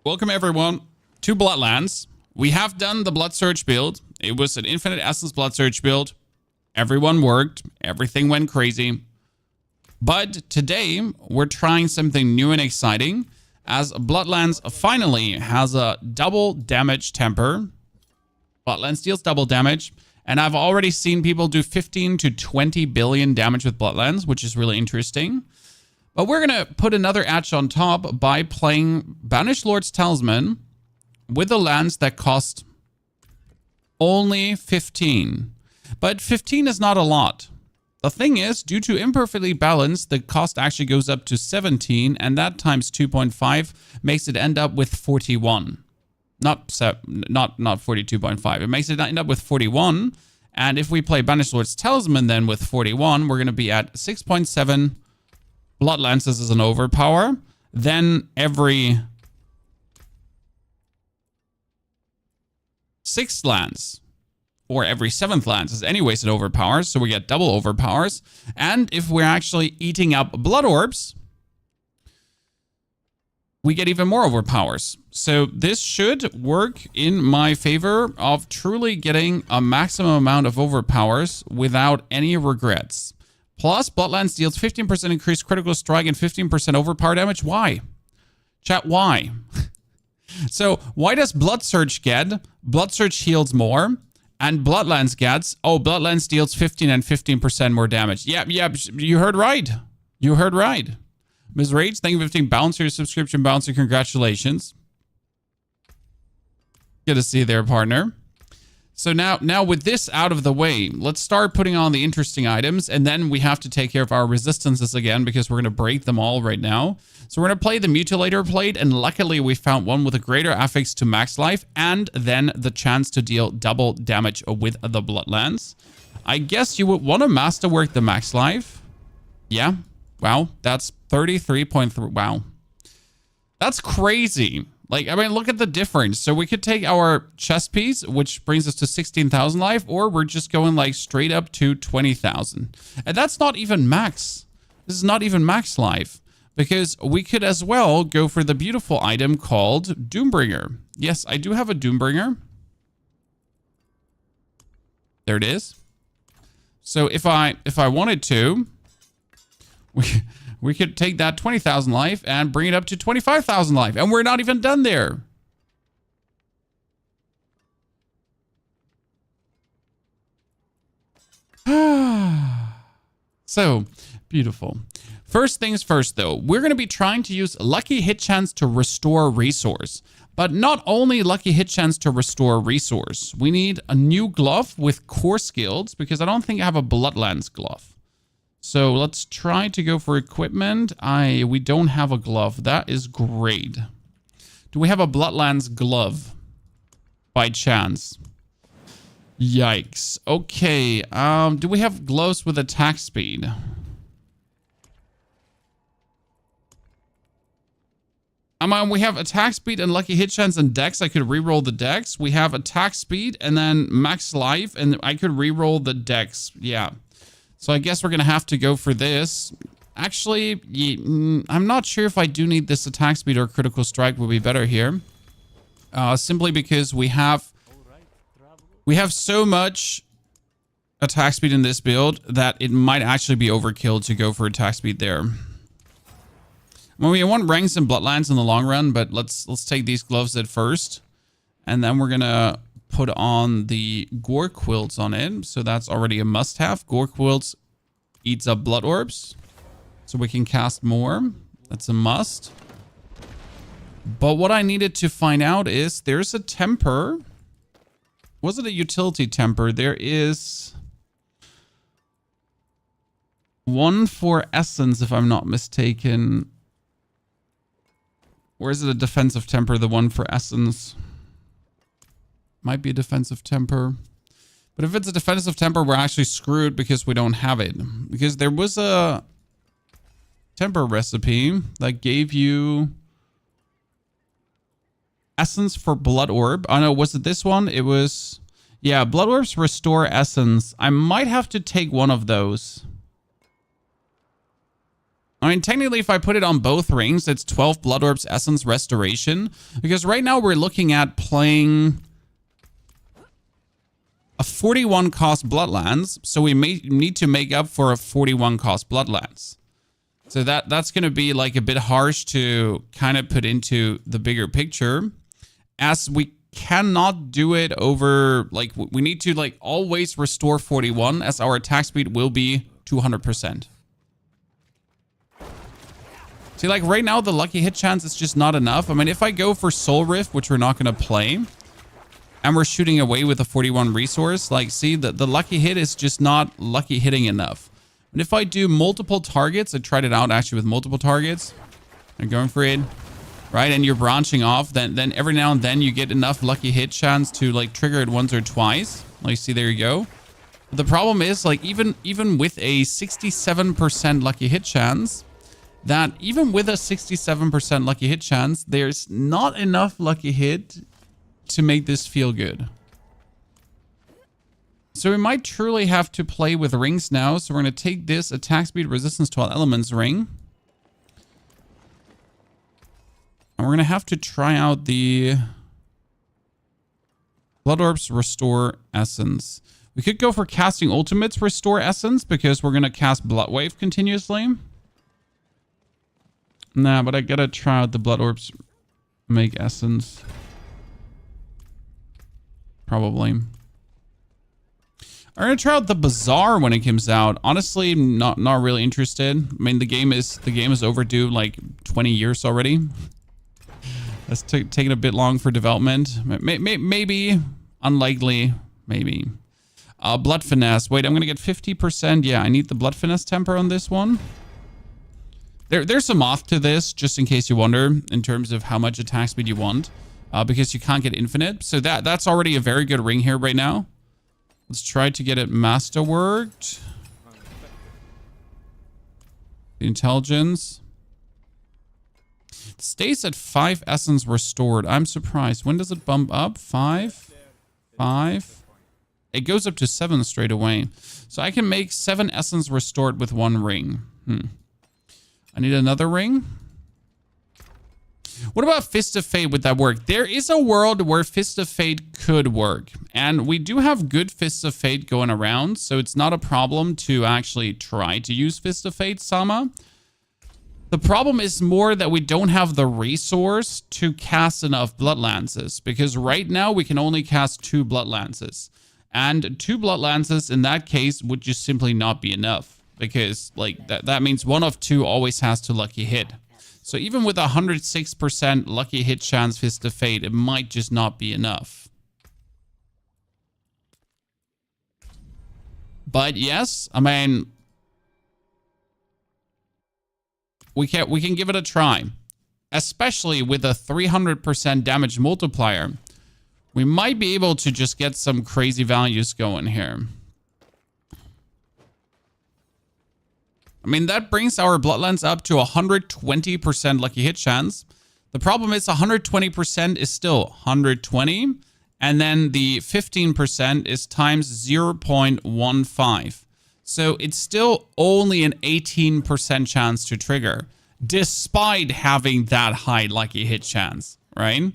Welcome everyone to Bloodlands. We have done the Blood Surge build. It was an Infinite Essence Blood Surge build. Everyone worked. Everything went crazy. But today, we're trying something new and exciting, as Bloodlands finally has a double damage temper. Bloodlands deals double damage, and I've already seen people do 15 to 20 billion damage with Bloodlands, which is really interesting. But we're going to put another edge on top by playing Banished Lord's Talisman with a lance that cost only 15. But 15 is not a lot. The thing is, due to imperfectly balanced, the cost actually goes up to 17, and that times 2.5 makes it end up with 41. Not 42.5. It makes it end up with 41. And if we play Banished Lord's Talisman then with 41, we're going to be at 6.7 Blood Lances as an overpower. Then every 6th lance or every 7th lance is anyways an overpower, so we get double overpowers. And if we're actually eating up blood orbs, we get even more overpowers. So this should work in my favor of truly getting a maximum amount of overpowers without any regrets. Plus, Bloodlands deals 15% increased critical strike and 15% overpower damage. Why? Chat, why? So, why does Blood Surge get? Blood Surge heals more. And Bloodlands gets, Bloodlands deals 15 and 15% more damage. Yep, you heard right. You heard right. Ms. Rage, thank you for 15 Bouncer subscription. Bouncer, congratulations. Good to see you there, partner. So now with this out of the way, let's start putting on the interesting items, and then we have to take care of our resistances again because we're going to break them all right now. So we're going to play the Mutilator Plate, and luckily we found one with a greater affix to max life and then the chance to deal double damage with the Bloodlands. I guess you would want to masterwork the max life. Yeah. Wow. That's 33.3. Wow. That's crazy. Like, I mean, look at the difference. So we could take our chest piece, which brings us to 16,000 life, or we're just going like straight up to 20,000. And that's not even max. This is not even max life, because we could as well go for the beautiful item called Doombringer. Yes, I do have a Doombringer. There it is. So if I wanted to, we could take that 20,000 life and bring it up to 25,000 life. And we're not even done there. So, beautiful. First things first, though. We're going to be trying to use Lucky Hit Chance to restore resource. But not only Lucky Hit Chance to restore resource. We need a new glove with core skills, because I don't think I have a Bloodlands glove. So let's try to go for equipment. We don't have a glove. That is great. Do we have a Bloodlands glove by chance? Yikes. Okay. Do we have gloves with attack speed? We have attack speed and lucky hit chance and dex. I could reroll the dex. We have attack speed and then max life, and I could reroll the dex. Yeah. So I guess we're going to have to go for this. Actually, I'm not sure if I do need this attack speed or critical strike would be better here. Simply because we have so much attack speed in this build that it might actually be overkill to go for attack speed there. Well, we want ranks and Bloodlands in the long run, but let's take these gloves at first. And then we're going to put on the Gore Quilts on it. So that's already a must-have. Gore Quilts eats up blood orbs, so we can cast more. That's a must. But what I needed to find out is there's a temper. Was it a utility temper? There is one for essence, if I'm not mistaken. Or is it a defensive temper, the one for essence? Might be a defensive temper. But if it's a defensive temper, we're actually screwed because we don't have it. Because there was a temper recipe that gave you essence for blood orb. Oh no, was it this one? It was, yeah, blood orbs restore essence. I might have to take one of those. I mean, technically, if I put it on both rings, it's 12 Blood Orbs Essence Restoration. Because right now we're looking at playing a 41 cost Bloodlands. So we may need to make up for a 41 cost Bloodlands. So that's going to be like a bit harsh to kind of put into the bigger picture. As we cannot do it over, like, we need to like always restore 41 as our attack speed will be 200%. See, like right now, the lucky hit chance is just not enough. I mean, if I go for Soul Rift, which we're not going to play, and we're shooting away with a 41 resource, like, see, the lucky hit is just not lucky hitting enough. And if I do multiple targets, I tried it out actually with multiple targets. I'm going for it, right? And you're branching off, then every now and then you get enough lucky hit chance to like trigger it once or twice. Like, see, there you go. But the problem is, like, even with a 67% lucky hit chance, that even with a 67% lucky hit chance, there's not enough lucky hit to make this feel good. So we might truly have to play with rings now. So we're going to take this attack speed resistance to all elements ring. And we're going to have to try out the Blood Orbs Restore Essence. We could go for casting Ultimates Restore Essence because we're going to cast Blood Wave continuously. Nah, but I gotta try out the Blood Orbs make Essence. Probably. I'm gonna try out the Bazaar when it comes out. Honestly, not really interested. I mean, the game is overdue like 20 years already. That's taking a bit long for development. Maybe, unlikely, maybe. Blood Finesse. Wait, I'm gonna get 50%. Yeah, I need the Blood Finesse temper on this one. There's some off to this, just in case you wonder, in terms of how much attack speed you want, because you can't get infinite. So that's already a very good ring here right now. Let's try to get it masterworked. The intelligence. It stays at 5 essence restored. I'm surprised. When does it bump up? 5? 5? It goes up to 7 straight away. So I can make 7 essence restored with 1 ring. I need another ring. What about Fist of Fate? Would that work? There is a world where Fist of Fate could work. And we do have good Fists of Fate going around. So it's not a problem to actually try to use Fist of Fate, Sama. The problem is more that we don't have the resource to cast enough Blood Lances. Because right now we can only cast 2 Blood Lances. And 2 Blood Lances in that case would just simply not be enough. Because like that means 1 of 2 always has to lucky hit. So even with a 106% lucky hit chance Fist of Fate, it might just not be enough. But yes, I mean, we can give it a try. Especially with a 300% damage multiplier. We might be able to just get some crazy values going here. I mean, that brings our Bloodlands up to 120% lucky hit chance. The problem is 120% is still 120. And then the 15% is times 0.15. So it's still only an 18% chance to trigger. Despite having that high lucky hit chance, right?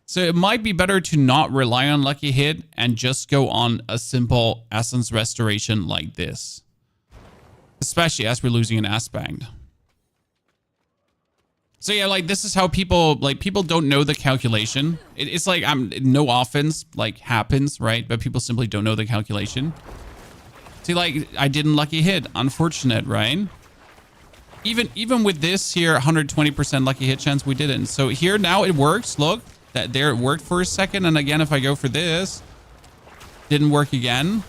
So it might be better to not rely on lucky hit and just go on a simple essence restoration like this. Especially as we're losing an aspect. So yeah, like this is how people don't know the calculation. It's like no offense like happens, right? But people simply don't know the calculation. See, like I didn't lucky hit, unfortunate, right? Even with this here, 120% lucky hit chance, we didn't. So here now it works. Look, that there it worked for a second, and again if I go for this, didn't work again.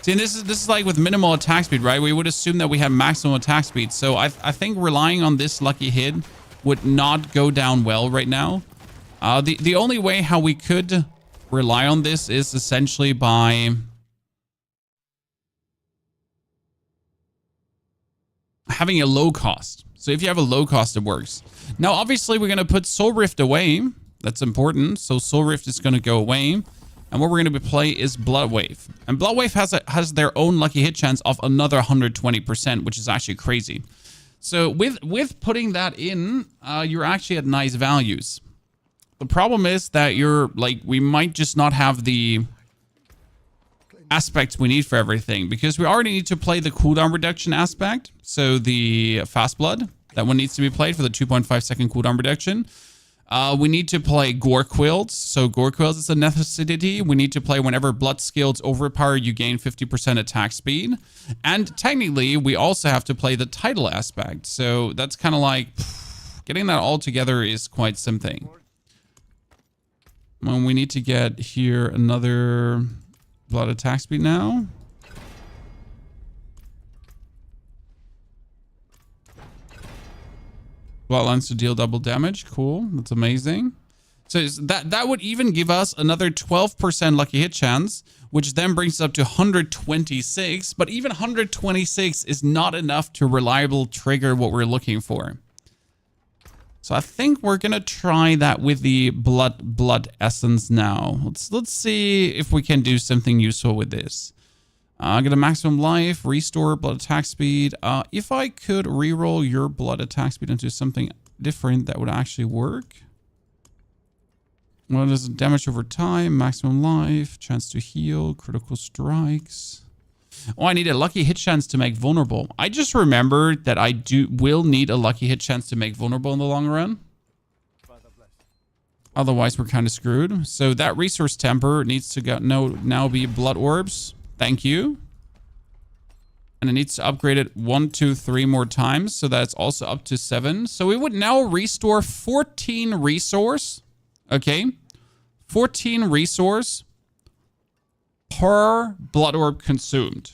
See, this is like with minimal attack speed, right? We would assume that we have maximum attack speed. So I think relying on this lucky hit would not go down well right now. The only way how we could rely on this is essentially by having a low cost. So if you have a low cost, it works. Now, obviously, we're going to put Soul Rift away. That's important. So Soul Rift is going to go away. And what we're going to play is Blood Wave. And Blood Wave has their own lucky hit chance of another 120%, which is actually crazy. So with putting that in, you're actually at nice values. The problem is that we might just not have the aspects we need for everything, because we already need to play the cooldown reduction aspect. So the Fast Blood, that one needs to be played for the 2.5 second cooldown reduction. We need to play Gore Quills. So Gore Quills is a necessity. We need to play whenever blood skills overpower, you gain 50% attack speed. And technically, we also have to play the title aspect. So that's kind of like, getting that all together is quite something. Well, we need to get here another blood attack speed now. Bloodlines to deal double damage. Cool. That's amazing. So that would even give us another 12% lucky hit chance, which then brings us up to 126. But even 126 is not enough to reliably trigger what we're looking for. So I think we're going to try that with the blood essence now. Let's see if we can do something useful with this. Get a maximum life, restore blood attack speed. If I could reroll your blood attack speed into something different, that would actually work. What is damage over time, maximum life, chance to heal, critical strikes. Oh, I need a lucky hit chance to make vulnerable. I just remembered that I will need a lucky hit chance to make vulnerable in the long run. Otherwise, we're kind of screwed. So that resource temper needs to now be blood orbs. Thank you. And it needs to upgrade it 1, 2, 3 more times. So that's also up to 7. So we would now restore 14 resource. Okay. 14 resource per blood orb consumed.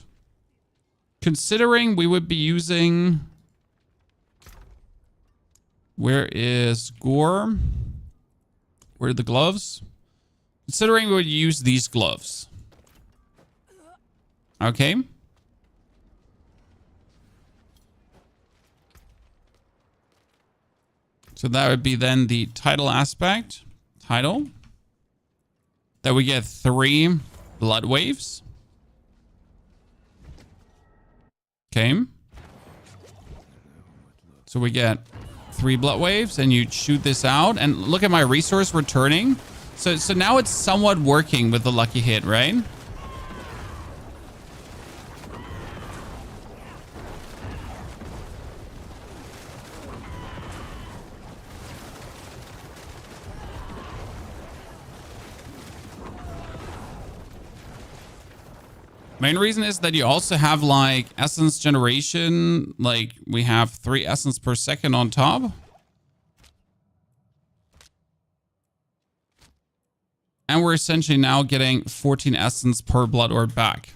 Considering we would be using... Where is Gore? Where are the gloves? Considering we would use these gloves. Okay. So that would be then the title aspect. Title. That we get 3 blood waves. Okay. So we get 3 blood waves and you shoot this out and look at my resource returning. So now it's somewhat working with the lucky hit, right? Main reason is that you also have like essence generation. Like we have 3 essence per second on top. And we're essentially now getting 14 essence per blood orb back.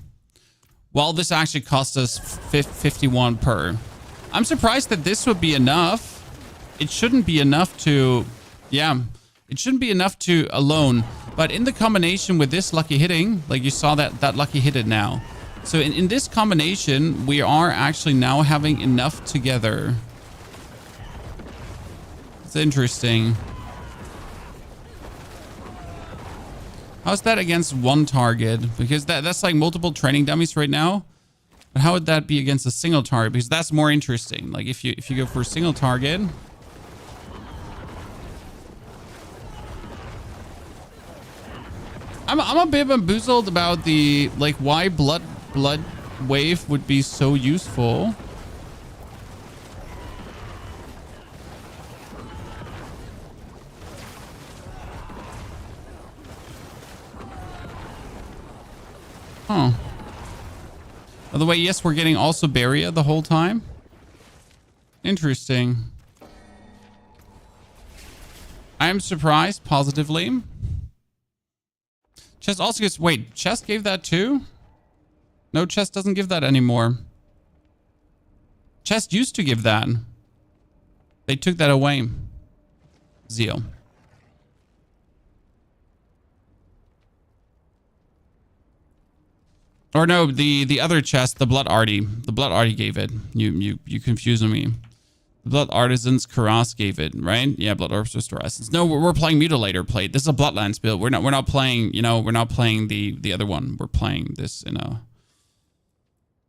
Well, this actually cost us 51 per. I'm surprised that this would be enough. It shouldn't be enough to... Yeah, it shouldn't be enough to alone. But in the combination with this lucky hitting, like you saw that lucky hit it now. So in this combination, we are actually now having enough together. It's interesting. How's that against one target? Because that's like multiple training dummies right now. But how would that be against a single target? Because that's more interesting. Like if you go for a single target... I'm a bit bamboozled about the, like, why blood wave would be so useful. Huh. By the way, yes, we're getting also Barrier the whole time. Interesting. I am surprised positively. Chest also gets... Wait, chest gave that too? No, chest doesn't give that anymore. Chest used to give that. They took that away. Zeal. Or no, the other chest, the blood arty. The blood arty gave it. You confusing me. Blood Artisans, Karas gave it, right? Yeah, Blood Orbs restore essence. No, we're playing Mutilator Plate. This is a Bloodlands build. We're not playing, you know, we're not playing the other one. We're playing this in a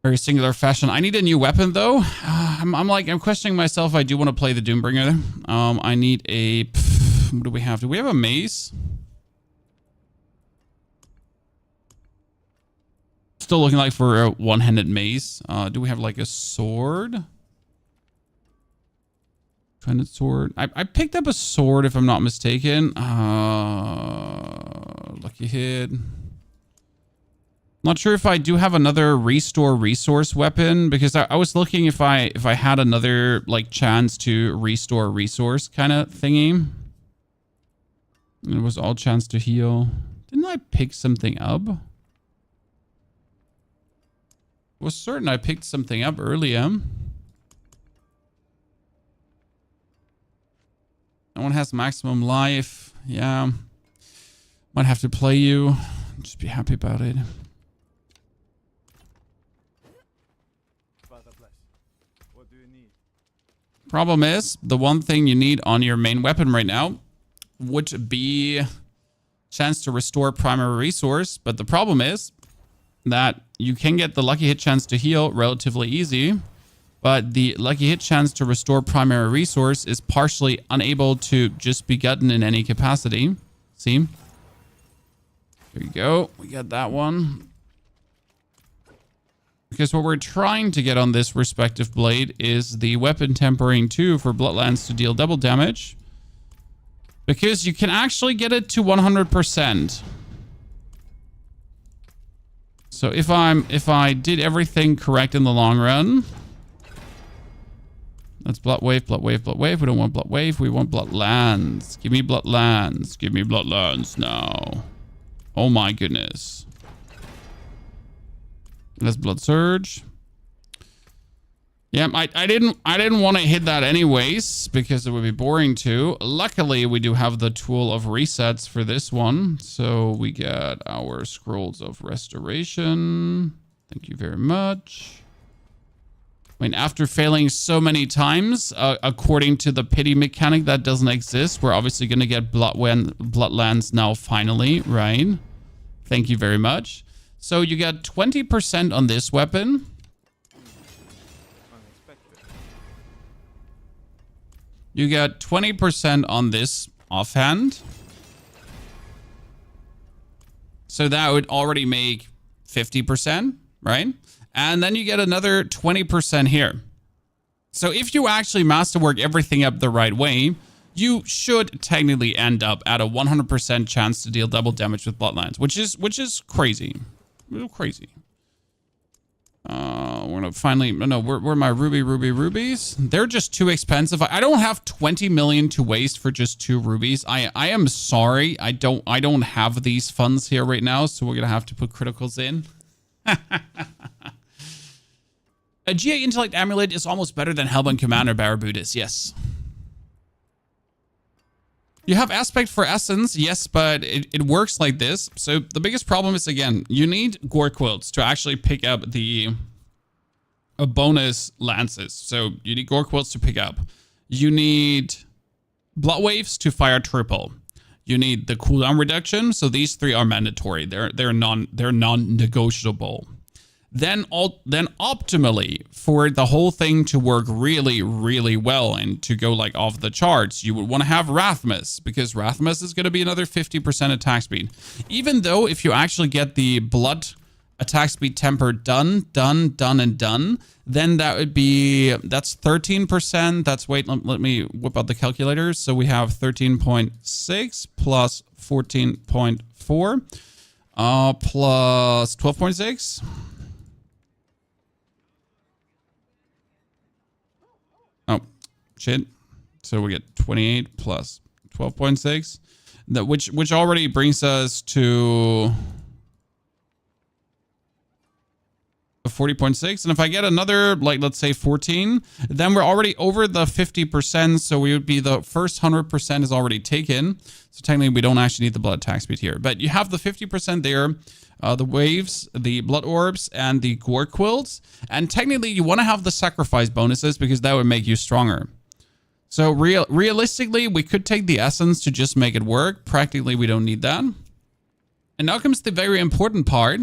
very singular fashion. I need a new weapon though. I'm questioning myself if I do want to play the Doombringer. I need a, what do we have? Do we have a mace? Still looking like for a one-handed mace. Do we have like a sword? Two-handed sword. I picked up a sword if I'm not mistaken. Lucky hit. Not sure if I do have another restore resource weapon, because I was looking if I had another like chance to restore resource kind of thingy. It was all chance to heal. Didn't I pick something up? I was certain I picked something up earlier. No one has maximum life. Yeah. Might have to play you. Just be happy about it. What do you need? Problem is, the one thing you need on your main weapon right now would be chance to restore primary resource. But the problem is that you can get the lucky hit chance to heal relatively easy, but the lucky hit chance to restore primary resource is partially unable to just be gotten in any capacity. See? There you go. We got that one. Because what we're trying to get on this respective blade is the weapon tempering 2 for Bloodlands to deal double damage. Because you can actually get it to 100%. So if I did everything correct in the long run, that's Blood Wave, Blood Wave, Blood Wave. We don't want Blood Wave. We want Bloodlands. Give me Bloodlands. Give me Bloodlands now. Oh my goodness. That's Blood Surge. Yeah, I didn't want to hit that anyways because it would be boring to. Luckily, we do have the tool of resets for this one. So we get our Scrolls of Restoration. Thank you very much. I mean, after failing so many times, according to the pity mechanic that doesn't exist, we're obviously going to get Bloodlands now finally, right? Thank you very much. So you get 20% on this weapon. You get 20% on this offhand. So that would already make 50%, right? And then you get another 20% here. So if you actually masterwork everything up the right way, you should technically end up at a 100% chance to deal double damage with Bloodlands, which is crazy. A little crazy. We're gonna finally, no, where are my rubies? They're just too expensive. I don't have 20 million to waste for just 2 rubies. I am sorry. I don't have these funds here right now, so we're gonna have to put criticals in. A GA Intellect Amulet is almost better than Hellbound Commander Barabudis, yes. You have Aspect for Essence, yes, but it works like this. So the biggest problem is, again, you need Gore Quilts to actually pick up the bonus lances. So you need Gore Quilts to pick up. You need Blood Waves to fire triple. You need the cooldown reduction. So these 3 are mandatory. They're non-negotiable. Then optimally, for the whole thing to work really, really well and to go like off the charts, you would want to have Rathmas, because Rathmas is going to be another 50% attack speed. Even though if you actually get the blood attack speed temper done, then that would be, that's 13%. That's, wait, let me whip out the calculator. So we have 13.6 plus 14.4 plus 12.6. Oh, shit. So we get 28 plus 12.6, that which already brings us to 40.6. And if I get another, like, let's say 14, then we're already over the 50%. So we would be, the first 100% is already taken. So technically we don't actually need the blood attack speed here, but you have the 50% there. The waves, the blood orbs, and the gore quilts. And technically you want to have the sacrifice bonuses because that would make you stronger. So realistically, we could take the essence to just make it work. Practically, we don't need that. And now comes the very important part.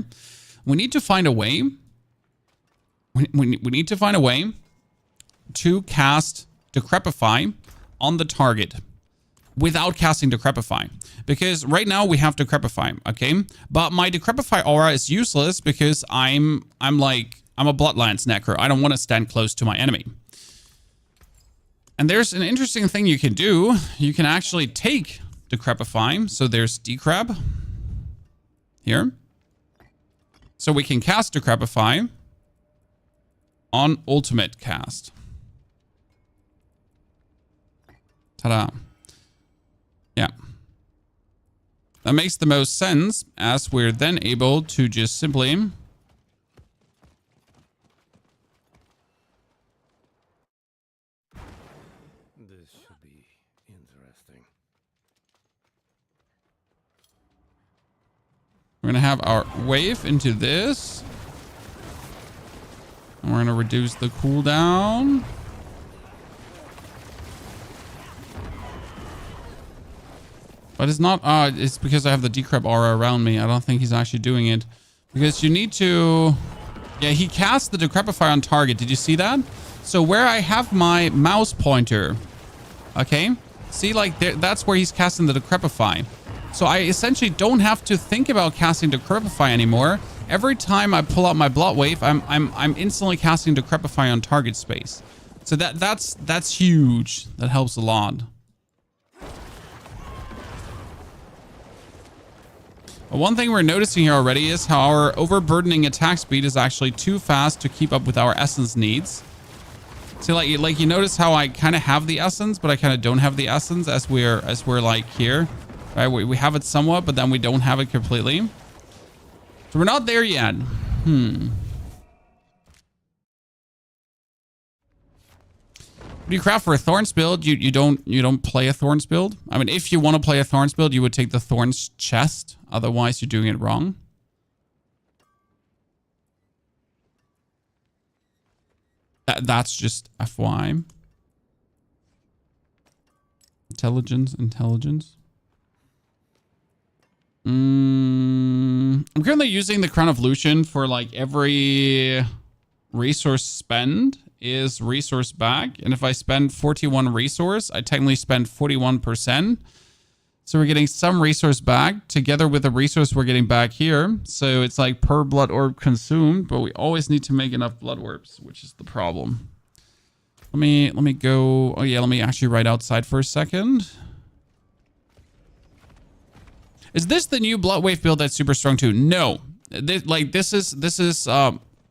We need to find a way. We need to find a way to cast Decrepify on the target without casting Decrepify. Because right now we have Decrepify, okay? But my Decrepify aura is useless because I'm a Bloodlance Necro. I don't want to stand close to my enemy. And there's an interesting thing you can do. You can actually take Decrepify. So there's Decrep here. So we can cast Decrepify on ultimate cast. Ta-da. Yeah. That makes the most sense, as we're then able to just simply... This should be interesting. We're going to have our wave into this. And we're going to reduce the cooldown. But it's not, it's because I have the Decrep aura around me. I don't think he's actually doing it. Because you need to... Yeah, he cast the Decrepify on target. Did you see that? So where I have my mouse pointer, okay? See, like, there, that's where he's casting the Decrepify. So I essentially don't have to think about casting Decrepify anymore. Every time I pull out my Blood Wave, I'm instantly casting Decrepify on target space. So that's huge. That helps a lot. One thing we're noticing here already is how our overburdening attack speed is actually too fast to keep up with our essence needs. See, like you notice how I kind of have the essence, but I kind of don't have the essence as we're like here, right? We have it somewhat, but then we don't have it completely. So we're not there yet. What do you craft for a Thorns build? You don't play a Thorns build. I mean, if you want to play a Thorns build, you would take the Thorns chest. Otherwise, you're doing it wrong. That's just FY. Intelligence. I'm currently using the Crown of Lucian for like every resource spend is resource back. And if I spend 41 resource, I technically spend 41%. So we're getting some resource back together with the resource we're getting back here. So it's like per blood orb consumed, but we always need to make enough blood orbs, which is the problem. Let me go. Oh yeah, let me actually write outside for a second. Is this the new blood wave build that's super strong too? No. This is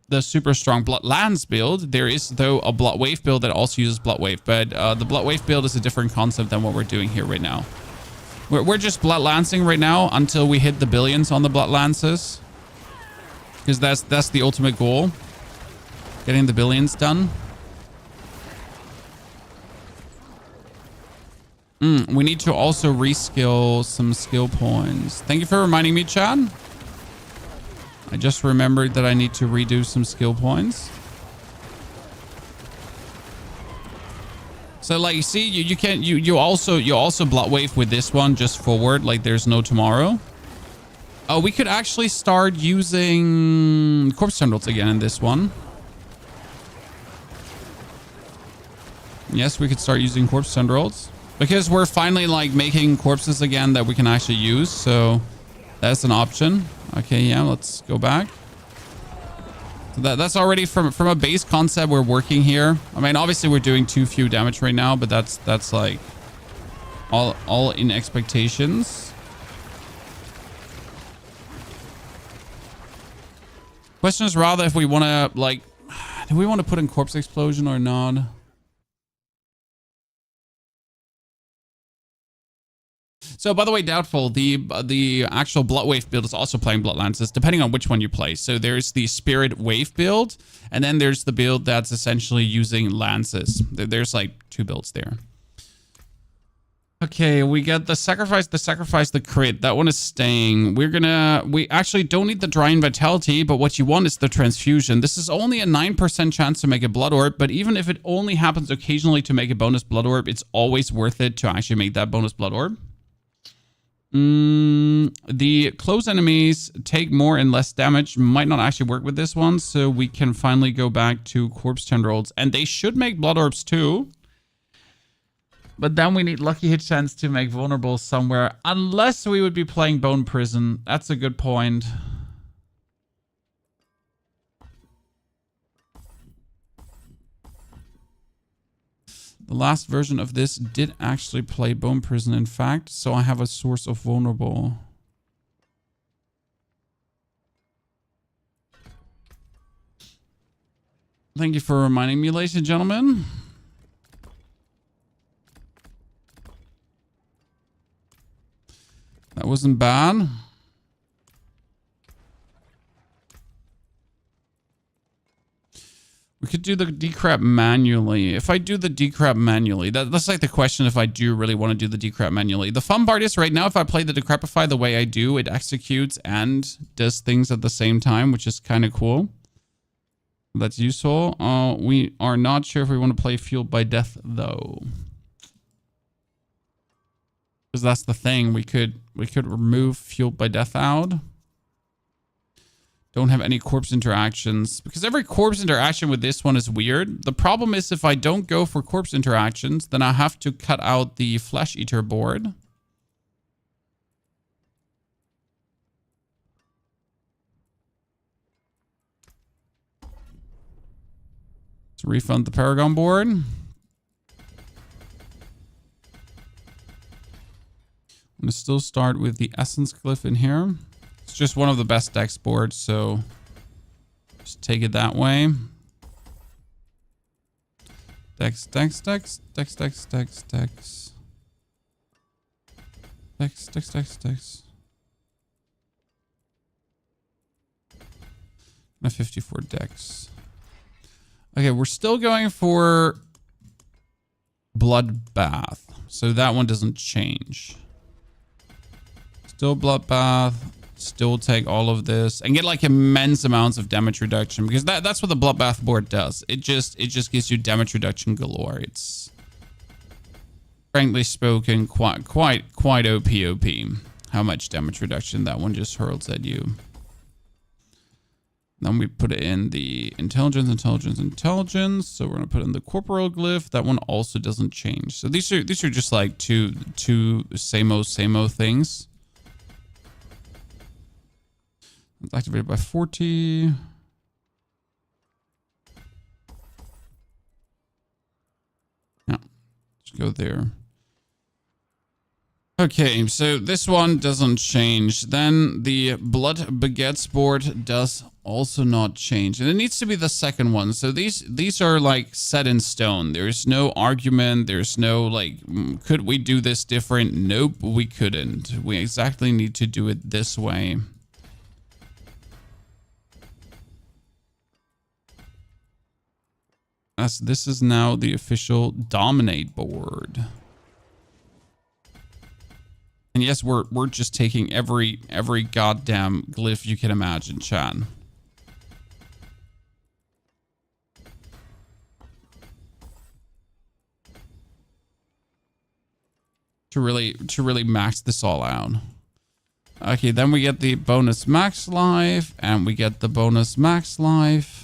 the super strong Bloodlands build. There is, though, a Blood Wave build that also uses Blood Wave, but the Blood Wave build is a different concept than what we're doing here right now. We're just Bloodlancing right now until we hit the billions on the Bloodlances, because that's the ultimate goal, getting the billions done. We need to also reskill some skill points. Thank you for reminding me, Chad. I just remembered that I need to redo some skill points. So like you see, you also Blood Wave with this one just forward, like there's no tomorrow. Oh, we could actually start using Corpse Tendrils again in this one. Yes, we could start using Corpse Tendrils because we're finally like making corpses again that we can actually use. So that's an option. Okay, yeah, let's go back. So that's already from a base concept we're working here. I mean, obviously we're doing too few damage right now, but that's like all in expectations. Question is rather if we want to like, do we want to put in Corpse Explosion or not? So, by the way, Doubtful, the actual Blood Wave build is also playing Bloodlances, depending on which one you play. So there's the Spirit Wave build, and then there's the build that's essentially using Lances. There's like two builds there. Okay. Okay, we get the sacrifice, the crit. That one is staying. We actually don't need the drying vitality, but what you want is the transfusion. This is only a 9% chance to make a blood orb, but even if it only happens occasionally to make a bonus blood orb, it's always worth it to actually make that bonus blood orb. The close enemies take more and less damage. Might not actually work with this one, so we can finally go back to corpse tendrils, and they should make blood orbs too. But then we need lucky hit chance to make vulnerable somewhere, unless we would be playing Bone Prison. That's a good point. The last version of this did actually play Bone Prison, in fact, so I have a source of vulnerable. Thank you for reminding me, ladies and gentlemen. That wasn't bad. We could do the decrap manually. If I do the decrap manually, that's like the question if I do really want to do the decrap manually. The fun part is right now, if I play the decrapify the way I do, it executes and does things at the same time, which is kind of cool. That's useful. We are not sure if we want to play Fueled by Death though. Because that's the thing. We could remove Fueled by Death out. Don't have any corpse interactions. Because every corpse interaction with this one is weird. The problem is if I don't go for corpse interactions, then I have to cut out the Flesh Eater board. Let's refund the Paragon board. I'm going to still start with the Essence Glyph in here. It's just one of the best dex boards, so just take it that way. Dex, dex, dex, dex, dex, dex, dex. Dex, dex, dex, dex. And a 54 dex. Okay, we're still going for Bloodbath, so that one doesn't change. Still Bloodbath, still take all of this and get like immense amounts of damage reduction, because that's what the Bloodbath board does. It just gives you damage reduction galore. It's frankly spoken quite OP how much damage reduction that one just hurls at you. Then we put it in the intelligence. So we're gonna put in the corporal glyph. That one also doesn't change. So these are just like two same-o things. It's activated by 40. Yeah, let's go there. Okay, so this one doesn't change. Then the Blood Begets board does also not change. And it needs to be the second one. So these are like set in stone. There's no argument. There's no like, could we do this different? Nope, we couldn't. We exactly need to do it this way. As this is now the official Dominate board. And yes, we're just taking every goddamn glyph you can imagine, chat. To really max this all out. Okay, then we get the bonus max life, and we get the bonus max life.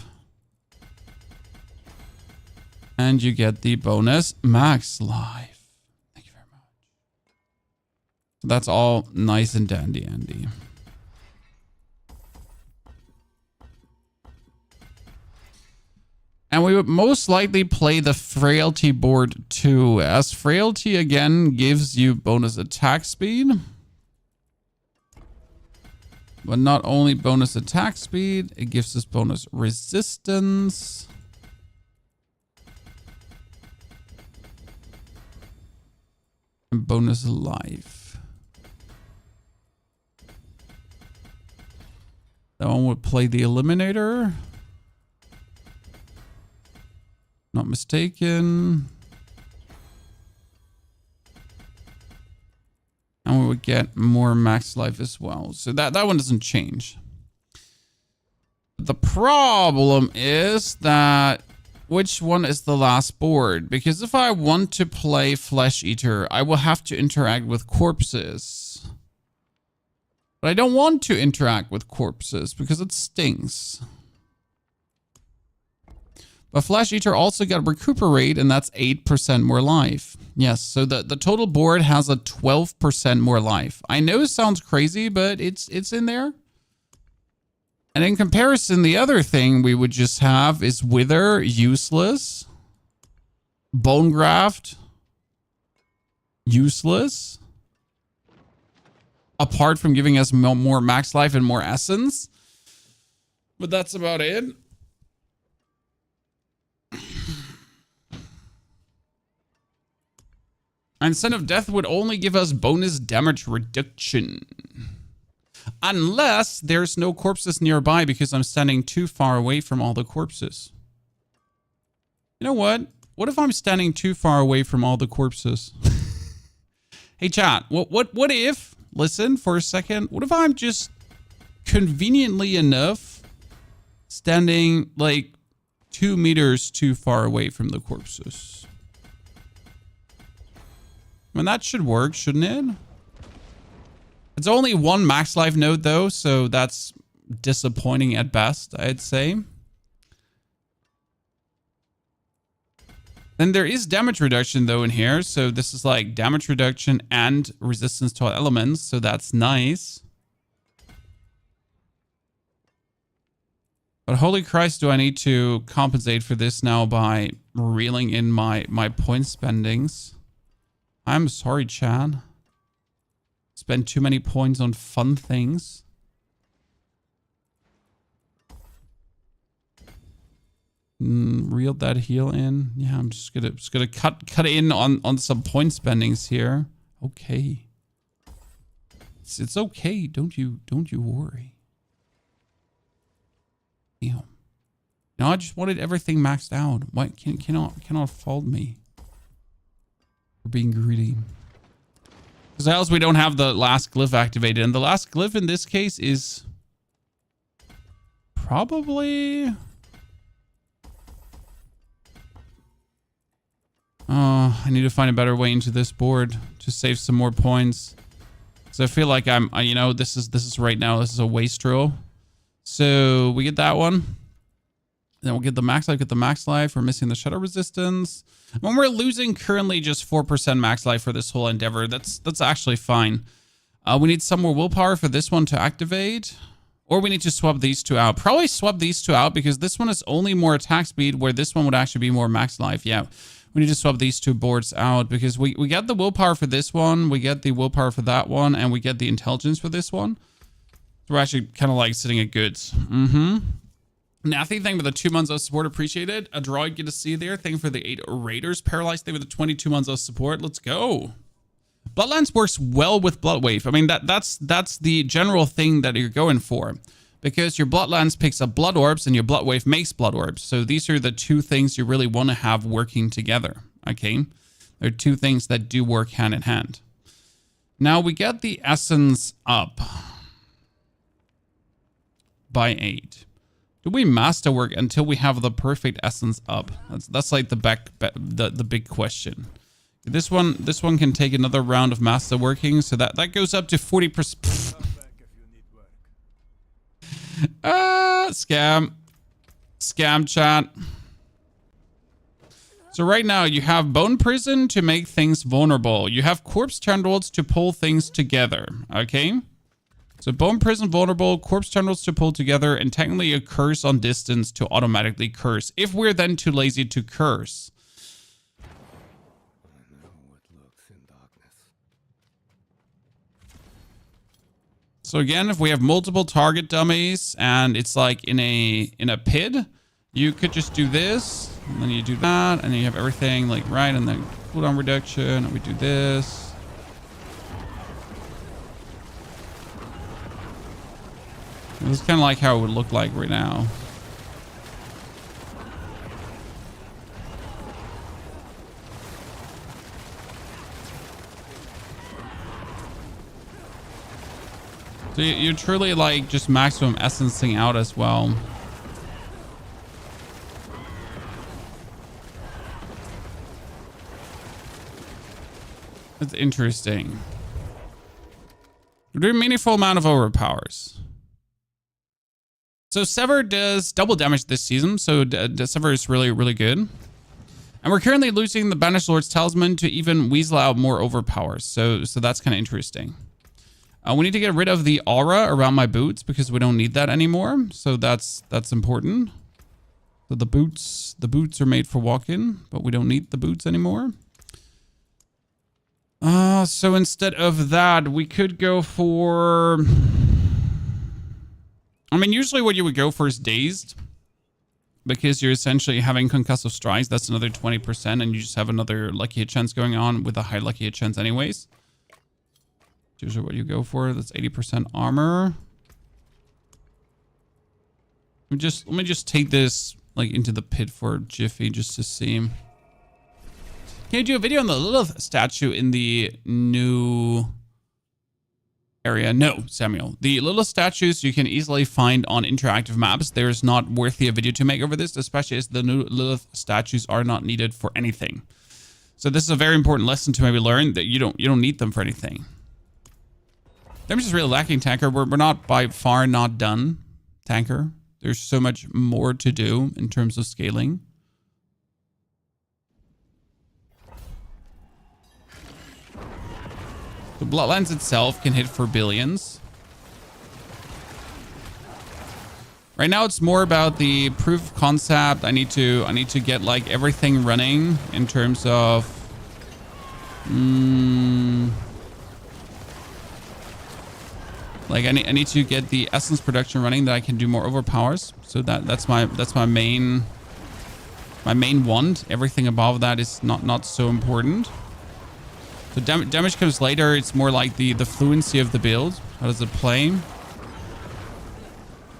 And you get the bonus max life. Thank you very much. So that's all nice and dandy, Andy. And we would most likely play the Frailty board too, as Frailty again gives you bonus attack speed. But not only bonus attack speed, it gives us bonus resistance. And bonus life. That one would play the Eliminator. Not mistaken. we get more max life as well. So that one doesn't change. The problem is that which one is the last board? Because if I want to play Flesh Eater, I will have to interact with corpses. But I don't want to interact with corpses because it stinks. But Flesh Eater also got Recuperate, and that's 8% more life. Yes, so the total board has a 12% more life. I know it sounds crazy, but it's in there. And in comparison, the other thing we would just have is Wither, useless. Bone Graft, useless. Apart from giving us more max life and more essence. But that's about it. And Son of Death would only give us bonus damage reduction. Unless there's no corpses nearby because I'm standing too far away from all the corpses. You know what? What if I'm standing too far away from all the corpses? Hey chat, what if, listen for a second, what if I'm just conveniently enough standing like 2 meters too far away from the corpses? I mean, that should work, shouldn't it? It's only one max life node though, so that's disappointing at best, I'd say. Then there is damage reduction though in here, so this is like damage reduction and resistance to all elements, so that's nice. But holy Christ, do I need to compensate for this now by reeling in my point spendings? I'm sorry, Chad. Spend too many points on fun things. Reel that heal in. Yeah, I'm just gonna cut in on some point spendings here. Okay. It's okay. Don't you worry. Damn. No, I just wanted everything maxed out. Why cannot fault me for being greedy? Because else we don't have the last glyph activated. And the last glyph in this case is probably... I need to find a better way into this board to save some more points. Because I feel like you know, this is right now, this is a waste roll. So we get that one. Then we'll get the max life, We're missing the shadow resistance. When we're losing currently just 4% max life for this whole endeavor, that's actually fine. We need some more willpower for this one to activate. Or we need to swap these two out. Probably swap these two out because this one is only more attack speed where this one would actually be more max life. Yeah, we need to swap these two boards out because we get the willpower for this one, we get the willpower for that one, and we get the intelligence for this one. So we're actually kind of like sitting at goods. Nathy, thank you for the 2 months of support. Appreciated. A droid, good to see you there. Thank you for the 8 raiders. Paralyzed, thank you for the 22 months of support. Let's go. Bloodlands works well with Bloodwave. I mean, that's the general thing that you're going for. Because your Bloodlands picks up Blood Orbs and your Bloodwave makes Blood Orbs. So these are the two things you really want to have working together. Okay? They're two things that do work hand in hand. Now we get the essence up by 8. Do we masterwork until we have the perfect essence up? That's like the big question. This one can take another round of masterworking, so that goes up to 40%. Scam chat. So right now you have Bone Prison to make things vulnerable. You have Corpse Tendrils to pull things together. Okay. So Bone Prison vulnerable, Corpse Tendrils to pull together, and technically a curse on distance to automatically curse. If we're then too lazy to curse. I know what lurks in darkness. So again, if we have multiple target dummies and it's like in a pit, you could just do this, and then you do that, and then you have everything like right, and then cooldown reduction, and we do this. This is kind of like how it would look like right now. So you're truly like just maximum essencing out as well. That's interesting. We're doing a meaningful amount of overpowers. So Sever does double damage this season. So Sever is really, really good. And we're currently losing the Banished Lord's Talisman to even weasel out more overpowers. So that's kind of interesting. We need to get rid of the aura around my boots because we don't need that anymore. So that's important. So the boots are made for walking, but we don't need the boots anymore. So instead of that, we could go for... I mean, usually what you would go for is Dazed. Because you're essentially having Concussive Strikes. That's another 20%. And you just have another Lucky Hit chance going on with a high Lucky Hit chance anyways. Usually what you go for. That's 80% armor. Let me just take this like into the pit for Jiffy just to see. Can you do a video on the Lilith statue in the new area? No, Samuel. The Lilith statues you can easily find on interactive maps. There's not worthy a video to make over this, especially as the new Lilith statues are not needed for anything. So this is a very important lesson to maybe learn that you don't need them for anything. Damage is really lacking, Tanker. We're not by far not done, Tanker. There's so much more to do in terms of scaling. The Bloodlands itself can hit for billions. Right now, it's more about the proof of concept. I need to get like everything running in terms of. Like I need to get the essence production running that I can do more overpowers. So that's my main want. Everything above that is not so important. So damage comes later. It's more like the fluency of the build. How does it play?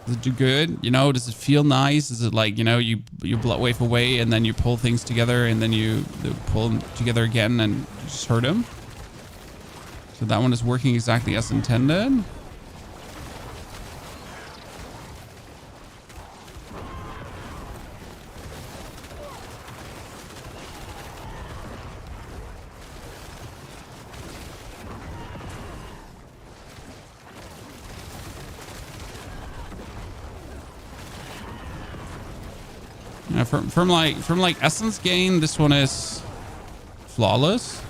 Does it do good? You know, does it feel nice? Is it like, you know, you blood wave away and then you pull things together and then you pull them together again and just hurt them? So that one is working exactly as intended. Yeah, from like essence gain, this one is flawless.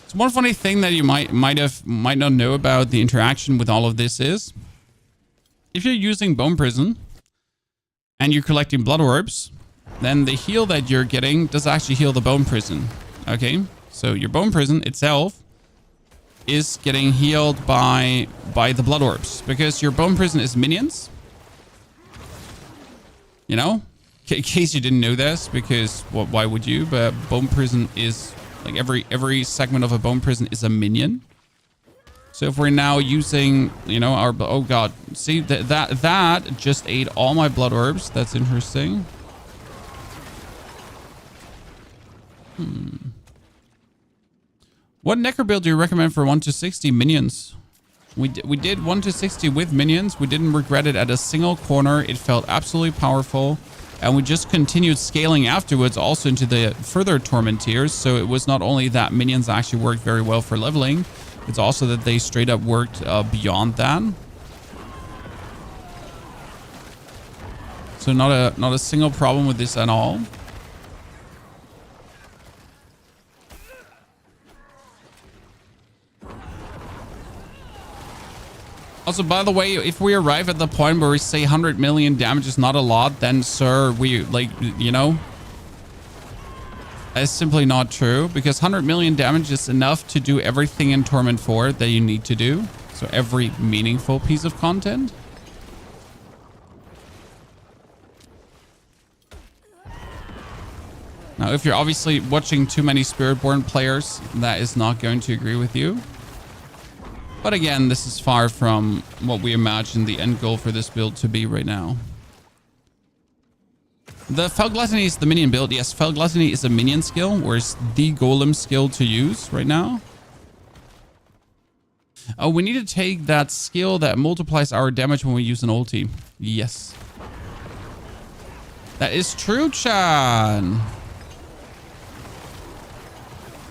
So one funny thing that you might not know about the interaction with all of this is, if you're using Bone Prison and you're collecting blood orbs, then the heal that you're getting does actually heal the Bone Prison. Okay, so your Bone Prison itself is getting healed by the blood orbs because your Bone Prison is minions. You know, in case you didn't know this, because why would you? But Bone Prison is like every segment of a Bone Prison is a minion. So if we're now using, you know, our, oh god, see that just ate all my blood orbs. That's interesting. What Necro build do you recommend for 1 to 60 minions? We did 1 to 60 with minions. We didn't regret it at a single corner. It felt absolutely powerful. And we just continued scaling afterwards also into the further torment tiers. So it was not only that minions actually worked very well for leveling, it's also that they straight up worked beyond that. So not a single problem with this at all. Also, by the way, if we arrive at the point where we say 100 million damage is not a lot, then, sir, we, like, you know, that's simply not true. Because 100 million damage is enough to do everything in Torment 4 that you need to do. So every meaningful piece of content. Now, if you're obviously watching too many Spiritborn players, that is not going to agree with you. But again, this is far from what we imagine the end goal for this build to be right now. The Fell Gluttony is the minion build. Yes, Fell Gluttony is a minion skill, or is the golem skill to use right now. Oh, we need to take that skill that multiplies our damage when we use an ulti. Yes. That is true, Chan.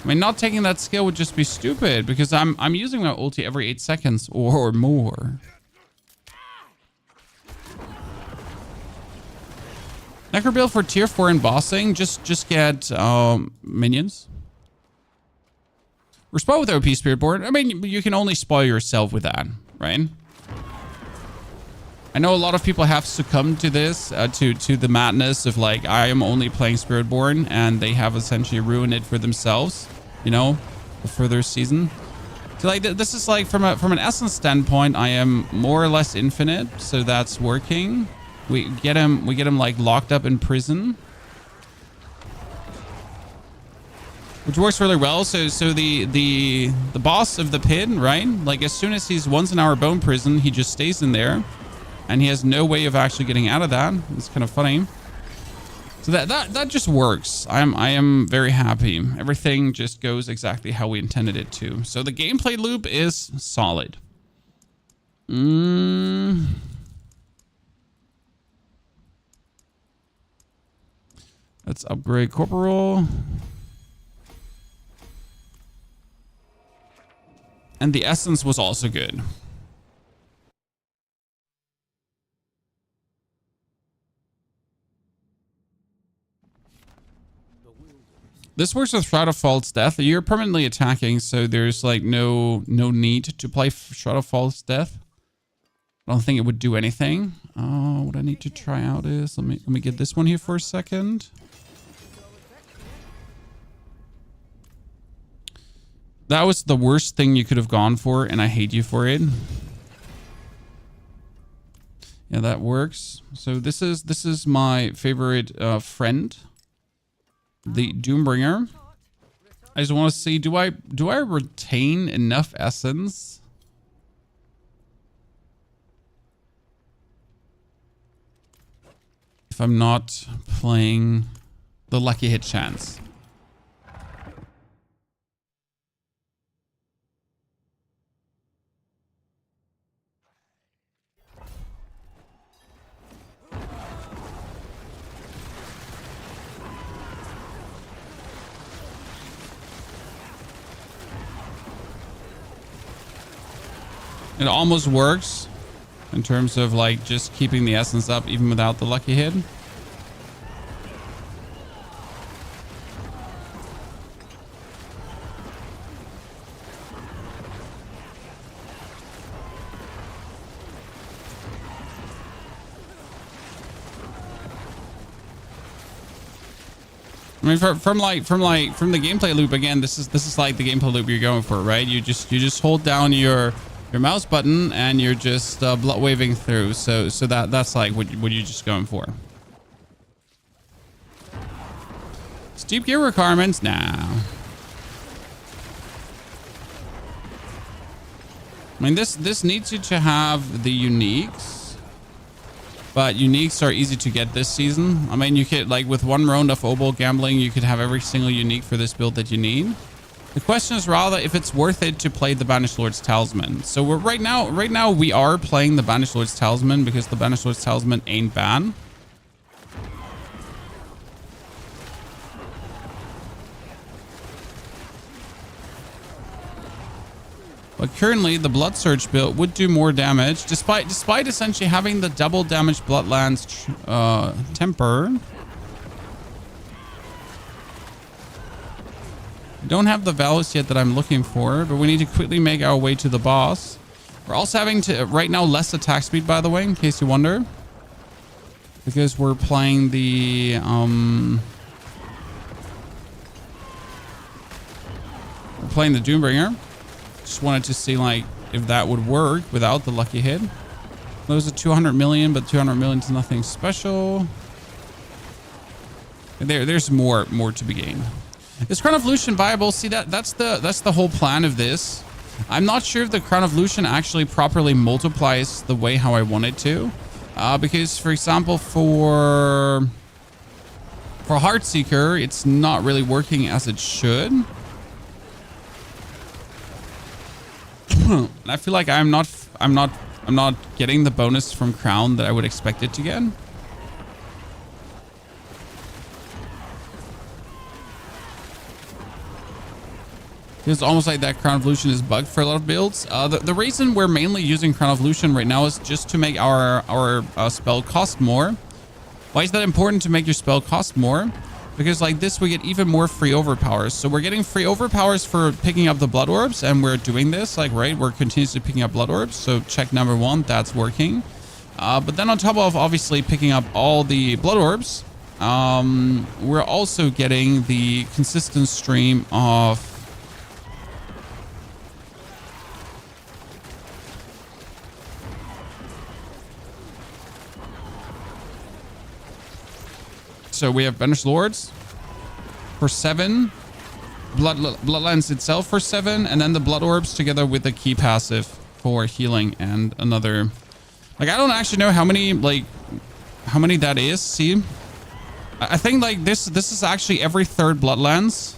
I mean, not taking that skill would just be stupid because I'm using my ulti every 8 seconds or more. Necro build for tier 4 and bossing. Just get minions. Respond with OP Spirit Board. I mean, you can only spoil yourself with that, right? I know a lot of people have succumbed to this, to the madness of like, I am only playing Spiritborn, and they have essentially ruined it for themselves, you know, for their season. So like, this is like, from an essence standpoint, I am more or less infinite, so that's working. We get him like locked up in prison, which works really well. So the boss of the pit, right? Like as soon as he's once in our bone prison, he just stays in there, and he has no way of actually getting out of that. It's kind of funny. So that just works. I am very happy. Everything just goes exactly how we intended it to. So the gameplay loop is solid. Let's upgrade Corporal. And the essence was also good. This works with Shroud of False Death. You're permanently attacking, so there's like no need to play Shroud of False Death. I don't think it would do anything. What I need to try out is let me get this one here for a second. That was the worst thing you could have gone for, and I hate you for it. Yeah, that works. So this is my favorite friend, the Doombringer. I just want to see, do I retain enough essence? If I'm not playing the lucky hit chance. It almost works in terms of like just keeping the essence up even without the lucky hit. I mean, from the gameplay loop again, this is like the gameplay loop you're going for, right? You just hold down your mouse button and you're just blood waving through. So that's like what you're just going for. Steep gear requirements now. I mean, this needs you to have the uniques, but uniques are easy to get this season. I mean, you could, like, with one round of Obol gambling, you could have every single unique for this build that you need. The question is rather if it's worth it to play the Banished Lord's Talisman. So we're right now we are playing the Banished Lord's Talisman because the Banished Lord's Talisman ain't bad. But currently the Blood Surge build would do more damage despite essentially having the double damage Bloodlands temper. Don't have the values yet that I'm looking for, but we need to quickly make our way to the boss. We're also having to right now less attack speed, by the way, in case you wonder, because we're playing the Doombringer. Just wanted to see like if that would work without the lucky hit. Those are 200 million, but 200 million is nothing special. There's more to be gained. Is Crown of Lucian viable? See, that's the whole plan of this. I'm not sure if the Crown of Lucian actually properly multiplies the way how I want it to. Because, for example, for Heartseeker, it's not really working as it should. And I feel like I'm not getting the bonus from Crown that I would expect it to get. It's almost like that Crown Evolution is bugged for a lot of builds. The reason we're mainly using Crown Evolution right now is just to make our spell cost more. Why is that important to make your spell cost more? Because like this, we get even more free overpowers. So we're getting free overpowers for picking up the blood orbs, and we're doing this like, right, we're continuously picking up blood orbs. So check number 1, that's working. But then on top of obviously picking up all the blood orbs, we're also getting the consistent stream of so we have Banished Lords for 7, Bloodlands itself for 7, and then the Blood Orbs together with the key passive for healing and another. Like, I don't actually know how many that is. See, I think like this is actually every 3rd Bloodlands.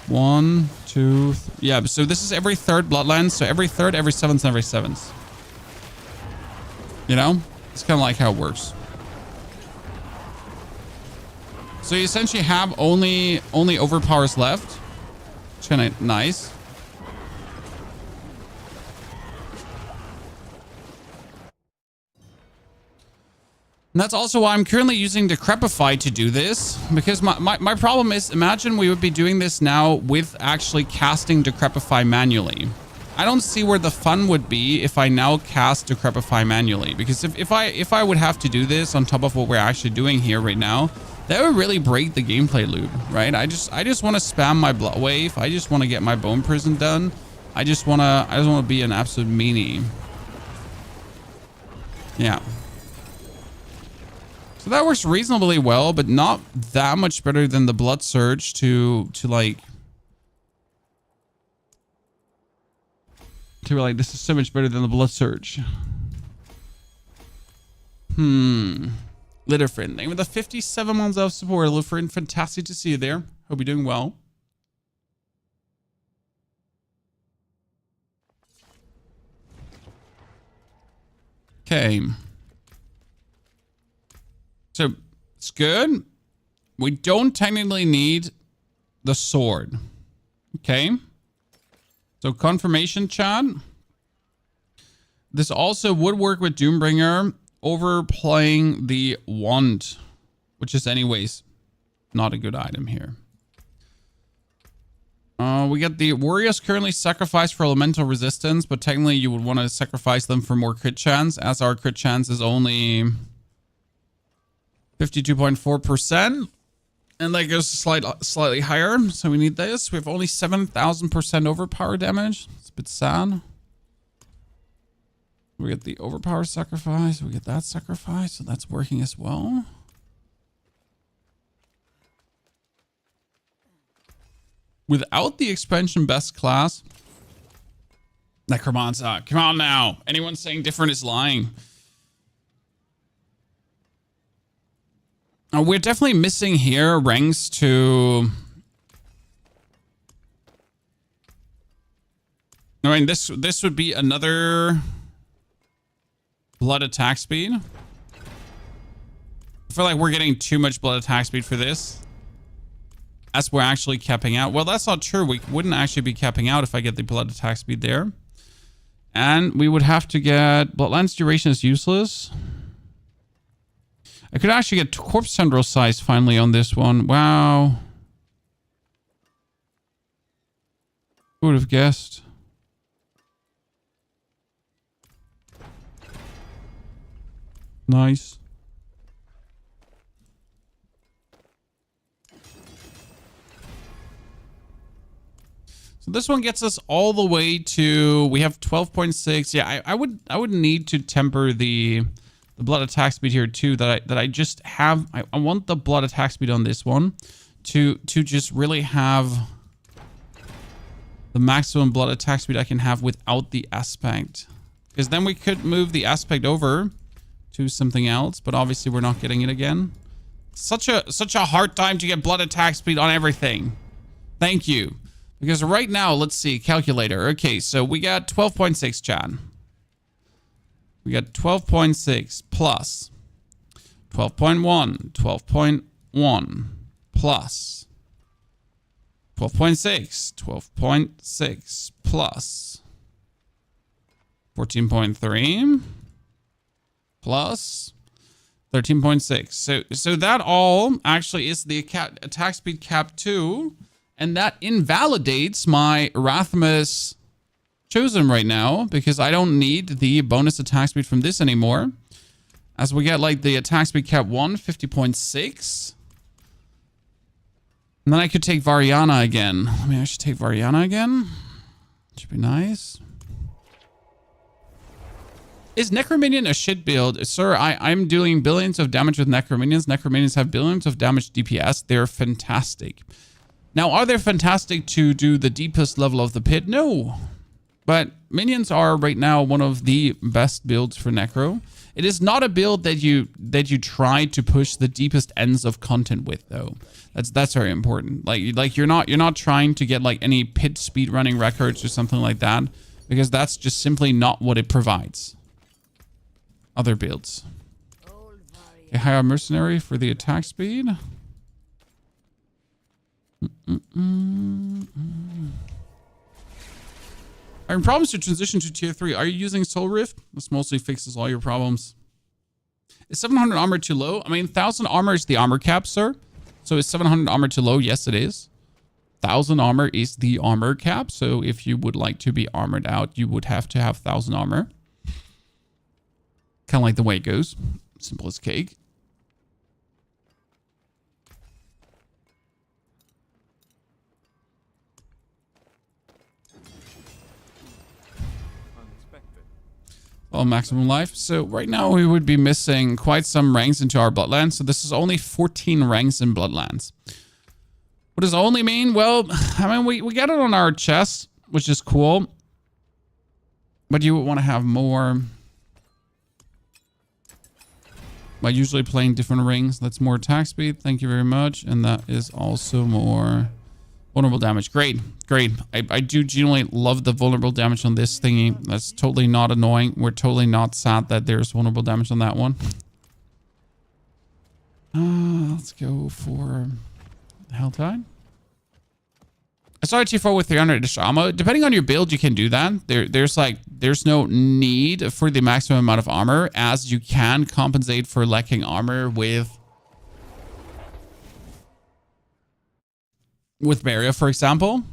1, 2, yeah. So this is every 3rd Bloodlands. So every 3rd, every 7th, and every 7th. You know, it's kind of like how it works. So you essentially have only overpowers left. It's kind of nice. And that's also why I'm currently using Decrepify to do this. Because my problem is, imagine we would be doing this now with actually casting Decrepify manually. I don't see where the fun would be if I now cast Decrepify manually. Because if I would have to do this on top of what we're actually doing here right now, that would really break the gameplay loop, right? I just want to spam my Blood Wave. I just want to get my Bone Prison done. I just want to be an absolute meanie. Yeah. So that works reasonably well, but not that much better than the Blood Surge to like this is so much better than the Blood Surge. Litterfriend, thank you for the 57 months of support. Litterfriend, fantastic to see you there. Hope you're doing well. Okay. So it's good. We don't technically need the sword. Okay. So confirmation chat. This also would work with Doombringer. Overplaying the wand, which is anyways not a good item here. We got the warriors currently sacrificed for elemental resistance, but technically you would want to sacrifice them for more crit chance, as our crit chance is only 52.4%, and that goes slightly higher. So we need this. We have only 7,000% overpower damage. It's a bit sad. We get the overpower sacrifice. We get that sacrifice. So that's working as well. Without the expansion best class. Necromancer. Come on now. Anyone saying different is lying. We're definitely missing here ranks to... I mean, this would be another... blood attack speed. I feel like we're getting too much blood attack speed for this. As we're actually capping out. Well, that's not true. We wouldn't actually be capping out if I get the blood attack speed there. And we would have to get... Bloodlands duration is useless. I could actually get corpse tendril size finally on this one. Wow. Who would have guessed? Nice. So this one gets us all the way to, we have 12.6. Yeah, I would need to temper the blood attack speed here too, that I just have. I want the blood attack speed on this one to just really have the maximum blood attack speed I can have without the aspect. Because then we could move the aspect over to something else, but obviously we're not getting it again. Such a hard time to get blood attack speed on everything. Thank you. Because right now, let's see, calculator. Okay, so we got 12.6, Chan. We got 12.6 plus 12.1, 12.1 plus 12.6, 12.6 plus 14.3 plus 13.6. So that all actually is the attack speed cap 2, and that invalidates my Erasmus chosen right now because I don't need the bonus attack speed from this anymore. As we get like the attack speed cap 1, 50.6. And then I could take Variana again. I mean, I should take Variana again. Should be nice. Is Necrominion a shit build? Sir, I'm doing billions of damage with Necrominions. Necrominions have billions of damage DPS. They're fantastic. Now, are they fantastic to do the deepest level of the pit? No. But minions are right now one of the best builds for Necro. It is not a build that you try to push the deepest ends of content with, though. That's very important. Like you're not trying to get like any pit speed running records or something like that, because that's just simply not what it provides. Other builds. Okay, hire a mercenary for the attack speed. Are problems to transition to tier 3? Are you using Soul Rift? This mostly fixes all your problems. Is 700 armor too low? I mean, 1000 armor is the armor cap, sir. So is 700 armor too low? Yes, it is. 1000 armor is the armor cap. So if you would like to be armored out, you would have to have 1000 armor. Kind of like the way it goes. Simple as cake. Well, maximum life. So right now we would be missing quite some ranks into our Bloodlands. So this is only 14 ranks in Bloodlands. What does only mean? Well, I mean, we got it on our chest, which is cool. But you would want to have more. By usually playing different rings, that's more attack speed. Thank you very much. And that is also more vulnerable damage. Great, great. I do genuinely love the vulnerable damage on this thingy. That's totally not annoying. We're totally not sad that there's vulnerable damage on that one. Let's go for Helltide. I started T4 with 300 ammo. Depending on your build, you can do that. There's no need for the maximum amount of armor, as you can compensate for lacking armor with barrier, for example.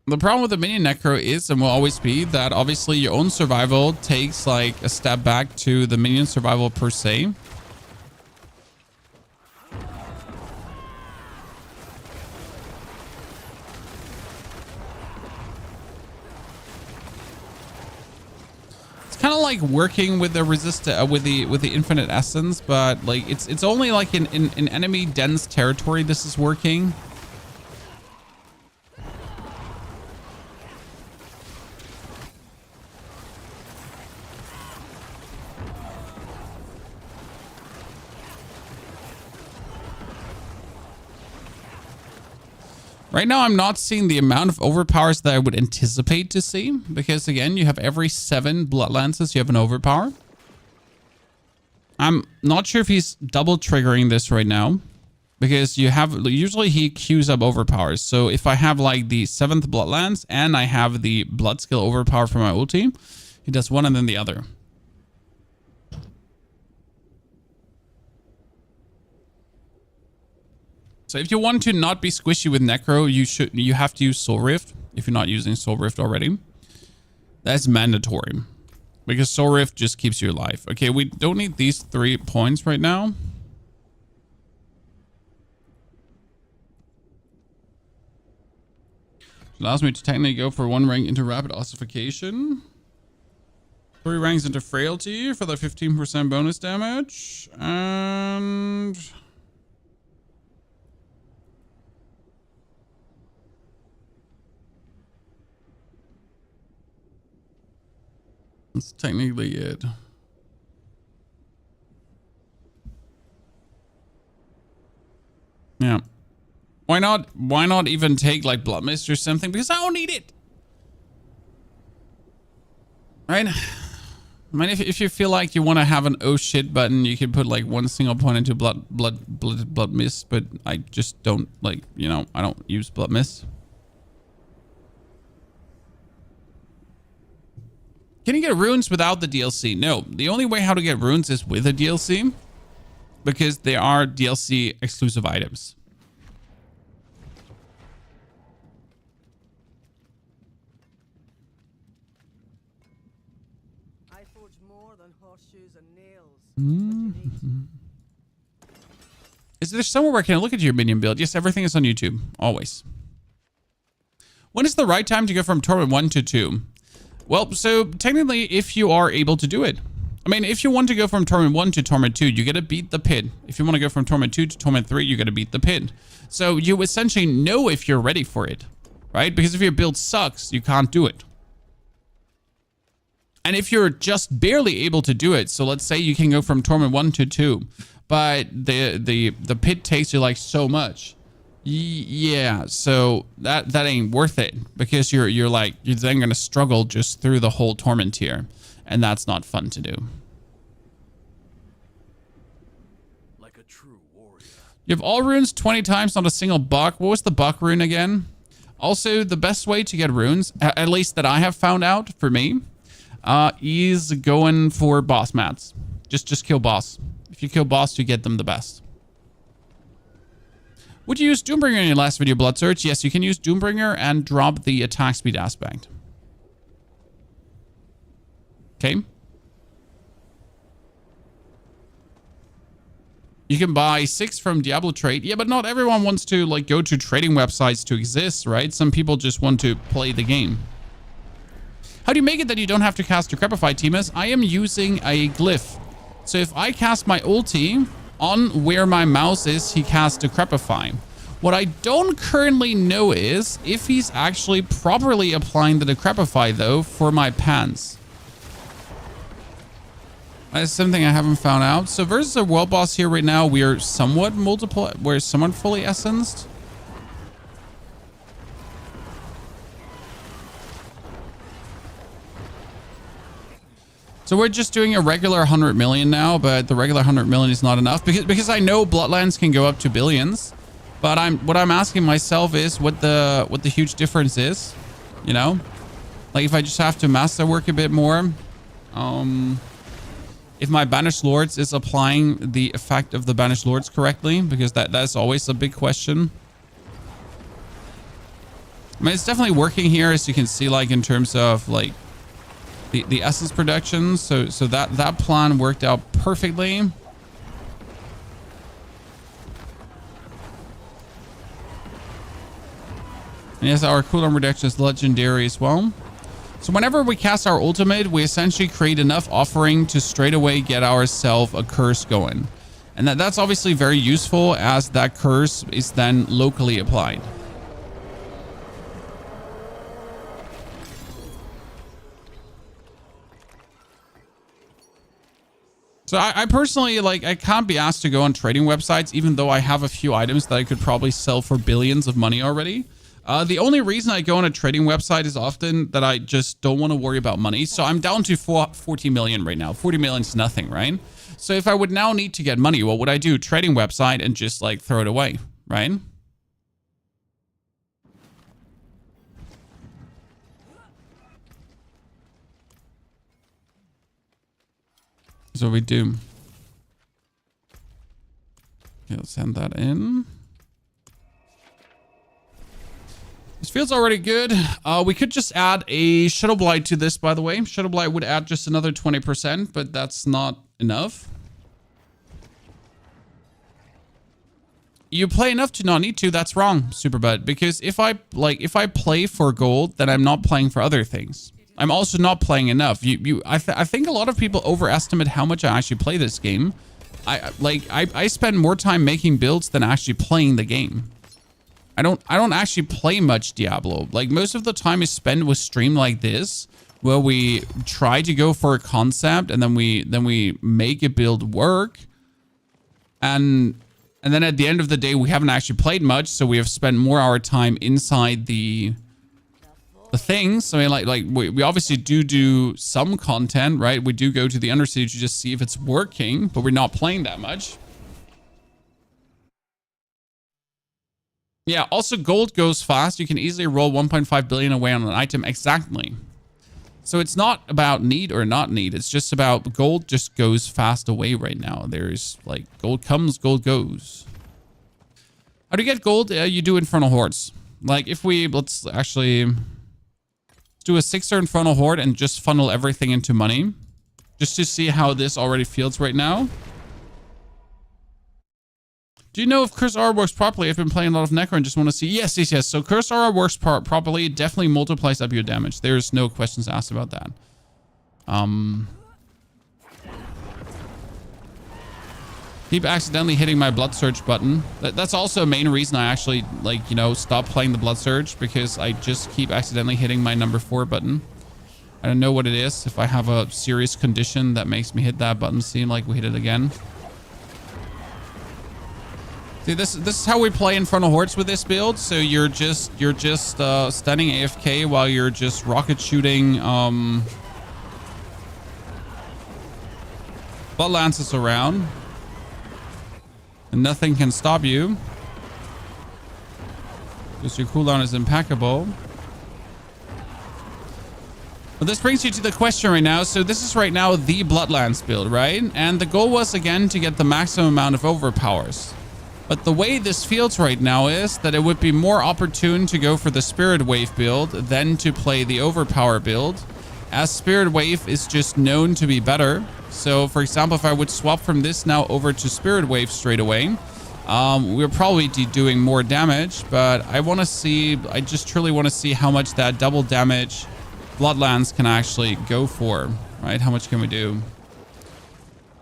The problem with the minion Necro is, and will always be, that obviously your own survival takes like a step back to the minion survival per se. It's kind of like working with the with the infinite essence, but like it's only like in enemy dense territory this is working. Right now, I'm not seeing the amount of overpowers that I would anticipate to see, because again, you have every 7 Bloodlances, you have an overpower. I'm not sure if he's double triggering this right now, because usually he queues up overpowers. So if I have like the 7th Bloodlands and I have the blood skill overpower for my ulti, he does one and then the other. So if you want to not be squishy with Necro, you have to use Soul Rift if you're not using Soul Rift already. That's mandatory because Soul Rift just keeps you alive. Okay, we don't need these 3 points right now. It allows me to technically go for 1 rank into rapid ossification. 3 ranks into frailty for the 15% bonus damage. And That's technically it. Yeah. Why not even take like blood mist or something? Because I don't need it. Right? I mean, if you feel like you want to have an oh shit button, you could put like one single point into blood mist, but I just don't like, you know, I don't use blood mist. Can you get runes without the DLC? No, the only way how to get runes is with a DLC, because they are DLC exclusive items. I forge more than horseshoes and nails. Is there somewhere where I can look at your minion build? Yes, everything is on YouTube, always. When is the right time to go from Torment 1 to 2? Well, so technically, if you are able to do it. I mean, if you want to go from Torment 1 to Torment 2, you got to beat the pit. If you want to go from Torment 2 to Torment 3, you got to beat the pit. So you essentially know if you're ready for it, right? Because if your build sucks, you can't do it. And if you're just barely able to do it, so let's say you can go from Torment 1 to 2, but the pit takes you like so much. Yeah, so that ain't worth it, because you're then gonna struggle just through the whole torment tier, and that's not fun to do. Like a true warrior. You have all runes 20 times, not a single buck. What was the buck rune again? Also, the best way to get runes, at least that I have found out for me, is going for boss mats. Just kill boss. If you kill boss, you get them the best. Would you use Doombringer in your last video, Blood Search? Yes, you can use Doombringer and drop the attack speed aspect. Okay. You can buy 6 from Diablo trade. Yeah, but not everyone wants to like go to trading websites to exist, right? Some people just want to play the game. How do you make it that you don't have to cast Decrepify, Timus? I am using a glyph. So if I cast my ulti on where my mouse is, he casts Decrepify. What I don't currently know is if he's actually properly applying the Decrepify though for my pants. That's something I haven't found out. So versus a world boss here right now, we are somewhat we're somewhat fully essenced. So we're just doing a regular 100 million now, but the regular 100 million is not enough because I know Bloodlands can go up to billions. But what I'm asking myself is what the huge difference is, you know? Like if I just have to masterwork a bit more, if my Banished Lords is applying the effect of the Banished Lords correctly, because that's always a big question. I mean, it's definitely working here, as you can see, like in terms of like the essence production. So that plan worked out perfectly. And yes, our cooldown reduction is legendary as well. So whenever we cast our ultimate, we essentially create enough offering to straight away get ourselves a curse going. And that's obviously very useful, as that curse is then locally applied. So I personally, like, I can't be asked to go on trading websites, even though I have a few items that I could probably sell for billions of money already. The only reason I go on a trading website is often that I just don't want to worry about money. So I'm down to 40 million right now. 40 million is nothing, right? So if I would now need to get money, what would I do? Trading website and just like throw it away, right? So we do. Okay, let's send that in. This feels already good. We could just add a Shadow Blight to this, by the way. Shadow Blight would add just another 20%, but that's not enough. You play enough to not need to. That's wrong, Superbud. Because if I play for gold, then I'm not playing for other things. I'm also not playing enough. I think a lot of people overestimate how much I actually play this game. I spend more time making builds than actually playing the game. I don't actually play much Diablo. Like most of the time is spent with stream like this, where we try to go for a concept and then we make a build work. And then at the end of the day, we haven't actually played much, so we have spent more our time inside the things. I mean, we obviously do some content, right? We do go to the Undercity to just see if it's working, but we're not playing that much. Yeah, also gold goes fast. You can easily roll 1.5 billion away on an item. Exactly. So it's not about need or not need. It's just about gold just goes fast away right now. There's like gold comes, gold goes. How do you get gold? You do Infernal Hordes. Like if we, let's actually do a 6-star Infernal Horde and just funnel everything into money. Just to see how this already feels right now. Do you know if Curse Aura works properly? I've been playing a lot of Necro and just want to see. Yes. So Curse Aura works properly. It definitely multiplies up your damage. There's no questions asked about that. Keep accidentally hitting my Blood Surge button. That's also a main reason I actually, like, you know, stop playing the Blood Surge, because I just keep accidentally hitting my number 4 button. I don't know what it is. If I have a serious condition that makes me hit that button, seem like we hit it again. See, this is how we play Infernal Hordes with this build. So you're just standing AFK while you're just rocket shooting Blood Lances around, and nothing can stop you because your cooldown is impeccable. Well, this brings you to the question right now. So this is right now the Bloodlands build, right? And the goal was again to get the maximum amount of overpowers. But the way this feels right now is that it would be more opportune to go for the Spirit Wave build than to play the Overpower build, as Spirit Wave is just known to be better. So, for example, if I would swap from this now over to Spirit Wave straight away, we're probably doing more damage, but I just truly want to see how much that double damage Bloodlands can actually go for, right? How much can we do?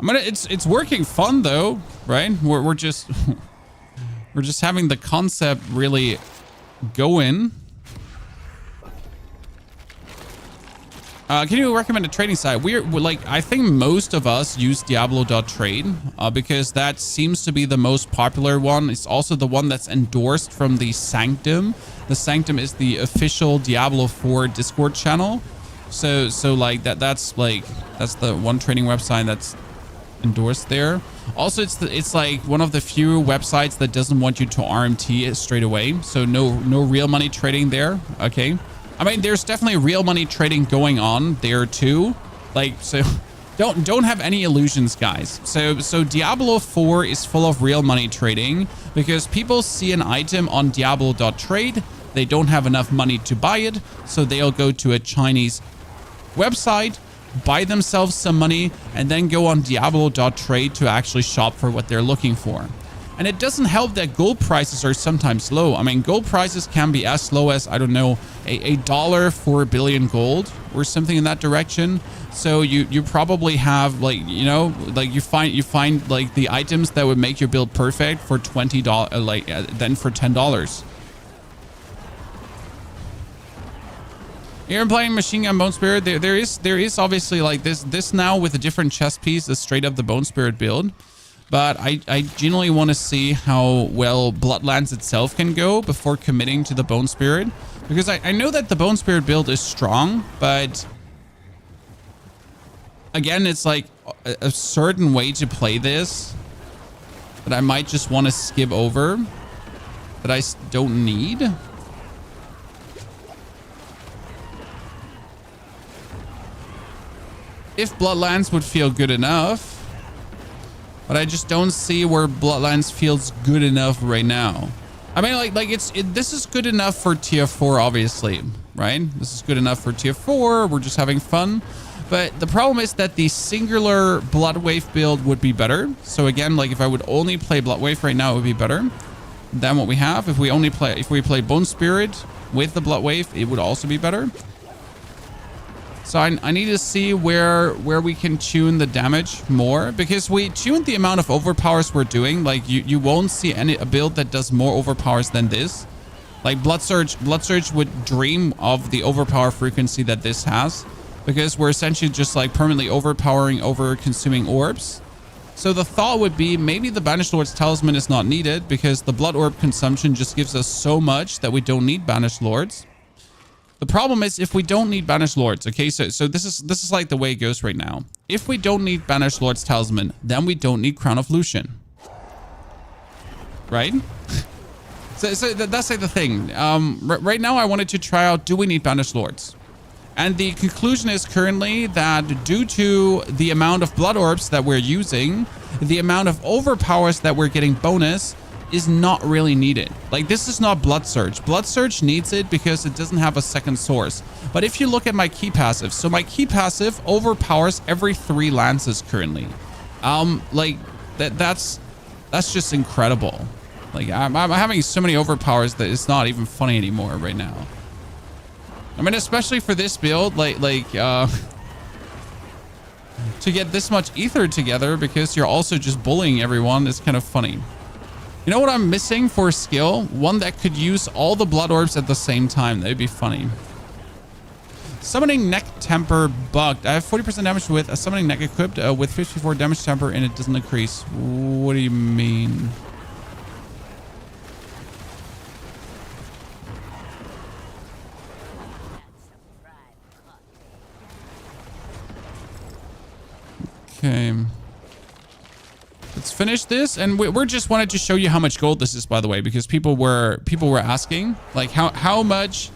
It's working fun though, right? We're just we're just having the concept really going. Can you recommend a trading site? We're like, I think most of us use Diablo.trade because that seems to be the most popular one. It's also the one that's endorsed from the Sanctum. The Sanctum is the official Diablo 4 Discord channel. So like that's the one trading website that's endorsed there. Also, it's like one of the few websites that doesn't want you to RMT it straight away. So no real money trading there. Okay. I mean, there's definitely real money trading going on there too. Like, so don't have any illusions, guys. So Diablo 4 is full of real money trading because people see an item on Diablo.trade. They don't have enough money to buy it. So they'll go to a Chinese website, buy themselves some money, and then go on Diablo.trade to actually shop for what they're looking for. And it doesn't help that gold prices are sometimes low. I mean, gold prices can be as low as, I don't know, a dollar for a billion gold or something in that direction. So you probably have, like, you know, like you find like the items that would make your build perfect for $20, then for $10. You're playing Machine Gun Bone Spirit. There is obviously like this now with a different chest piece is straight up the Bone Spirit build. But I genuinely want to see how well Bloodlands itself can go before committing to the Bone Spirit. Because I know that the Bone Spirit build is strong, but again, it's like a certain way to play this that I might just want to skip over, that I don't need. If Bloodlands would feel good enough. But I just don't see where Bloodlands feels good enough right now. I mean, this is good enough for tier 4, obviously, right? This is good enough for tier 4. We're just having fun. But the problem is that the singular Bloodwave build would be better. So again, like if I would only play Bloodwave right now, it would be better than what we have. If we play Bone Spirit with the Bloodwave, it would also be better. So I need to see where we can tune the damage more, because we tuned the amount of overpowers we're doing. Like you won't see a build that does more overpowers than this. Like Blood Surge would dream of the overpower frequency that this has. because we're essentially just like permanently overpowering, over consuming orbs. So the thought would be maybe the Banished Lord's Talisman is not needed because the Blood Orb consumption just gives us so much that we don't need Banished Lords. The problem is if we don't need Banished Lords, okay, so this is like the way it goes right now. If we don't need Banished Lord's Talisman, then we don't need Crown of Lucian. Right? so that's like the thing. Right now I wanted to try out, do we need Banished Lords? And the conclusion is currently that due to the amount of blood orbs that we're using, the amount of overpowers that we're getting bonus is not really needed. Like, this is not Blood Surge. Blood Surge needs it because it doesn't have a second source. But if you look at my key passive, so my key passive overpowers every 3 lances currently. Like that's just incredible. Like I'm having so many overpowers that it's not even funny anymore right now. I mean, especially for this build, to get this much ether together because you're also just bullying everyone is kind of funny. You know what I'm missing for skill? One that could use all the blood orbs at the same time. That'd be funny. Summoning Neck Temper bugged. I have 40% damage with a Summoning Neck equipped with 54 damage temper and it doesn't increase. What do you mean? Okay. Let's finish this, and we're just wanted to show you how much gold this is, by the way, because people were asking like how much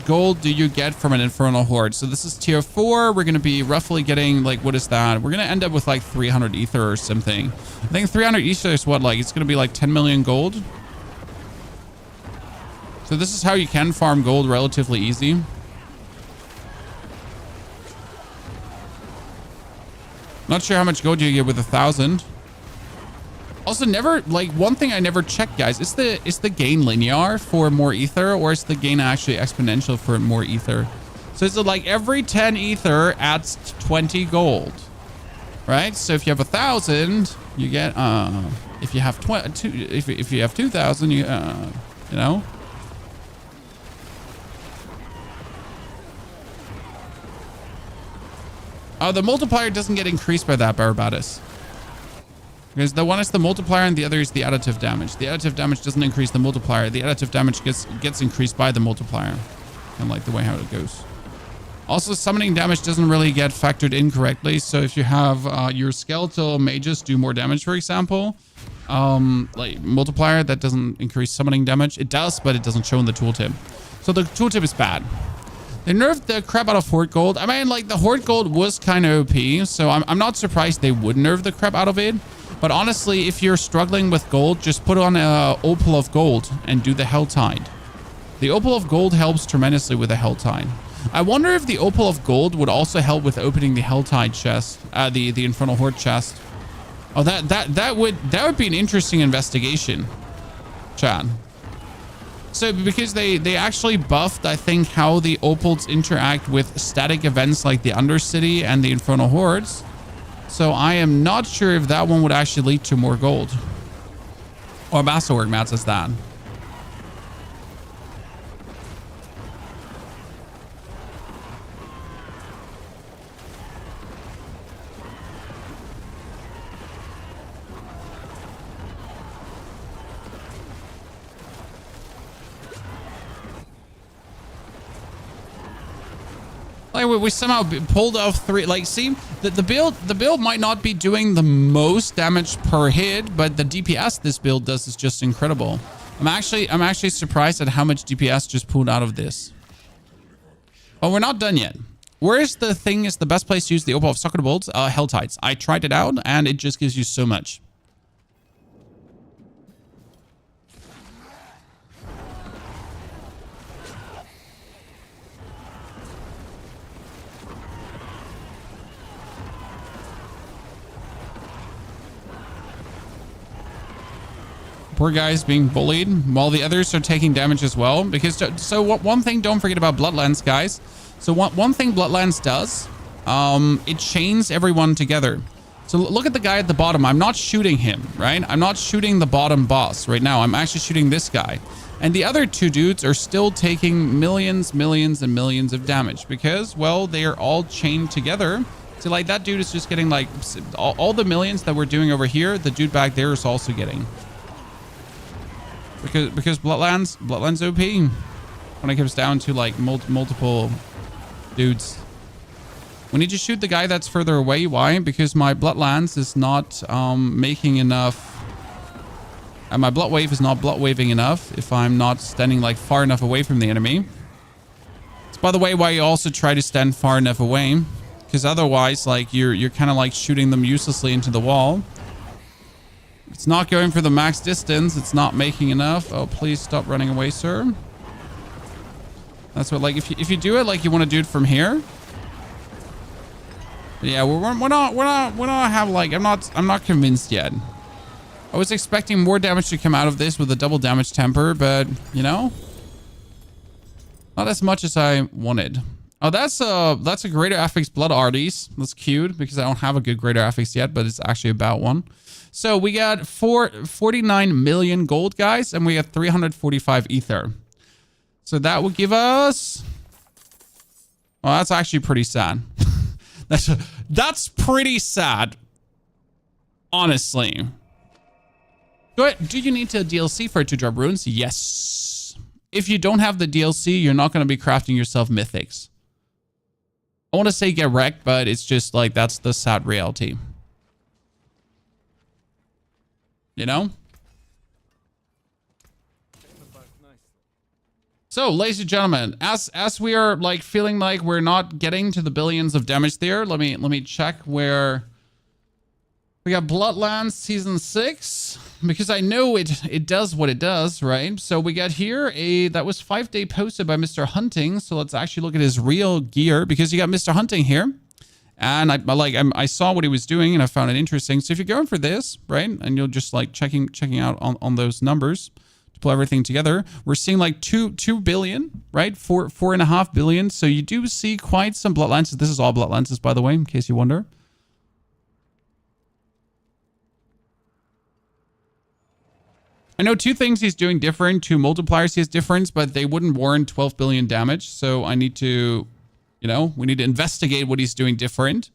gold do you get from an Infernal Horde? So this is tier 4. We're gonna be roughly getting like, what is that? We're gonna end up with like 300 ether or something. I think 300 ether is what, like it's gonna be like 10 million gold. So this is how you can farm gold relatively easy. Not sure how much gold you get with 1,000. Also, never, like, one thing I never checked, guys, is the gain linear for more ether, or is the gain actually exponential for more ether? So it's like every 10 ether adds 20 gold, right? So if you have 1,000, you get if you have if you have 2,000, you know. Oh, the multiplier doesn't get increased by that, Barbatus. Because the one is the multiplier and the other is the additive damage. The additive damage doesn't increase the multiplier. The additive damage gets increased by the multiplier. And like the way how it goes. Also, summoning damage doesn't really get factored in correctly. So if you have your skeletal mages do more damage, for example, like multiplier, that doesn't increase summoning damage. It does, but it doesn't show in the tooltip. So the tooltip is bad. They nerfed the crap out of Horde Gold. I mean, like, the Horde Gold was kind of OP, so I'm not surprised they would nerf the crap out of it. But honestly, if you're struggling with gold, just put on a Opal of Gold and do the Helltide. The Opal of Gold helps tremendously with the Helltide. I wonder if the Opal of Gold would also help with opening the Helltide chest, the Infernal Horde chest. Oh, that would be an interesting investigation, Chad. So because they actually buffed, I think, how the opals interact with static events like the Undercity and the Infernal Hordes. So I am not sure if that one would actually lead to more gold. Or Masterwork Matt says that. Like we somehow pulled off 3. Like, see, the build might not be doing the most damage per hit, but the DPS this build does is just incredible. I'm actually surprised at how much DPS just pulled out of this. But we're not done yet. Where's the thing is the best place to use the Opal of Soccer Bolts? Helltides. I tried it out and it just gives you so much. Poor guys being bullied while the others are taking damage as well. Because so one thing, don't forget about Bloodlands, guys. So one thing Bloodlands does, it chains everyone together. So look at the guy at the bottom. I'm not shooting him, right? I'm not shooting the bottom boss right now. I'm actually shooting this guy. And the other two dudes are still taking millions, millions, and millions of damage because, well, they are all chained together. So, like, that dude is just getting, like, all the millions that we're doing over here, the dude back there is also getting. Because Bloodlands OP when it comes down to, like, multiple dudes. We need to shoot the guy that's further away. Why? Because my Bloodlands is not making enough... And my blood wave is not blood waving enough if I'm not standing like far enough away from the enemy. It's by the way why you also try to stand far enough away, because otherwise like you're kind of like shooting them uselessly into the wall. It's not going for the max distance. It's not making enough. Oh, please stop running away, sir. That's what, like, if you do it like you want to do it from here. Yeah, we're not have like I'm not convinced yet. I was expecting more damage to come out of this with a double damage temper, but, you know, not as much as I wanted. Oh, that's a greater affix blood arties. That's cute because I don't have a good greater affix yet, but it's actually about one. So we got 49 million gold, guys, and we got 345 ether. So that would give us... Well, that's actually pretty sad. That's pretty sad. Honestly. Do you need a DLC for it to drop runes? Yes. If you don't have the DLC, you're not going to be crafting yourself mythics. I want to say get wrecked, but it's just like that's the sad reality. You know? So, ladies and gentlemen, as we are like feeling like we're not getting to the billions of damage there, let me check where we got Bloodlands Season 6. Because I know it does what it does, right? So we got here that was 5-day posted by Mr. Hunting. So let's actually look at his real gear because you got Mr. Hunting here. And I saw what he was doing and I found it interesting. So if you're going for this, right? And you'll just like checking out on those numbers to pull everything together. We're seeing like 2 billion, right? 4.5 billion. So you do see quite some Bloodlances. This is all Bloodlances, by the way, in case you wonder. I know 2 things he's doing different, 2 multipliers he has different, but they wouldn't warrant 12 billion damage. So I need to, you know, we need to investigate what he's doing different.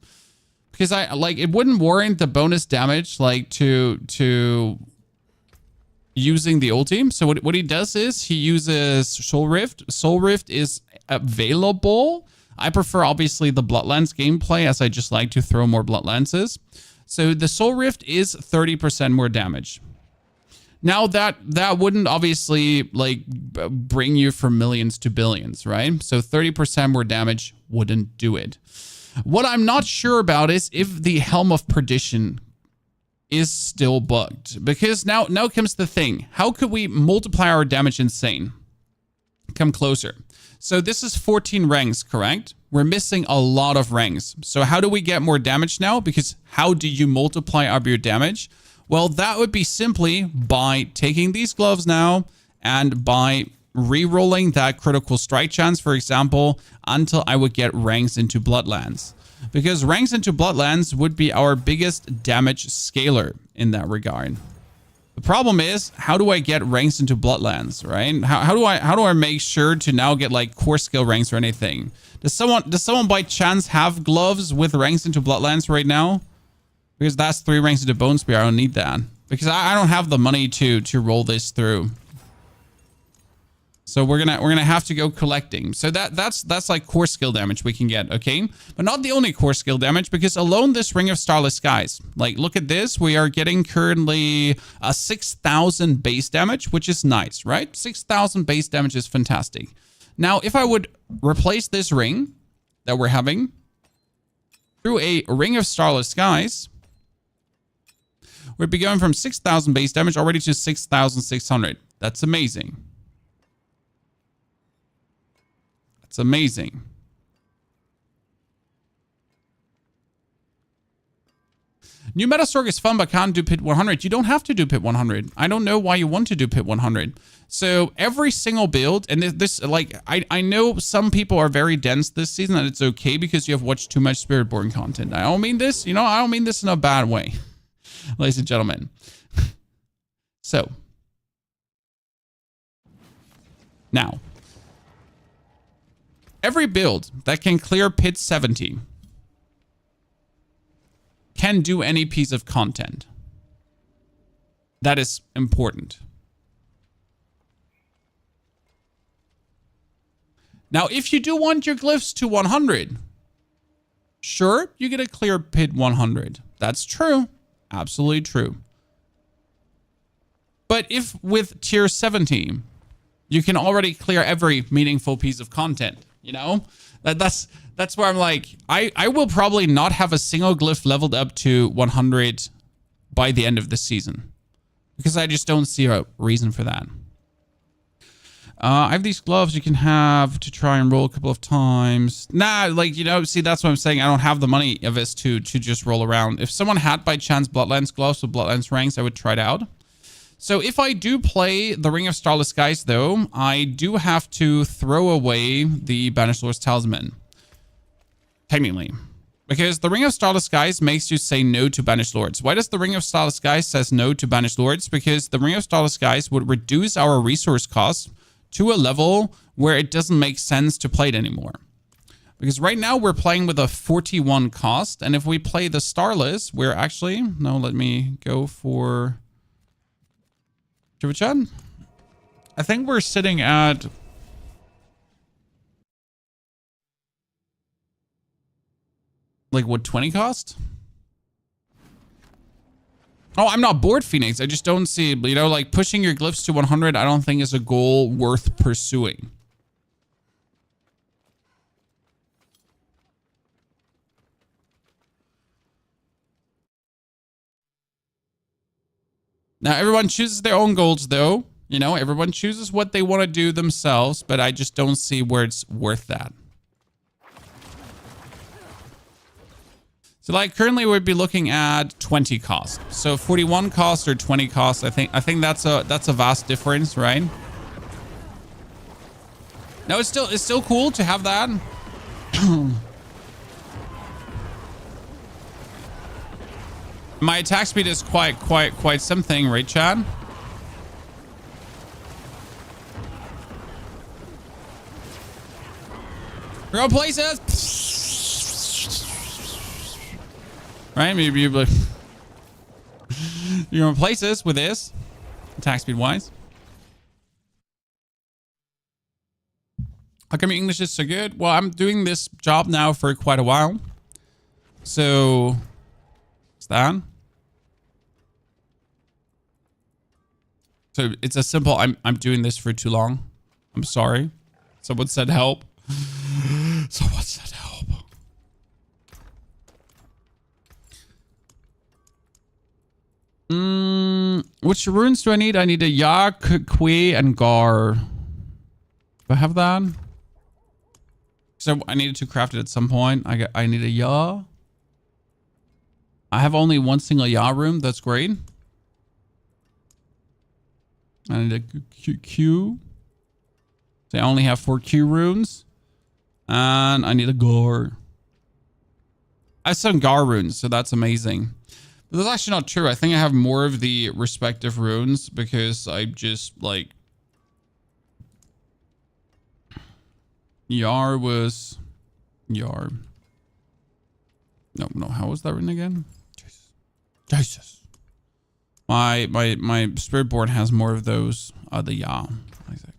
Because it wouldn't warrant the bonus damage, like, to using the ulti. So what he does is he uses Soul Rift. Soul Rift is available. I prefer, obviously, the Bloodlands gameplay, as I just like to throw more Bloodlances. So the Soul Rift is 30% more damage. Now that wouldn't obviously like bring you from millions to billions, right? So 30% more damage wouldn't do it. What I'm not sure about is if the Helm of Perdition is still bugged, because now comes the thing. How could we multiply our damage insane? Come closer. So this is 14 ranks, correct? We're missing a lot of ranks. So how do we get more damage now? Because how do you multiply up your damage? Well, that would be simply by taking these gloves now and by re-rolling that critical strike chance, for example, until I would get ranks into Bloodlands. Because ranks into Bloodlands would be our biggest damage scaler in that regard. The problem is, how do I get ranks into Bloodlands, right? How do I make sure to now get like core skill ranks or anything? Does someone by chance have gloves with ranks into Bloodlands right now? Because that's 3 ranks into Bone Spear. I don't need that. Because I don't have the money to roll this through. So we're gonna have to go collecting. So that's like core skill damage we can get, okay? But not the only core skill damage, because alone this Ring of Starless Skies. Like, look at this. We are getting currently 6,000 base damage, which is nice, right? 6,000 base damage is fantastic. Now, if I would replace this ring that we're having through a Ring of Starless Skies, we'd be going from 6,000 base damage already to 6,600. That's amazing. That's amazing. New Metastorg is fun, but can't do Pit 100. You don't have to do Pit 100. I don't know why you want to do Pit 100. So every single build, and this like, I know some people are very dense this season, and it's okay because you have watched too much Spiritborn content. I don't mean this, you know, I don't mean this in a bad way. Ladies and gentlemen. So Now, every build that can clear pit 70 can do any piece of content. That is important. Now, if you do want your glyphs to 100, sure, you get a clear pit 100. That's true. Absolutely true. But if with tier 70, you can already clear every meaningful piece of content, you know? That's where I'm like, I will probably not have a single glyph leveled up to 100 by the end of the season. Because I just don't see a reason for that. I have these gloves you can have to try and roll a couple of times. Nah, like, you know, see, that's what I'm saying. I don't have the money of this to just roll around. If someone had by chance Bloodlands gloves with Bloodlands ranks, I would try it out. So if I do play the Ring of Starless Skies, though, I do have to throw away the Banished Lord's Talisman. Technically. Because the Ring of Starless Skies makes you say no to Banished Lords. Why does the Ring of Starless Skies says no to Banished Lords? Because the Ring of Starless Skies would reduce our resource costs to a level where it doesn't make sense to play it anymore. Because right now we're playing with a 41 cost. And if we play the Starless, we're actually... No, let me go for... Chivachan? I think we're sitting at... Like, what, 20 cost? Oh, I'm not bored, Phoenix. I just don't see, you know, like pushing your glyphs to 100, I don't think is a goal worth pursuing. Now, everyone chooses their own goals, though. You know, everyone chooses what they want to do themselves, but I just don't see where it's worth that. So like currently we'd be looking at 20 cost. So 41 cost or 20 cost. I think that's a vast difference, right? No, it's still cool to have that. My attack speed is quite something, right, Chad? We're going places. Right? Maybe you're like, you're gonna replace this with this, attack speed wise. How come your English is so good? Well, I'm doing this job now for quite a while. So, what's that? So it's a simple, I'm doing this for too long. I'm sorry. Someone said help. Someone said help. Which runes do I need? I need a Ya, Kui, and Gar. Do I have that? So I needed to craft it at some point. I need a Ya. I have only one single Ya rune. That's great. I need a Q. So I only have 4 Q runes. And I need a Gar. I have some Gar runes, so that's amazing. That's actually not true. I think I have more of the respective runes because I just like... Yar was... Yar. No, how was that written again? Jesus. My spirit board has more of those. The Ya. Exactly.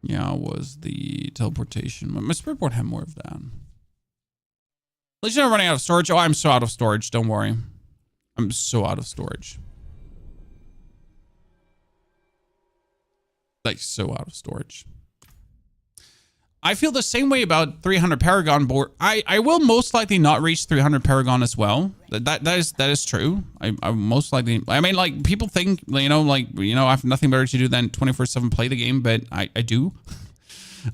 Ya was the teleportation. My spirit board had more of that. At least you're not running out of storage. Oh, I'm so out of storage. Don't worry. I'm so out of storage. Like, so out of storage. I feel the same way about 300 Paragon board. I will most likely not reach 300 Paragon as well. That is true. I most likely... I mean, like, people think, you know, like, you know, I have nothing better to do than 24/7 play the game, but I do.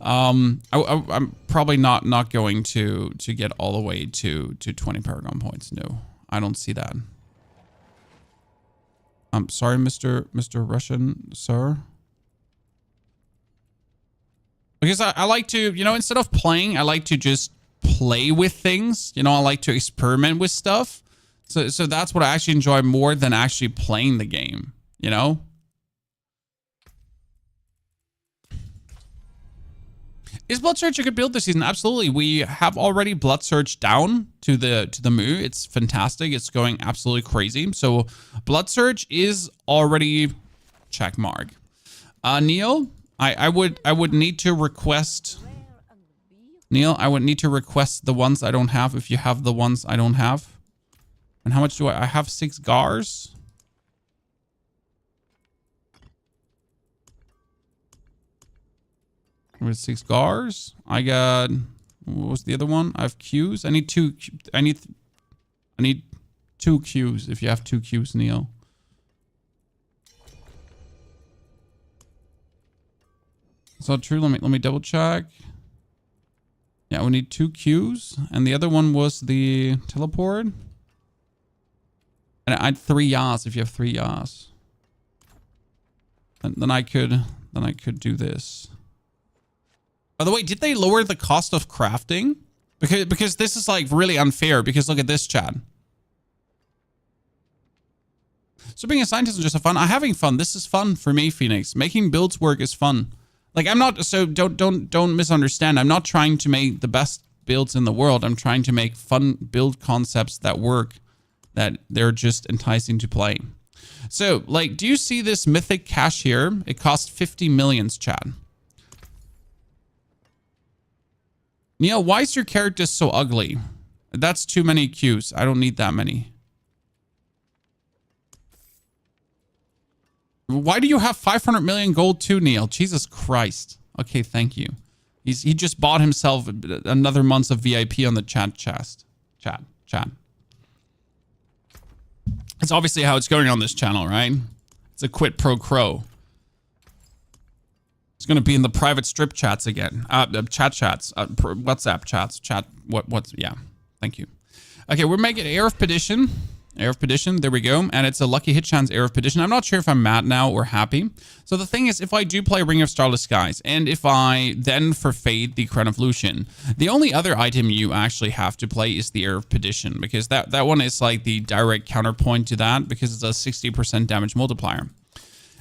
I'm probably not going to get all the way to 20 Paragon points. No, I don't see that. I'm sorry, Mr. Russian, sir. Because I like to, you know, instead of playing, I like to just play with things. You know, I like to experiment with stuff. So that's what I actually enjoy more than actually playing the game, you know? Is Blood Surge a good build this season? Absolutely. We have already Blood Surge down to the moo. It's fantastic. It's going absolutely crazy. So Blood Surge is already check mark. Neil, I would need to request. Neil, I would need to request the ones I don't have if you have the ones I don't have. And how much do I have? 6 gars. With 6 gars, I got. What was the other one? I have Qs. I need 2. I need 2 Qs. If you have 2 Qs, Neil. Is that true? Let me double check. Yeah, we need 2 Qs, and the other one was the teleport. And I had 3 yas. If you have 3 yas, then I could do this. By the way, did they lower the cost of crafting? Because this is like really unfair. Because look at this, Chad. So being a scientist is just a fun. I'm having fun. This is fun for me, Phoenix. Making builds work is fun. Like I'm not. So don't misunderstand. I'm not trying to make the best builds in the world. I'm trying to make fun build concepts that work, that they're just enticing to play. So like, do you see this mythic cache here? It cost 50 millions, Chad. Neil, why is your character so ugly? That's too many Qs. I don't need that many. Why do you have 500 million gold too, Neil? Jesus Christ. Okay, thank you. He just bought himself another month of VIP on the chat chest. Chat. It's obviously how it's going on this channel, right? It's a quid pro quo. It's going to be in the private strip chats again. Chats. WhatsApp chats. Yeah. Thank you. Okay, we're making Air of Perdition. Air of Perdition. There we go. And it's a lucky hit chance Air of Perdition. I'm not sure if I'm mad now or happy. So the thing is, if I do play Ring of Starless Skies, and if I then forfeit the Crown of Lucian, the only other item you actually have to play is the Air of Perdition, because that one is like the direct counterpoint to that, because it's a 60% damage multiplier.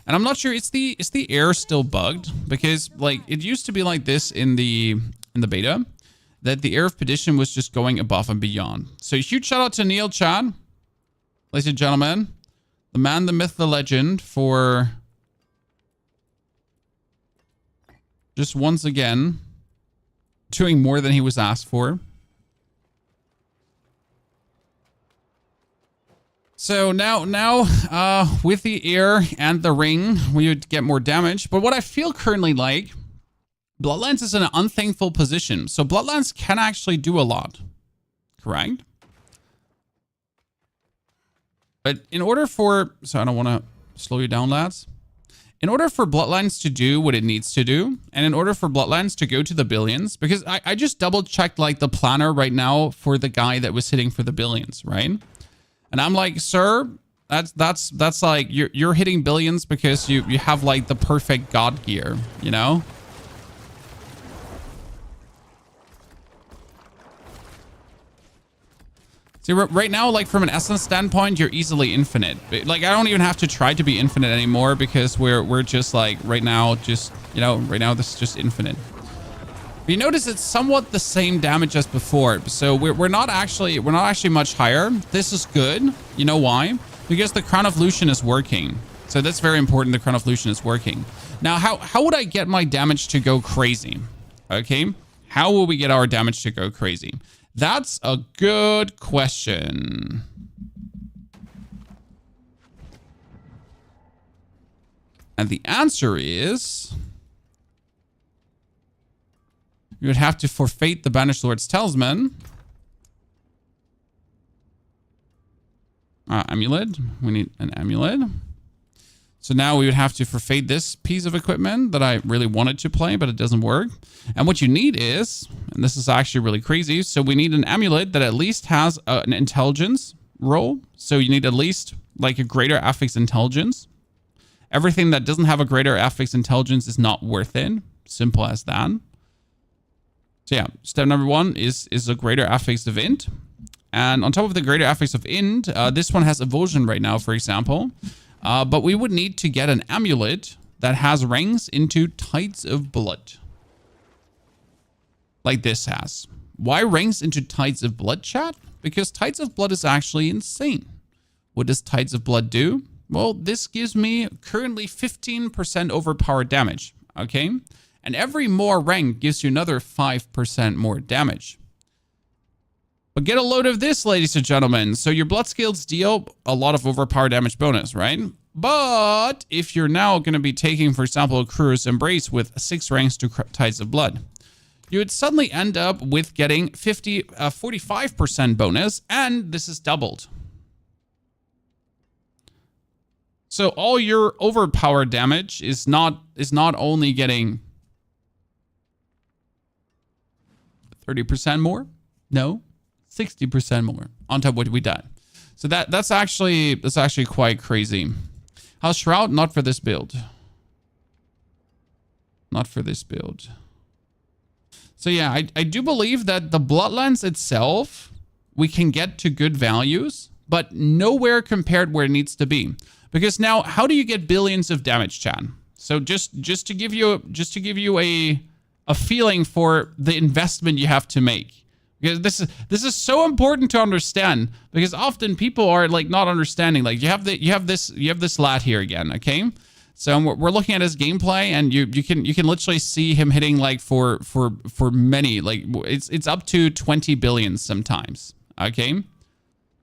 And I'm not sure, is the air still bugged? Because like it used to be like this in the beta, that the Air of Perdition was just going above and beyond. So huge shout out to Neil Chad, ladies and gentlemen, the man, the myth, the legend, for just once again doing more than he was asked for. So now, with the air and the ring, we would get more damage. But what I feel currently like, Bloodlands is in an unthankful position. So Bloodlands can actually do a lot, correct? But in order for, so I don't want to slow you down, lads. In order for Bloodlands to do what it needs to do, and in order for Bloodlands to go to the billions, because I just double checked like the planner right now for the guy that was hitting for the billions, right? And I'm like, sir, that's like you're hitting billions because you have like the perfect god gear, you know? See, right now, like from an essence standpoint, you're easily infinite. Like I don't even have to try to be infinite anymore, because we're just like right now, just, you know, right now this is just infinite. But you notice it's somewhat the same damage as before. So we're not actually much higher. This is good. You know why? Because the Crown of Lucian is working. So that's very important. The Crown of Lucian is working. Now, how would I get my damage to go crazy? Okay. How will we get our damage to go crazy? That's a good question. And the answer is, you would have to forfeit the Banished Lord's Talisman. Amulet. We need an amulet. So now we would have to forfeit this piece of equipment that I really wanted to play, but it doesn't work. And what you need is, and this is actually really crazy, so we need an amulet that at least has an intelligence roll. So you need at least like a greater affix intelligence. Everything that doesn't have a greater affix intelligence is not worth it. Simple as that. So yeah, step number 1 is a greater affix of int. And on top of the greater affix of int, this one has evasion right now, for example. But we would need to get an amulet that has rings into Tides of Blood. like this has. Why ranks into Tides of Blood, chat? Because Tides of Blood is actually insane. What does Tides of Blood do? Well, this gives me currently 15% overpowered damage, okay? And every more rank gives you another 5% more damage. But get a load of this, ladies and gentlemen. So your blood skills deal a lot of overpower damage bonus, right? But if you're now going to be taking, for example, a Crew's Embrace with 6 ranks to Tides of Blood, you would suddenly end up with getting 45% bonus, and this is doubled. So all your overpower damage is not only getting 30% more, no, 60% more on top of what we done. So that's actually quite crazy. How's Shroud? Not for this build. Not for this build. So yeah, I do believe that the Bloodlands itself, we can get to good values, but nowhere compared where it needs to be. Because now, how do you get billions of damage, Chan? So just to give you a feeling for the investment you have to make. Because this is so important to understand, because often people are like not understanding. Like you have this lad here again, okay? So we're looking at his gameplay, and you can literally see him hitting like for many, like it's up to 20 billion sometimes, okay?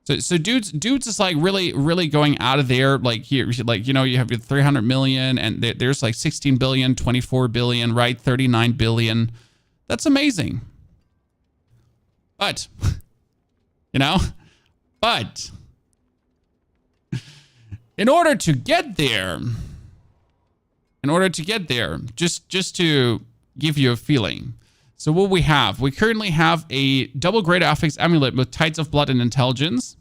So dudes is like really going out of there. Like here, like, you know, you have 300 million, and there's like 16 billion, 24 billion, right? 39 billion. That's amazing. But, you know, but in order to get there, just to give you a feeling. So what we currently have a double greater affix amulet with Tides of Blood and Intelligence.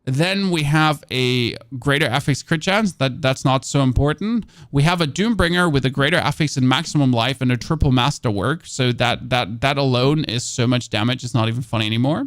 Then we have a greater affix crit chance. That's not so important. We have a Doombringer with a greater affix and maximum life and a triple masterwork. So that alone is so much damage. It's not even funny anymore.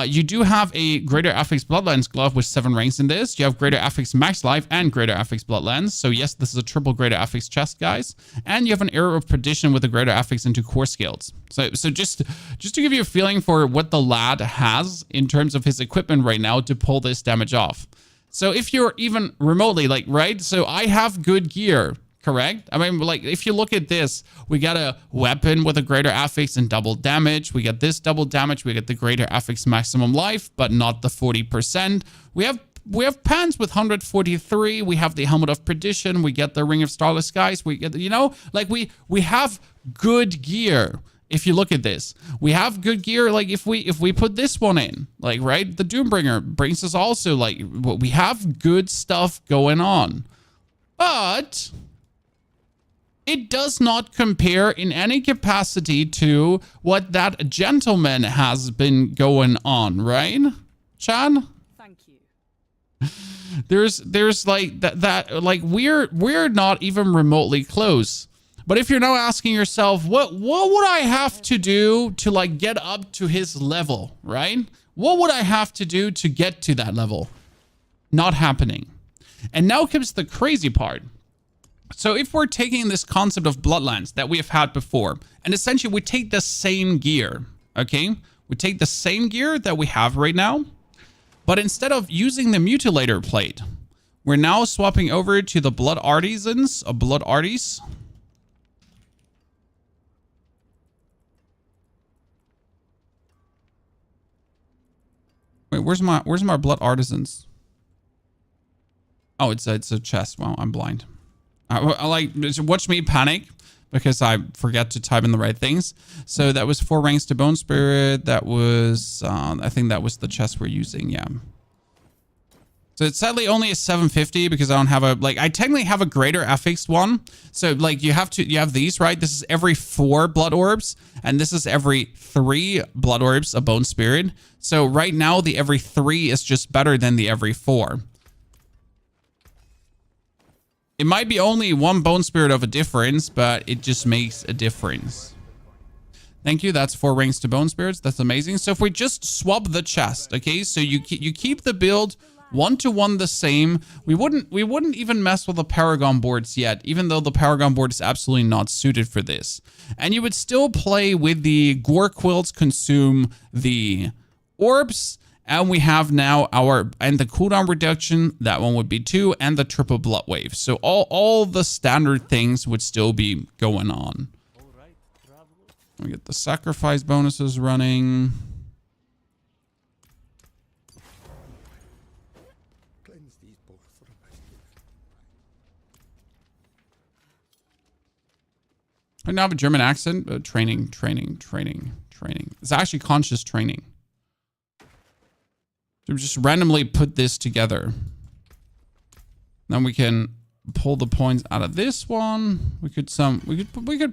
You do have a greater affix Bloodlands glove with 7 ranks in this. You have greater affix max life and greater affix Bloodlands. So yes, this is a triple greater affix chest, guys. And you have an arrow of perdition with a greater affix into core skills. So just to give you a feeling for what the lad has in terms of his equipment right now to pull this damage off. So if you're even remotely like, right? So I have good gear. Correct? I mean, like, if you look at this, we got a weapon with a greater affix and double damage. We get this double damage. We get the greater affix maximum life, but not the 40%. We have pants with 143. We have the helmet of perdition. We get the ring of starless skies. We get, you know, like we have good gear. If you look at this, we have good gear. Like if we put this one in, like, right, the Doombringer brings us also, like, we have good stuff going on, but it does not compare in any capacity to what that gentleman has been going on, right, Chan? Thank you. There's like that like we're not even remotely close. But if you're now asking yourself, what would I have to do to like get up to his level, right? What would I have to do to get to that level? Not happening. And now comes the crazy part. So if we're taking this concept of Bloodlands that we have had before, and essentially we take the same gear, okay? We take the same gear that we have right now, but instead of using the Mutilator plate, we're now swapping over to the Blood Artisans, Blood Arties. Wait, where's my Blood Artisans? Oh, it's a chest. Wow, I'm blind. I like, watch me panic because I forget to type in the right things. So that was 4 ranks to Bone Spirit. That was, I think that was the chest we're using. Yeah. So it's sadly only a 750 because I don't have a, like, I technically have a greater affixed one. So like you have these, right? This is every 4 blood orbs, and this is every 3 blood orbs of Bone Spirit. So right now the every 3 is just better than the every 4. It might be only 1 Bone Spirit of a difference, but it just makes a difference. Thank you. That's 4 ranks to Bone Spirits. That's amazing. So if we just swap the chest, okay? So you keep the build 1-to-1 the same. We wouldn't even mess with the Paragon boards yet, even though the Paragon board is absolutely not suited for this. And you would still play with the Gore Quills consume the orbs. And we have now and the cooldown reduction, that one would be 2, and the triple blood wave. So all the standard things would still be going on. We get the sacrifice bonuses running. I now have a German accent. Training. It's actually conscious training. So just randomly put this together. Then we can pull the points out of this one. We could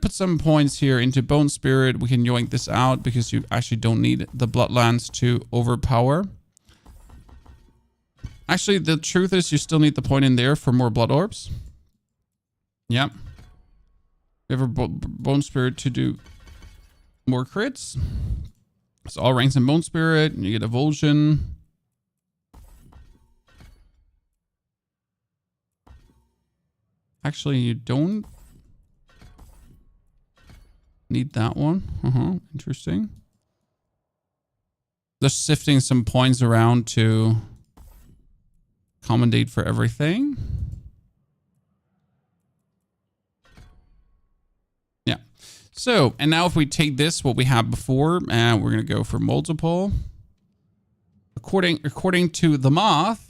put some points here into Bone Spirit. We can yoink this out because you actually don't need the Bloodlands to overpower. Actually, the truth is you still need the point in there for more Blood Orbs. Yep. We have a Bone Spirit to do more crits. So all ranks in Bone Spirit. And you get Evulsion. Actually, you don't need that one. Interesting. Just sifting some points around to accommodate for everything. Yeah. So, and now if we take this, what we had before, and we're going to go for multiple. According to the math,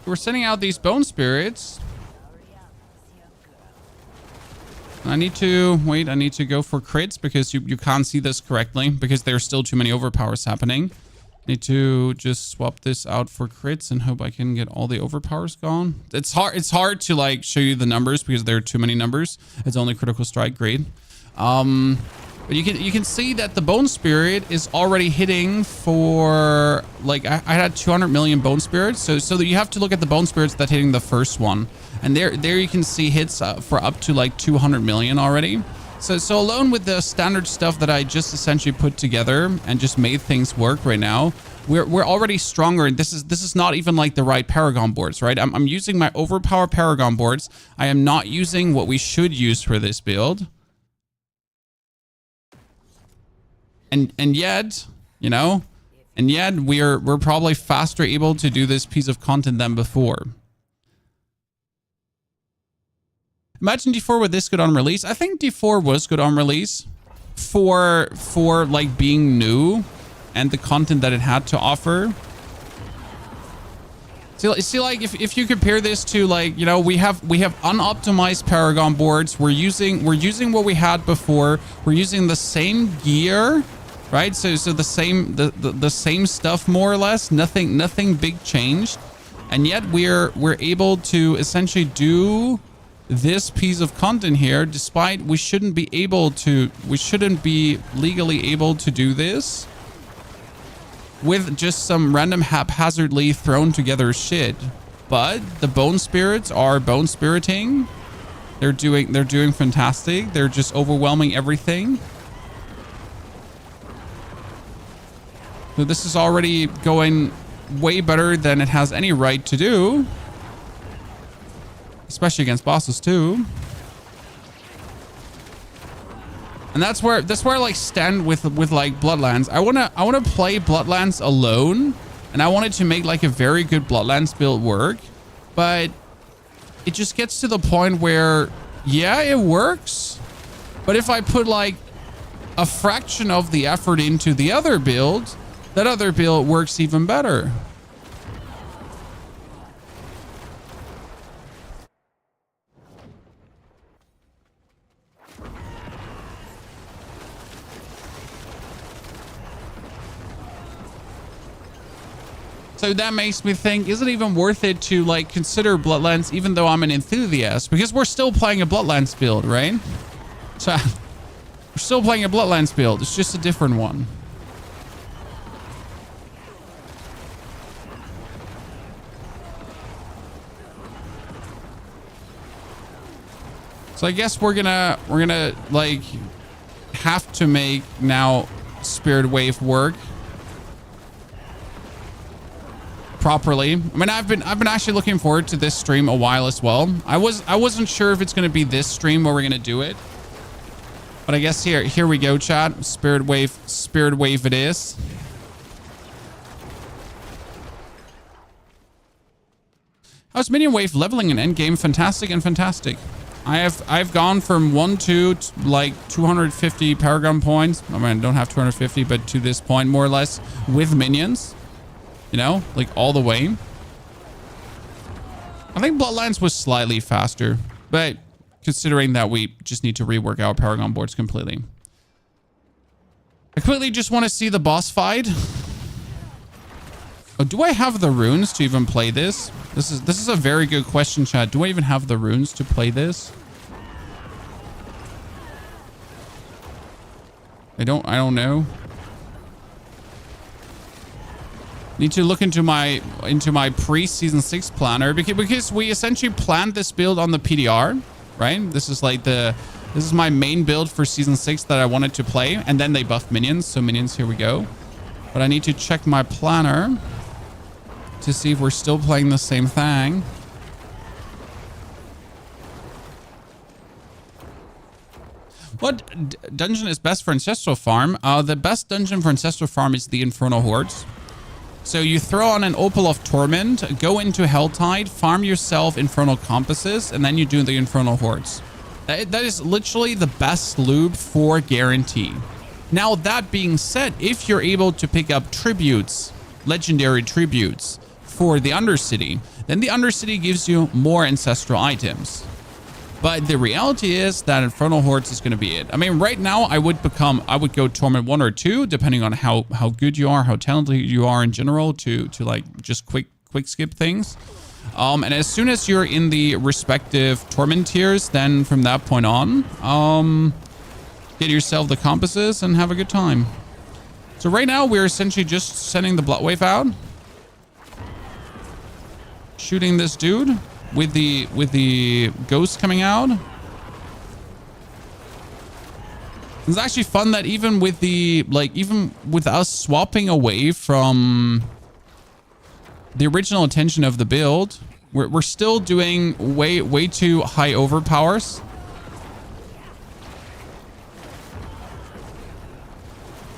we're sending out these Bone Spirits. I need to go for crits because you can't see this correctly because there's still too many overpowers happening. Need to just swap this out for crits and hope I can get all the overpowers gone. It's hard to like show you the numbers because there are too many numbers. It's only critical strike grade. But you can see that the Bone Spirit is already hitting for like I had 200 million Bone Spirits. So that you have to look at the Bone Spirits that hitting the first one, and there you can see hits for up to like 200 million already. So alone with the standard stuff that I just essentially put together and just made things work right now, we're already stronger. And this is not even like the right Paragon boards, right? I'm using my overpower Paragon boards. I am not using what we should use for this build. And yet, you know, we're probably faster able to do this piece of content than before. Imagine D4 with this good on release. I think D4 was good on release for like being new and the content that it had to offer. See, like if you compare this to like, you know, we have unoptimized Paragon boards. We're using what we had before. We're using the same gear, right? So the same stuff more or less. Nothing big changed, and yet we're able to essentially do this piece of content here, despite we shouldn't be legally able to do this with just some random haphazardly thrown together shit. But the Bone Spirits are Bone Spiriting. They're doing fantastic. They're just overwhelming everything. So this is already going way better than it has any right to do. Especially against bosses too. And that's where I like stand with like Bloodlands. I wanna play Bloodlands alone, and I wanted to make like a very good Bloodlands build work, but it just gets to the point where yeah, it works, but if I put like a fraction of the effort into the other build, that other build works even better. So that makes me think, is it even worth it to like consider Bloodlands, even though I'm an enthusiast? Because we're still playing a Bloodlands build, right? So we're still playing a Bloodlands build. It's just a different one. So I guess we're gonna like have to make now Spirit Wave work properly. I mean, I've been actually looking forward to this stream a while as well. I wasn't sure if it's going to be this stream where we're going to do it, but I guess here we go, chat. Spirit Wave it is. How's Minion Wave leveling in endgame? Fantastic and fantastic. I've gone from 1 to like 250 Paragon points. I mean, I don't have 250, but to this point, more or less, with minions. You know, like all the way. I think Bloodlines was slightly faster, but considering that we just need to rework our Paragon boards completely. I quickly just want to see the boss fight. Oh, do I have the runes to even play this? This is a very good question, chat. Do I even have the runes to play this? I don't know. Need to look into my pre-season 6 planner because we essentially planned this build on the PDR, right? This is my main build for season 6 that I wanted to play, and then they buffed minions. So minions, here we go. But I need to check my planner to see if we're still playing the same thing. What dungeon is best for Ancestral Farm? The best dungeon for Ancestral Farm is the Infernal Hordes. So you throw on an Opal of Torment, go into Helltide, farm yourself Infernal Compasses, and then you do the Infernal Hordes. That is literally the best loop for guarantee. Now, that being said, if you're able to pick up tributes, legendary tributes for the Undercity, then the Undercity gives you more ancestral items. But the reality is that Infernal Hordes is going to be it. I mean, right now, I would go Torment 1 or 2, depending on how good you are, how talented you are in general, to like just quick skip things. And as soon as you're in the respective Torment tiers, then from that point on, get yourself the compasses and have a good time. So right now, we're essentially just sending the Bloodwave out. Shooting this dude. With the ghost coming out. It's actually fun that even with us swapping away from the original intention of the build, we're still doing way too high overpowers.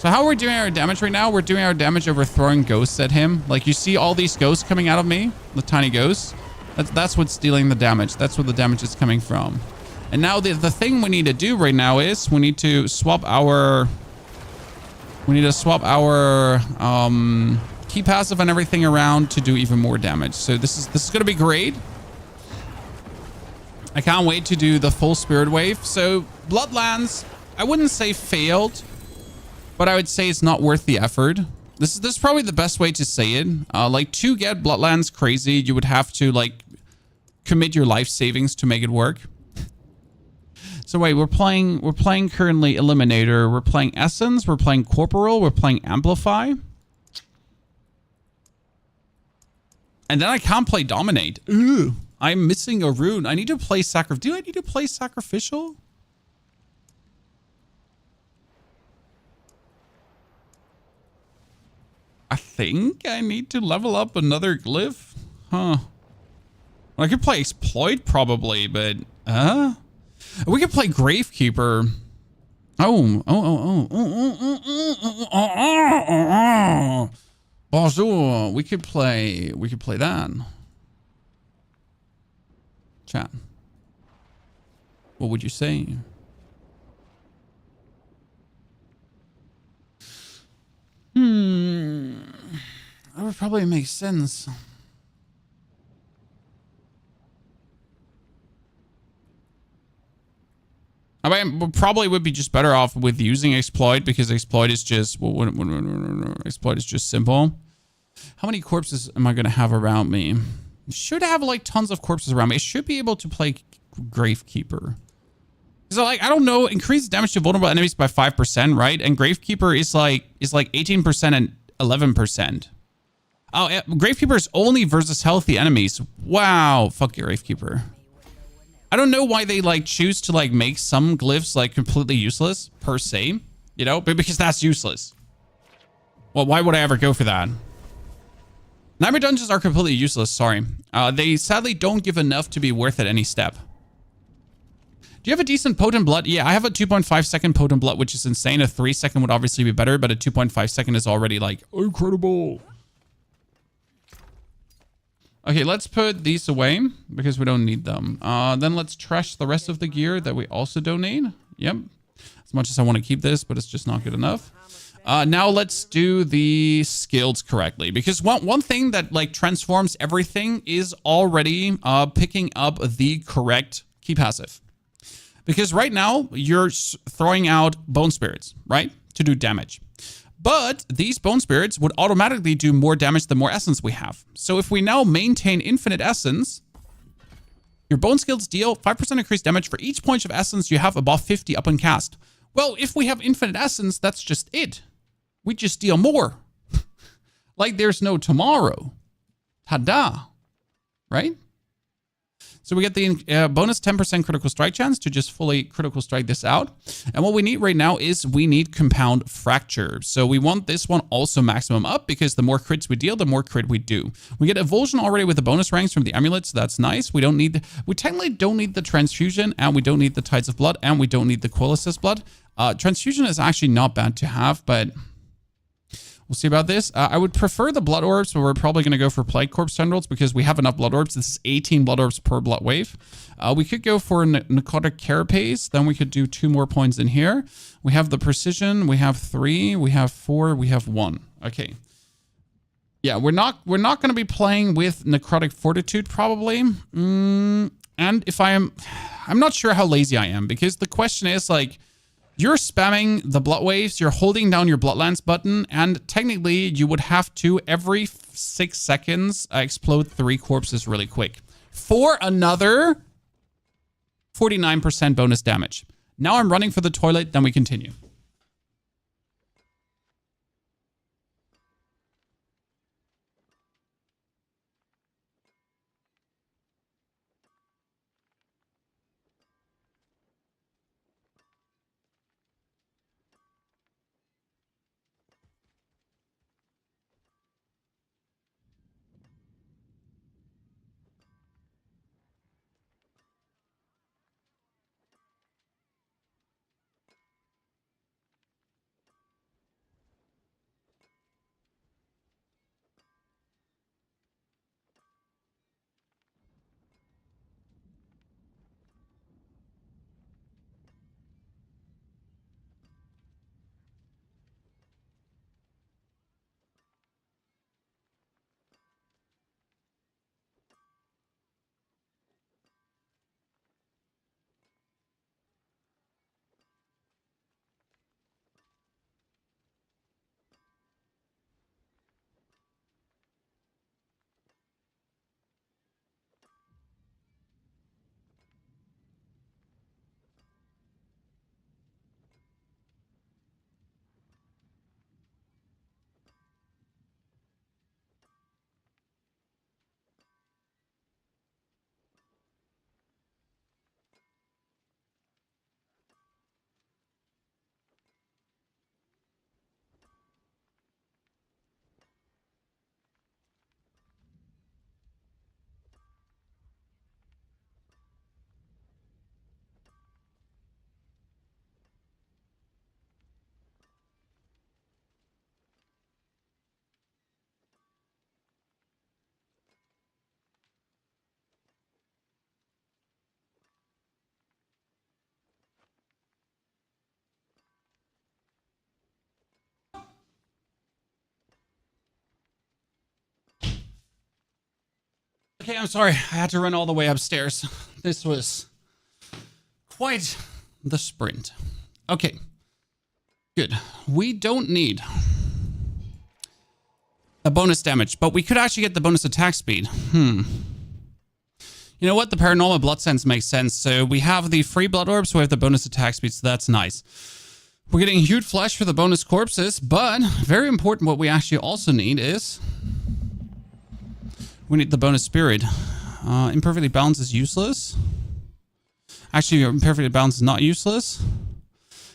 So how are we doing our damage right now? We're doing our damage over throwing ghosts at him. Like, you see all these ghosts coming out of me, the tiny ghosts. That's what's dealing the damage. That's where the damage is coming from. And now the thing we need to do right now is we need to swap our key passive and everything around to do even more damage. So this is going to be great. I can't wait to do the full Spirit Wave. So Bloodlands, I wouldn't say failed, but I would say it's not worth the effort. This is probably the best way to say it. Like, to get Bloodlands crazy, you would have to like commit your life savings to make it work. So wait, we're playing currently Eliminator, we're playing Essence, we're playing Corporal, we're playing Amplify. And then I can't play Dominate. Ooh, I'm missing a rune. I need to play Do I need to play Sacrificial? I think I need to level up another glyph. Huh. Well, I could play Exploit probably, but we could play Gravekeeper. Bonjour. We could play that. Chat. What would you say? That would probably make sense. I mean, probably would be just better off with using Exploit, because Exploit is just Exploit is just simple. How many corpses am I going to have around me? Should have like tons of corpses around me. I should be able to play Gravekeeper. So like, I don't know, increase damage to vulnerable enemies by 5%, right? And Gravekeeper is like 18% and 11%. Oh, Gravekeeper is only versus healthy enemies. Wow, fuck Gravekeeper. I don't know why they like choose to like make some glyphs like completely useless per se, you know, but because that's useless. Well, why would I ever go for that? Nightmare dungeons are completely useless, sorry. They sadly don't give enough to be worth it any step. Do you have a decent potent blood? Yeah, I have a 2.5 second potent blood, which is insane. A 3 second would obviously be better, but a 2.5 second is already like incredible. Okay, let's put these away because we don't need them. Then let's trash the rest of the gear that we also don't need. Yep. As much as I want to keep this, but it's just not good enough. Now let's do the skills correctly, because one thing that like transforms everything is already picking up the correct key passive. Because right now you're throwing out bone spirits, right? To do damage. But these bone spirits would automatically do more damage the more essence we have. So if we now maintain infinite essence, your bone skills deal 5% increased damage for each point of essence you have above 50 up on cast. Well, if we have infinite essence, that's just it. We just deal more. Like there's no tomorrow. Ta-da. Right? So we get the bonus 10% critical strike chance to just fully critical strike this out. And what we need right now is we need compound fracture. So we want this one also maximum up, because the more crits we deal, the more crit we do. We get evulsion already with the bonus ranks from the amulet, so that's nice. We technically don't need the transfusion, and we don't need the tides of blood, and we don't need the Quillus's blood. Transfusion is actually not bad to have, but we'll see about this. I would prefer the blood orbs, but we're probably going to go for plague corpse tendrils because we have enough blood orbs. This is 18 blood orbs per blood wave. We could go for necrotic carapace. Then we could do 2 more points in here. We have the precision. We have 3. We have 4. We have 1. Okay. Yeah, we're not going to be playing with necrotic fortitude probably. And if I'm not sure how lazy I am, because the question is like, you're spamming the blood waves, you're holding down your Bloodlands button, and technically you would have to, every 6 seconds, explode 3 corpses really quick. For another 49% bonus damage. Now I'm running for the toilet, then we continue. Okay, I'm sorry. I had to run all the way upstairs. This was quite the sprint. Okay. Good. We don't need a bonus damage, but we could actually get the bonus attack speed. You know what? The paranormal blood sense makes sense. So we have the free blood orbs, so we have the bonus attack speed, so that's nice. We're getting huge flesh for the bonus corpses, but very important, what we actually also need is we need the bonus spirit. Imperfectly balanced is useless. Actually, perfectly balanced is not useless.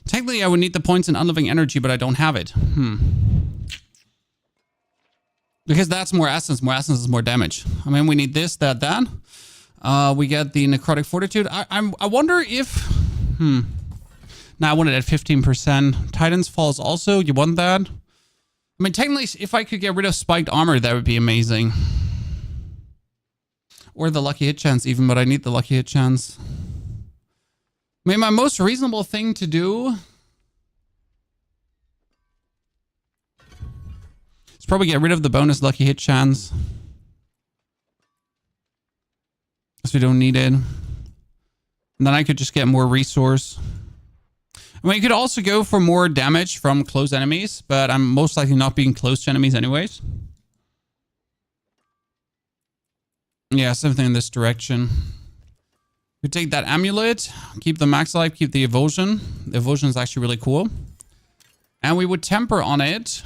Technically, I would need the points in unliving energy, but I don't have it. Because that's more essence. More essence is more damage. I mean, we need this, that, that. We get the necrotic fortitude. I wonder if... Now I want it at 15%. Titan's Falls also. You want that? I mean, technically, if I could get rid of spiked armor, that would be amazing. Or the lucky hit chance even, but I need the lucky hit chance. I mean, my most reasonable thing to do is probably get rid of the bonus lucky hit chance. Because we don't need it. And then I could just get more resource. I mean, you could also go for more damage from close enemies, but I'm most likely not being close to enemies anyways. Yeah, something in this direction. We take that amulet, keep the max life, keep the evosion. The evosion is actually really cool. And we would temper on it.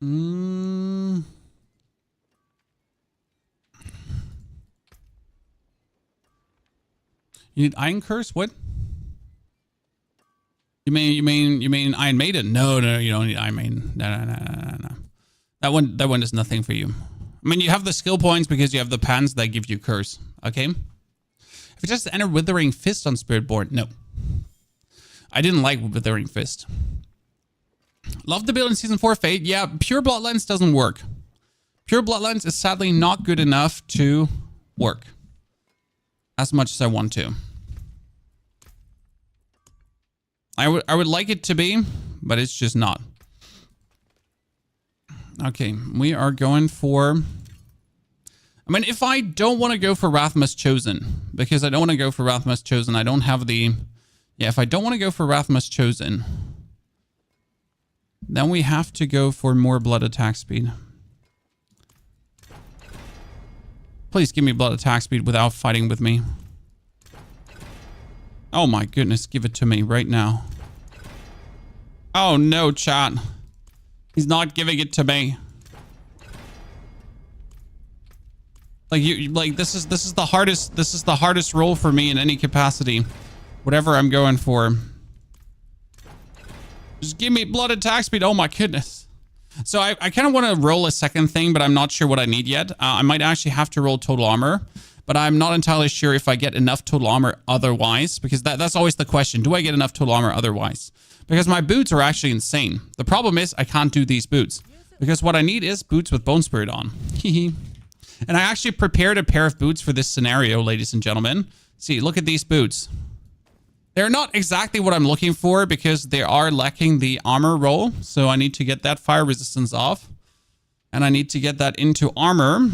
You need Iron Curse? What? You mean Iron Maiden? No, you don't need Iron Maiden. No. That one is nothing for you. I mean, you have the skill points because you have the pants that give you curse. Okay. If you just enter Withering Fist on Spiritborn, no. I didn't like Withering Fist. Love the build in Season 4 Fate. Yeah, Pure Bloodlines doesn't work. Pure Bloodlines is sadly not good enough to work as much as I want to. I would like it to be, but it's just not. Okay, we are going for... I mean, if I don't want to go for Rathmas Chosen, because I don't want to go for Rathmas Chosen, I don't have the... Yeah, if I don't want to go for Rathmas Chosen, then we have to go for more blood attack speed. Please give me blood attack speed without fighting with me. Oh my goodness, give it to me right now. Oh no, chat. He's not giving it to me. Like this is the hardest role for me in any capacity. Whatever I'm going for. Just give me blood attack speed. Oh my goodness. So I kind of want to roll a second thing, but I'm not sure what I need yet. I might actually have to roll total armor, but I'm not entirely sure if I get enough total armor otherwise, because that's always the question. Do I get enough total armor otherwise? Because my boots are actually insane. The problem is I can't do these boots, because what I need is boots with Bone Spirit on. And I actually prepared a pair of boots for this scenario, ladies and gentlemen. See, look at these boots. They're not exactly what I'm looking for because they are lacking the armor roll. So I need to get that fire resistance off. And I need to get that into armor.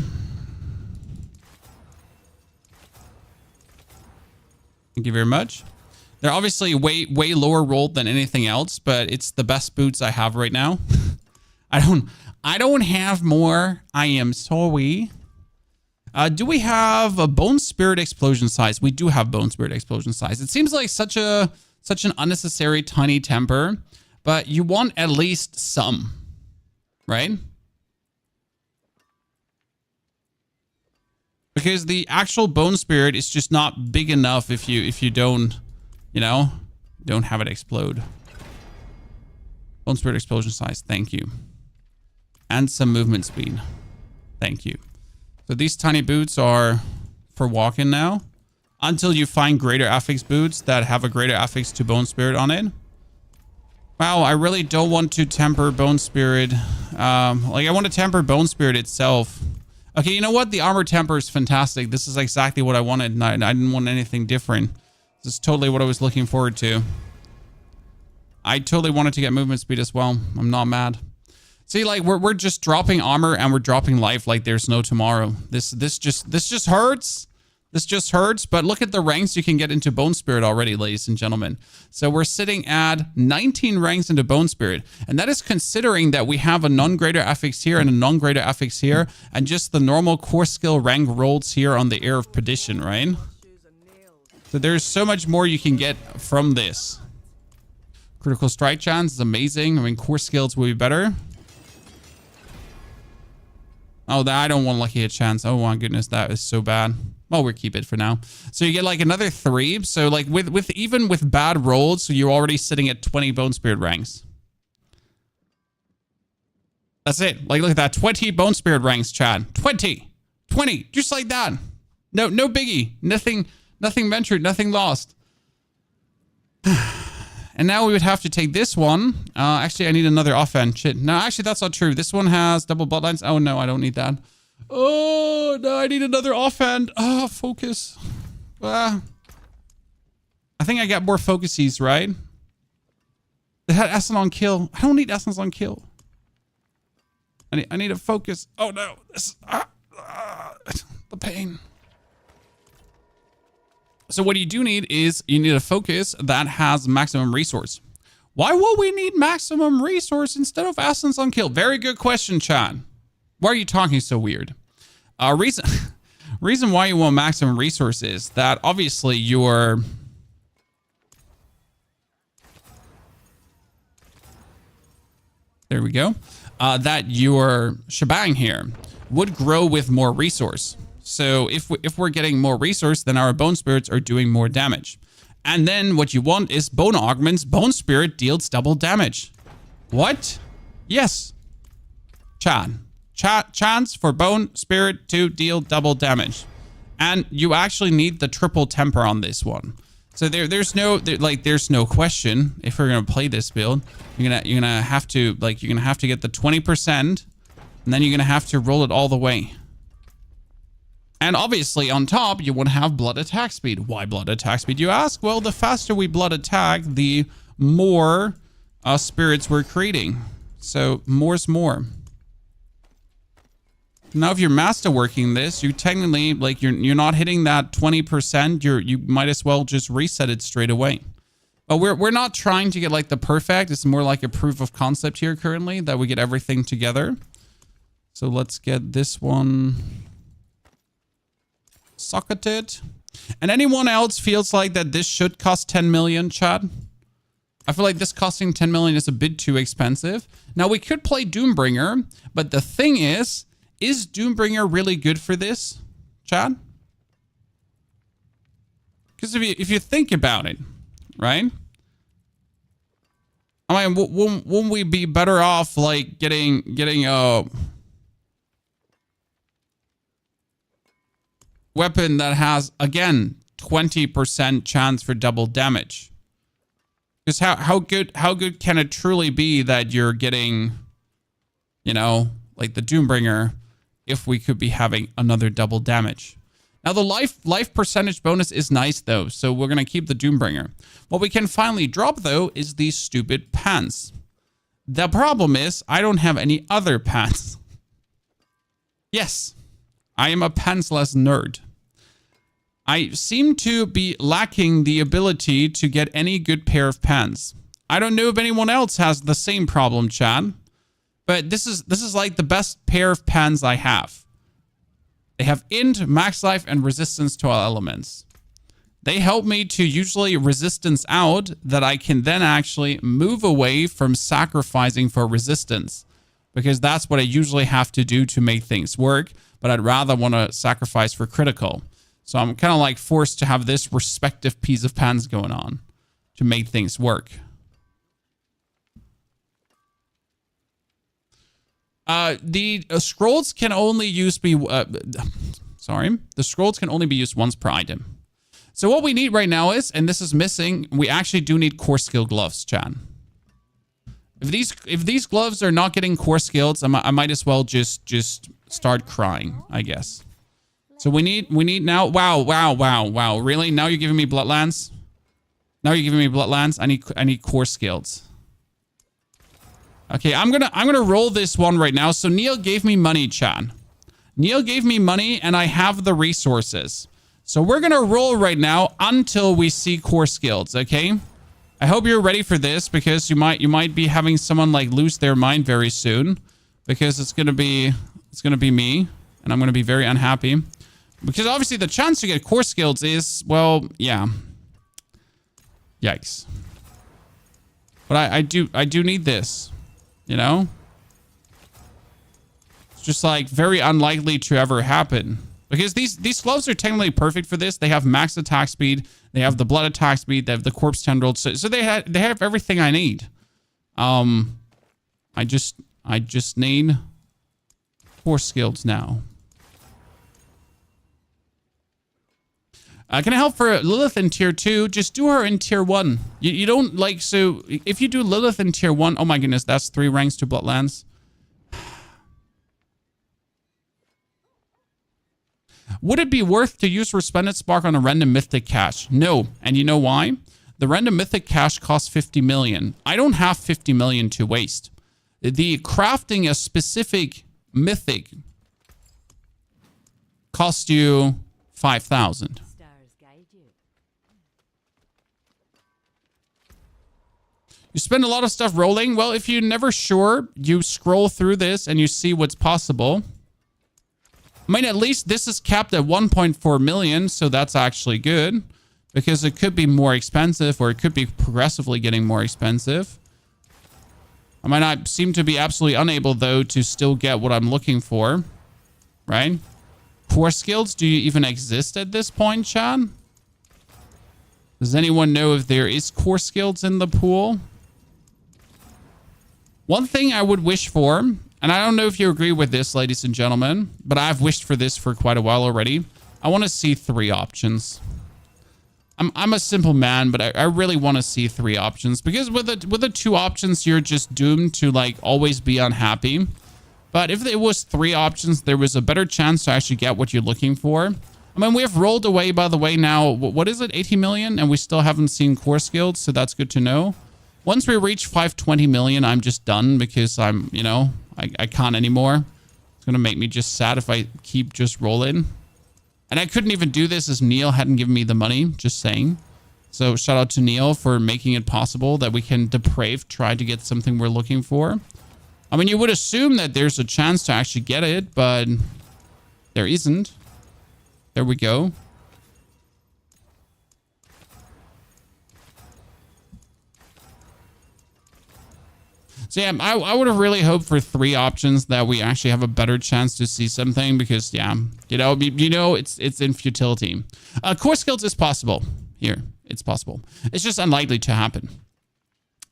Thank you very much. They're obviously way lower rolled than anything else, but it's the best boots I have right now. I don't have more. I am sorry. Do we have a Bone Spirit Explosion size? We do have Bone Spirit Explosion size. It seems like such an unnecessary tiny temper, but you want at least some, right? Because the actual Bone Spirit is just not big enough if you don't, don't have it explode. Bone Spirit Explosion size, thank you. And some movement speed. Thank you. So these tiny boots are for walking now. Until you find greater affix boots that have a greater affix to Bone Spirit on it. Wow, I really don't want to temper Bone Spirit. I want to temper Bone Spirit itself. Okay, you know what? The armor temper is fantastic. This is exactly what I wanted, and I didn't want anything different. This is totally what I was looking forward to. I totally wanted to get movement speed as well. I'm not mad. See, like we're just dropping armor and we're dropping life like there's no tomorrow. This just hurts. This just hurts. But look at the ranks you can get into Bone Spirit already, ladies and gentlemen. So we're sitting at 19 ranks into Bone Spirit, and that is considering that we have a non-greater affix here and a non-greater affix here, and just the normal core skill rank rolls here on the Heir of Perdition, right? So there's so much more you can get from this. Critical strike chance is amazing. I mean, core skills will be better. Oh, I don't want lucky hit chance. Oh my goodness, that is so bad. Well, we'll keep it for now. So you get like another 3. So like with even with bad rolls, so you're already sitting at 20 Bone Spirit ranks. That's it. Like look at that, 20 Bone Spirit ranks, Chad. 20, just like that. No biggie. Nothing ventured, nothing lost. And now we would have to take this one. Actually, I need another offhand. Shit. No, actually, that's not true. This one has double bloodlines. Oh, no, I don't need that. Oh, no, I need another offhand. Oh, focus. I think I got more focuses, right? They had Essence on kill. I don't need Essence on kill. I need a focus. Oh, no. This the pain. So what you do need is you need a focus that has maximum resource. Why will we need maximum resource instead of essence on kill? Very good question, Chad. Why are you talking so weird? Reason why you want maximum resource is that obviously your there we go. That your shebang here would grow with more resource. So if we're getting more resource, then our bone spirits are doing more damage. And then what you want is bone augments. Bone spirit deals double damage. What? Yes. Chance for bone spirit to deal double damage. And you actually need the triple temper on this one. So there's no question. If we're gonna play this build, you're gonna have to get the 20%, and then you're gonna have to roll it all the way. And obviously on top, you want to have blood attack speed. Why blood attack speed, you ask? Well, the faster we blood attack, the more spirits we're creating. So more's more. Now, if you're masterworking this, you technically, like, you're not hitting that 20%. You might as well just reset it straight away. But we're not trying to get like the perfect. It's more like a proof of concept here currently that we get everything together. So let's get this one socketed. And anyone else feels like that this should cost 10 million, Chad? I feel like this costing 10 million is a bit too expensive. Now we could play Doombringer, but the thing is Doombringer really good for this, Chad? Because if you think about it, right? I mean, won't we be better off like getting a weapon that has, again, 20% chance for double damage? Because how good can it truly be that you're getting, you know, like the Doombringer, if we could be having another double damage? Now the life percentage bonus is nice though, so we're gonna keep the Doombringer. What we can finally drop though is these stupid pants. The problem is I don't have any other pants. Yes, I am a pantsless nerd. I seem to be lacking the ability to get any good pair of pants. I don't know if anyone else has the same problem, Chad, but this is like the best pair of pants I have. They have int, max life, and resistance to all elements. They help me to usually resistance out that I can then actually move away from sacrificing for resistance, because that's what I usually have to do to make things work, but I'd rather want to sacrifice for critical. So I'm kind of like forced to have this respective piece of pants going on to make things work. The scrolls can only the scrolls can only be used once per item. So what we need right now is, and this is missing, we actually do need core skill gloves, Chad. If these gloves are not getting core skills, I might as well just start crying, I guess. So we need now. Wow. Really? Now you're giving me Bloodlands? Now you're giving me Bloodlands? I need core skills. Okay, I'm gonna roll this one right now. So Neil gave me money, Chad. Neil gave me money and I have the resources. So we're gonna roll right now until we see core skills, okay? I hope you're ready for this, because you might be having someone like lose their mind very soon, because it's gonna be me, and I'm gonna be very unhappy. Because obviously the chance to get core skills is, well, yeah. Yikes. But I do need this, you know? just like very unlikely to ever happen. Because these gloves are technically perfect for this. They have max attack speed. They have the blood attack speed. They have the corpse tendril. So they have everything I need. I just need 4 skills now. Can I help for Lilith in tier 2? Just do her in tier 1. You don't like, so if you do Lilith in tier 1, oh my goodness, that's 3 ranks to Bloodlands. Would it be worth to use Resplendent Spark on a random mythic cache? No. And you know why? The random mythic cache costs 50 million. I don't have 50 million to waste. The crafting a specific mythic costs you 5,000. You spend a lot of stuff rolling. Well, if you're never sure, you scroll through this and you see what's possible. I mean, at least this is capped at 1.4 million, so that's actually good. Because it could be more expensive, or it could be progressively getting more expensive. I might not seem to be absolutely unable, though, to still get what I'm looking for. Right? Core skills, do you even exist at this point, Chad? Does anyone know if there is core skills in the pool? One thing I would wish for, and I don't know if you agree with this, ladies and gentlemen, but I've wished for this for quite a while already. I want to see 3 options. I'm a simple man, but I really want to see 3 options, because with the 2 options, you're just doomed to like always be unhappy. But if it was 3 options, there was a better chance to actually get what you're looking for. I mean, we have rolled away, by the way, now, what is it, 80 million? And we still haven't seen core skills, so that's good to know. Once we reach 520 million, I'm just done, because I'm, you know, I can't anymore. It's going to make me just sad if I keep just rolling. And I couldn't even do this as Neil hadn't given me the money, just saying. So shout out to Neil for making it possible that we can deprave, try to get something we're looking for. I mean, you would assume that there's a chance to actually get it, but there isn't. There we go. So yeah, I would have really hoped for 3 options that we actually have a better chance to see something, because yeah, you know, it's in futility. Core skills is possible here. It's possible. It's just unlikely to happen.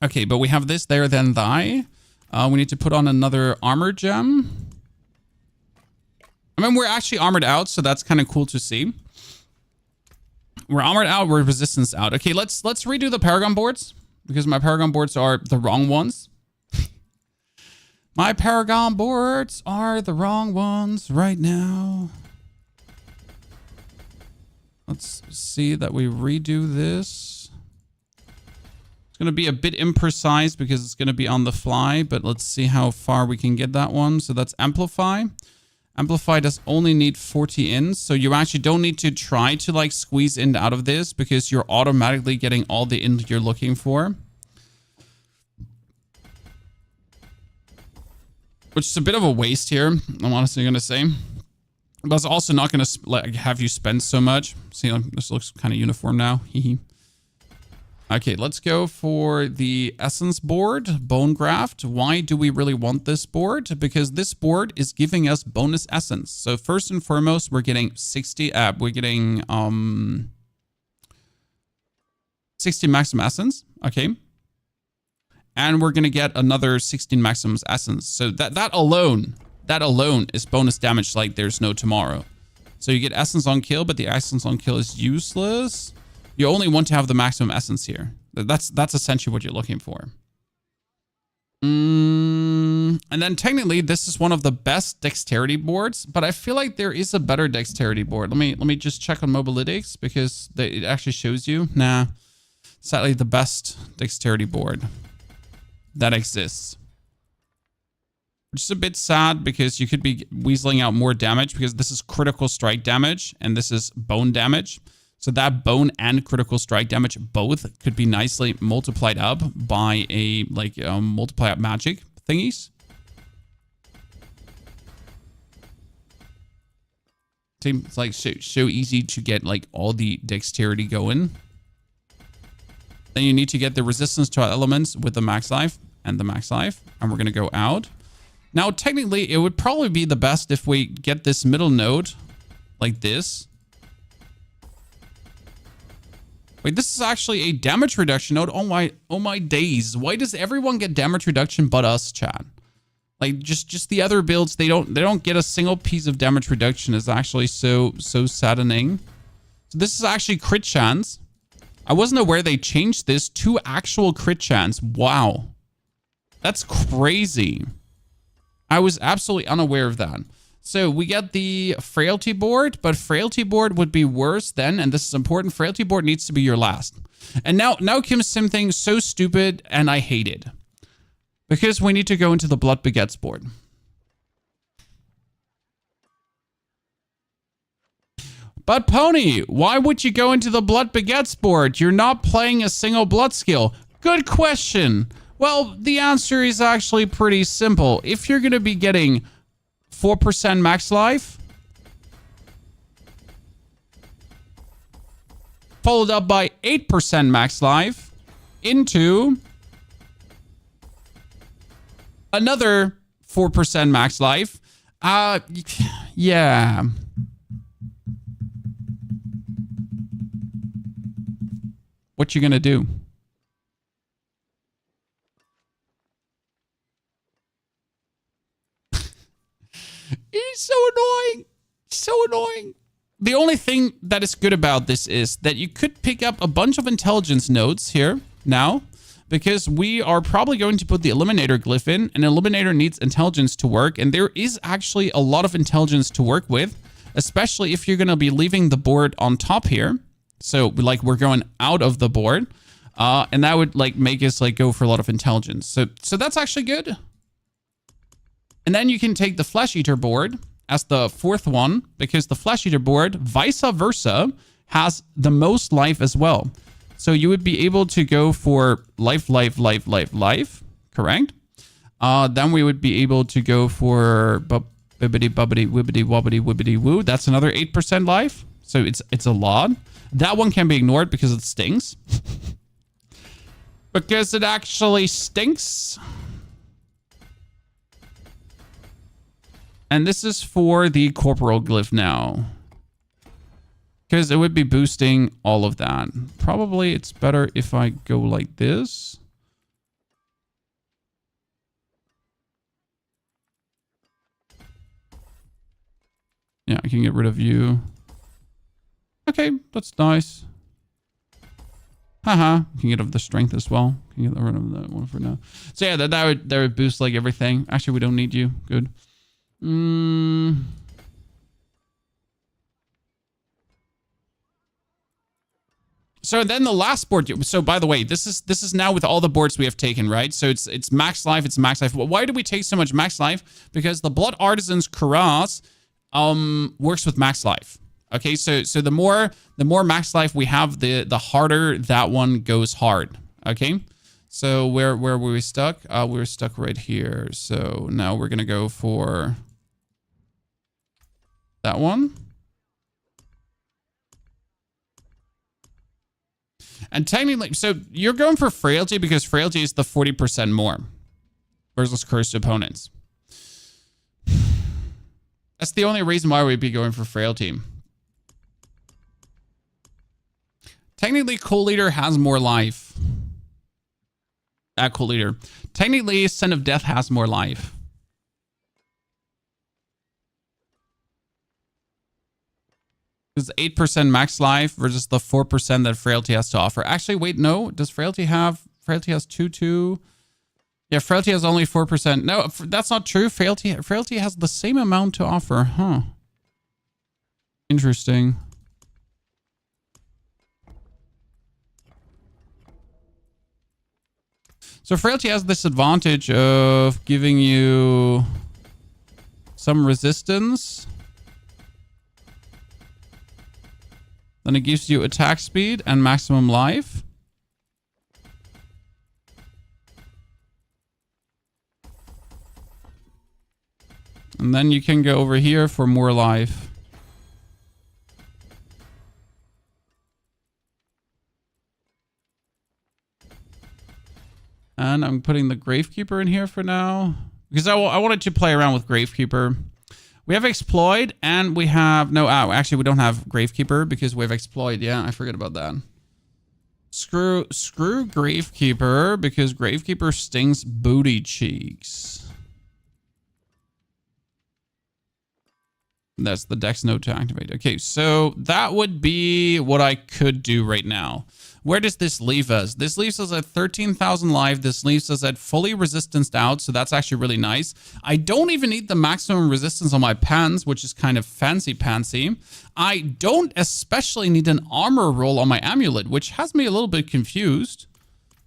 Okay, but we have this there, then thy. We need to put on another armor gem. I mean, we're actually armored out, so that's kind of cool to see. We're armored out, we're resistance out. Okay, let's redo the Paragon boards, because my Paragon boards are the wrong ones. My Paragon boards are the wrong ones right now. Let's see that we redo this. It's going to be a bit imprecise because it's going to be on the fly, but let's see how far we can get that one. So that's Amplify. Amplify does only need 40 ins, so you actually don't need to try to like squeeze in out of this, because you're automatically getting all the ins you're looking for. Which is a bit of a waste here, I'm honestly going to say. But it's also not going to like, have you spend so much. See, this looks kind of uniform now. Okay, let's go for the Essence board, Bone Graft. Why do we really want this board? Because this board is giving us bonus Essence. So first and foremost, we're getting 60 Maximum Essence. Okay. And we're going to get another 16 Maximum Essence. So that alone is bonus damage like there's no tomorrow. So you get Essence on kill, but the Essence on kill is useless. You only want to have the Maximum Essence here. That's essentially what you're looking for. And then technically, this is one of the best dexterity boards, but I feel like there is a better dexterity board. Let me just check on Mobalytics, because it actually shows you. Nah, sadly, the best dexterity board that exists. Which is a bit sad, because you could be weaseling out more damage, because this is critical strike damage and this is bone damage. So that bone and critical strike damage both could be nicely multiplied up by a multiply up magic thingies. It's like so easy to get like all the dexterity going. Then you need to get the resistance to elements with the max life and the max life. And we're going to go out. Now, technically, it would probably be the best if we get this middle node like this. Wait, this is actually a damage reduction node. Oh my days. Why does everyone get damage reduction but us, chat? Like just the other builds, they don't get a single piece of damage reduction. It's actually so saddening. So this is actually crit chance. I wasn't aware they changed this to actual crit chance. Wow. That's crazy. I was absolutely unaware of that. So we get the frailty board, but frailty board would be worse then, and this is important, frailty board needs to be your last. And now Kim's sim thing so stupid, and I hate it. Because we need to go into the blood begets board. But Pony, why would you go into the blood begets board? You're not playing a single blood skill. Good question. Well, the answer is actually pretty simple. If you're going to be getting 4% max life, followed up by 8% max life, into another 4% max life, yeah. What you gonna do? He's so annoying. So annoying. The only thing that is good about this is that you could pick up a bunch of intelligence nodes here now, because we are probably going to put the eliminator glyph in. An eliminator needs intelligence to work, and there is actually a lot of intelligence to work with, especially if you're going to be leaving the board on top here. So like we're going out of the board, and that would like make us like go for a lot of intelligence. So that's actually good. And then you can take the Flesh Eater board as the fourth one, because the Flesh Eater board, vice versa, has the most life as well. So you would be able to go for life, correct? Then we would be able to go for bibbity bubbity wibbity wobbity wibbity woo. That's another 8% life. So it's a lot. That one can be ignored because it stings. Because it actually stinks. And this is for the corporal glyph now. Because it would be boosting all of that. Probably it's better if I go like this. Yeah, I can get rid of you. Okay, that's nice. Haha, you can get rid of the strength as well. Can get rid of that one for now. So yeah, that would boost like everything. Actually, we don't need you. Good. So then the last board. So by the way, this is now with all the boards we have taken, right? So it's max life. It's max life. Why do we take so much max life? Because the Blood Artisan's Cuirass works with max life. Okay, so the more max life we have, the harder that one goes hard. Okay, so where were we stuck? We were stuck right here. So now we're gonna go for that one. And technically, so you're going for frailty because frailty is the 40% more versus cursed opponents. That's the only reason why we'd be going for frailty. Technically, Cool Leader has more life. Cool Leader. Technically, Son of Death has more life. It's 8% max life versus the 4% that Frailty has to offer. Actually, wait, no. Does Frailty have... Frailty has 2. Yeah, Frailty has only 4%. No, that's not true. Frailty has the same amount to offer. Huh. Interesting. So Frailty has this advantage of giving you some resistance. Then it gives you attack speed and maximum life. And then you can go over here for more life. And I'm putting the Gravekeeper in here for now, because I wanted to play around with Gravekeeper. We have Exploit and we have... No, actually, we don't have Gravekeeper because we have Exploit. Yeah, I forget about that. Screw Gravekeeper because Gravekeeper stings booty cheeks. That's the dex note to activate. Okay, so that would be what I could do right now. Where does this leave us? This leaves us at 13,000 life. This leaves us at fully resistanced out, so that's actually really nice. I don't even need the maximum resistance on my pants, which is kind of fancy-pantsy. I don't especially need an armor roll on my amulet, which has me a little bit confused.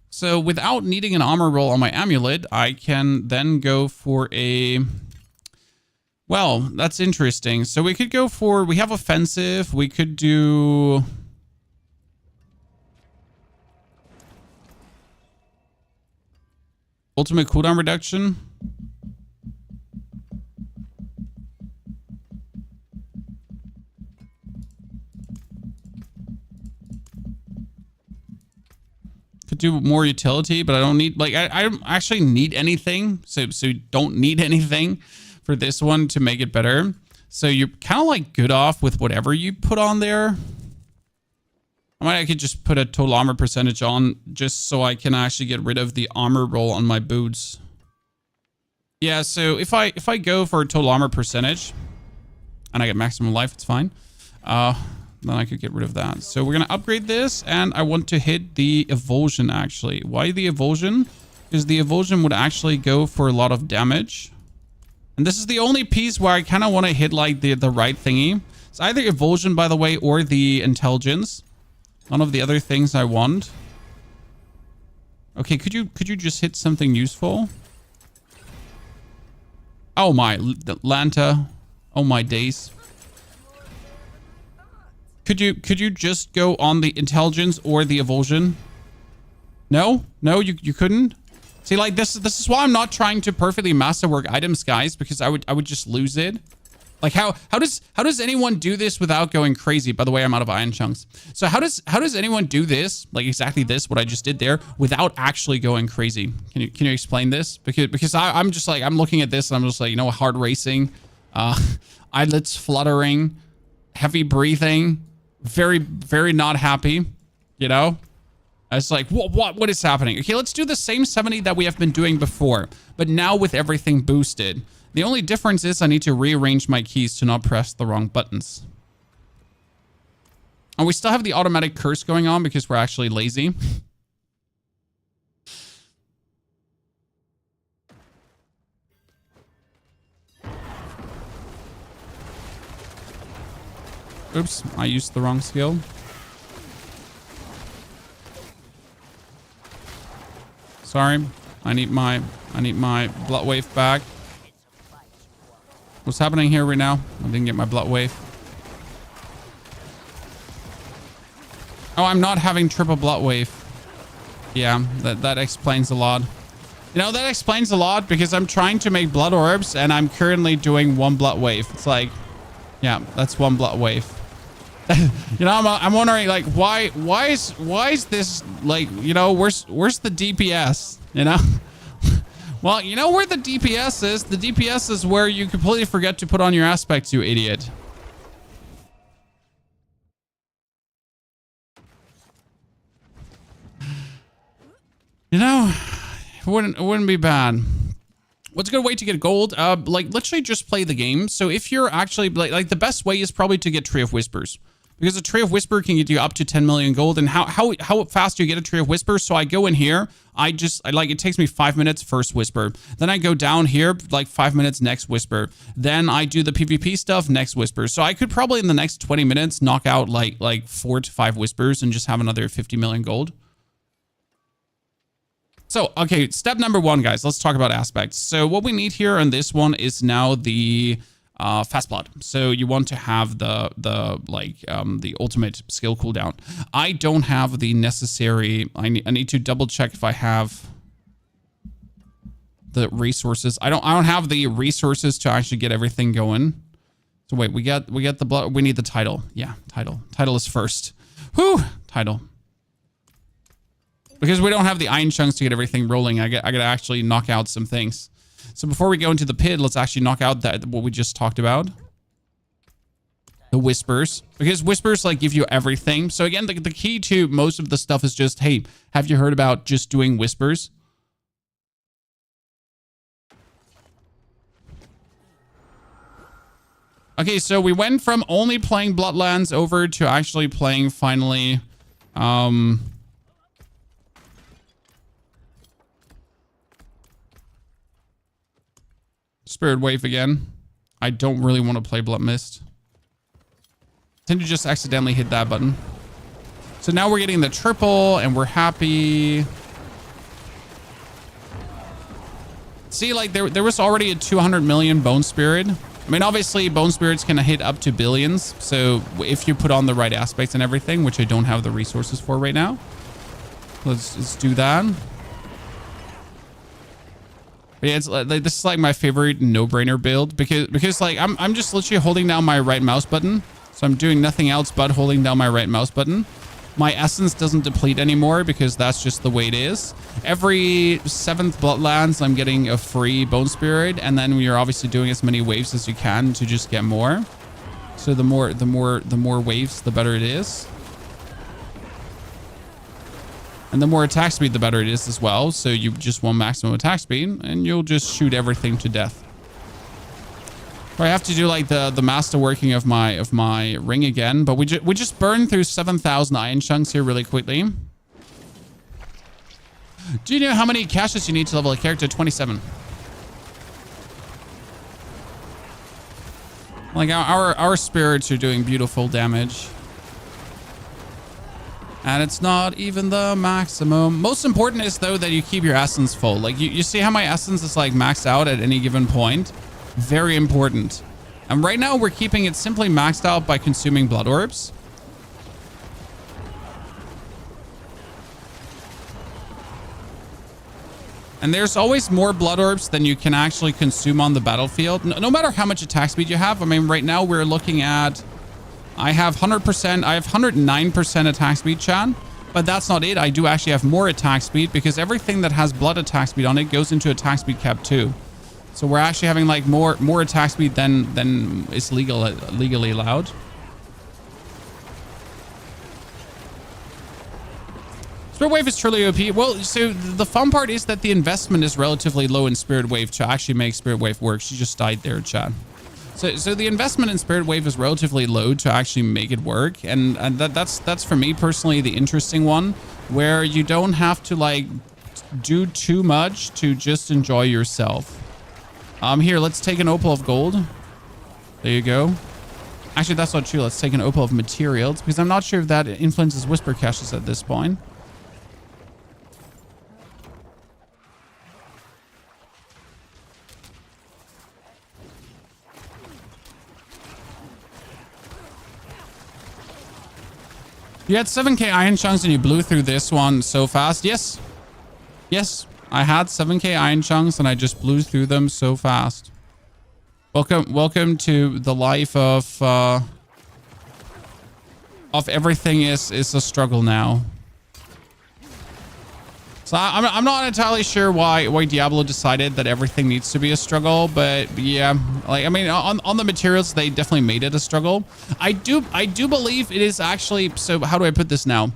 So without needing an armor roll on my amulet, I can then go for a... Well, that's interesting. So we could go for... We have offensive. We could do... Ultimate cooldown reduction. Could do more utility, but I don't need... Like, I don't actually need anything. So don't need anything for this one to make it better. So you're kind of like good off with whatever you put on there. I could just put a total armor percentage on just so I can actually get rid of the armor roll on my boots. Yeah, so if I go for a total armor percentage and I get maximum life, it's fine. Then I could get rid of that. So we're going to upgrade this and I want to hit the Evulsion actually. Why the Evulsion? Because the Evulsion would actually go for a lot of damage. And this is the only piece where I kind of want to hit like the right thingy. It's either Evulsion, by the way, or the Intelligence. None of the other things I want. Okay, could you just hit something useful? Oh my, Lanta. Oh my days. Could you just go on the Intelligence or the Evulsion? No? No, you couldn't? See, like this is why I'm not trying to perfectly masterwork items, guys, because I would just lose it. Like how does anyone do this without going crazy? By the way, I'm out of iron chunks. So how does anyone do this, like exactly this, what I just did there, without actually going crazy? Can you explain this? Because I'm just like, I'm looking at this and I'm just like, you know, heart racing, eyelids fluttering, heavy breathing, very not happy, you know? It's like, what is happening? Okay, let's do the same 70 that we have been doing before, but now with everything boosted. The only difference is I need to rearrange my keys to not press the wrong buttons. And we still have the automatic curse going on because we're actually lazy. Oops, I used the wrong skill. Sorry, I need my blood wave back. What's happening here right now? I didn't get my blood wave. Oh, I'm not having triple blood wave. Yeah, that explains a lot. You know, that explains a lot because I'm trying to make blood orbs and I'm currently doing one blood wave. It's like, yeah, that's one blood wave. You know, I'm wondering like why is this like, you know, where's the DPS, you know? Well, you know where the DPS is? The DPS is where you completely forget to put on your aspects, you idiot. You know, it wouldn't be bad. What's a good way to get gold? Like literally just play the game. So if you're actually like the best way is probably to get Tree of Whispers. Because a Tree of Whisper can get you up to 10 million gold. And how fast do you get a Tree of Whisper? So I go in here. I like, it takes me 5 minutes first Whisper. Then I go down here, like 5 minutes next Whisper. Then I do the PvP stuff, next Whisper. So I could probably in the next 20 minutes knock out like 4 to 5 Whispers and just have another 50 million gold. So, okay, step number 1, guys. Let's talk about aspects. So what we need here on this one is now the... fast blood. So you want to have the ultimate skill cooldown. I don't have the necessary. I need to double check if I have the resources. I don't have the resources to actually get everything going. So wait, we got the blood. We need the title. Yeah, title is first. Whew, title. Because we don't have the iron chunks to get everything rolling. I gotta actually knock out some things. So before we go into the pit, let's actually knock out that what we just talked about. The whispers, because whispers like give you everything. So again, the key to most of the stuff is just, hey, have you heard about just doing whispers? Okay, so we went from only playing Bloodlands over to actually playing finally Spirit Wave again. I don't really want to play Blood Mist. Tend to just accidentally hit that button. So now we're getting the triple and we're happy. See, like there was already a 200 million Bone Spirit. I mean, obviously Bone Spirits can hit up to billions. So if you put on the right aspects and everything, which I don't have the resources for right now. Let's do that. But yeah, it's like this is like my favorite no-brainer build because like I'm just literally holding down my right mouse button. So I'm doing nothing else but holding down my right mouse button. My essence doesn't deplete anymore because that's just the way it is. Every 7th Bloodlands, I'm getting a free Bone Spirit, and then you're obviously doing as many waves as you can to just get more. So the more waves, the better it is. And the more attack speed, the better it is as well. So you just want maximum attack speed, and you'll just shoot everything to death. I have to do like the masterworking of my ring again, but we just burned through 7,000 iron chunks here really quickly. Do you know how many caches you need to level a character? 27. Like our spirits are doing beautiful damage. And it's not even the maximum. Most important is though that you keep your essence full. Like you see how my essence is like maxed out at any given point? Very important. And right now we're keeping it simply maxed out by consuming blood orbs. And there's always more blood orbs than you can actually consume on the battlefield. No matter how much attack speed you have. I mean, right now we're looking at, I have 100%, I have 109% attack speed, chat. But that's not it. I do actually have more attack speed because everything that has blood attack speed on it goes into attack speed cap 2. So we're actually having like more attack speed than is legally allowed. Spirit Wave is truly OP. Well, so the fun part is that the investment is relatively low in Spirit Wave to actually make Spirit Wave work. She just died there, chat. So the investment in Spirit Wave is relatively low to actually make it work, and that's for me personally the interesting one, where you don't have to like do too much to just enjoy yourself. Here, let's take an opal of gold. There you go. Actually, that's not true. Let's take an opal of materials because I'm not sure if that influences whisper caches at this point. You had 7k iron chunks and you blew through this one so fast. Yes. Yes. I had 7k iron chunks and I just blew through them so fast. Welcome to the life of everything is a struggle now. So I'm not entirely sure why Diablo decided that everything needs to be a struggle, but yeah, like I mean on the materials they definitely made it a struggle. I do believe it is actually, so how do I put this now?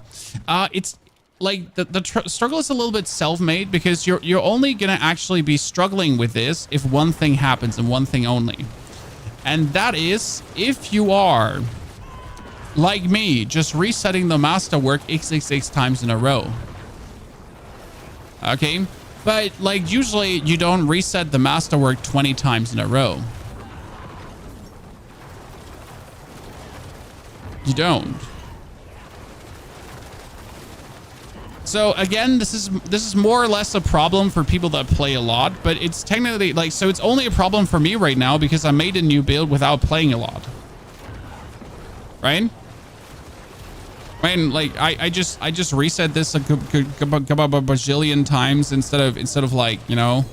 It's like the struggle is a little bit self-made because you're only gonna actually be struggling with this if one thing happens and one thing only. And that is if you are like me, just resetting the masterwork XXX times in a row. Okay, but like usually you don't reset the masterwork 20 times in a row. You don't. So again, this is more or less a problem for people that play a lot, but it's technically like, so it's only a problem for me right now because I made a new build without playing a lot. Right? I mean, like I just reset this a bajillion times instead of like, you know,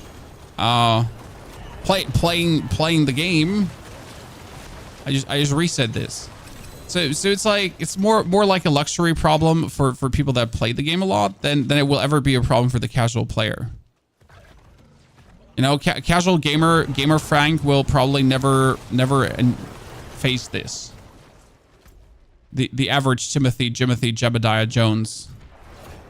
playing the game. I just reset this. So it's like it's more like a luxury problem for people that play the game a lot than it will ever be a problem for the casual player. You know, casual gamer Frank will probably never face this. The average Timothy Jebediah Jones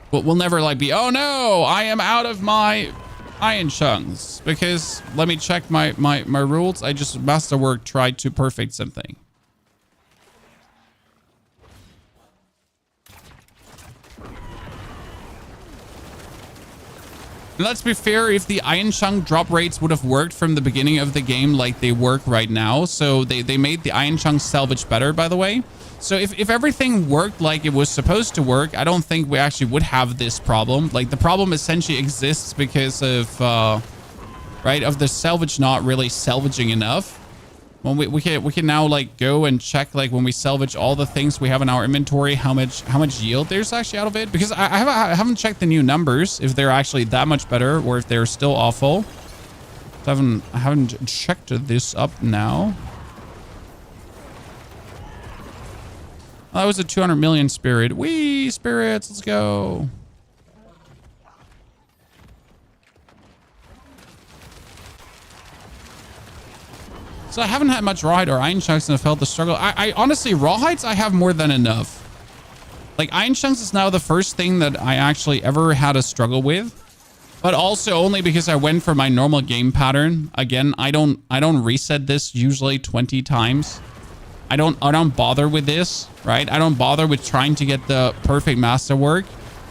will never like be, oh no, I am out of my iron chunks because let me check my rules. I just masterwork tried to perfect something. Let's be fair, if the iron chunk drop rates would have worked from the beginning of the game like they work right now, so they made the iron chunk salvage better, by the way. So if everything worked like it was supposed to work, I don't think we actually would have this problem. Like, the problem essentially exists because of, right, of the salvage not really salvaging enough. Well, we can now like go and check, like, when we salvage all the things we have in our inventory, how much yield there's actually out of it, because I haven't checked the new numbers if they're actually that much better or if they're still awful. I haven't checked this up now. Oh, that was a 200 million spirit. Whee, spirits, let's go. So I haven't had much rawhide or iron chunks and I felt the struggle. I honestly, rawhides, I have more than enough. Like, iron chunks is now the first thing that I actually ever had a struggle with. But also only because I went for my normal game pattern. Again, I don't reset this usually 20 times. I don't bother with this, right? I don't bother with trying to get the perfect masterwork.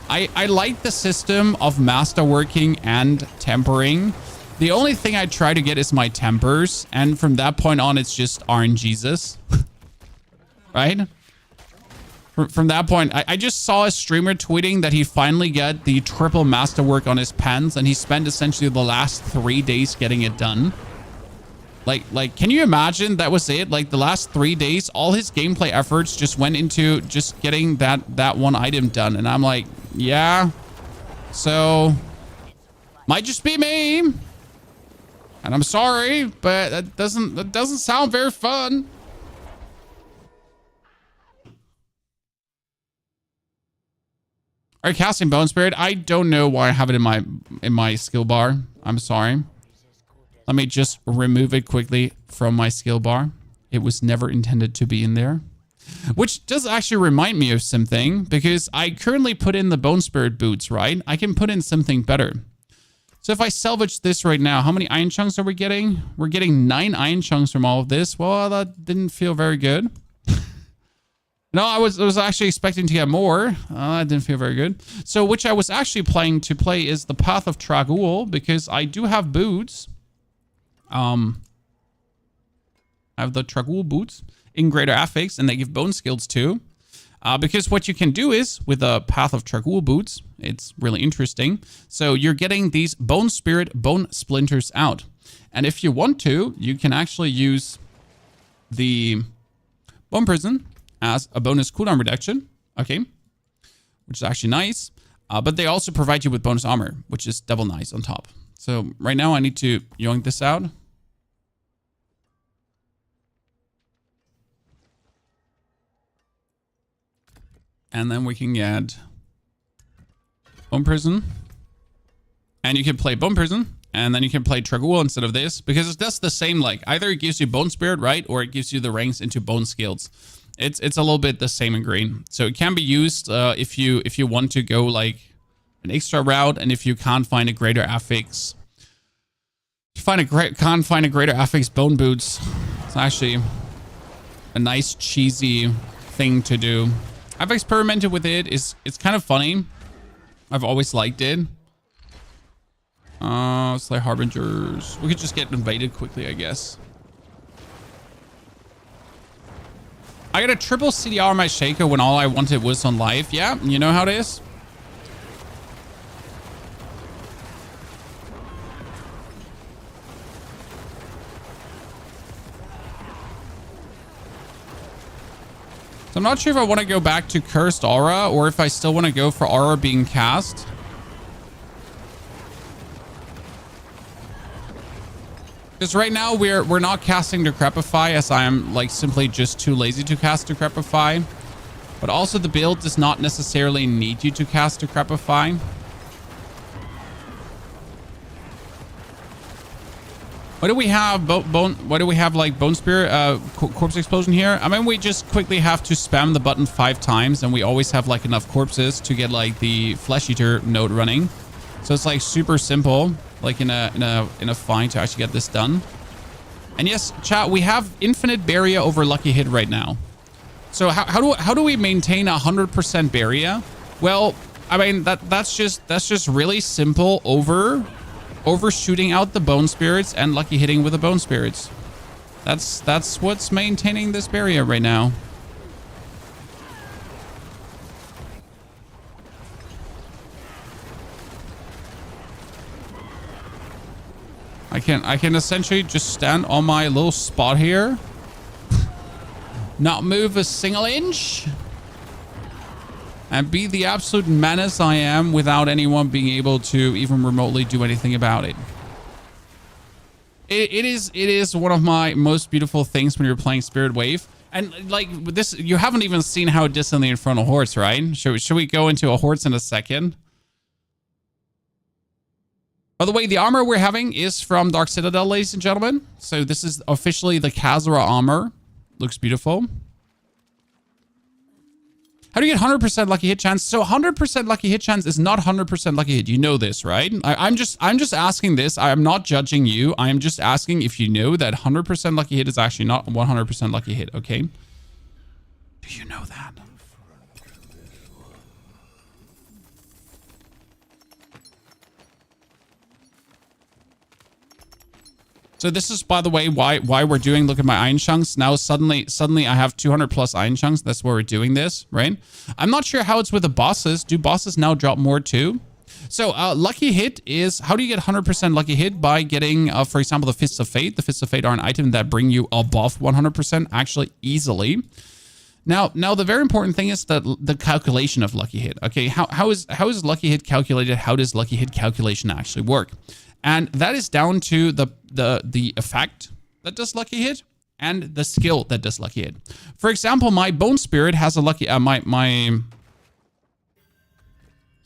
I like the system of masterworking and tempering. The only thing I try to get is my tempers. And from that point on, it's just RNGesus. Right? From that point, I just saw a streamer tweeting that he finally got the triple masterwork on his pens. And he spent essentially the last 3 days getting it done. Like, can you imagine that was it? Like, the last 3 days, all his gameplay efforts just went into just getting that one item done. And I'm like, yeah. So, might just be me. And I'm sorry, but that doesn't sound very fun. Are you casting Bone Spirit? I don't know why I have it in my skill bar. I'm sorry. Let me just remove it quickly from my skill bar. It was never intended to be in there. Which does actually remind me of something, because I currently put in the Bone Spirit boots, right? I can put in something better. So if I salvage this right now, how many iron chunks are we getting? We're getting 9 iron chunks from all of this. Well, that didn't feel very good. No, I was actually expecting to get more. That didn't feel very good. So which I was actually planning to play is the Path of Trag'Oul, because I do have boots. I have the Trag'Oul boots in greater affix, and they give bone skills too. Because what you can do is, with the Path of Trag'Oul boots, it's really interesting. So you're getting these Bone Spirit bone splinters out. And if you want to, you can actually use the Bone Prison as a bonus cooldown reduction. Okay. Which is actually nice. But they also provide you with bonus armor, which is double nice on top. So right now I need to yoink this out. And then we can get Bone Prison. And you can play Bone Prison. And then you can play Trag'Oul instead of this. Because it's just the same, like, either it gives you Bone Spirit, right? Or it gives you the ranks into Bone Skills. It's a little bit the same in green. So it can be used if you want to go, like, an extra route. And if you can't find a greater affix. If you can't find a greater affix bone boots. It's actually a nice, cheesy thing to do. I've experimented with it. It's kind of funny. I've always liked it. Slay Harbingers. We could just get invaded quickly, I guess. I got a triple CDR on my Shaker when all I wanted was on life. Yeah, you know how it is. So I'm not sure if I want to go back to Cursed Aura or if I still want to go for Aura being cast. Because right now we're not casting Decrepify, as I am like simply just too lazy to cast Decrepify. But also the build does not necessarily need you to cast Decrepify. What do we have? What do we have? Like bone spear, corpse explosion here. I mean, we just quickly have to spam the button 5 times, and we always have like enough corpses to get like the flesh eater node running. So it's like super simple, like in a fight to actually get this done. And yes, chat, we have infinite barrier over lucky hit right now. So how do we maintain 100% barrier? Well, I mean that's just really simple over shooting out the bone spirits and lucky hitting with the bone spirits. That's what's maintaining this barrier right now. I can essentially just stand on my little spot here, not move a single inch, and be the absolute menace I am without anyone being able to even remotely do anything about it. It is one of my most beautiful things when you're playing Spirit Wave. And like this, you haven't even seen how it does in the Infernal Hordes, right? Should we go into a Hordes in a second? By the way, the armor we're having is from Dark Citadel, ladies and gentlemen. So this is officially the Khazra armor. Looks beautiful. How do you get 100% lucky hit chance? So 100% lucky hit chance is not 100% lucky hit. You know this, right? I'm just asking this. I am not judging you. I am just asking if you know that 100% lucky hit is actually not 100% lucky hit, okay? Do you know that? So this is, by the way, why we're doing, look at my iron chunks. Now suddenly I have 200 plus iron chunks. That's why we're doing this, right? I'm not sure how it's with the bosses. Do bosses now drop more too? So lucky hit is, how do you get 100% lucky hit? By getting, for example, the Fists of Fate. The Fists of Fate are an item that bring you above 100% actually easily. Now the very important thing is that the calculation of lucky hit. Okay, how is lucky hit calculated? How does lucky hit calculation actually work? And that is down to the effect that does lucky hit and the skill that does lucky hit. For example, my bone spirit has a lucky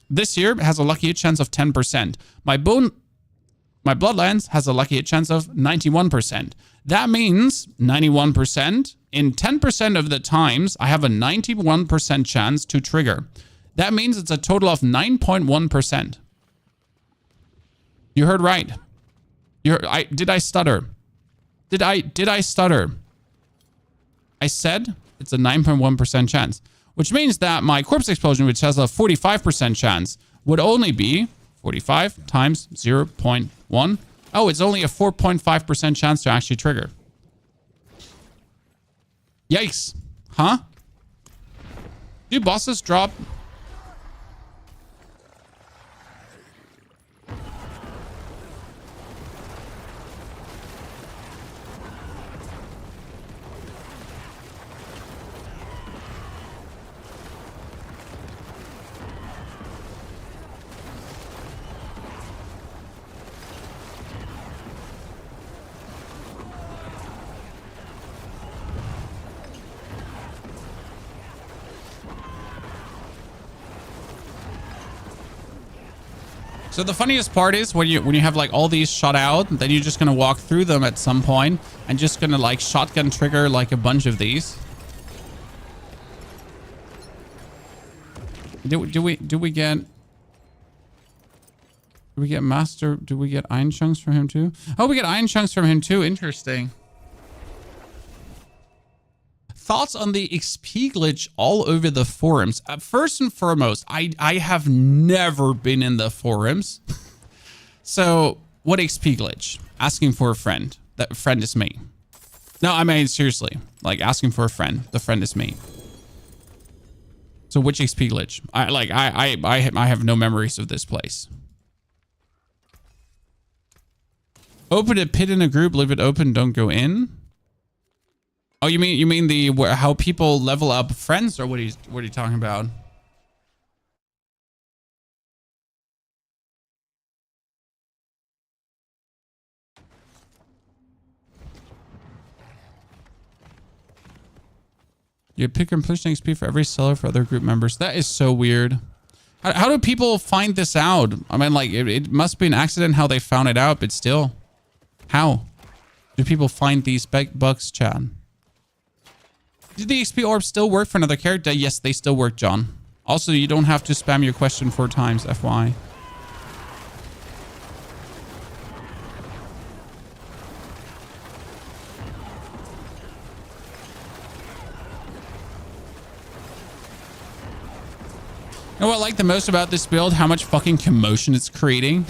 this year has a lucky hit chance of 10%. My bloodlands has a lucky hit chance of 91%. That means 91%. In 10% of the times, I have a 91% chance to trigger. That means it's a total of 9.1%. You heard right. Did I stutter? Did I stutter? I said it's a 9.1% chance, which means that my corpse explosion, which has a 45% chance, would only be 45 times 0.1. Oh, it's only a 4.5% chance to actually trigger. Yikes. Huh? Do bosses drop? So the funniest part is when you have like all these shot out, then you're just gonna walk through them at some point and just gonna like shotgun trigger like a bunch of these. Do we get master? Do we get iron chunks from him too? Oh, we get iron chunks from him too. Interesting. Thoughts on the XP glitch all over the forums. First and foremost, I have never been in the forums. So what XP glitch? Asking for a friend. That friend is me. No, I mean, seriously, like asking for a friend. The friend is me. So which XP glitch? I have no memories of this place. Open a pit in a group, leave it open, don't go in. Oh, you mean the how people level up friends, or what are you talking about? You pick completion XP for every seller for other group members. That is so weird. How do people find this out? I mean, like it must be an accident how they found it out, but still, how? Do people find these bugs, chat? Do the XP orbs still work for another character? Yes, they still work, John. Also, you don't have to spam your question 4 times, FYI. You know what I like the most about this build? How much fucking commotion it's creating.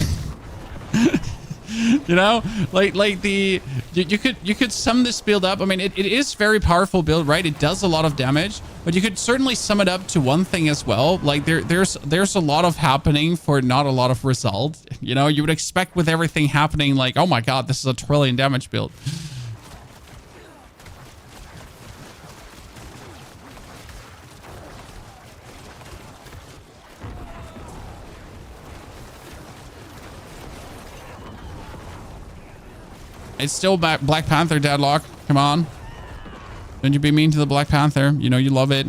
You know, like the you could sum this build up. I mean, it is very powerful build, right? It does a lot of damage, but you could certainly sum it up to one thing as well. Like there's a lot of happening for not a lot of result. You know, you would expect with everything happening, like, oh my god, this is a trillion damage build. It's still Black Panther, Deadlock. Come on. Don't you be mean to the Black Panther. You know you love it.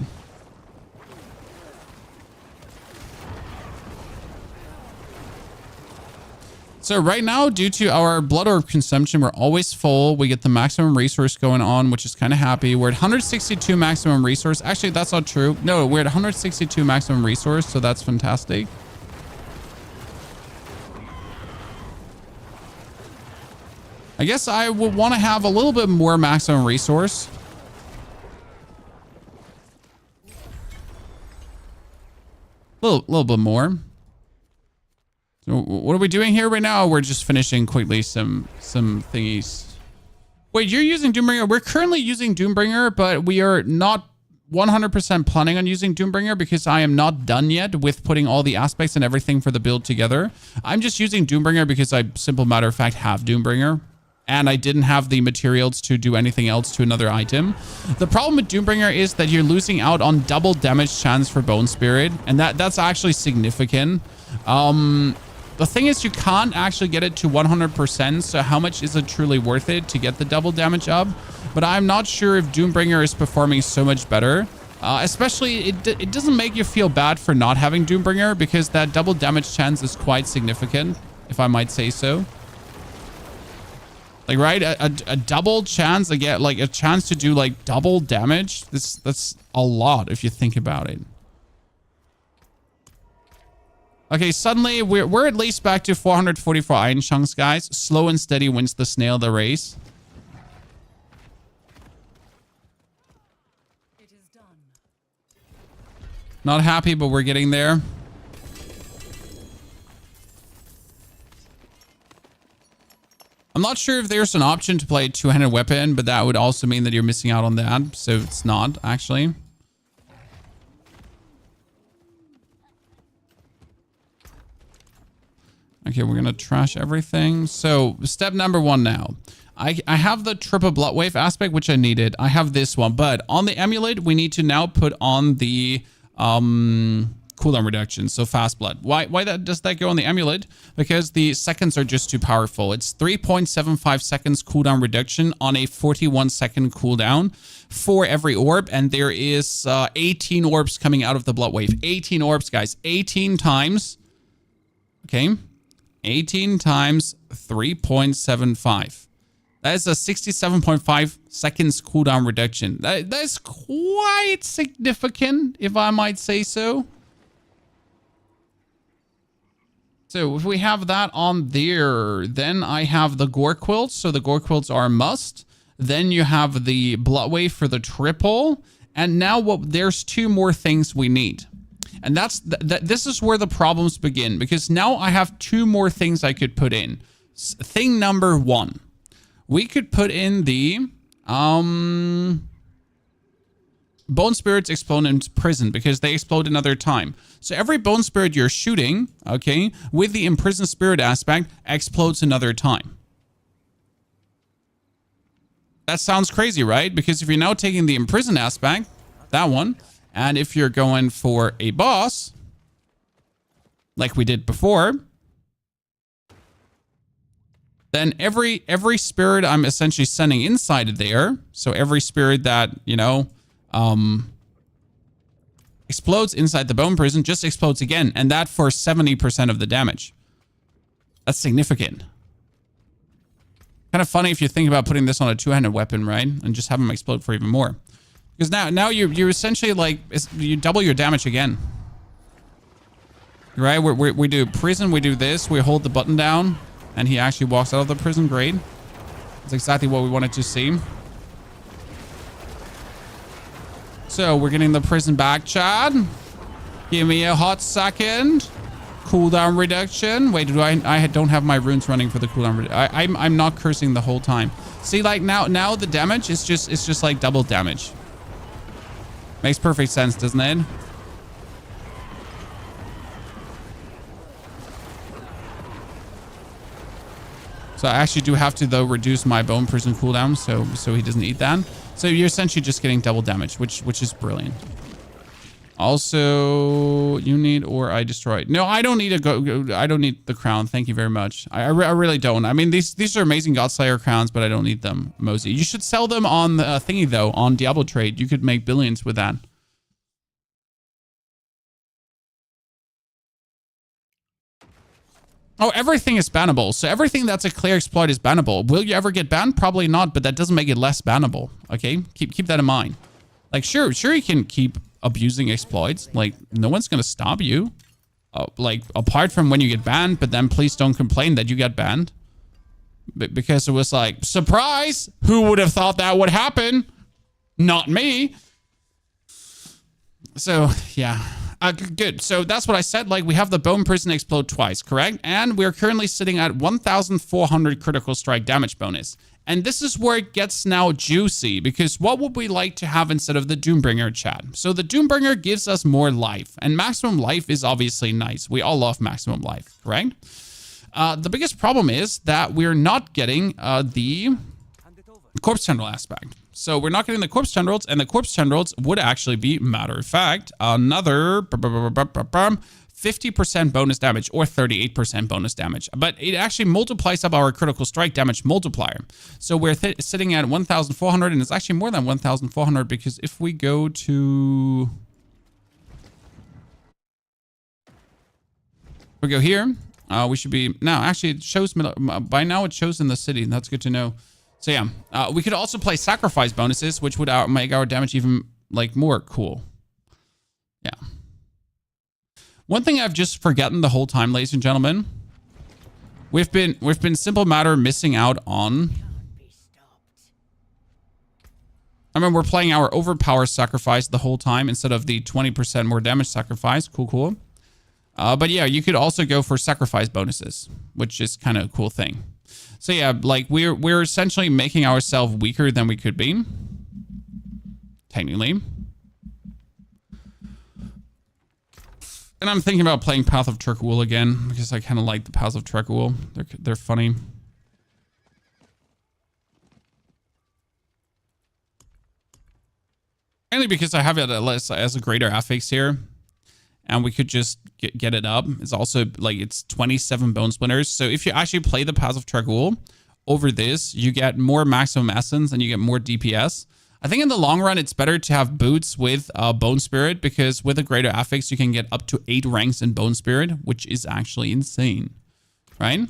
So right now, due to our blood orb consumption, we're always full. We get the maximum resource going on, which is kind of happy. We're at 162 maximum resource. Actually, that's not true. No, we're at 162 maximum resource, so that's fantastic. I guess I would want to have a little bit more maximum resource. A little bit more. So what are we doing here right now? We're just finishing quickly some thingies. Wait, you're using Doombringer? We're currently using Doombringer, but we are not 100% planning on using Doombringer because I am not done yet with putting all the aspects and everything for the build together. I'm just using Doombringer because I, simple matter of fact, have Doombringer. And I didn't have the materials to do anything else to another item. The problem with Doombringer is that you're losing out on double damage chance for Bone Spirit. And that's actually significant. The thing is, you can't actually get it to 100%. So how much is it truly worth it to get the double damage up? But I'm not sure if Doombringer is performing so much better. Especially, it doesn't make you feel bad for not having Doombringer because that double damage chance is quite significant, if I might say so. Like, right, a double chance to get, like, a chance to do, like, double damage. That's a lot if you think about it. Okay, suddenly we're at least back to 444 iron chunks, guys. Slow and steady wins the snail the race. It is done. Not happy, but we're getting there. I'm not sure if there's an option to play a two-handed weapon, but that would also mean that you're missing out on that. So it's not, actually. Okay, we're going to trash everything. So step number 1 now. I have the triple blood wave aspect, which I needed. I have this one, but on the amulet, we need to now put on the cooldown reduction, so fast blood. Why does that go on the amulet? Because the seconds are just too powerful. It's 3.75 seconds cooldown reduction on a 41 second cooldown for every orb, and there is 18 orbs coming out of the blood wave. 18 orbs, guys. 18 times. Okay, 18 times 3.75. That is a 67.5 seconds cooldown reduction. That is quite significant, if I might say so. So if we have that on there, then I have the gore quilts. So the gore quilts are a must. Then you have the blood wave for the triple. And now there's 2 more things we need. And this is where the problems begin, because now I have 2 more things I could put in. Thing number 1, we could put in the Bone Spirits explode in prison because they explode another time. So every Bone Spirit you're shooting, okay, with the Imprisoned Spirit aspect, explodes another time. That sounds crazy, right? Because if you're now taking the Imprisoned aspect, that one, and if you're going for a boss, like we did before, then every spirit I'm essentially sending inside of there, so every spirit that, you know, explodes inside the bone prison just explodes again, and that for 70% of the damage. That's significant. Kind of funny if you think about putting this on a two-handed weapon, right? And just have them explode for even more. Because now you're essentially like, you double your damage again. Right? We do prison, we do this, we hold the button down, and he actually walks out of the prison. Great. That's exactly what we wanted to see. So we're getting the prison back, Chad. Give me a hot second. Cooldown reduction. Wait, I don't have my runes running for the cooldown. I'm not cursing the whole time. See, like now the damage is just like double damage. Makes perfect sense, doesn't it? So I actually do have to though reduce my bone prison cooldown so he doesn't eat that. So you're essentially just getting double damage, which is brilliant. Also, you need or I destroyed. No, I don't need I don't need the crown. Thank you very much. I really don't. I mean, these are amazing Godslayer crowns, but I don't need them, Mosey. You should sell them on the thingy though, on Diablo trade. You could make billions with that. Oh, everything is bannable. So everything that's a clear exploit is bannable. Will you ever get banned? Probably not, but that doesn't make it less bannable. Okay, keep that in mind. Like, sure you can keep abusing exploits. Like, no one's gonna stop you. Like, apart from when you get banned, but then please don't complain that you get banned. Because it was like, surprise! Who would have thought that would happen? Not me. So, yeah. Good. So that's what I said. Like, we have the bone prison explode twice, correct? And we're currently sitting at 1,400 critical strike damage bonus. And this is where it gets now juicy, because what would we like to have instead of the Doombringer, Chad? So the Doombringer gives us more life, and maximum life is obviously nice. We all love maximum life, correct? The biggest problem is that we're not getting the corpse tendril aspect. So we're not getting the corpse tendrils, and the corpse tendrils would actually be, matter of fact, another 50% bonus damage or 38% bonus damage. But it actually multiplies up our critical strike damage multiplier. So we're sitting at 1,400, and it's actually more than 1,400 because if we go to... we go here, we should be... now, actually, it shows... by now, it shows in the city. That's good to know. So yeah, we could also play sacrifice bonuses, which would make our damage even like more cool. Yeah. One thing I've just forgotten the whole time, ladies and gentlemen, we've been simple matter missing out on. I mean, we're playing our overpower sacrifice the whole time instead of the 20% more damage sacrifice. Cool. But yeah, you could also go for sacrifice bonuses, which is kind of a cool thing. So yeah, like we're essentially making ourselves weaker than we could be, technically. And I'm thinking about playing Path of Turkwool again because I kind of like the Path of Turkwool. They're funny. Mainly because I have it as a greater affix here. And we could just get it up. It's also like it's 27 bone splinters. So if you actually play the Path of Turkwool over this, you get more maximum essence and you get more DPS. I think in the long run, it's better to have boots with Bone Spirit because with a greater affix, you can get up to 8 ranks in Bone Spirit, which is actually insane, right?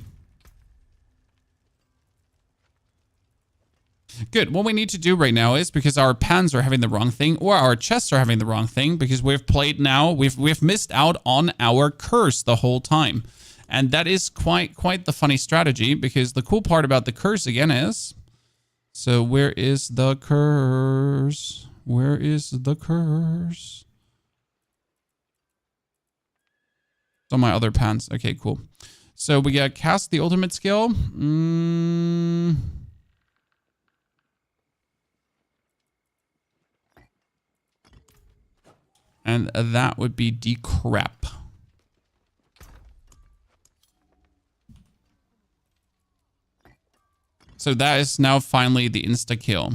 Good. What we need to do right now is, because our pans are having the wrong thing or our chests are having the wrong thing, because we've played now, we've missed out on our curse the whole time. And that is quite the funny strategy, because the cool part about the curse again is, so where is the curse? Where is the curse? It's on my other pans. Okay, cool. So we got cast the ultimate skill. And that would be decrep. So that is now finally the insta-kill.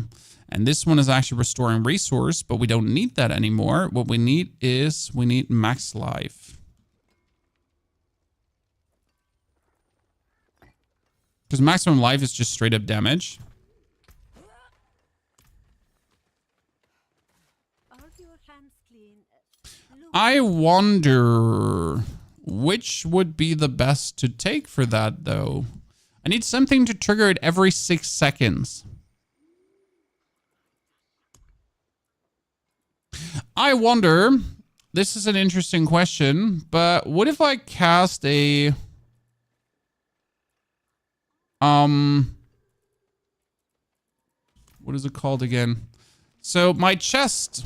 And this one is actually restoring resource, but we don't need that anymore. What we need is, we need max life. Because maximum life is just straight up damage. I wonder which would be the best to take for that, though. I need something to trigger it every 6 seconds. I wonder, this is an interesting question, but what if I cast a... What is it called again? So my chest...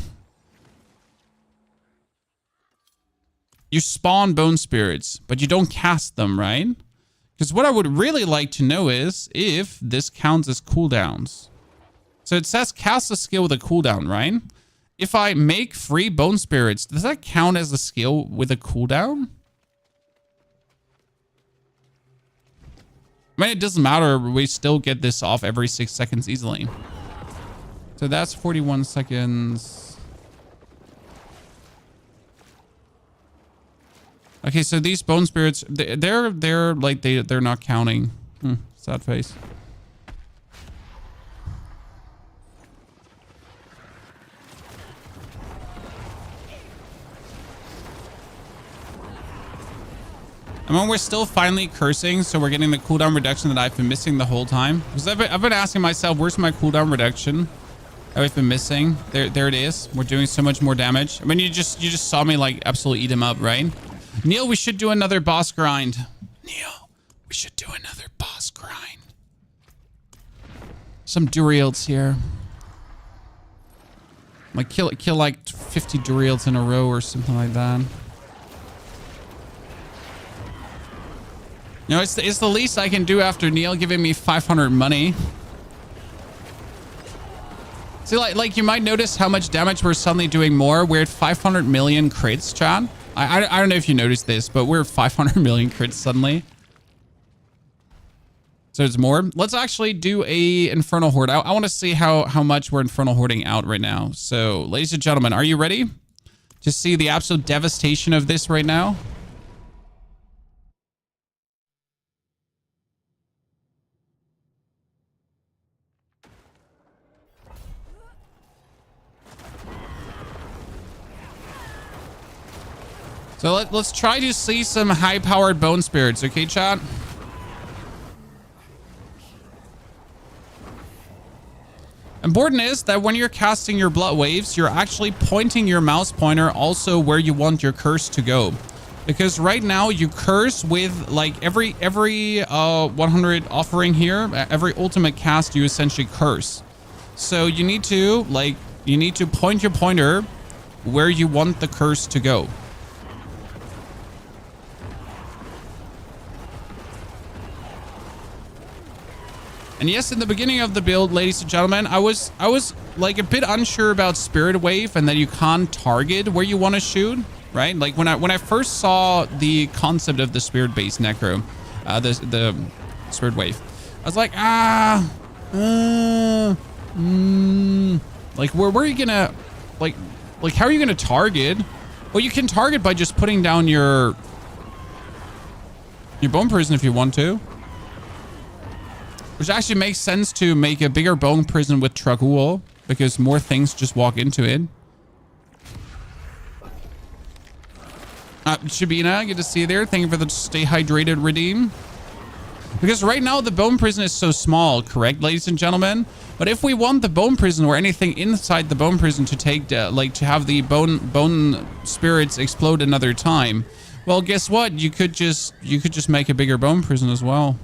You spawn bone spirits, but you don't cast them, right? Because what I would really like to know is if this counts as cooldowns. So it says cast a skill with a cooldown, right? If I make free bone spirits, does that count as a skill with a cooldown? I mean, it doesn't matter. We still get this off every 6 seconds easily. So that's 41 seconds. Okay, so these bone spirits, they're like they're not counting. Sad face. I mean, we're still finally cursing, so we're getting the cooldown reduction that I've been missing the whole time. Because I've been asking myself, where's my cooldown reduction that I've been missing? There it is. We're doing so much more damage. I mean, you just saw me like absolutely eat him up, right? Neil, we should do another boss grind. Neil, we should do another boss grind. Some Duriels here. Like kill like 50 Duriels in a row or something like that. You know, it's the least I can do after Neil giving me 500 money. See, like you might notice how much damage we're suddenly doing more. We're at 500 million crits, chat. I don't know if you noticed this, but we're 500 million crits suddenly. So it's more. Let's actually do a Infernal Horde. I want to see how much we're Infernal Hording out right now. So, ladies and gentlemen, are you ready to see the absolute devastation of this right now? So let's try to see some high-powered bone spirits, okay, chat? Important is that when you're casting your blood waves, you're actually pointing your mouse pointer also where you want your curse to go. Because right now you curse with like every 100 offering here, every ultimate cast you essentially curse. So you need to point your pointer where you want the curse to go. And yes, in the beginning of the build, ladies and gentlemen, I was like a bit unsure about Spirit Wave and that you can't target where you want to shoot, right? Like when I first saw the concept of the Spirit-based Necro, the Spirit Wave, I was like, like where are you gonna like how are you gonna target? Well, you can target by just putting down your bone prison if you want to. Which actually makes sense to make a bigger bone prison with Tragul, because more things just walk into it. Shabina, good to see you there. Thank you for the stay hydrated redeem. Because right now the bone prison is so small, correct, ladies and gentlemen? But if we want the bone prison or anything inside the bone prison to take, like to have the bone spirits explode another time, well, guess what? You could just make a bigger bone prison as well.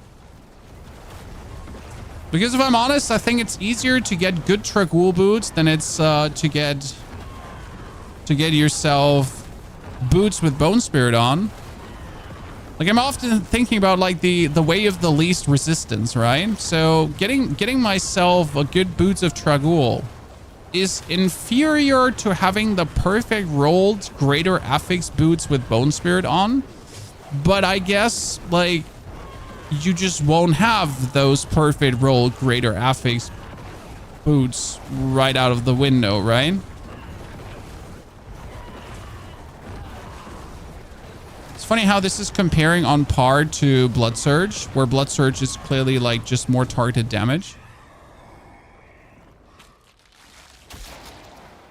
Because if I'm honest, I think it's easier to get good Tragul boots than it's to get yourself boots with Bone Spirit on. Like I'm often thinking about like the way of the least resistance, right? So getting myself a good boots of Tragul is inferior to having the perfect rolled greater affix boots with Bone Spirit on. But I guess like you just won't have those perfect rolled greater affix boots right out of the window, right? It's funny how this is comparing on par to Blood Surge, where Blood Surge is clearly like just more targeted damage.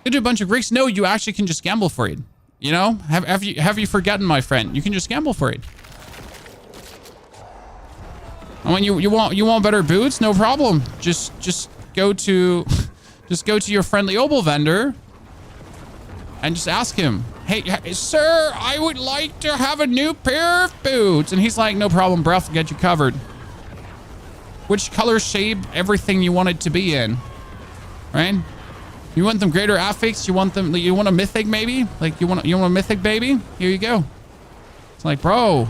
You do a bunch of Greeks. No, you actually can just gamble for it. You know, have you forgotten, my friend? You can just gamble for it. I mean, you want better boots? No problem. Just go to your friendly Opal vendor and just ask him, hey, sir, I would like to have a new pair of boots. And he's like, no problem, bruv, I'll get you covered. Which color, shape, everything you want it to be in, right? You want them greater affix? You want a mythic maybe? Like you want a mythic baby? Here you go. It's like, bro,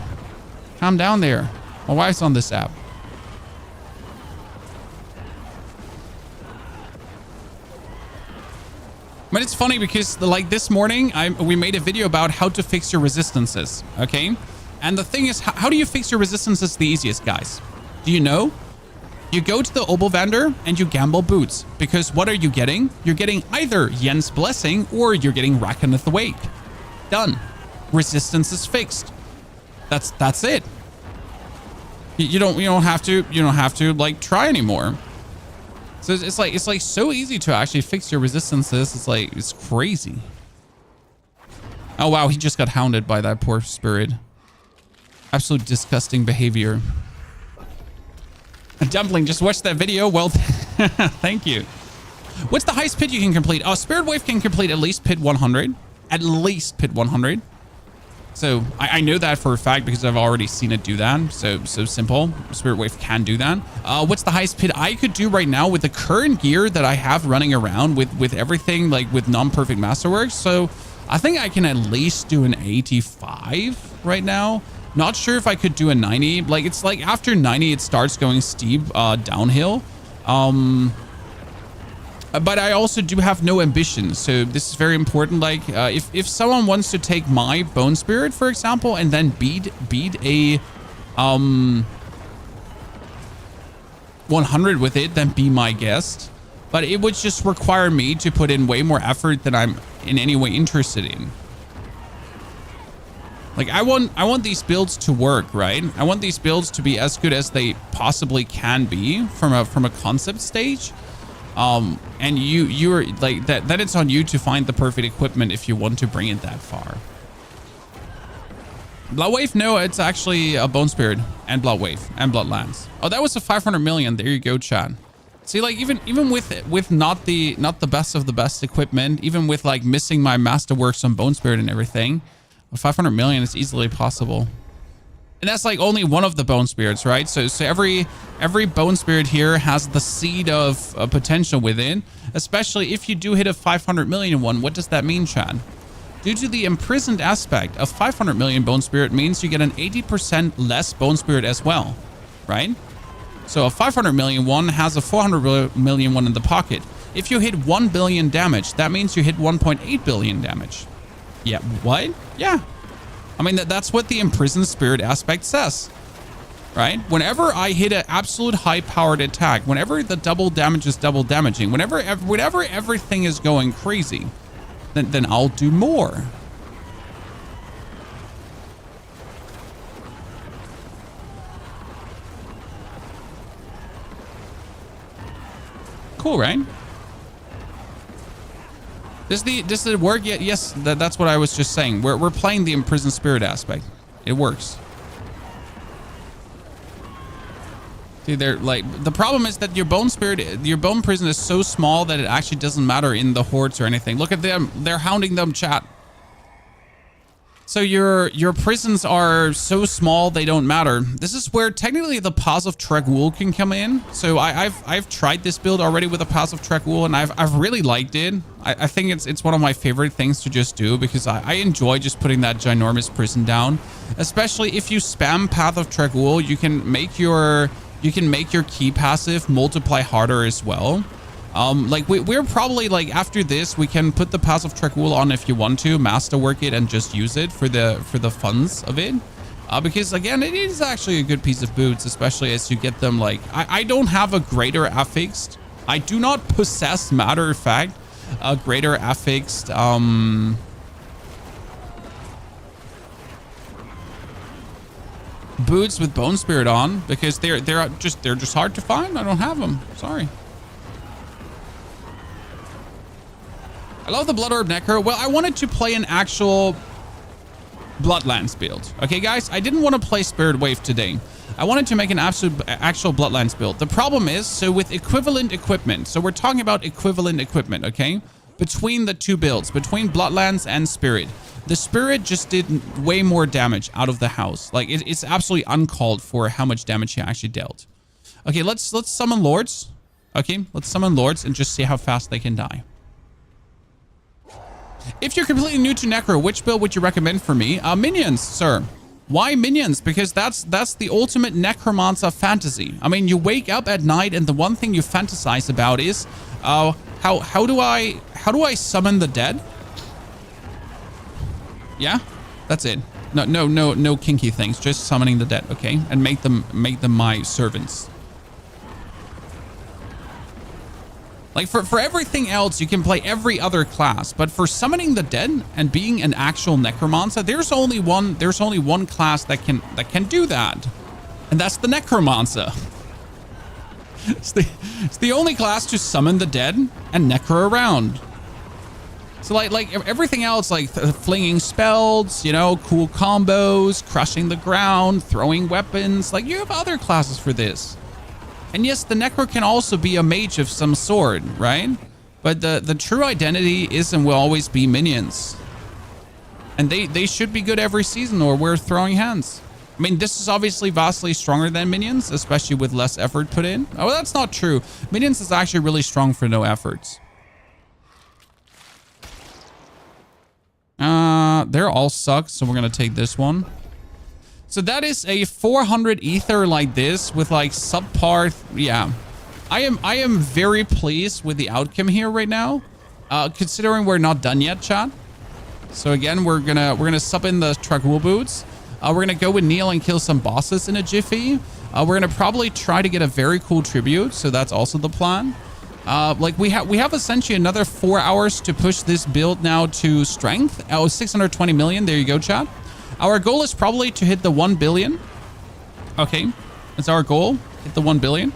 calm down there. My wife's on this app. But it's funny because like this morning, we made a video about how to fix your resistances, okay? And the thing is, how do you fix your resistances the easiest, guys? Do you know? You go to the Opal vendor and you gamble boots. Because what are you getting? You're getting either Yen's Blessing or you're getting Rakaneth Awake. Done. Resistance is fixed. That's it. You don't have to like try anymore. So it's like so easy to actually fix your resistances. It's like, it's crazy. Oh wow, he just got hounded by that poor spirit. Absolute disgusting behavior. Dumpling, just watch that video. Well, thank you. What's the highest pit you can complete? Oh, Spirit Wave can complete at least pit 100. At least pit 100. So I know that for a fact because I've already seen it do that. So simple. Spirit Wave can do that. What's the highest pit I could do right now with the current gear that I have running around with everything, like with non-perfect masterworks? So I think I can at least do an 85 right now. Not sure if I could do a 90. Like, it's like after 90, it starts going steep downhill. But I also do have no ambition. So this is very important. Like, if someone wants to take my Bone Spirit, for example, and then beat a 100 with it, then be my guest. But it would just require me to put in way more effort than I'm in any way interested in. Like, I want these builds to work, right? I want these builds to be as good as they possibly can be from a concept stage. And you're like that it's on you to find the perfect equipment if you want to bring it that far. Bloodwave? No, it's actually a Bone Spirit and Bloodwave and Bloodlands. Oh, that was a 500 million. There you go, chat. See, like even with not the best of the best equipment, even with like missing my Masterworks on Bone Spirit and everything, 500 million is easily possible. And that's like only one of the Bone Spirits, right? So every Bone Spirit here has the seed of potential within, especially if you do hit a 500 million one. What does that mean, Chad? Due to the imprisoned aspect of 500 million Bone Spirit means you get an 80% less Bone Spirit as well, right? So a 500 million one has a 400 million one in the pocket. If you hit 1 billion damage, that means you hit 1.8 billion damage. Yeah, what? Yeah. I mean, that's what the imprisoned spirit aspect says, right? Whenever I hit an absolute high-powered attack, whenever the double damage is double damaging, whenever everything is going crazy, then I'll do more. Cool, right? Does it work? Yeah, yes, that's what I was just saying. We're playing the imprisoned spirit aspect. It works. See, they're like, the problem is that your bone prison is so small that it actually doesn't matter in the hordes or anything. Look at them. They're hounding them, chat. So your prisons are so small they don't matter. This is where technically the Paws of Trag'Oul can come in. So I've tried this build already with the Paws of Trag'Oul and I've really liked it. I think it's one of my favorite things to just do because I enjoy just putting that ginormous prison down. Especially if you spam Path of Trag'Oul, you can make your key passive multiply harder as well. Like we're probably like after this we can put the Pass of Trag'Oul on if you want to masterwork it and just use it for the funds of it, because again it is actually a good piece of boots, especially as you get them. Like I don't have a greater affixed. I do not possess, matter of fact, a greater affixed boots with Bone Spirit on because they're just hard to find. I don't have them. Sorry. I love the Blood Orb Necro. Well, I wanted to play an actual Bloodlands build. Okay, guys, I didn't want to play Spirit Wave today. I wanted to make an actual Bloodlands build. The problem is, so with equivalent equipment, so we're talking about equivalent equipment, okay? Between the two builds, between Bloodlands and Spirit. The Spirit just did way more damage out of the house. Like, it's absolutely uncalled for how much damage he actually dealt. Okay, let's summon Lords. Okay, let's summon Lords and just see how fast they can die. If you're completely new to Necro, which build would you recommend for me? Minions, sir. Why minions? Because that's the ultimate necromancer fantasy. I mean, you wake up at night and the one thing you fantasize about is, how do I summon the dead? Yeah, that's it. No kinky things. Just summoning the dead, okay? And make them my servants. Like for everything else, you can play every other class, but for summoning the dead and being an actual necromancer, there's only one class that can do that, and that's the necromancer. It's the only class to summon the dead and necro around. So like everything else, like flinging spells, you know, cool combos, crushing the ground, throwing weapons, like you have other classes for this. And yes, the Necro can also be a mage of some sort, right? But the true identity is and will always be minions. And they should be good every season or we're throwing hands. I mean, this is obviously vastly stronger than minions, especially with less effort put in. Oh, that's not true. Minions is actually really strong for no efforts. They're all suck, so we're going to take this one. So that is a 400 ether like this with like subpar. Yeah, I am very pleased with the outcome here right now, considering we're not done yet, chat. So again, we're gonna sub in the Tragul boots. We're gonna go with Neil and kill some bosses in a jiffy. We're gonna probably try to get a very cool tribute. So that's also the plan. Like we have essentially another 4 hours to push this build now to strength. 620 million. There you go, chat. Our goal is probably to hit the 1 billion. Okay, that's our goal. Hit the 1 billion.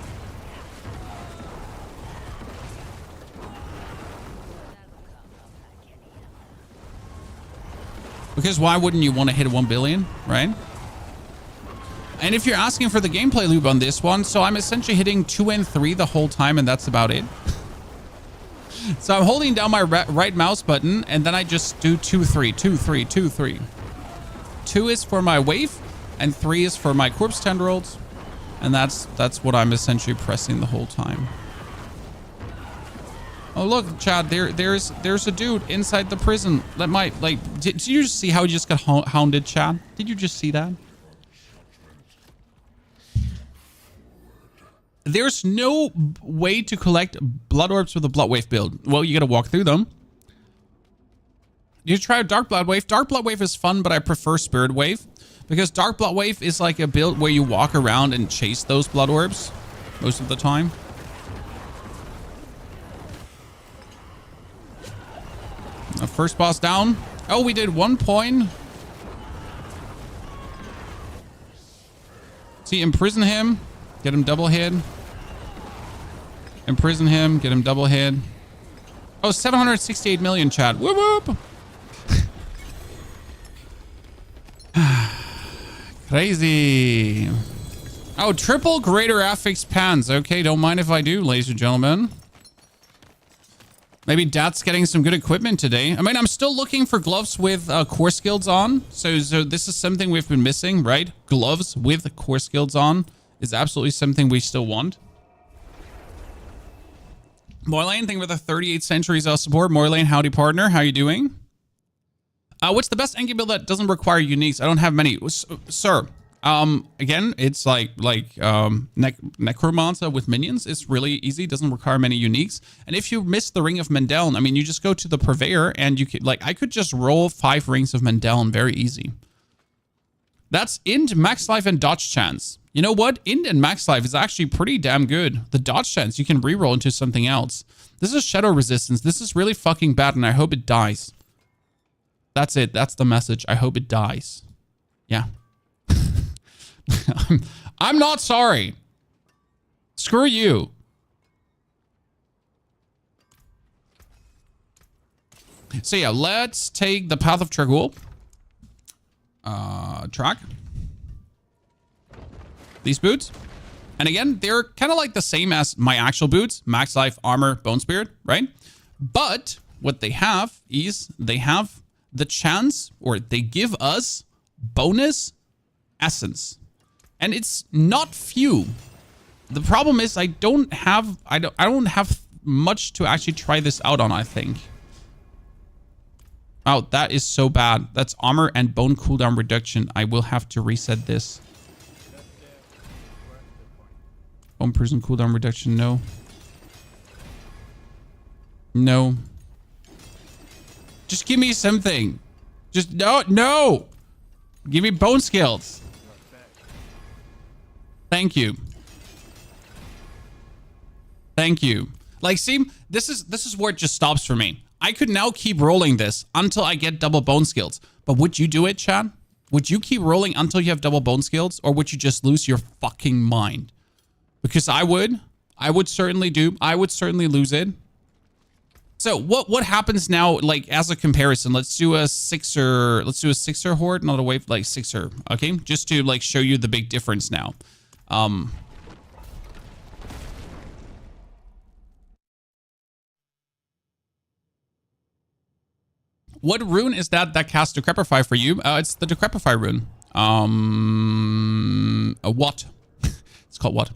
Because why wouldn't you want to hit 1 billion, right? And if you're asking for the gameplay loop on this one, so I'm essentially hitting 2 and 3 the whole time, and that's about it. So I'm holding down my right mouse button, and then I just do 2, 3, 2, 3, 2, 3. 2 is for my wave, and 3 is for my corpse tendrils, and that's what I'm essentially pressing the whole time. Oh look, Chad, there's a dude inside the prison. That might did you just see how he just got hounded, Chad? Did you just see that? There's no way to collect blood orbs with a blood wave build. Well, you gotta walk through them. You try Dark Blood Wave. Dark Blood Wave is fun, but I prefer Spirit Wave because Dark Blood Wave is like a build where you walk around and chase those blood orbs most of the time. First boss down. Oh, we did 1 point. See, imprison him. Get him double hit. Imprison him. Get him double hit. Oh, 768 million, chat. Whoop, whoop. Crazy. Oh, triple greater affix pans. Okay, don't mind if I do, ladies and gentlemen. Maybe Dad's getting some good equipment today. I mean, I'm still looking for gloves with core skills on. So this is something we've been missing, right? Gloves with core skills on is absolutely something we still want. Moylane, thank you for the 38 centuries support. Moylane, howdy partner. How you doing? What's the best Enki build that doesn't require uniques? I don't have many. Sir, again, it's like Necromancer with minions. It's really easy. Doesn't require many uniques. And if you miss the Ring of Mendeln, I mean, you just go to the Purveyor and you could, I could just roll 5 Rings of Mendeln very easy. That's Int, Max Life, and Dodge Chance. You know what? Int and Max Life is actually pretty damn good. The Dodge Chance, you can reroll into something else. This is Shadow Resistance. This is really fucking bad, and I hope it dies. That's it. That's the message. I hope it dies. Yeah. I'm not sorry. Screw you. So yeah, let's take the Path of Tragul. Track. these boots. And again, they're kind of like the same as my actual boots, max life, armor, bone spirit, right? But what they have is they have the chance, or they give us bonus essence. And it's not few. The problem is I don't have much to actually try this out on, I think. Oh, that is so bad. That's armor and bone cooldown reduction. I will have to reset this. Bone prison cooldown reduction, no. No. Just give me something. Just, no. Give me bone skills. Thank you. Thank you. Like, see, this is where it just stops for me. I could now keep rolling this until I get double bone skills. But would you do it, Chad? Would you keep rolling until you have double bone skills? Or would you just lose your fucking mind? Because I would. I would certainly do. I would certainly lose it. So what happens now, like, as a comparison? Let's do a sixer. Let's do a sixer horde, not a wave, like sixer. Okay, just to like show you the big difference now. What rune is that casts Decrepify for you? It's the Decrepify rune. What? It's called what?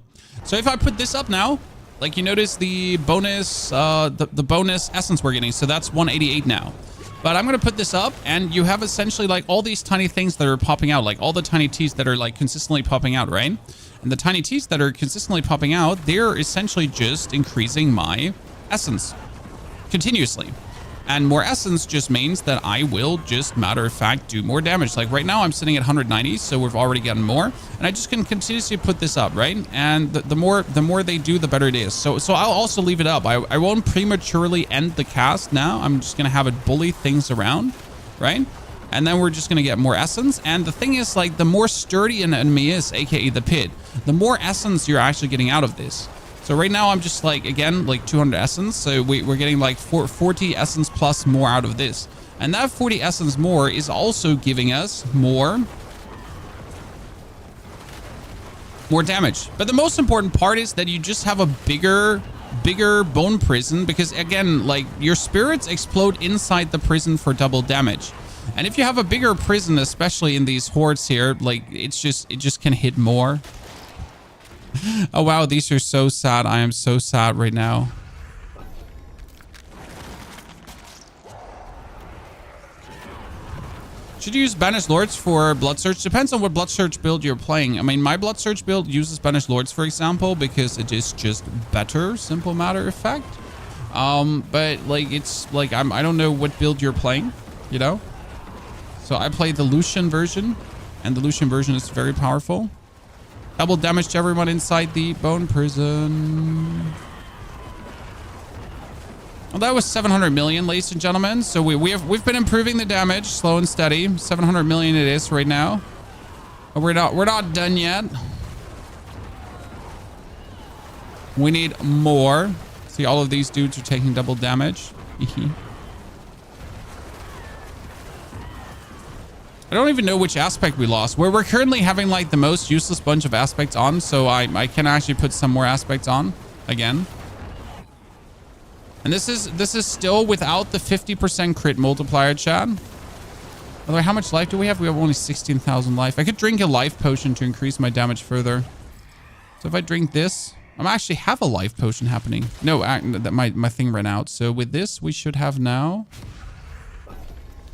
So if I put this up now, like you notice the bonus, the bonus essence we're getting. So that's 188 now. But I'm going to put this up and you have essentially like all these tiny things that are popping out, like all the tiny T's that are like consistently popping out, right? And the tiny T's that are consistently popping out, they're essentially just increasing my essence continuously. And more essence just means that I will just, matter of fact, do more damage. Like right now I'm sitting at 190, so we've already gotten more. And I just can continuously put this up, right? And the more they do, the better it is. So I'll also leave it up. I won't prematurely end the cast now. I'm just gonna have it bully things around, right? And then we're just gonna get more essence. And the thing is, like, the more sturdy an enemy is, aka the pit, the more essence you're actually getting out of this. So right now I'm just like, again, like 200 essence. So we're getting like 40 essence plus more out of this. And that 40 essence more is also giving us more damage. But the most important part is that you just have a bigger bone prison, because again, like your spirits explode inside the prison for double damage. And if you have a bigger prison, especially in these hordes here, like it just can hit more. Oh wow, these are so sad. I am so sad right now. Should you use Banished Lords for Blood Surge? Depends on what Blood Surge build you're playing. I mean, my Blood Surge build uses Banished Lords, for example, because it is just better, simple matter of fact. But like, it's like, I don't know what build you're playing, you know? So I play the Lucian version, and the Lucian version is very powerful. Double damage to everyone inside the bone prison. Well, that was 700 million, ladies and gentlemen. So we've been improving the damage, slow and steady. 700 million it is right now. But we're not done yet. We need more. See, all of these dudes are taking double damage. I don't even know which aspect we lost. We're currently having like the most useless bunch of aspects on, so I can actually put some more aspects on again. And this is still without the 50% crit multiplier, Chad. By the way, how much life do we have? We have only 16,000 life. I could drink a life potion to increase my damage further. So if I drink this, I actually have a life potion happening. No, my thing ran out. So with this, we should have now.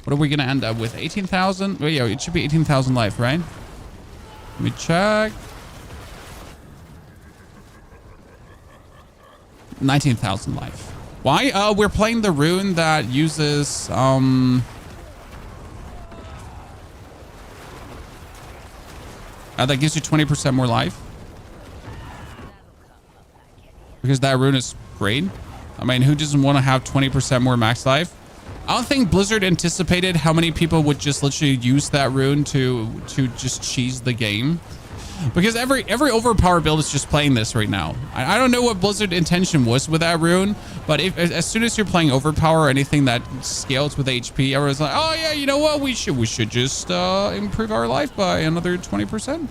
What are we going to end up with? 18,000? Oh, yeah, it should be 18,000 life, right? Let me check. 19,000 life. Why? We're playing the rune that uses... that gives you 20% more life. Because that rune is great. I mean, who doesn't want to have 20% more max life? I don't think Blizzard anticipated how many people would just literally use that rune to just cheese the game. Because every overpower build is just playing this right now. I don't know what Blizzard intention was with that rune, but as soon as you're playing overpower or anything that scales with HP, everyone's like, oh yeah, you know what? We should just improve our life by another 20%.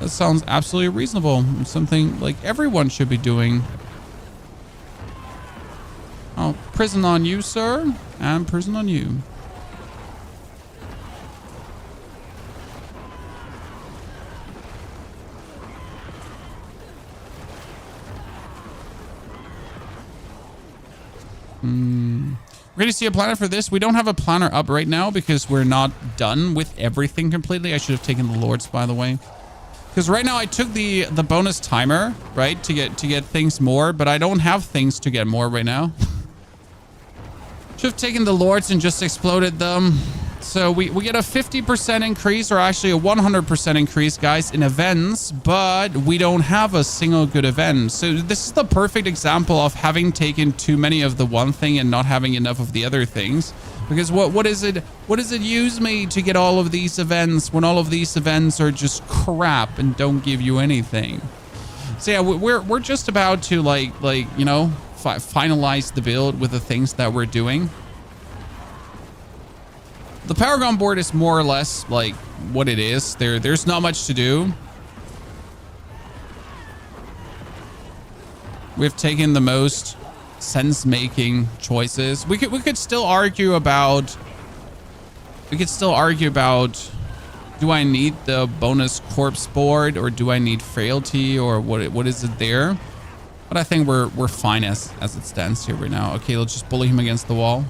That sounds absolutely reasonable. Something like everyone should be doing. Oh, prison on you, sir. And prison on you. We're going to see a planner for this. We don't have a planner up right now because we're not done with everything completely. I should have taken the lords, by the way. Because right now I took the bonus timer, right, to get things more, but I don't have things to get more right now. Should have taken the lords and just exploded them. So we get a 50% increase, or actually a 100% increase, guys, in events, but we don't have a single good event. So this is the perfect example of having taken too many of the one thing and not having enough of the other things. Because what does it use me to get all of these events when all of these events are just crap and don't give you anything? So yeah, we're just about to like you know, finalize the build with the things that we're doing. The Paragon board is more or less like what it is. There's not much to do. We've taken the most sense-making choices. We could still argue about. Do I need the bonus corpse board, or do I need frailty, or what is it there? But I think we're fine as it stands here right now. Okay, let's just bully him against the wall.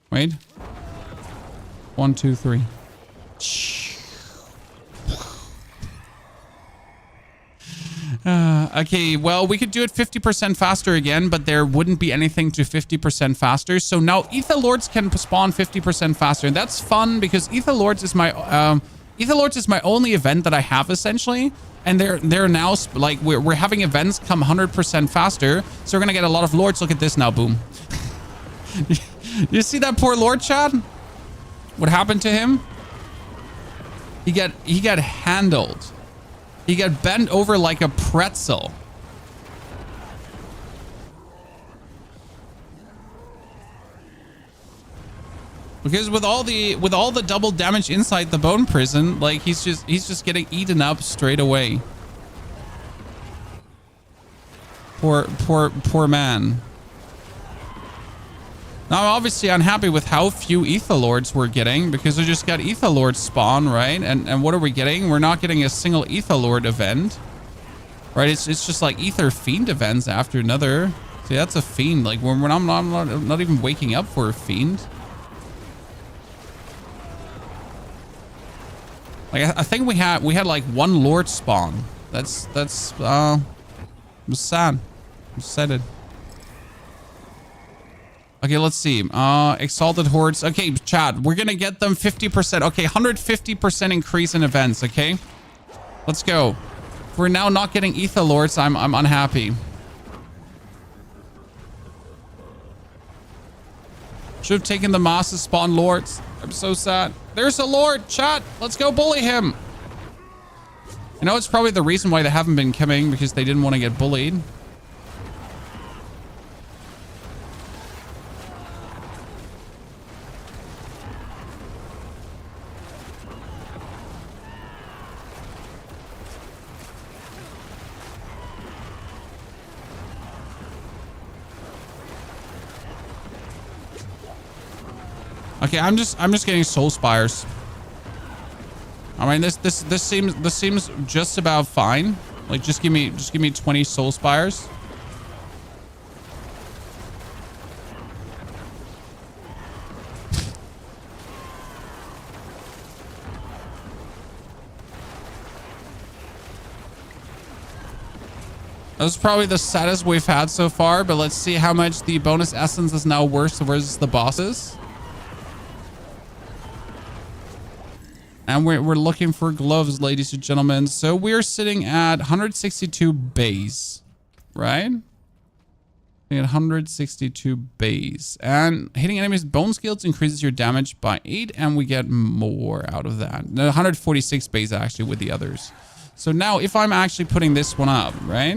Wait. 1, 2, 3. Okay, well, we could do it 50% faster again, but there wouldn't be anything to 50% faster. So now Ether Lords can spawn 50% faster. And that's fun because Ether Lords is my only event that I have essentially. And they're now like we're having events come 100% faster. So we're gonna get a lot of lords. Look at this now, boom. You see that poor lord, Chad? What happened to him? He got handled. He got bent over like a pretzel. Because with all the double damage inside the bone prison, like he's just getting eaten up straight away. Poor man. Now, I'm obviously unhappy with how few Ether Lords we're getting because we just got Ether Lord spawn, right? And what are we getting? We're not getting a single Ether Lord event, right? It's just like Ether Fiend events after another. See, that's a Fiend. Like, I'm not even waking up for a Fiend. Like, I think we had like one Lord spawn. That's it was sad. I'm sad. Okay, let's see. Exalted Hordes. Okay, chat, we're gonna get them 50%. Okay, 150% increase in events, okay? Let's go. If we're now not getting Ether Lords, I'm unhappy. Should have taken the Master Spawn Lords. I'm so sad. There's a Lord, chat. Let's go bully him. I know it's probably the reason why they haven't been coming, because they didn't want to get bullied. Okay, I'm just getting soul spires. I mean, this seems just about fine. Like, just give me 20 soul spires. That's probably the saddest we've had so far, but let's see how much the bonus essence is now worse versus the bosses. And we're looking for gloves, ladies and gentlemen. So we're sitting at 162 base, right? At 162 base. And hitting enemies' bone skills increases your damage by 8, and we get more out of that. 146 base, actually, with the others. So now, if I'm actually putting this one up, right?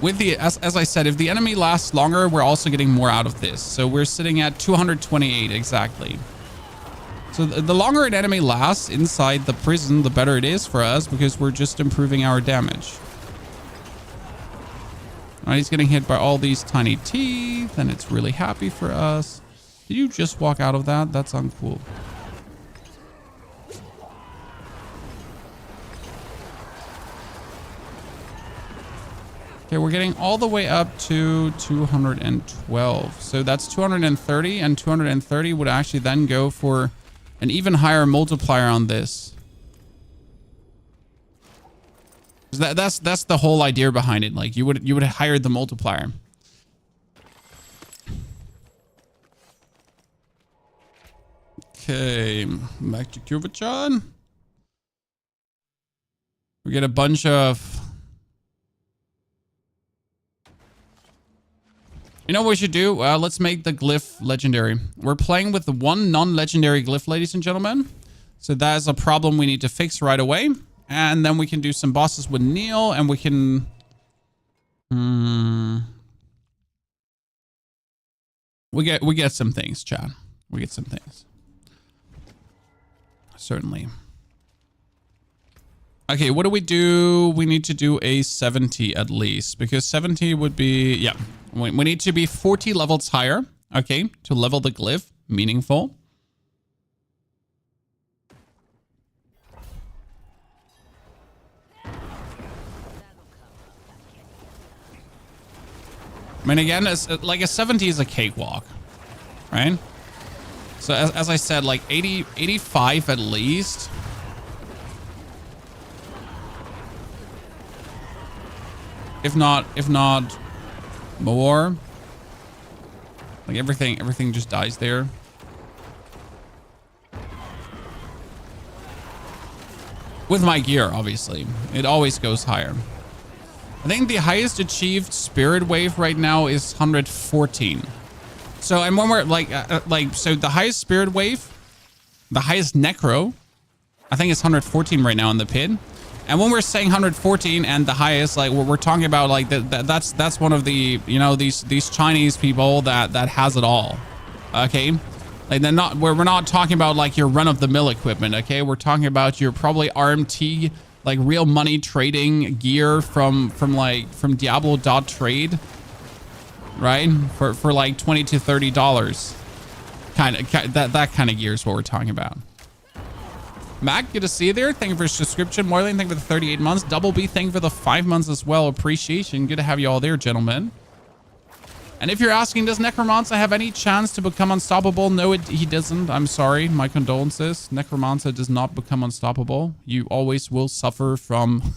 with the, as I said, if the enemy lasts longer, we're also getting more out of this. So we're sitting at 228 exactly. So the longer an enemy lasts inside the prison, the better it is for us because we're just improving our damage. All right, he's getting hit by all these tiny teeth, and it's really happy for us. Did you just walk out of that? That's uncool. Okay, we're getting all the way up to 212. So that's 230, and 230 would actually then go for an even higher multiplier on this. That's the whole idea behind it. Like you would hire the multiplier. Okay, back to Kuvachan. We get a bunch of. You know what we should do? Let's make the glyph legendary. We're playing with the one non-legendary glyph, ladies and gentlemen. So that is a problem we need to fix right away. And then we can do some bosses with Neil, and we can... We get some things, chat. We get some things. Certainly. Okay, what do? We need to do a 70 at least, because 70 would be... Yeah, we need to be 40 levels higher, okay, to level the glyph. Meaningful. I mean, again, like a 70 is a cakewalk, right? So as I said, like 80, 85 at least. If not more. Like everything just dies there. With my gear, obviously. It always goes higher. I think the highest achieved spirit wave right now is 114. So, and when we're so the highest spirit wave, the highest necro, I think it's 114 right now in the pit. And when we're saying 114 and the highest, like we're talking about like that's one of the, you know, these Chinese people that has it all. Okay. Like they're not, we're not talking about like your run of the mill equipment. Okay. We're talking about your probably RMT, like real money trading gear from Diablo.trade, right? For like $20 to $30. That kind of gear is what we're talking about. Mac, good to see you there. Thank you for your subscription. Marlene, thank you for the 38 months. Double B, thank you for the 5 months as well. Appreciation. Good to have you all there, gentlemen. And if you're asking, does Necromancer have any chance to become unstoppable? No, he doesn't. I'm sorry. My condolences. Necromancer does not become unstoppable. You always will suffer from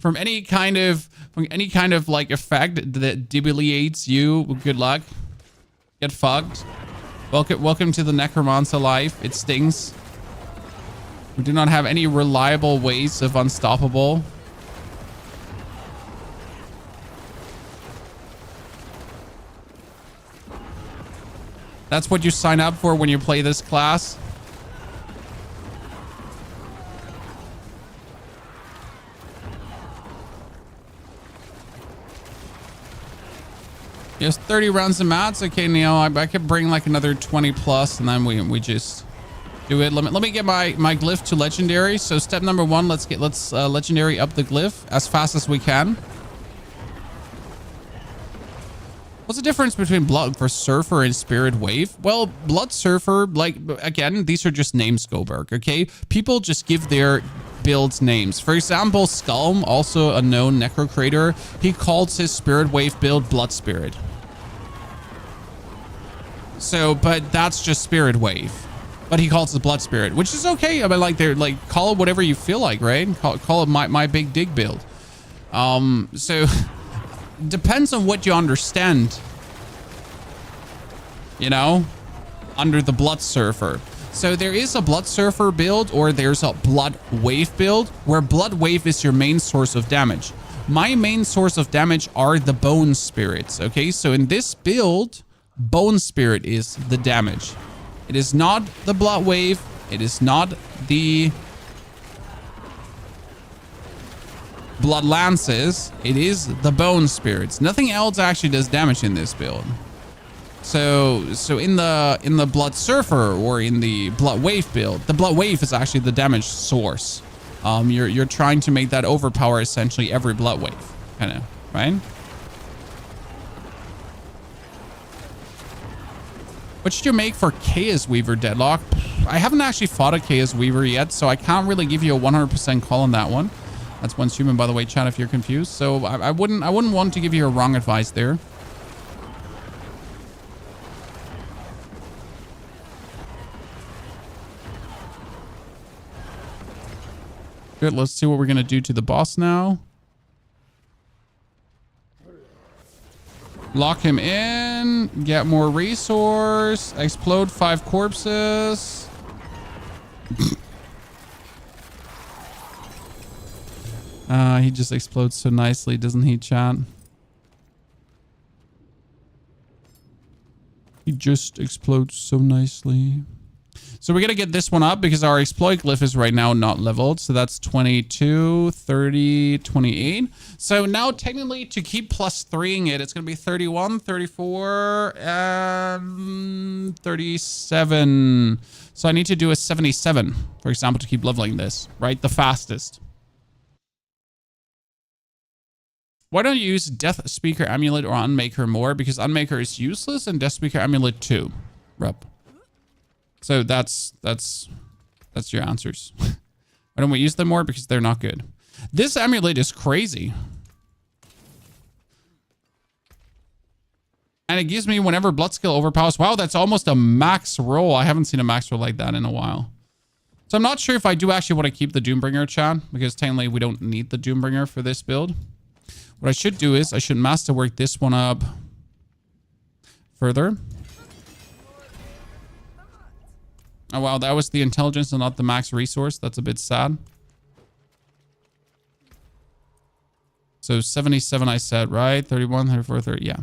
any kind of like effect that debilitates you. Good luck. Get fucked. Welcome to the Necromancer life. It stings. We do not have any reliable ways of unstoppable. That's what you sign up for when you play this class. Yes, 30 rounds of mats. Okay, Neil, I could bring like another 20 plus, and then we just do it. Let me get my glyph to legendary. So step number 1, let's legendary up the glyph as fast as we can. What's the difference between Blood for Surfer and Spirit Wave? Well, Blood Surfer, like, again, these are just names, Goberg, okay? People just give their builds names. For example, Skulm, also a known Necro creator, he calls his Spirit Wave build Blood Spirit. So, but that's just Spirit Wave. But he calls it Blood Spirit, which is okay. I mean, like, they're like, call it whatever you feel like, right? Call it my big dig build. So... depends on what you understand, you know, under the Blood Surfer. So there is a Blood Surfer build, or there's a Blood Wave build, where Blood Wave is your main source of damage. My main source of damage are the Bone Spirits, okay? So in this build, Bone Spirit is the damage. It is not the Blood Wave. It is not the blood lances, it is the bone spirits. Nothing else actually does damage in this build. So in the blood surfer or in the blood wave build, the blood wave is actually the damage source. You're trying to make that overpower essentially every blood wave, kind of, right? What should you make for Chaos Weaver, Deadlock? I haven't actually fought a Chaos Weaver yet, so I can't really give you a 100% call on that one. That's once human, by the way, chat, if you're confused. So I wouldn't want to give you a wrong advice there. Good, let's see what we're gonna do to the boss now. Lock him in, get more resource, explode 5 corpses. He just explodes so nicely, doesn't he, chat? He just explodes so nicely. So we're going to get this one up because our exploit glyph is right now not leveled. So that's 22, 30, 28. So now technically to keep plus 3ing it, it's going to be 31, 34, and 37. So I need to do a 77, for example, to keep leveling this, right? The fastest. Why don't you use Death Speaker Amulet or Unmaker more? Because Unmaker is useless and Death Speaker Amulet too. Rep. So that's your answers. Why don't we use them more? Because they're not good. This amulet is crazy. And it gives me whenever blood skill overpowers. Wow, that's almost a max roll. I haven't seen a max roll like that in a while. So I'm not sure if I do actually want to keep the Doombringer, chat, because technically we don't need the Doombringer for this build. What I should do is I should masterwork this one up further. Oh, wow. That was the intelligence and not the max resource. That's a bit sad. So 77 I said, right? 31, 34, 30. Yeah.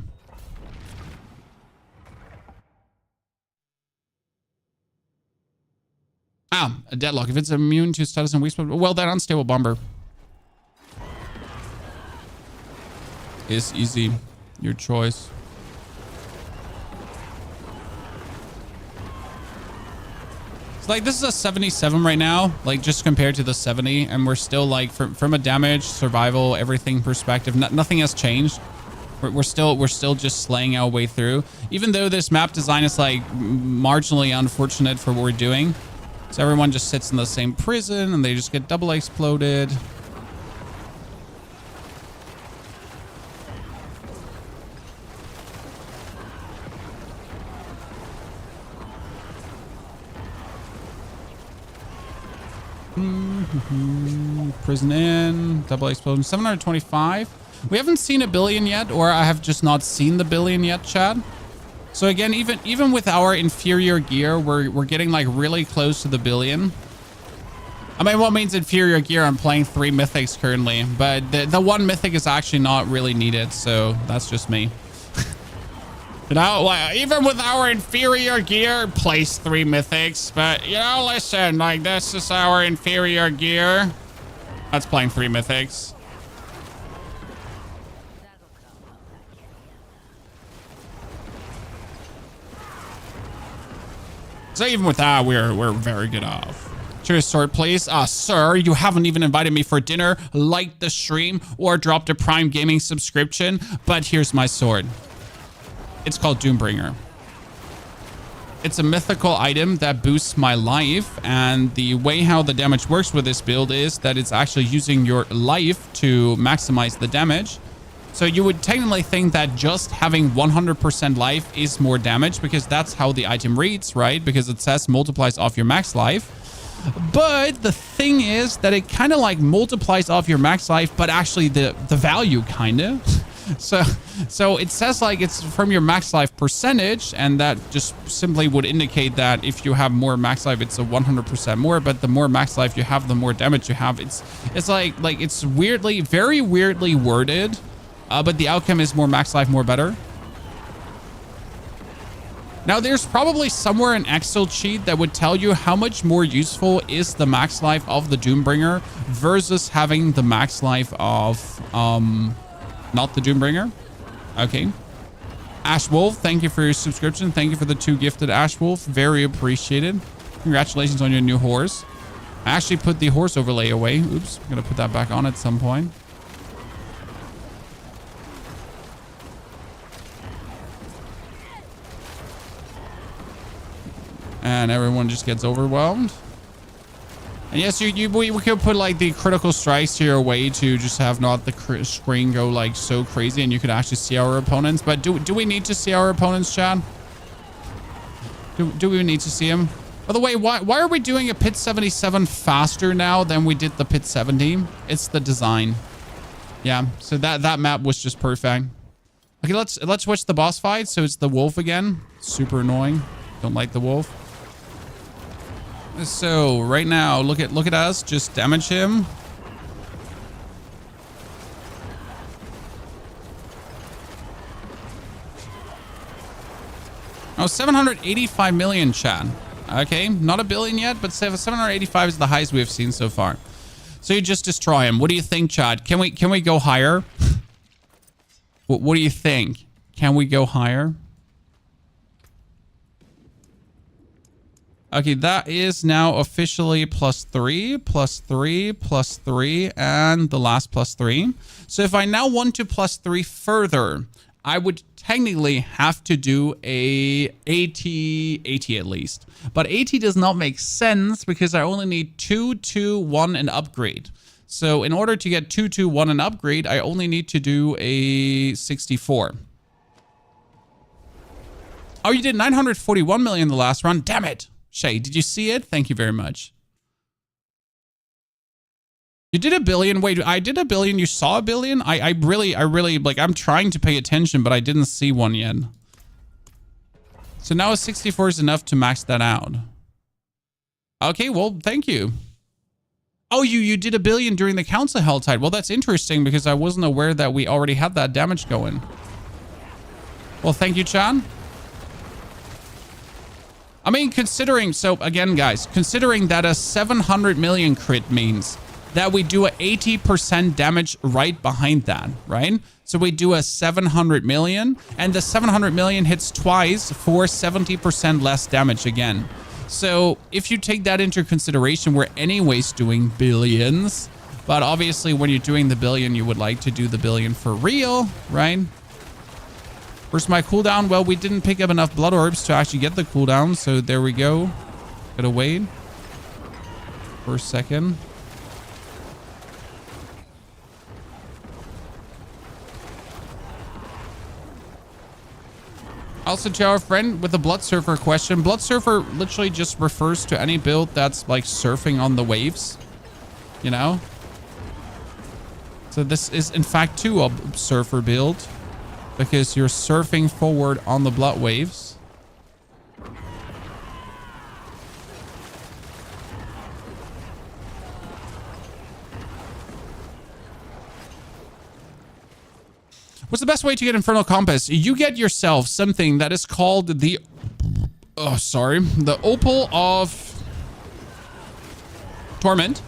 A deadlock. If it's immune to status and weak spot, well, that unstable bomber is easy. Your choice. Like, this is a 77 right now, like, just compared to the 70, and we're still, like, from a damage, survival, everything perspective, nothing has changed. We're still just slaying our way through, even though this map design is, like, marginally unfortunate for what we're doing. So everyone just sits in the same prison, and they just get double exploded. Prison in, double explosion, 725. We haven't seen a billion yet, or I have just not seen the billion yet, Chad. So again, even with our inferior gear, we're getting like really close to the billion. I mean, what means inferior gear? I'm playing 3 mythics currently, but the 1 mythic is actually not really needed, so that's just me. You know, like, even with our inferior gear, place 3 mythics. But, you know, listen, like, this is our inferior gear. That's playing 3 mythics. So even with that, we're very good off. Cheers, sword, please. Sir, you haven't even invited me for dinner, liked the stream, or dropped a Prime Gaming subscription. But here's my sword. It's called Doombringer. It's a mythical item that boosts my life, and the way how the damage works with this build is that it's actually using your life to maximize the damage. So you would technically think that just having 100% life is more damage, because that's how the item reads, right? Because it says multiplies off your max life. But the thing is that it kind of like multiplies off your max life, but actually the value kind of. So it says like it's from your max life percentage, and that just simply would indicate that if you have more max life, it's a 100% more. But the more max life you have, the more damage you have. It's like it's weirdly, very weirdly worded, but the outcome is more max life, more better. Now, there's probably somewhere an Excel sheet that would tell you how much more useful is the max life of the Doombringer versus having the max life of, not the Doombringer. Okay. Ash Wolf, thank you for your subscription. Thank you for the 2 gifted, Ash Wolf. Very appreciated. Congratulations on your new horse. I actually put the horse overlay away. Oops. I'm going to put that back on at some point. And everyone just gets overwhelmed. And yes, we could put like the critical strikes here away to just have not the screen go like so crazy and you could actually see our opponents. But do we need to see our opponents, Chad? Do we need to see them? By the way, why are we doing a pit 77 faster now than we did the pit 70? It's the design. Yeah, so that map was just perfect. Okay, let's switch the boss fight. So it's the wolf again. Super annoying. Don't like the wolf. So right now, look at us. Just damage him. Oh, 785 million, Chad. Okay, not a billion yet, but 785 is the highest we have seen so far. So you just destroy him. What do you think, Chad? Can we go higher? What do you think? Can we go higher? Okay, that is now officially +3, +3, +3, and the last +3. So if I now want to +3 further, I would technically have to do a 80 at least. But 80 does not make sense because I only need 2, 2, 1, and upgrade. So in order to get 2, 2, 1, and upgrade, I only need to do a 64. Oh, you did 941 million the last run. Damn it. Shay, did you see it? Thank you very much. You did a billion. Wait, I did a billion. You saw a billion? I really, like, I'm trying to pay attention, but I didn't see one yet. So now a 64 is enough to max that out. Okay, well, thank you. Oh, you did a billion during the Council Helltide. Well, that's interesting because I wasn't aware that we already had that damage going. Well, thank you, Chan. I mean, considering, so again, guys, considering that a 700 million crit means that we do a 80% damage right behind that, right? So we do a 700 million and the 700 million hits twice for 70% less damage again. So if you take that into consideration, we're anyways doing billions, but obviously when you're doing the billion, you would like to do the billion for real, right? Where's my cooldown? Well, we didn't pick up enough blood orbs to actually get the cooldown. So there we go. Gotta wait for a second. Also, to our friend with the Blood Surfer question. Blood Surfer literally just refers to any build that's like surfing on the waves. You know? So this is in fact too a surfer build. Because you're surfing forward on the blood waves. What's the best way to get Infernal Compass? You get yourself something that is called the... Oh, sorry. The Opal of Torment.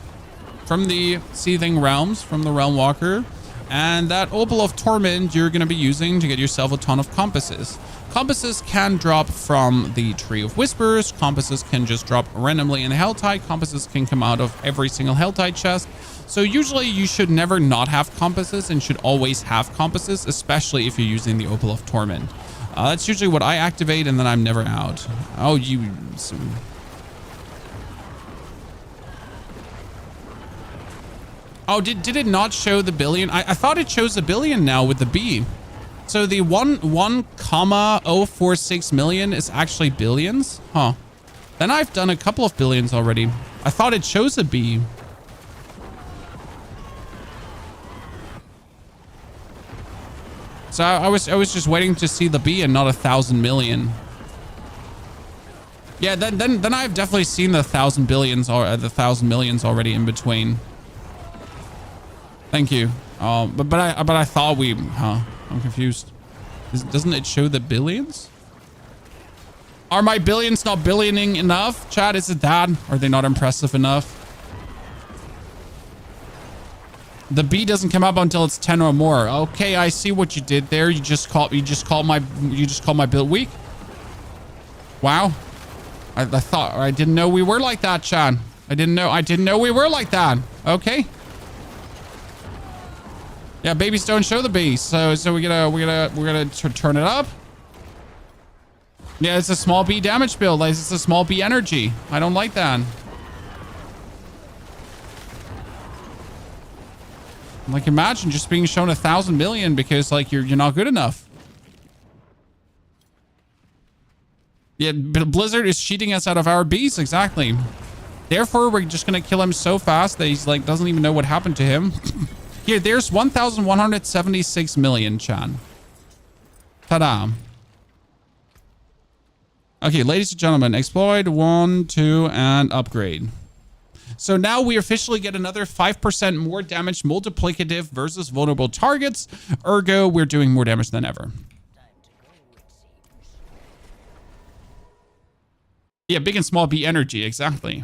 From the Seething Realms, from the Realm Walker. And that Opal of Torment you're going to be using to get yourself a ton of compasses. Compasses can drop from the Tree of Whispers. Compasses can just drop randomly in the Helltide. Compasses can come out of every single Helltide chest. So usually you should never not have compasses and should always have compasses, especially if you're using the Opal of Torment. That's usually what I activate and then I'm never out. Oh, you... Oh, did it not show the billion? I thought it shows a billion now with the B. So the 1,046 million is actually billions? Huh. Then I've done a couple of billions already. I thought it shows a B. So I was just waiting to see the B and not 1,000 million. Yeah, then I've definitely seen the 1,000 billions or the 1,000 millions already in between. Thank you. But I thought we... Huh. I'm confused. Doesn't it show the billions? Are my billions not billioning enough? Chat, is it that? Are they not impressive enough? The B doesn't come up until it's 10 or more. Okay, I see what you did there. You just called my build weak. Wow. I didn't know we were like that, Chan. I didn't know we were like that. Okay. Yeah, babies don't show the beast. So we're gonna turn it up. Yeah, it's a small B damage build. Like, it's a small B energy. I don't like that. Like, imagine just being shown 1,000 million because, like, you're not good enough. Yeah, Blizzard is cheating us out of our beasts, exactly. Therefore, we're just gonna kill him so fast that he's, like, doesn't even know what happened to him. Here, there's 1,176 million, Chan. Ta-da. Okay, ladies and gentlemen, exploit 1, 2, and upgrade. So now we officially get another 5% more damage multiplicative versus vulnerable targets. Ergo, we're doing more damage than ever. Yeah, big and small B energy, exactly.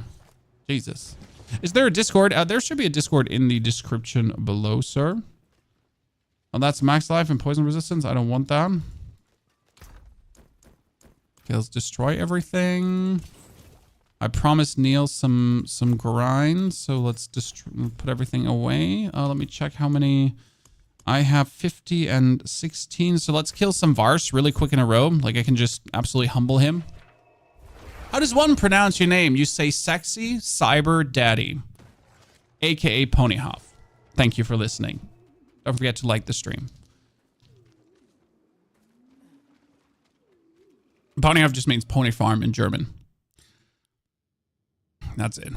Jesus. Is there a Discord? There should be a Discord in the description below, sir. Oh, that's max life and poison resistance. I don't want that. Okay, let's destroy everything. I promised Neil some grind, so let's just put everything away. Let me check how many. I have 50 and 16, so let's kill some Vars really quick in a row. Like, I can just absolutely humble him. How does one pronounce your name? You say sexy cyber daddy, aka Ponyhoff. Thank you for listening. Don't forget to like the stream. Ponyhoff just means pony farm in German. That's it.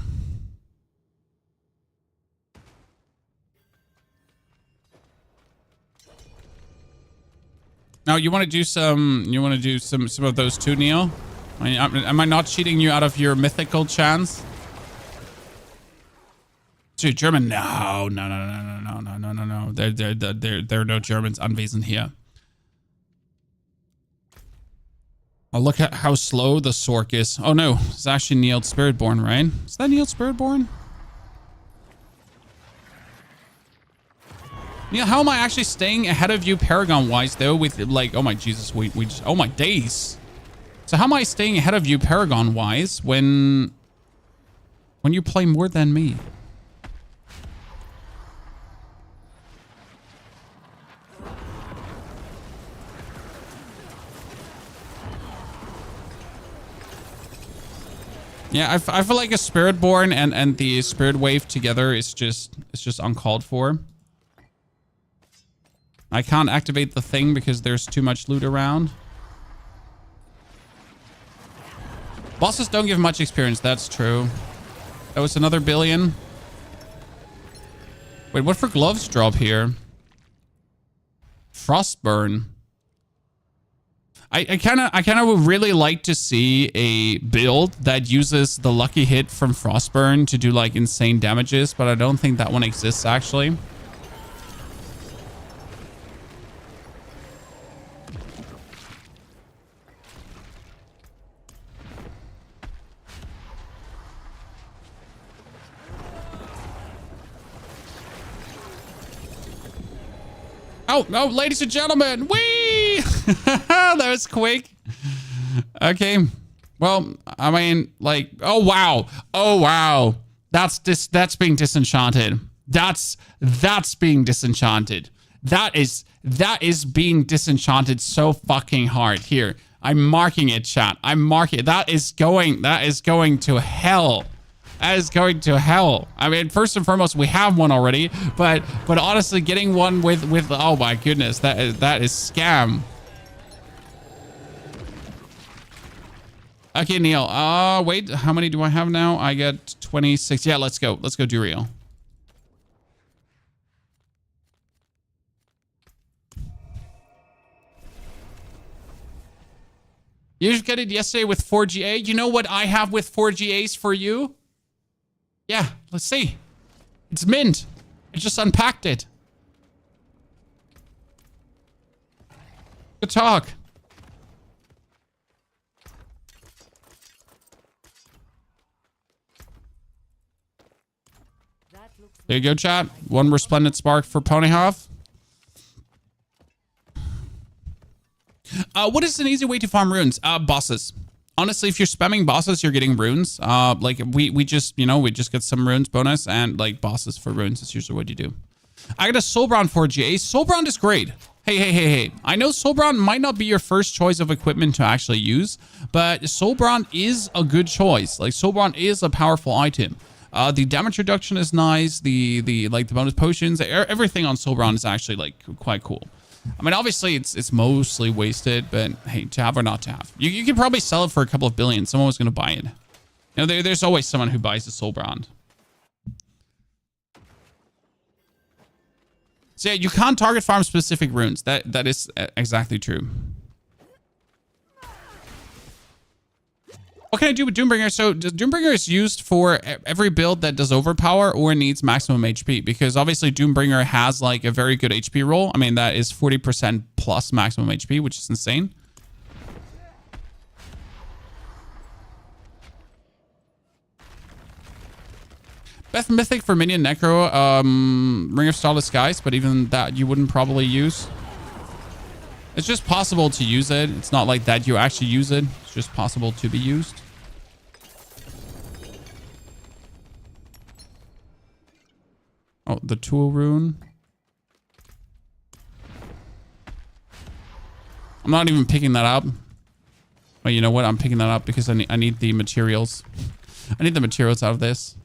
Now you want to do some. You want to do some of those too, Neil? Am I not cheating you out of your mythical chance? Dude, German? No. There are no Germans anwesend here. Oh, look at how slow the Sork is. Oh no, it's actually Neil Spiritborn, right? Is that Neil Spiritborn? Neil, how am I actually staying ahead of you Paragon-wise, though, with, like, oh my Jesus, we just, oh my days. So how am I staying ahead of you Paragon-wise when you play more than me? Yeah, I feel like a Spiritborn and the Spirit Wave together is just uncalled for. I can't activate the thing because there's too much loot around. Bosses don't give much experience, that's true. That was another billion. Wait, what for gloves drop here? Frostburn. I kind of would really like to see a build that uses the lucky hit from Frostburn to do like insane damages, but I don't think that one exists actually. Oh, no, ladies and gentlemen, whee! That was quick. Okay. Well, I mean, like, oh wow. Oh wow. That's being disenchanted. That's being disenchanted. That is being disenchanted so fucking hard. Here, I'm marking it, chat. I'm marking it. That is going to hell. That is going to hell. I mean, first and foremost, we have one already, but honestly, getting one with oh my goodness, that is scam. Okay, Neil. Wait, how many do I have now? I get 26. Yeah, let's go. Let's go do real. You just got it yesterday with 4GA. You know what I have with 4GAs for you? Yeah, let's see. It's mint. I just unpacked it. Good talk. There you go, chat. One Resplendent Spark for Ponyhoff. What is an easy way to farm runes? Bosses. Honestly, if you're spamming bosses, you're getting runes. Like we just, you know, we just get some runes bonus and like bosses for runes. That's usually what you do. I got a Soulbrand for GA. Soulbrand is great. Hey. I know Soulbrand might not be your first choice of equipment to actually use, but Soulbrand is a good choice. Like Soulbrand is a powerful item. The damage reduction is nice. The bonus potions, everything on Soulbrand is actually like quite cool. I mean, obviously it's mostly wasted, but hey, to have or not to have. You could probably sell it for a couple of billion. Someone was going to buy it. You know, there's always someone who buys the Soulbrand. So yeah, you can't target farm specific runes. That is exactly true. What can I do with Doombringer? So Doombringer is used for every build that does overpower or needs maximum HP, because obviously Doombringer has like a very good HP roll. I mean, that is 40% plus maximum HP, which is insane. Beth Mythic for minion Necro, Ring of Starless Skies, but even that you wouldn't probably use. It's just possible to use it. It's not like that you actually use it. It's just possible to be used. Oh, the Tool Rune. I'm not even picking that up. But you know what? I'm picking that up because I need the materials. I need the materials out of this.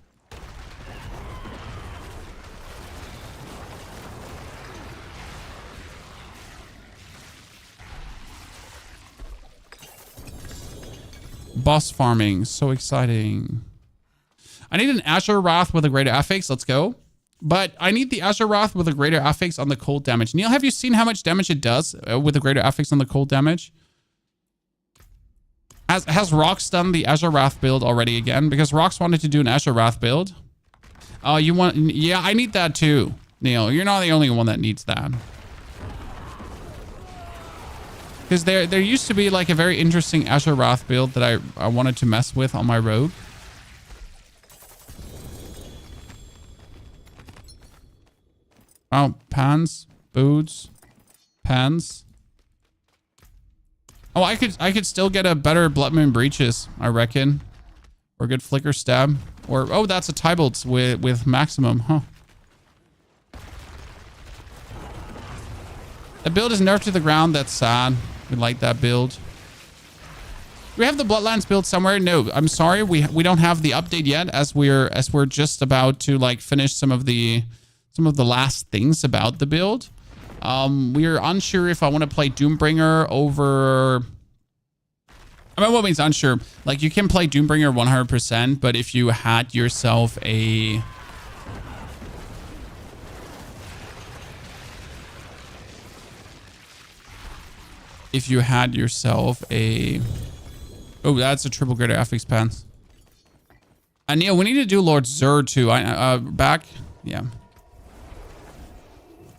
Boss farming, so exciting. I need an Azure Wrath with a greater affix. Let's go. But I need the Azure Wrath with a greater affix on the cold damage. Neil, have you seen how much damage it does with a greater affix on the cold damage? Has Rox done the Azure Wrath build already again? Because Rox wanted to do an Azure Wrath build. Oh, you want... Yeah, I need that too, Neil. You're not the only one that needs that. Because there used to be like a very interesting Azure Wrath build that I wanted to mess with on my rogue. Oh, pans, boots, pans. Oh, I could still get a better Blood Moon Breaches, I reckon. Or a good Flicker Stab. Or, oh, that's a Tybalt with Maximum, huh? The build is nerfed to the ground. That's sad. We like that build. Do we have the Bloodlands build somewhere? No, I'm sorry. We don't have the update yet, as we're just about to like finish some of the last things about the build. We're unsure if I want to play Doombringer over... I mean, what means unsure? Like, you can play Doombringer 100%, but if you had yourself a... If you had yourself a... Oh, that's a triple greater affix pants. Neil, we need to do Lord Zur too. Back? Yeah.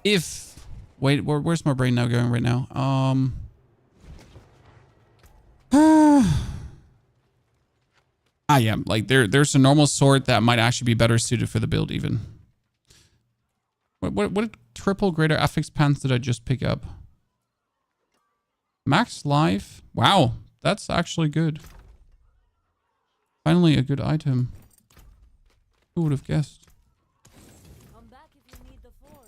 If... Wait, where's my brain now going right now? Yeah. Like, there's a normal sword that might actually be better suited for the build even. What triple greater affix pants did I just pick up? Max life. Wow, that's actually good. Finally a good item. Who would have guessed? Come back if you need the forge.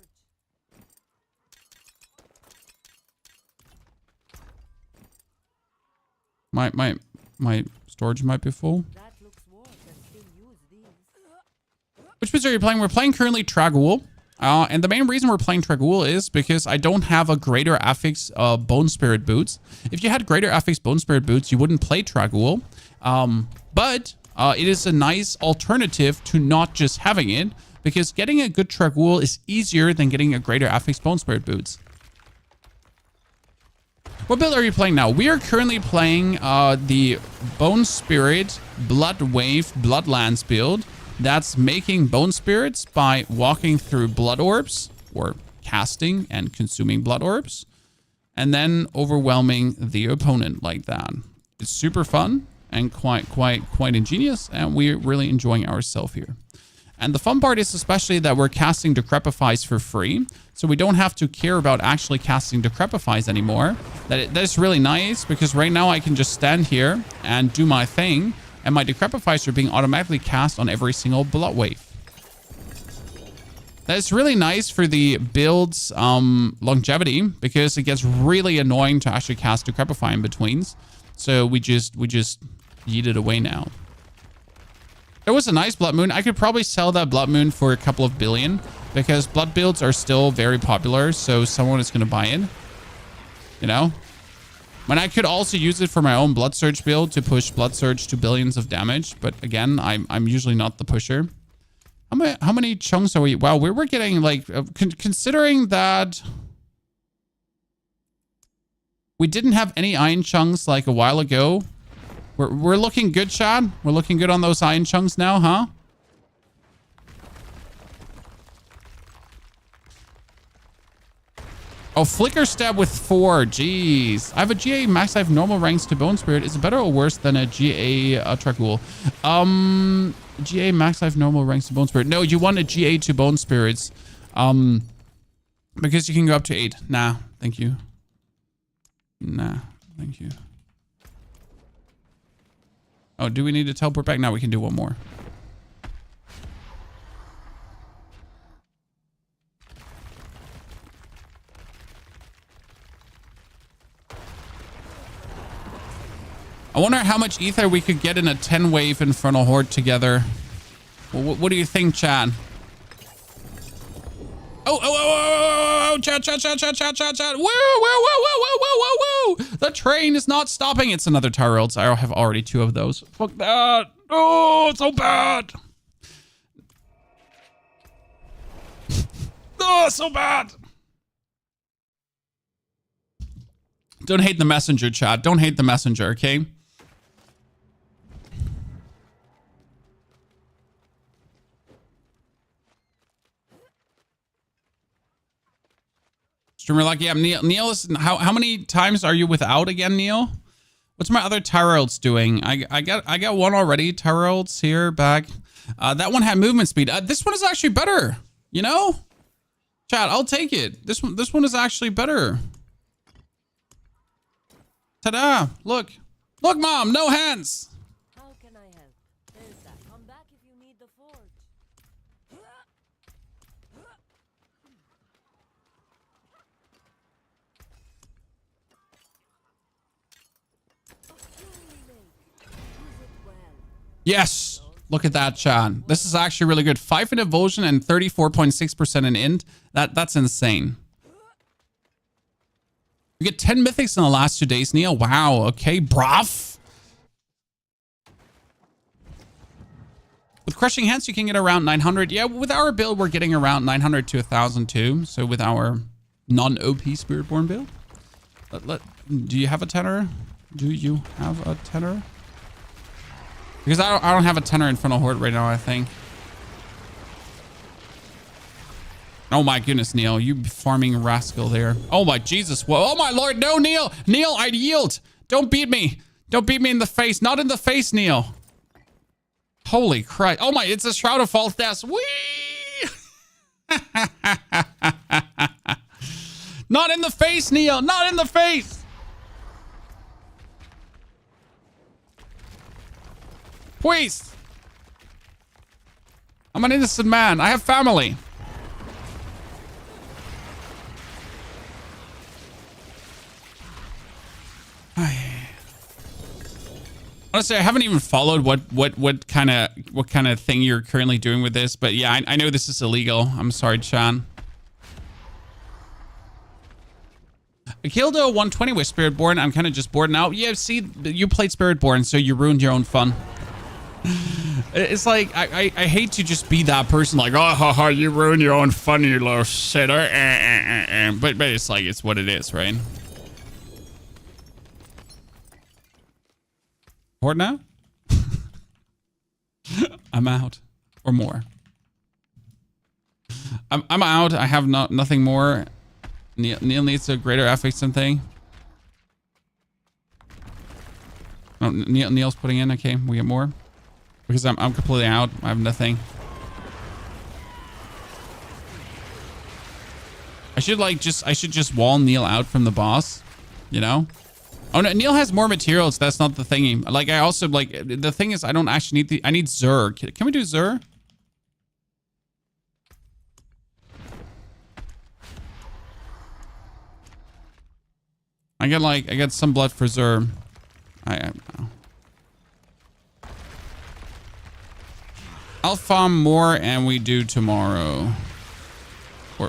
My storage might be full. That looks worse. I still use these. Which bits are you playing? We're playing currently Trag'Oul. And the main reason we're playing Trag'Oul is because I don't have a greater affix Bone Spirit boots. If you had greater affix Bone Spirit boots, you wouldn't play Trag'Oul. But it is a nice alternative to not just having it, because getting a good Trag'Oul is easier than getting a greater affix Bone Spirit boots. What build are you playing now? We are currently playing the Bone Spirit Blood Wave Bloodlands build. That's making Bone Spirits by walking through Blood Orbs, or casting and consuming Blood Orbs, and then overwhelming the opponent like that. It's super fun and quite ingenious, and we're really enjoying ourselves here. And the fun part is especially that we're casting Decrepifies for free. So we don't have to care about actually casting Decrepifies anymore. That is really nice because right now I can just stand here and do my thing. And my Decrepifies are being automatically cast on every single blood wave. That's really nice for the build's longevity because it gets really annoying to actually cast Decrepify in betweens. So we just yeet it away now. It was a nice Blood Moon. I could probably sell that Blood Moon for a couple of billion because blood builds are still very popular. So someone is going to buy it, you know? When I could also use it for my own Blood Surge build to push Blood Surge to billions of damage. But again, I'm usually not the pusher. How many chunks are we? Wow, we're getting like, considering that we didn't have any iron chunks like a while ago. We're looking good, Chad. We're looking good on those iron chunks now, huh? Oh, Flicker Stab with 4. Jeez. I have a GA max life normal ranks to Bone Spirit. Is it better or worse than a GA Ultra Ghoul? GA max life normal ranks to Bone Spirit. No, you want a GA to Bone Spirits. Because you can go up to 8. Nah, thank you. Nah, thank you. Oh, do we need to teleport back? Now we can do one more. I wonder how much ether we could get in a 10-wave Infernal Horde together. Well, what do you think, Chad? Oh, Chad. Woo. The train is not stopping. It's another Tyrells. I have already 2 of those. Fuck that. Oh, so bad. Oh, so bad. Don't hate the messenger, Chad. Don't hate the messenger, okay? Streamer like, yeah, Neil is, how many times are you without again, Neil? What's my other Tyrells doing? I got one already. Tyrells here, back. That one had movement speed. This one is actually better, you know? Chat, I'll take it. This one is actually better. Ta-da! Look, Mom, no hands. How can I help? There's that. Come back if you need the forge. Yes. Look at that, Chan. This is actually really good. 5 in devotion and 34.6% in int. That's insane. You get 10 mythics in the last 2 days, Neil. Wow. Okay, bruv. With Crushing Hands, you can get around 900. Yeah, with our build, we're getting around 900 to 1,000 too. So with our non-OP Spiritborn build. Do you have a tenor? Do you have a tenor? Because I don't have a tenor Infernal Horde right now, I think. Oh my goodness, Neil. You farming rascal there. Oh my Jesus. Whoa. Oh my Lord. No, Neil. Neil, I yield. Don't beat me. Don't beat me in the face. Not in the face, Neil. Holy Christ. Oh my, it's a Shroud of False Death. Whee! Not in the face, Neil. Not in the face. Please. I'm an innocent man. I have family. Honestly, I haven't even followed what kind of thing you're currently doing with this, but yeah, I know this is illegal. I'm sorry, Chan. I killed a 120 with Spiritborn. I'm kind of just bored now. Yeah, see, you played Spiritborn, so you ruined your own fun. It's like, I hate to just be that person like, oh, ha, ha, you ruined your own fun, you little shitter. But it's like, it's what it is, right? Horde now? I'm out. Or more. I'm out. I have nothing more. Neil needs a greater affix thing. Oh, Neil's putting in. Okay, we get more. Because I'm completely out. I have nothing. I should just wall Neil out from the boss, you know? Oh no, Neil has more materials. That's not the thingy. Like, I also, like, the thing is, I don't actually need I need Zur. Can we do Zur? I get some blood for Zur. I'll farm more and we do tomorrow.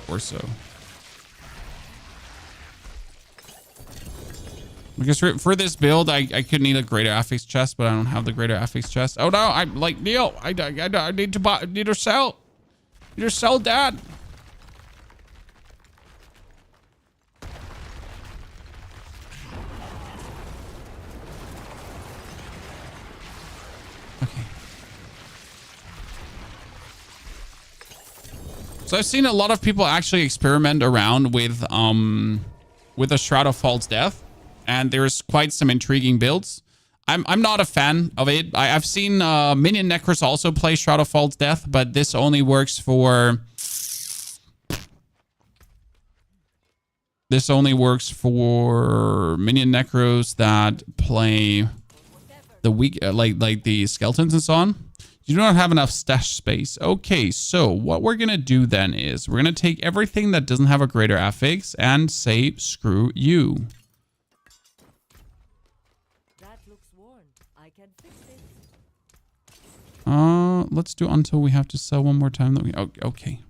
Or so. Because for this build, I could need a greater affix chest, but I don't have the greater affix chest. Oh no, I'm like, Neil, I need to buy, need to sell. Need to sell that. Okay. So I've seen a lot of people actually experiment around with a Shroud of False Death. And there's quite some intriguing builds. I'm not a fan of it. I've seen Minion Necros also play Shroud of False Death, but this only works for... This only works for Minion Necros that play the weak, like the skeletons and so on. You don't have enough stash space. Okay, so what we're gonna do then is we're gonna take everything that doesn't have a greater affix and say screw you. Let's do until we have to sell one more time. Okay.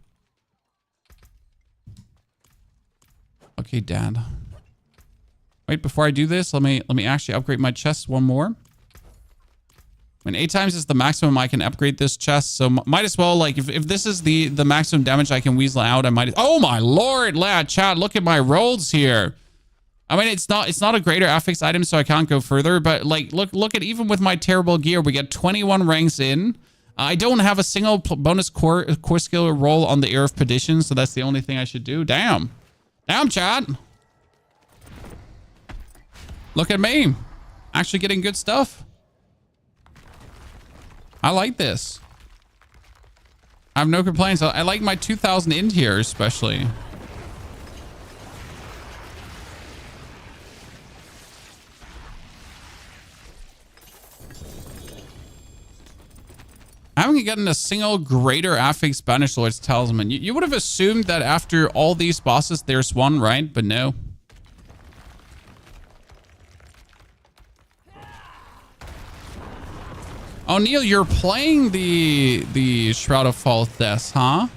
Okay, Dad. Wait, before I do this, let me actually upgrade my chest one more. When 8 times is the maximum I can upgrade this chest, so might as well, like, if this is the maximum damage I can weasel out, I might... Oh my lord, lad, chat, look at my rolls here. I mean, it's not a greater affix item, so I can't go further. But like, look at, even with my terrible gear, we get 21 ranks in. I don't have a single bonus core skill roll on the Air of Perdition, so that's the only thing I should do. Damn, chat. Look at me, actually getting good stuff. I like this. I have no complaints. I like my 2,000 in here, especially. I haven't gotten a single greater affix Banished Lord's Talisman. You would have assumed that after all these bosses, there's one, right? But no. Oh, Neil, you're playing the Shroud of False Death, huh?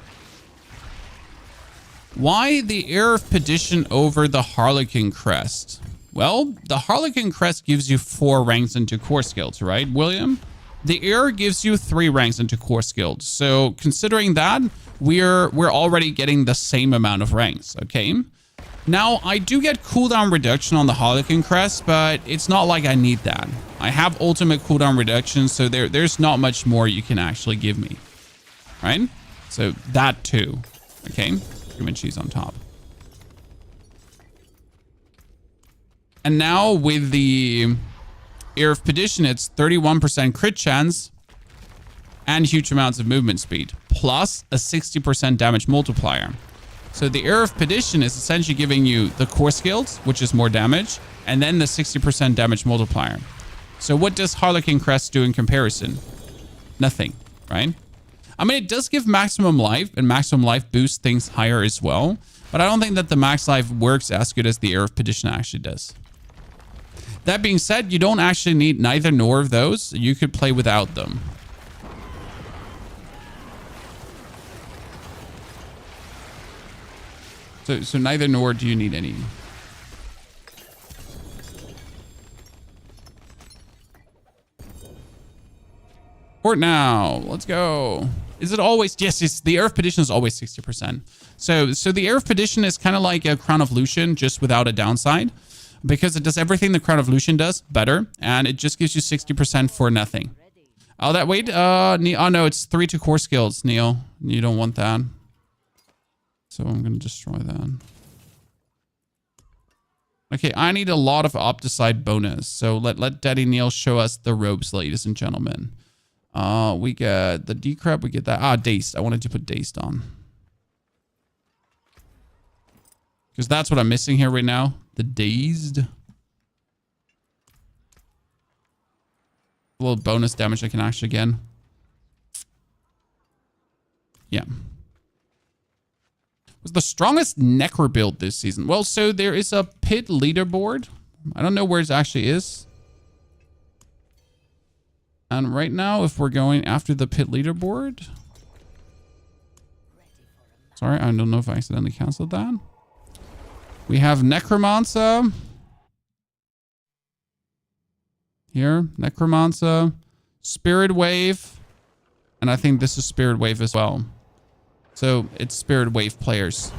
Why the Air of Perdition over the Harlequin Crest? Well, the Harlequin Crest gives you 4 ranks into core skills, right, William? The Air gives you 3 ranks into core skills. So considering that, we're already getting the same amount of ranks, okay? Now, I do get cooldown reduction on the Harlequin Crest, but it's not like I need that. I have ultimate cooldown reduction, so there's not much more you can actually give me, right? So that too, okay? Cream and cheese on top. And now with the Air of Perdition, it's 31% crit chance and huge amounts of movement speed, plus a 60% damage multiplier. So the Air of Perdition is essentially giving you the core skills, which is more damage, and then the 60% damage multiplier. So what does Harlequin Crest do in comparison? Nothing, right? I mean, it does give maximum life, and maximum life boosts things higher as well, but I don't think that the max life works as good as the Air of Perdition actually does. That being said, you don't actually need neither nor of those. You could play without them. So neither nor do you need any. Port now. Let's go. Is it always? Yes, the Air of Perdition is always 60%. So the Air of Perdition is kind of like a Crown of Lucian, just without a downside. Because it does everything the Crown of Lucian does better, and it just gives you 60% for nothing. Oh, that wait. Oh no, it's 3 to core skills, Neil. You don't want that. So I'm gonna destroy that. Okay, I need a lot of Opticide bonus. So let Daddy Neil show us the ropes, ladies and gentlemen. We get the decrep, we get that. Dazed. I wanted to put Dazed on. Because that's what I'm missing here right now. The dazed. A little bonus damage I can actually get. Yeah. Was the strongest Necro build this season? Well, so there is a pit leaderboard. I don't know where it actually is. And right now, if we're going after the pit leaderboard... Sorry, I don't know if I accidentally canceled that. We have Necromancer. Here, Necromancer. Spirit Wave. And I think this is Spirit Wave as well. So it's Spirit Wave players.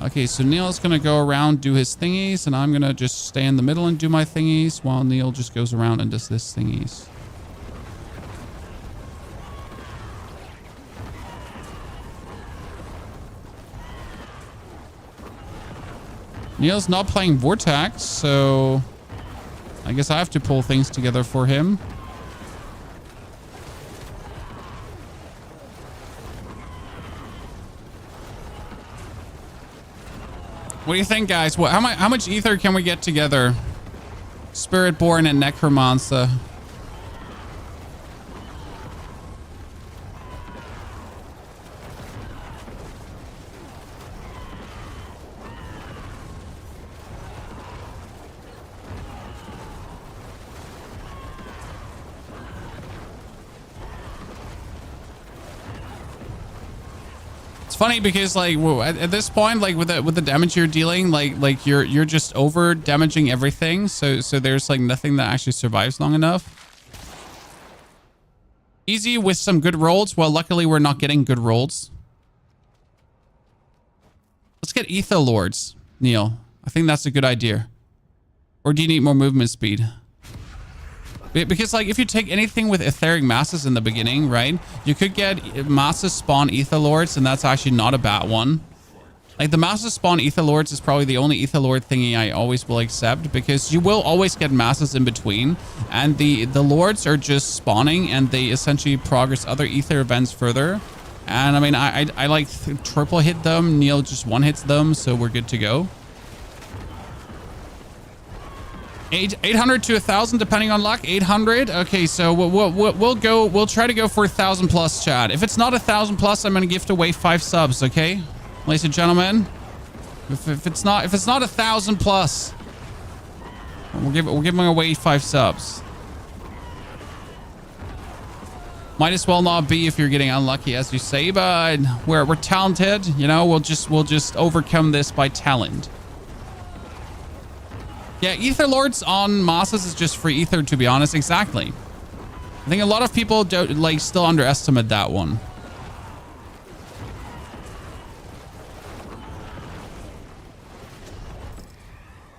Okay, so Neil's going to go around, do his thingies, and I'm going to just stay in the middle and do my thingies while Neil just goes around and does this thingies. Neil's not playing Vortex, so I guess I have to pull things together for him. What do you think, guys? How much ether can we get together? Spiritborn and Necromancer. It's funny because like at this point, like with the damage you're dealing, like you're just over damaging everything. So there's like nothing that actually survives long enough. Easy with some good rolls. Well, luckily we're not getting good rolls. Let's get Ether Lords, Neil. I think that's a good idea. Or do you need more movement speed? Because like if you take anything with etheric masses in the beginning, right? You could get masses spawn Ether Lords, and that's actually not a bad one. Like the masses spawn Ether Lords is probably the only Ether Lord thingy I always will accept, because you will always get masses in between, and the Lords are just spawning and they essentially progress other Ether events further. And I mean, I like triple hit them. Neil just one hits them, so we're good to go. 800 to 1,000 depending on luck. 800. Okay, so we'll try to go for 1,000 plus, chat. If it's not 1,000 plus, I'm gonna gift away 5 subs. Okay, ladies and gentlemen. If it's not 1,000 plus, we're giving away 5 subs. Might as well not be if you're getting unlucky, as you say, but we're talented. You know, we'll just overcome this by talent. Yeah, Ether Lords on masses is just free ether, to be honest. Exactly. I think a lot of people don't, like, still underestimate that one.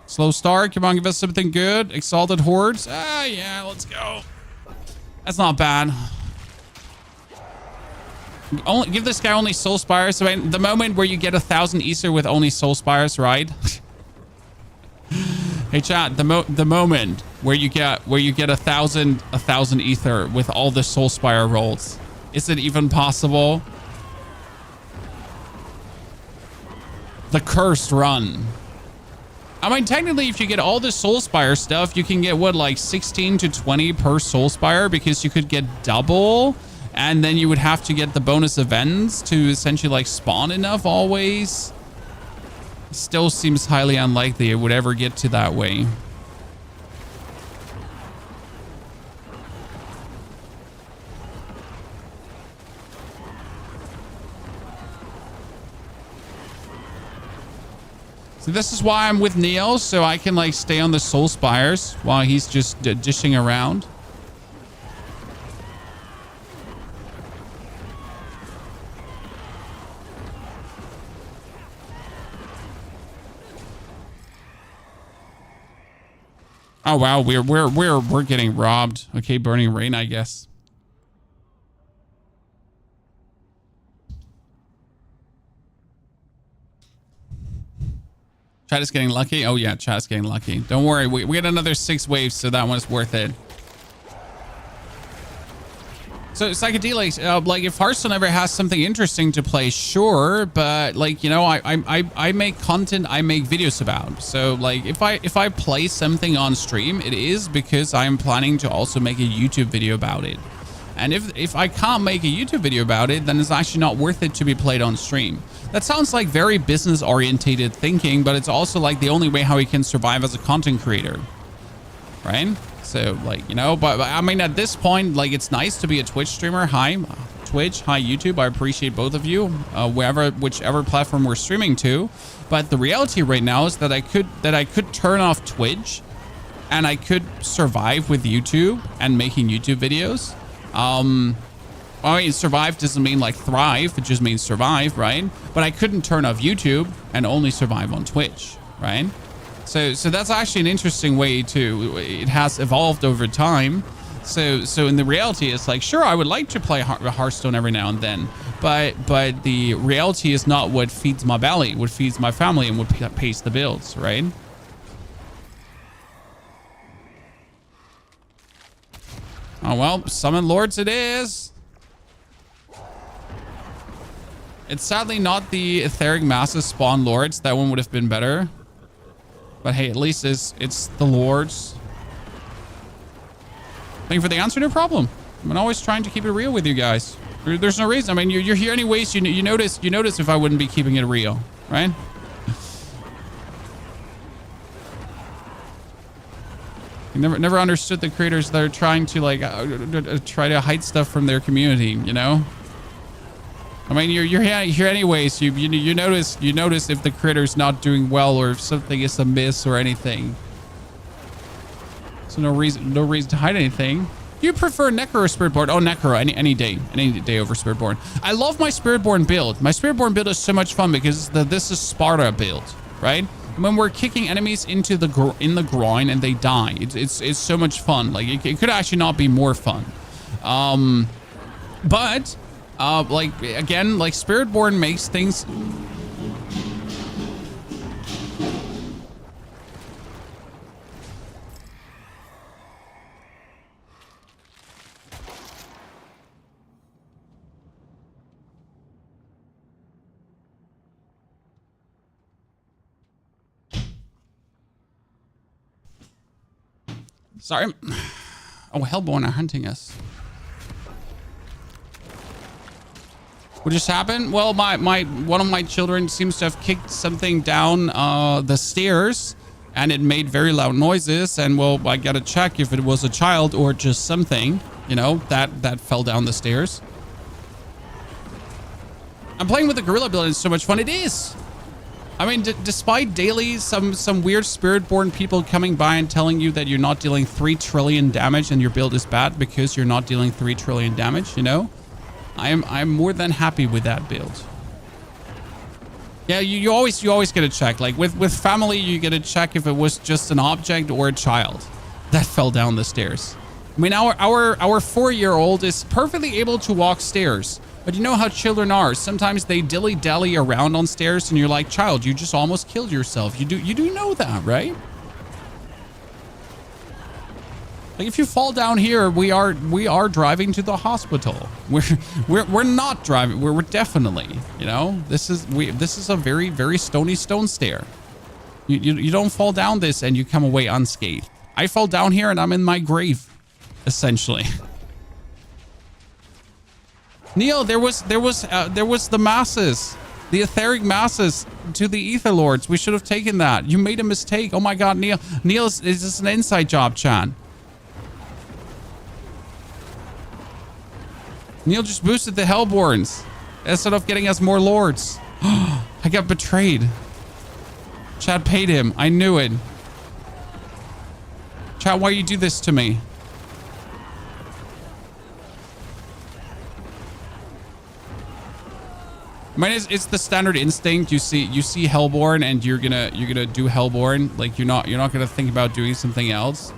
Slow start. Come on, give us something good. Exalted Hordes. Ah, yeah, let's go. That's not bad. Only give this guy only Soul Spires. So the moment where you get 1,000 ether with only Soul Spires, right? Hey chat, the moment where you get 1,000 ether with all the Soul Spire rolls, is it even possible? The cursed run. I mean, technically, if you get all the Soul Spire stuff, you can get what, like 16 to 20 per Soul Spire, because you could get double, and then you would have to get the bonus events to essentially like spawn enough always. Still seems highly unlikely it would ever get to that way. So this is why I'm with Neil, so I can like stay on the Soul Spires while he's just dishing around. Oh wow, we're getting robbed. Okay, Burning Rain, I guess. Chat is getting lucky. Oh yeah, chat is getting lucky. Don't worry, we get another 6 waves, so that one's worth it. So psychedelics, like if Hearthstone ever has something interesting to play, sure, but like, you know, I make content, I make videos about. So like if I play something on stream, it is because I'm planning to also make a YouTube video about it. And if I can't make a YouTube video about it, then it's actually not worth it to be played on stream. That sounds like very business orientated thinking, but it's also like the only way how you can survive as a content creator, right? So like, you know, but I mean, at this point, like it's nice to be a Twitch streamer. Hi Twitch, hi YouTube. I appreciate both of you, whichever platform we're streaming to. But the reality right now is that I could turn off Twitch and I could survive with YouTube and making YouTube videos. I mean, survive doesn't mean like thrive. It just means survive, right? But I couldn't turn off YouTube and only survive on Twitch, right? So that's actually an interesting way to, it has evolved over time. So in the reality, it's like, sure, I would like to play Hearthstone every now and then, but the reality is not what feeds my belly, what feeds my family, and what pays the bills, right? Oh, well, summon lords it is. It's sadly not the etheric masses spawn lords. That one would have been better. But hey, at least it's the lords. Thank you for the answer, no problem. I'm always trying to keep it real with you guys. There's no reason. I mean, you're here anyways. You notice if I wouldn't be keeping it real, right? I never understood the creators that are trying to like try to hide stuff from their community, you know? I mean, you're here anyways. You notice if the creator's not doing well or if something is amiss or anything. So no reason to hide anything. Do you prefer Necro or Spiritborn? Oh, Necro any day over Spiritborn. I love my Spiritborn build. My Spiritborn build is so much fun because this is Sparta build, right? When we're kicking enemies into the groin and they die, it's so much fun. Like it could actually not be more fun. But like again, like Spiritborn makes things. Sorry. Oh, Hellborn are hunting us. What just happened? Well, one of my children seems to have kicked something down the stairs, and it made very loud noises. And well, I gotta check if it was a child or just something, you know, that fell down the stairs. I'm playing with the gorilla build. It's so much fun. It is. I mean, despite daily some weird Spiritborn people coming by and telling you that you're not dealing 3 trillion damage and your build is bad because you're not dealing 3 trillion damage, you know, I'm more than happy with that build. Yeah, you always get to check. Like with family, you get to check if it was just an object or a child that fell down the stairs. I mean, our 4-year-old is perfectly able to walk stairs. But you know how children are. Sometimes they dilly-dally around on stairs and you're like, child, you just almost killed yourself. You do know that, right? Like if you fall down here, we are driving to the hospital. We're not driving. We're definitely, you know, this is a very, very stony stone stair. You don't fall down this and you come away unscathed. I fall down here and I'm in my grave, essentially. Neil, there was the masses, the etheric masses to the ether lords. We should have taken that. You made a mistake. Oh my God, Neil. Neil, is this an inside job, Chan? Neil just boosted the Hellborns instead of getting us more lords. I got betrayed. Chad paid him. I knew it. Chad, why you do this to me? I mean, it's the standard instinct. You see Hellborn, and you're gonna do Hellborn. Like you're not gonna think about doing something else,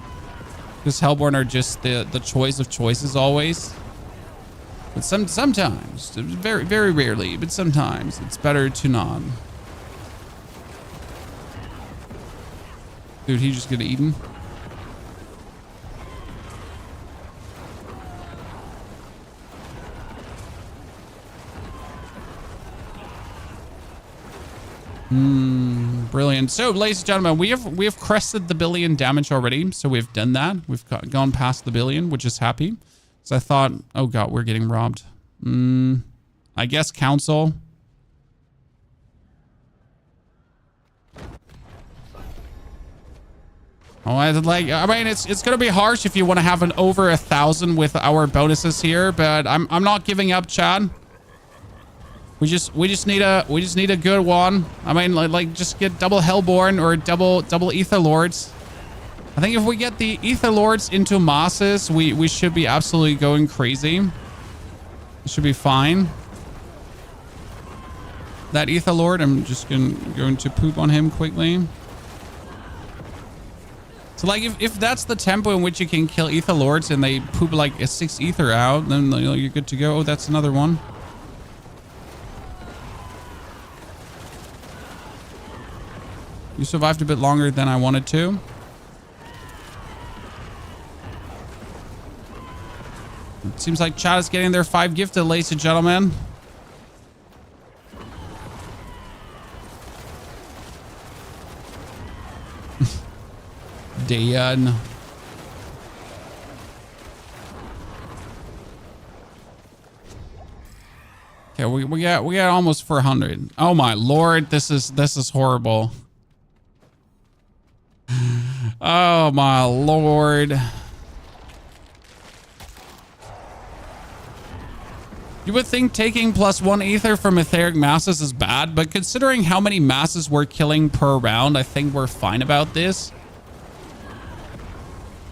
because Hellborn are just the choice of choices always. But sometimes, very very rarely, but sometimes it's better to not. Dude, he just get eaten. Brilliant. So, ladies and gentlemen, we have crested the billion damage already. So we've done that. We've gone past the billion, which is happy. So I thought, oh god, we're getting robbed. I guess council. Oh, I mean, it's gonna be harsh if you want to have an over 1,000 with our bonuses here, but I'm not giving up, Chad. We just need a good one. I mean, like just get double Hellborn or double Ether Lords. I think if we get the Ether Lords into masses, we should be absolutely going crazy. It should be fine. That Ether Lord, I'm just going to poop on him quickly. So like if that's the tempo in which you can kill Ether Lords and they poop like a 6 Ether out, then you're good to go. Oh, that's another one. You survived a bit longer than I wanted to. It seems like chat is getting their 5 gifted, ladies and gentlemen. Dayan. Okay, we got almost 400. Oh my lord, this is horrible. Oh my lord. You would think taking +1 ether from etheric masses is bad, but considering how many masses we're killing per round, I think we're fine about this.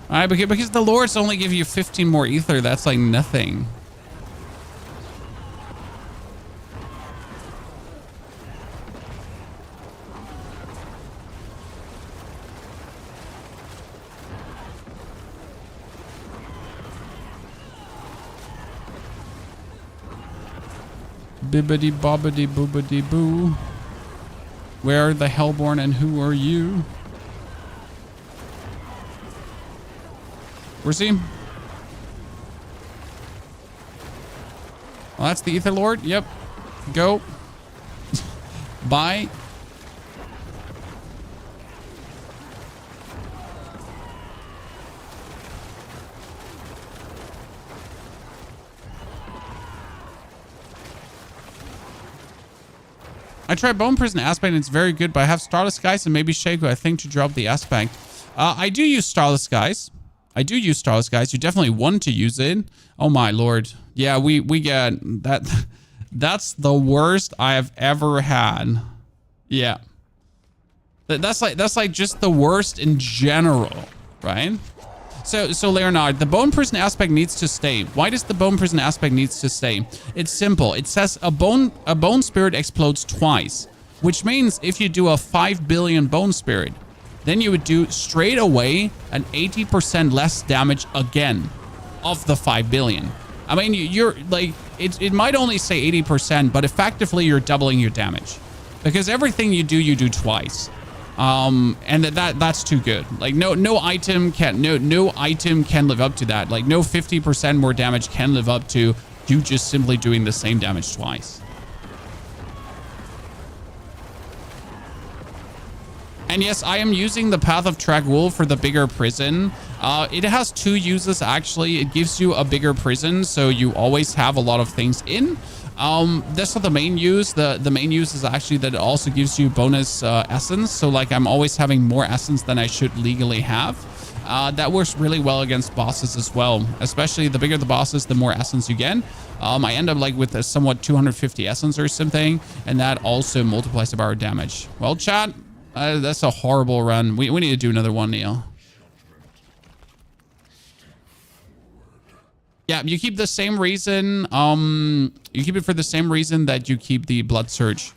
Alright, because the lords only give you 15 more ether, that's like nothing. Bibbidi bobbidi boobidi boo. Where are the Hellborn and who are you? Where's he? Well, that's the Ether Lord. Yep. Go. Bye. I tried Bone Prison Aspect and it's very good, but I have Starless Skies and maybe Shaco, I think, to drop the Aspect. I do use Starless Skies. I do use Starless Skies. You definitely want to use it. Oh my lord. Yeah, we get that. That's the worst I have ever had. Yeah. That's like just the worst in general, right? So Leonard, the Bone Prison Aspect needs to stay. Why does the Bone Prison Aspect needs to stay? It's simple. It says a bone spirit explodes twice, which means if you do a 5 billion bone spirit, then you would do straight away an 80% less damage again of the 5 billion. I mean, you're like, it might only say 80%, but effectively you're doubling your damage because everything you do twice. And that's too good. Like no item can live up to that. Like no 50% more damage can live up to you just simply doing the same damage twice. And yes, I am using the Path of Tragwool for the bigger prison. It has 2 uses actually. It gives you a bigger prison, so you always have a lot of things in. That's not the main use. The main use is actually that it also gives you bonus essence. So like I'm always having more essence than I should legally have. That works really well against bosses as well. Especially the bigger the bosses, the more essence you get. I end up like with a somewhat 250 essence or something, and that also multiplies the power damage. Well, chat, that's a horrible run. We need to do another one, Neil. Yeah, you keep the same reason. You keep it for the same reason that you keep the Blood Surge.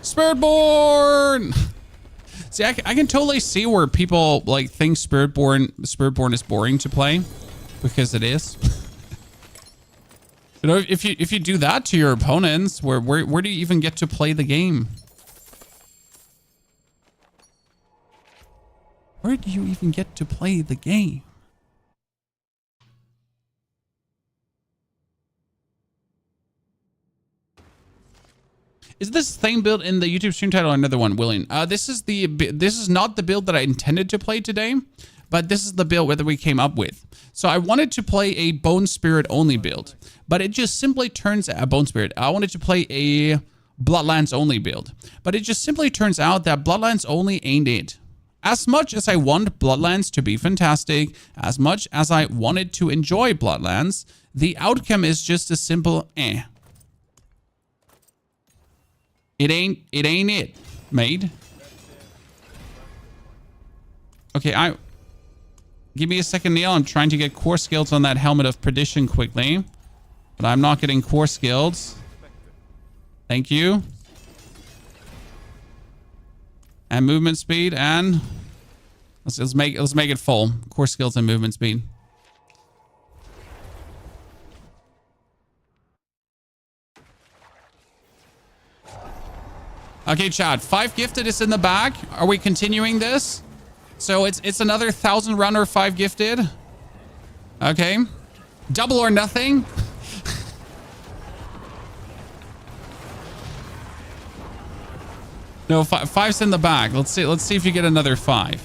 Spiritborn! See, I can totally see where people like think Spiritborn is boring to play, because it is. You know, if you do that to your opponents, where do you even get to play the game? Where do you even get to play the game? Is this the same build in the YouTube stream title or another one, William? This is not the build that I intended to play today, but this is the build that we came up with. So I wanted to play a Bone Spirit only build, but it just simply turns out Bone Spirit. I wanted to play a Bloodlands only build, but it just simply turns out that Bloodlands only ain't it. As much as I want Bloodlands to be fantastic, as much as I wanted to enjoy Bloodlands, the outcome is just a simple eh. It ain't it, mate. Okay, give me a second, Neil. I'm trying to get core skills on that Helmet of Perdition quickly, but I'm not getting core skills. Thank you. And movement speed, and let's make it full. Core skills and movement speed. Okay, chat. 5 gifted is in the back. Are we continuing this? So it's another 1,000 runner, 5 gifted. Okay. Double or nothing. No, 5's in the back. Let's see if you get another 5.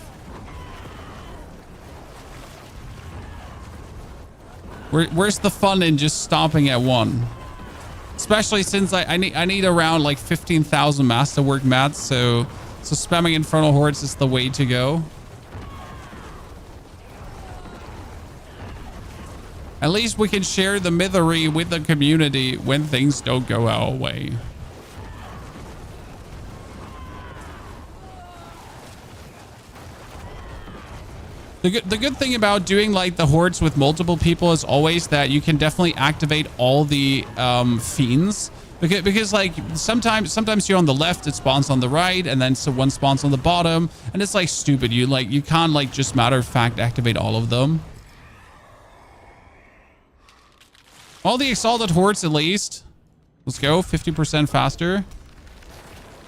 Where's the fun in just stopping at 1? Especially since I need around like 15,000 masterwork mats, so spamming Infernal Hordes is the way to go. At least we can share the misery with the community when things don't go our way. The good thing about doing like the hordes with multiple people is always that you can definitely activate all the fiends, because like sometimes you're on the left, it spawns on the right, and then one spawns on the bottom, and it's like stupid. You can't like just matter of fact activate all of them. All the exalted hordes at least. Let's go 50% faster.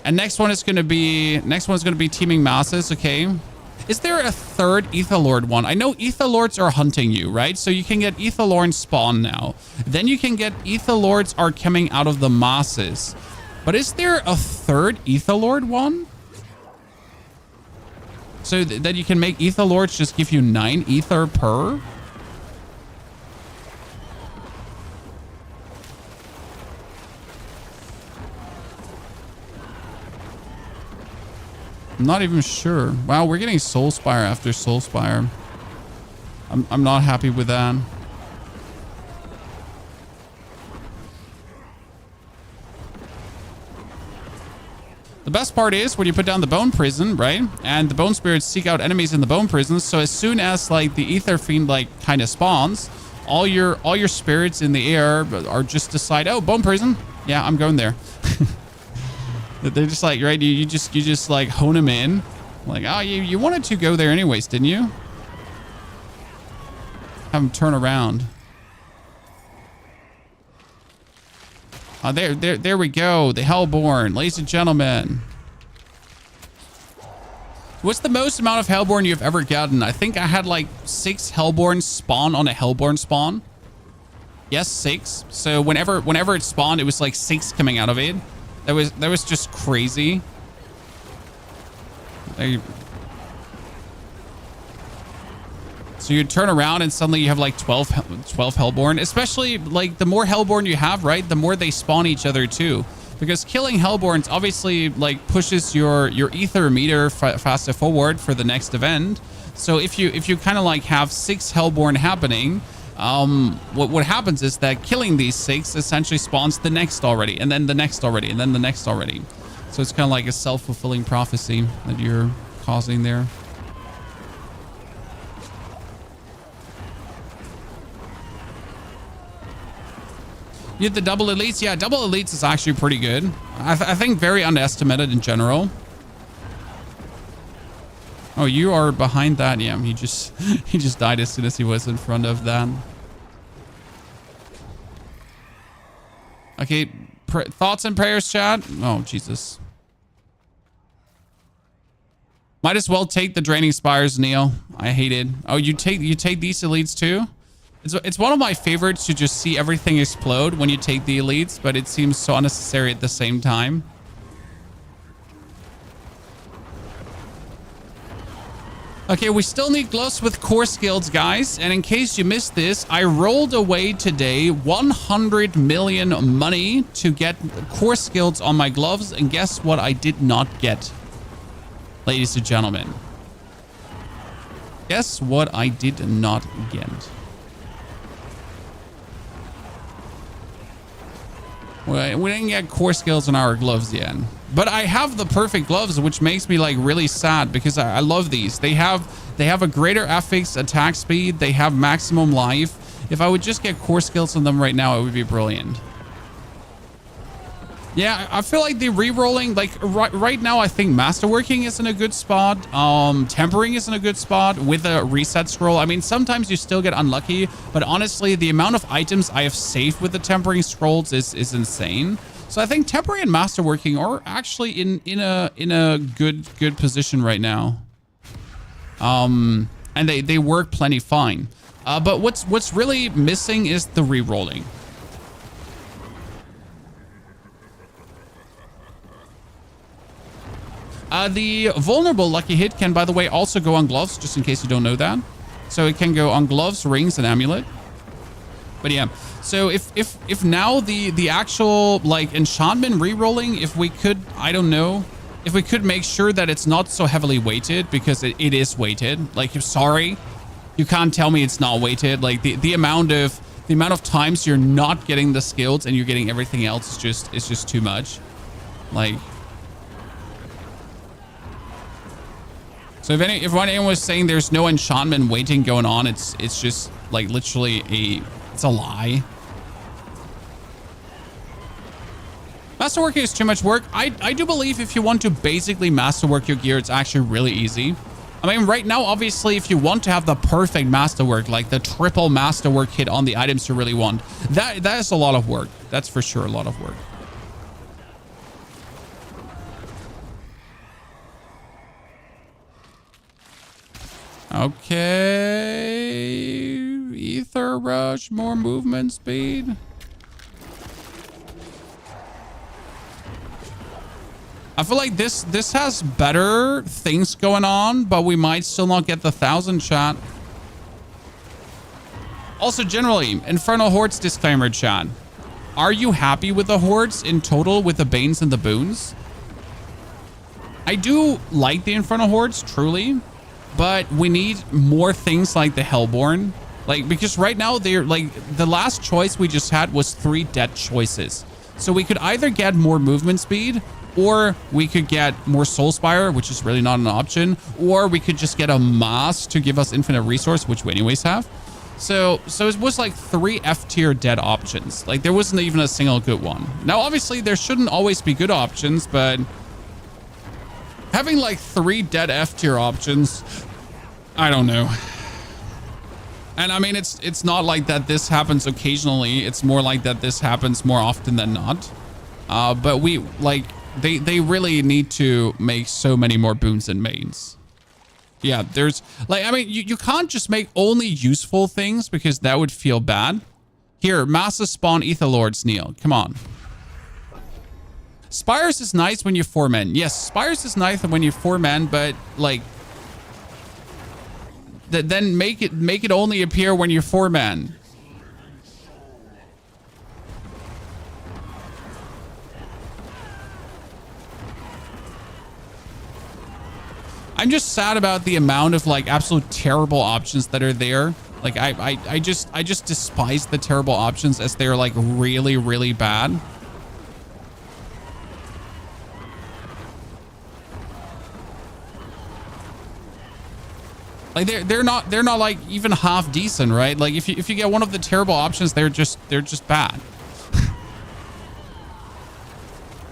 And next one is gonna be teaming masses. Okay. Is there a third Aetherlord one? I know Aetherlords are hunting you, right? So you can get Aetherlord spawn now. Then you can get Aetherlords are coming out of the masses. But is there a third Aetherlord one? So that you can make Aetherlords just give you 9 ether per? I'm not even sure. Wow, we're getting Soulspire after Soulspire. I'm not happy with that. The best part is when you put down the Bone Prison, right? And the Bone Spirits seek out enemies in the Bone Prisons. So as soon as like the Ether Fiend like kind of spawns, all your spirits in the air are just decide, oh, Bone Prison. Yeah, I'm going there. They're just like, right, you just like hone them in. Like, oh, you wanted to go there anyways, didn't you? Have them turn around. Oh, there we go. The Hellborn, ladies and gentlemen. What's the most amount of Hellborn you've ever gotten? I think I had like 6 Hellborn spawn on a Hellborn spawn. Yes, 6. So whenever it spawned, it was like 6 coming out of it. That was just crazy. So you turn around and suddenly you have like 12 Hellborn. Especially like the more Hellborn you have, right? The more they spawn each other too. Because killing Hellborns obviously like pushes your ether meter faster forward for the next event. So if you kind of like have 6 Hellborn happening, what happens is that killing these 6 essentially spawns the next already, and then the next already, and then the next already. So it's kind of like a self-fulfilling prophecy that you're causing there. You have the double elites? Yeah, double elites is actually pretty good. I think very underestimated in general. Oh, you are behind that. Yeah, he just died as soon as he was in front of that. Okay, thoughts and prayers, chat. Oh, Jesus. Might as well take the draining spires, Neo. I hate it. Oh, you take these elites too? It's one of my favorites to just see everything explode when you take the elites, but it seems so unnecessary at the same time. Okay, we still need gloves with core skills, guys. And in case you missed this, I rolled away today 100 million money to get core skills on my gloves. And guess what I did not get, ladies and gentlemen? Guess what I did not get? Well, we didn't get core skills on our gloves yet. But I have the perfect gloves, which makes me like really sad because I love these. They have a greater FX attack speed. They have maximum life. If I would just get core skills on them right now, it would be brilliant. Yeah, I feel like the re-rolling, like right now, I think Masterworking is in a good spot. Tempering is in a good spot with a reset scroll. I mean, sometimes you still get unlucky, but honestly, the amount of items I have saved with the tempering scrolls is insane. So I think Tempering and Masterworking are actually in a good position right now. And they work plenty fine. But what's really missing is the re-rolling. The vulnerable lucky hit can, by the way, also go on gloves, just in case you don't know that. So it can go on gloves, rings, and amulet. But yeah, so if now the actual like enchantment re-rolling, if we could, I don't know, if we could make sure that it's not so heavily weighted, because it is weighted. Like, sorry, you can't tell me it's not weighted. Like the amount of times you're not getting the skills and you're getting everything else is just too much. Like. So if anyone was saying there's no enchantment waiting going on, it's just like literally it's a lie. Masterworking is too much work. I do believe if you want to basically masterwork your gear, it's actually really easy. I mean, right now, obviously, if you want to have the perfect masterwork, like the triple masterwork hit on the items you really want, that is a lot of work. That's for sure a lot of work. Okay, Ether Rush, more movement speed. I feel like this has better things going on, but we might still not get the 1,000 chat. Also, generally, Infernal Hordes disclaimer chat. Are you happy with the Hordes in total with the Banes and the Boons? I do like the Infernal Hordes, truly. But we need more things like the Hellborn. Like, because right now they're like, the last choice we just had was 3 dead choices. So we could either get more movement speed, or we could get more Soulspire, which is really not an option, or we could just get a Mass to give us infinite resource, which we anyways have. So it was like 3 F tier dead options. Like, there wasn't even a single good one. Now, obviously, there shouldn't always be good options, but having like 3 dead F tier options, I don't know. And I mean, it's not like that this happens occasionally. It's more like that this happens more often than not. But we like they really need to make so many more boons and mains. Yeah, there's like, I mean, you can't just make only useful things because that would feel bad. Here, Massa spawn Etherlords, Neil. Come on. Spires is nice when you're 4 men. Yes, Spires is nice when you're 4 men, but like then make it only appear when you're 4 men. I'm just sad about the amount of like absolute terrible options that are there. Like I just despise the terrible options as they're like really, really bad. Like they're not like even half decent, right? Like if you get one of the terrible options, they're just bad.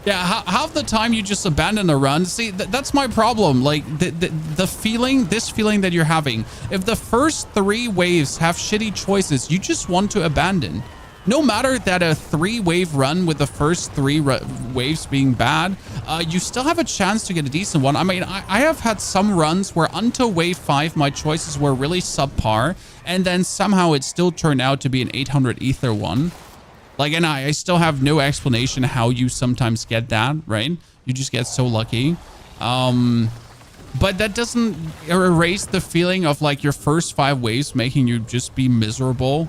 Yeah, half the time you just abandon a run. See, that's my problem. Like this feeling that you're having. If the first 3 waves have shitty choices, you just want to abandon. No matter that a 3-wave run with the first 3 waves being bad, you still have a chance to get a decent one. I mean, I have had some runs where until wave 5, my choices were really subpar, and then somehow it still turned out to be an 800 ether one. Like, and I still have no explanation how you sometimes get that, right? You just get so lucky. But that doesn't erase the feeling of like your first 5 waves making you just be miserable.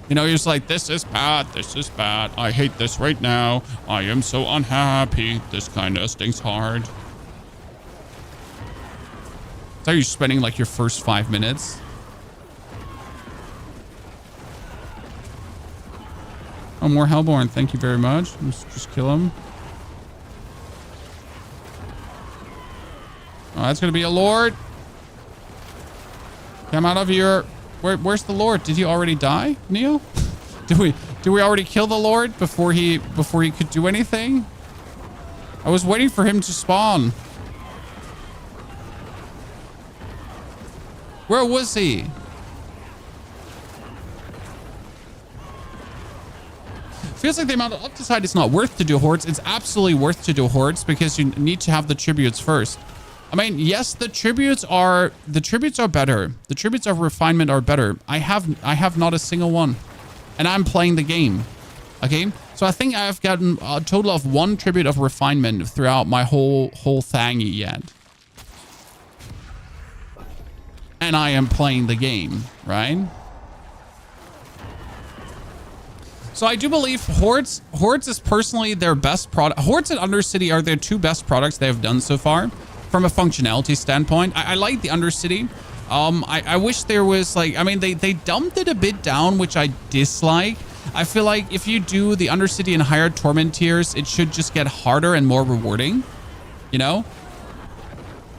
You know, you're just like, this is bad. This is bad. I hate this right now. I am so unhappy. This kind of stinks hard. So you're spending like your first 5 minutes. Oh, more Hellborn. Thank you very much. Let's just kill him. Oh, that's going to be a Lord. Come out of your... Where's the Lord? Did he already die, Neo? Did we already kill the Lord before he could do anything? I was waiting for him to spawn. Where was he? Feels like the amount of Opticide is not worth to do hordes. It's absolutely worth to do hordes because you need to have the tributes first. I mean, yes, the tributes are better. The tributes of refinement are better. I have not a single one, and I'm playing the game. Okay, so I think I've gotten a total of 1 tribute of refinement throughout my whole thingy yet, and I am playing the game, right? So I do believe Hordes is personally their best product. Hordes and Undercity are their 2 best products they have done so far. From a functionality standpoint, I like the Undercity. I wish there was like, I mean, they dumped it a bit down, which I dislike. I feel like if you do the Undercity in higher Torment tiers, it should just get harder and more rewarding, you know?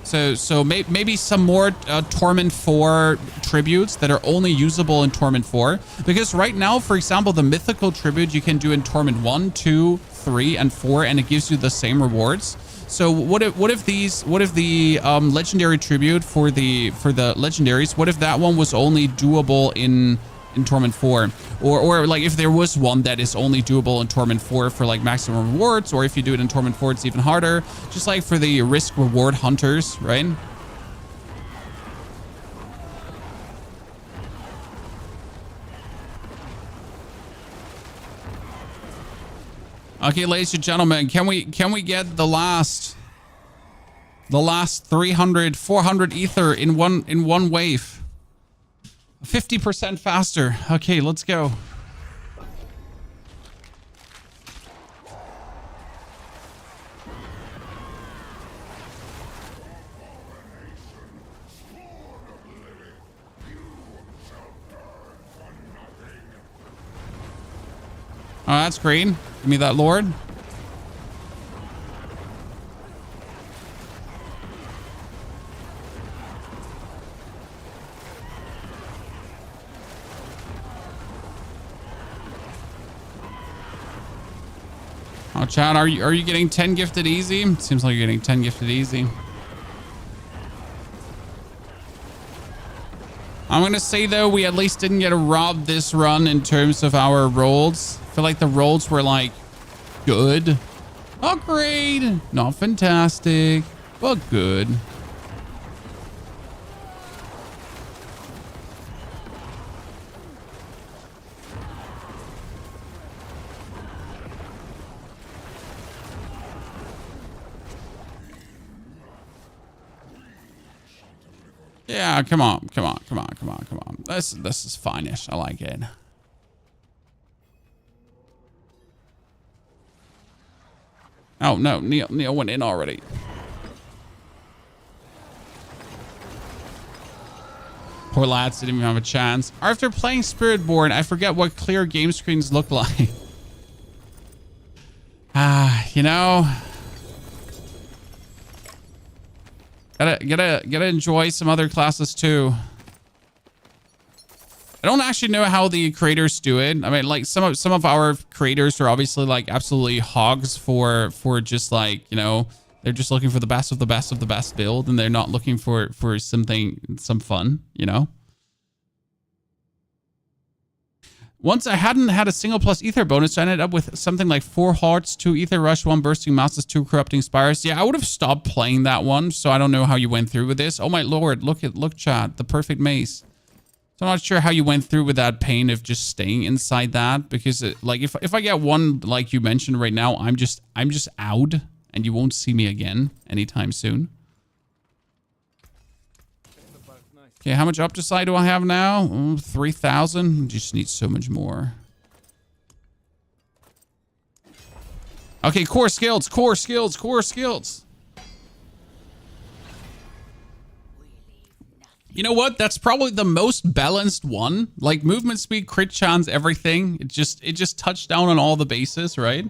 So maybe some more Torment 4 tributes that are only usable in Torment 4. Because right now, for example, the mythical tribute you can do in Torment 1, 2, 3, and 4, and it gives you the same rewards. So what if the legendary tribute for the legendaries, what if that one was only doable in Torment 4, or like if there was one that is only doable in Torment 4 for like maximum rewards, or if you do it in Torment 4 it's even harder, just like for the risk reward hunters, right? Okay, ladies and gentlemen, can we get the last 300, 400 ether in one wave? 50% faster. Okay, let's go. Oh, that's green. Give me that Lord. Oh, Chad, are you getting 10 gifted easy? Seems like you're getting 10 gifted easy. I'm going to say, though, we at least didn't get robbed this run in terms of our rolls. I feel like the rolls were, like, good. Not great. Not fantastic. But good. Yeah, come on. This is fine-ish. I like it. Oh, no. Neil went in already. Poor lads didn't even have a chance. After playing Spiritborn, I forget what clear game screens look like. You know... Gotta enjoy some other classes too. I don't actually know how the creators do it. I mean, like some of our creators are obviously like absolutely hogs for just like, you know, they're just looking for the best of the best of the best build, and they're not looking for some fun, you know. Once I hadn't had a single plus ether bonus, I ended up with something like 4 hearts, 2 ether rush, 1 bursting masses, 2 corrupting spires. Yeah, I would have stopped playing that one, so I don't know how you went through with this. Oh my lord, look chat, the perfect mace. So I'm not sure how you went through with that pain of just staying inside that, because like if I get one like you mentioned right now, I'm just out and you won't see me again anytime soon. Okay, how much Opticide do I have now? 3,000. Just need so much more. Okay, core skills, core skills, core skills. You know what? That's probably the most balanced one. Like movement speed, crit chance, everything. It just touched down on all the bases, right?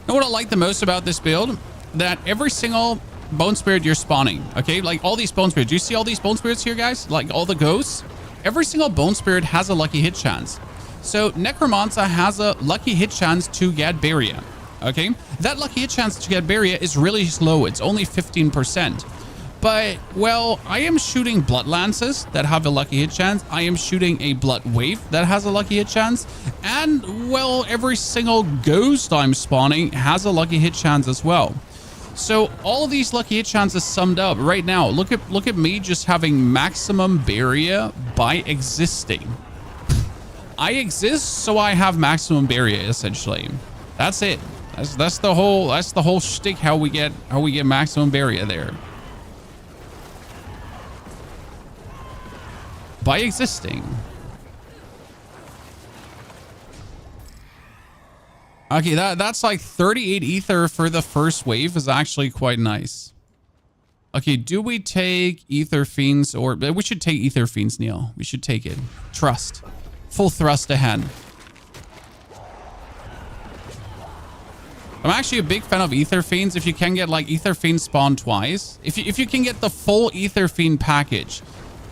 You know what I like the most about this build? That every single bone spirit you're spawning, okay? Like all these bone spirits. Do you see all these bone spirits here, guys? Like all the ghosts? Every single bone spirit has a lucky hit chance. So Necromancer has a lucky hit chance to get Barrier, okay? That lucky hit chance to get Barrier is really slow. It's only 15%. But, well, I am shooting Blood Lances that have a lucky hit chance. I am shooting a Blood Wave that has a lucky hit chance. And, well, every single ghost I'm spawning has a lucky hit chance as well. So all of these lucky hit chances summed up right now. Look at me just having maximum barrier by existing. I exist, so I have maximum barrier essentially. That's it. That's the whole shtick how we get maximum barrier there. By existing. Okay, that's like 38 ether for the first wave is actually quite nice. Okay, do we take Ether Fiends or... We should take Ether Fiends, Neil. We should take it. Trust. Full thrust ahead. I'm actually a big fan of Ether Fiends. If you can get like Ether Fiend spawn twice. If you can get the full Ether Fiend package.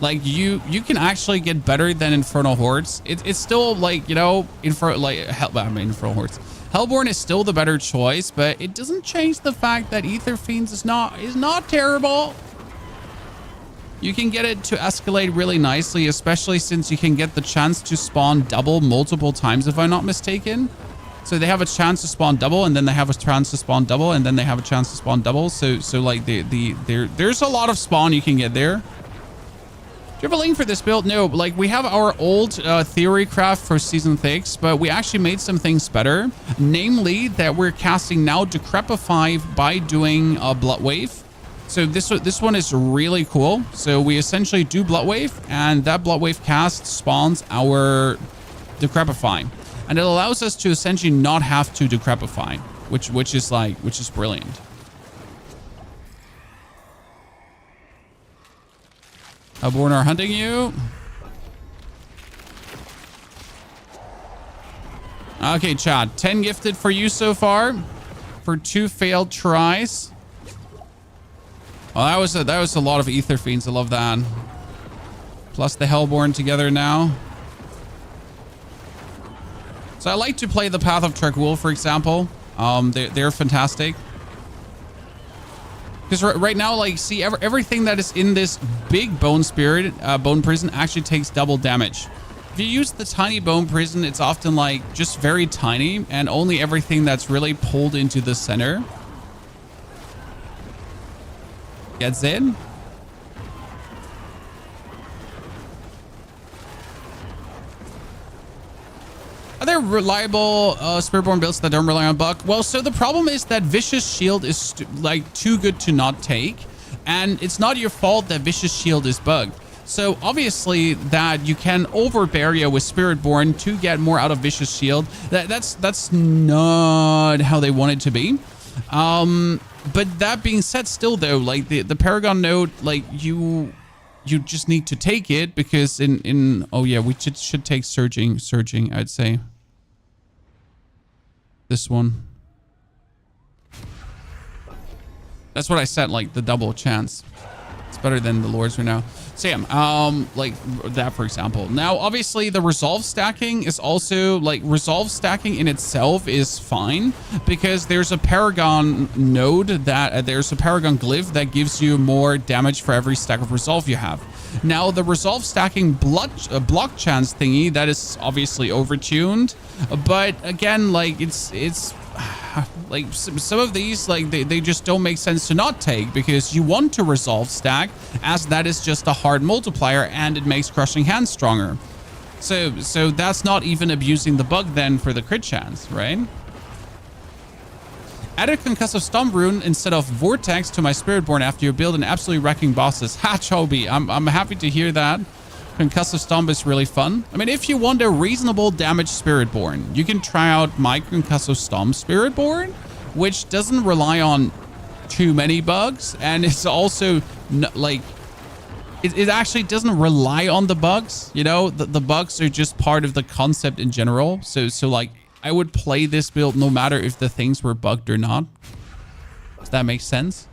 Like you can actually get better than Infernal Hordes. It's still like, you know, Infernal Hordes. Hellborn is still the better choice, but it doesn't change the fact that Ether Fiends is not terrible. You can get it to escalate really nicely, especially since you can get the chance to spawn double multiple times, if I'm not mistaken. So they have a chance to spawn double, and then they have a chance to spawn double, and then they have a chance to spawn double. So like there's a lot of spawn you can get there. Do you have a link for this build? No, like we have our old theory craft for Season 6, but we actually made some things better. Namely, that we're casting now Decrepify by doing a Blood Wave. So this one is really cool. So we essentially do Blood Wave, and that Blood Wave cast spawns our Decrepify. And it allows us to essentially not have to Decrepify, which is brilliant. Hellborn are hunting you. Okay, chat. 10 gifted for you so far. For 2 failed tries. Oh, that was a lot of Ether Fiends. I love that. Plus the Hellborn together now. So I like to play the Path of Trag'Oul, for example. They're fantastic. Because right now, like, see, everything that is in this big bone spirit, bone prison actually takes double damage. If you use the tiny bone prison, it's often like just very tiny, and only everything that's really pulled into the center gets in. Are there reliable Spiritborn builds that don't rely on buck? Well, so the problem is that Vicious Shield is like too good to not take. And it's not your fault that Vicious Shield is bugged. So obviously that you can over barrier with Spiritborn to get more out of Vicious Shield. That's not how they want it to be. But that being said, still though, like the Paragon node, like you just need to take it because oh yeah, we should take surging, I'd say. This one. That's what I said, like the double chance. It's better than the Lords right now. Sam, like that, for example. Now, obviously, the resolve stacking is also like resolve stacking in itself is fine because there's a Paragon node that there's a Paragon glyph that gives you more damage for every stack of resolve you have. Now, the resolve stacking block chance thingy, that is obviously overtuned, but again, like it's like some of these, like they just don't make sense to not take because you want to resolve stack as that is just a hard multiplier and it makes Crushing Hand stronger. So that's not even abusing the bug then for the crit chance, right? Add a concussive stomp rune instead of vortex to my Spiritborn after you build an absolutely wrecking bosses. Ha, Chobi. I'm happy to hear that. Concussive stomp is really fun. I mean, if you want a reasonable damage Spiritborn, you can try out my concussive stomp Spiritborn, which doesn't rely on too many bugs, and it's also like it actually doesn't rely on the bugs. You know, the bugs are just part of the concept in general. So like I would play this build no matter if the things were bugged or not. Does that make sense?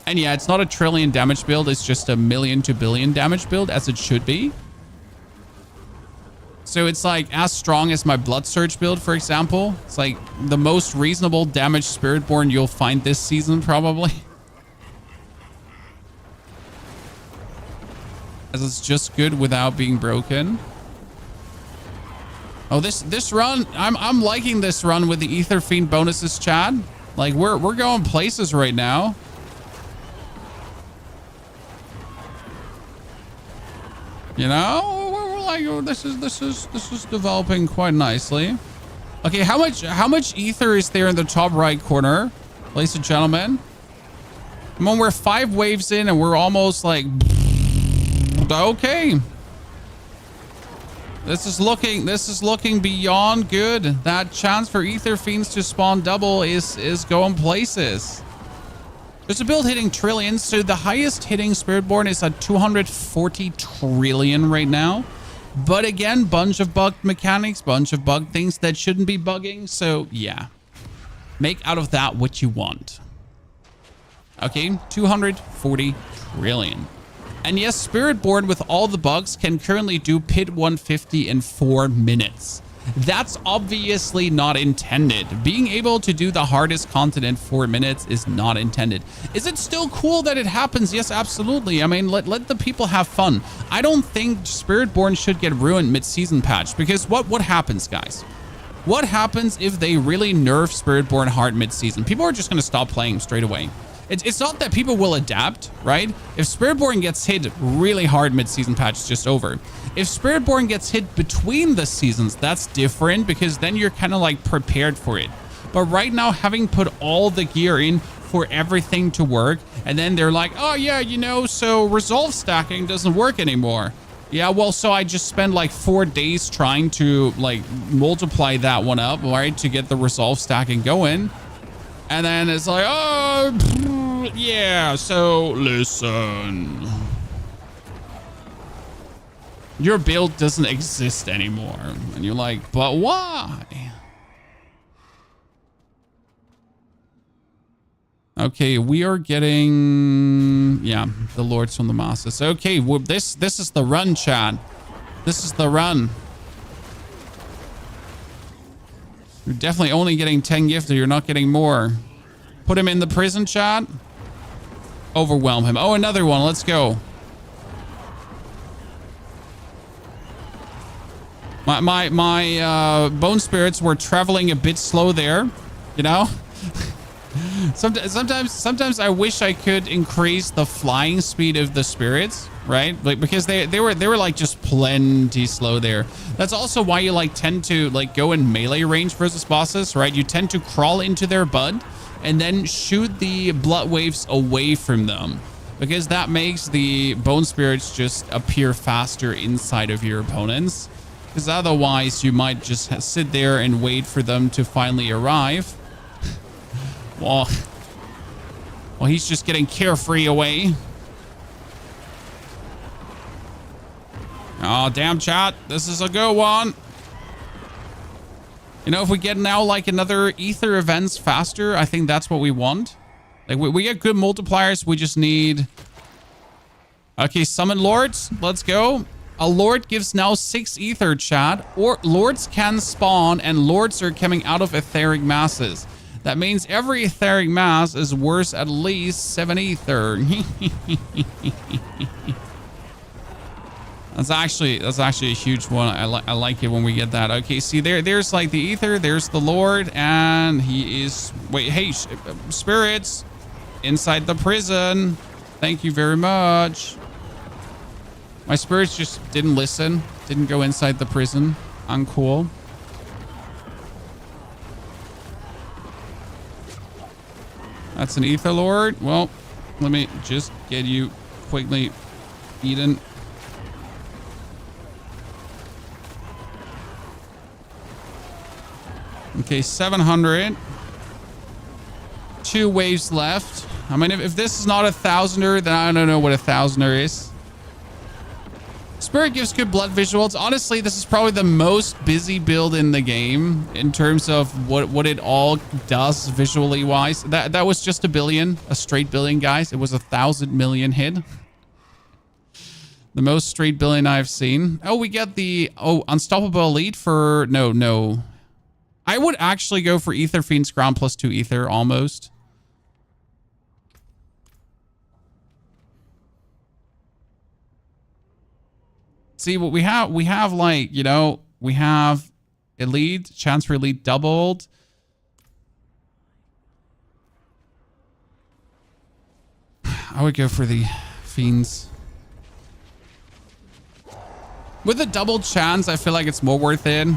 And yeah, it's not a trillion damage build. It's just a million to billion damage build, as it should be. So it's like as strong as my Blood Surge build, for example. It's like the most reasonable damage Spiritborn you'll find this season, probably. As it's just good without being broken. Oh, this run, I'm liking this run with the Ether Fiend bonuses, Chad. Like we're going places right now. You know, we're like, oh, this is developing quite nicely. Okay, how much ether is there in the top right corner, ladies and gentlemen? Come on, we're 5 waves in and we're almost like, okay. This is looking beyond good. That chance for Ether Fiends to spawn double is going places. There's a build hitting trillions, so the highest hitting Spiritborn is at 240 trillion right now. But again, bunch of bugged mechanics, bunch of bugged things that shouldn't be bugging. So yeah, make out of that what you want. Okay, 240 trillion. And yes, Spiritborn with all the bugs can currently do Pit 150 in 4 minutes. That's obviously not intended. Being able to do the hardest content in 4 minutes is not intended. Is it still cool that it happens? Yes, absolutely. I mean, let the people have fun. I don't think Spiritborn should get ruined mid-season patch, because what happens, guys? What happens if they really nerf Spiritborn hard mid-season? People are just going to stop playing straight away. It's not that people will adapt, right? If Spiritborn gets hit really hard mid-season patch, it's just over. If Spiritborn gets hit between the seasons, that's different, because then you're kind of like prepared for it. But right now, having put all the gear in for everything to work, and then they're like, oh yeah, you know, so resolve stacking doesn't work anymore. Yeah, well, so I just spent like 4 days trying to like multiply that one up, right, to get the resolve stacking going. And then it's like, oh, yeah, so listen. Your build doesn't exist anymore. And you're like, but why? Okay, we are getting, yeah, the Lords from the Masters. Okay, well, this is the run, Chad. This is the run. You're definitely only getting 10 gifted. You're not getting more. Put him in the prison, Chad. Overwhelm him. Oh, another one. Let's go. My bone spirits were traveling a bit slow there. You know? Sometimes I wish I could increase the flying speed of the spirits, right? Like, because they were like just plenty slow there. That's also why you like tend to like go in melee range versus bosses, right? You tend to crawl into their bud and then shoot the blood waves away from them, because that makes the bone spirits just appear faster inside of your opponents. Because otherwise you might just sit there and wait for them to finally arrive. Well, he's just getting carefree away. Oh, damn, chat. This is a good one. You know, if we get now like another ether events faster, I think that's what we want. Like we get good multipliers. We just need... Okay, summon lords. Let's go. A lord gives now 6 ether, chat. Or lords can spawn, and lords are coming out of etheric masses. That means every etheric mass is worth at least 7 ether. That's actually a huge one. I like it when we get that. Okay, see there's like the ether, there's the lord, and he is... Wait, hey, spirits inside the prison. Thank you very much. My spirits just didn't listen. Didn't go inside the prison. Uncool. That's an Ether Lord. Well, let me just get you quickly eaten. Okay, 700. 2 waves left. I mean, if this is not a thousander, then I don't know what a thousander is. Spirit gives good blood visuals. Honestly, this is probably the most busy build in the game in terms of what it all does visually wise. That was just a billion, a straight billion, guys. It was 1,000 million hit. The most straight billion I've seen. Oh, we get the Unstoppable Elite for no. I would actually go for Ether Fiend's Crown plus 2 Ether almost. See what we have like, you know, we have Elite, chance for Elite doubled. I would go for the Fiends. With a double chance, I feel like it's more worth it.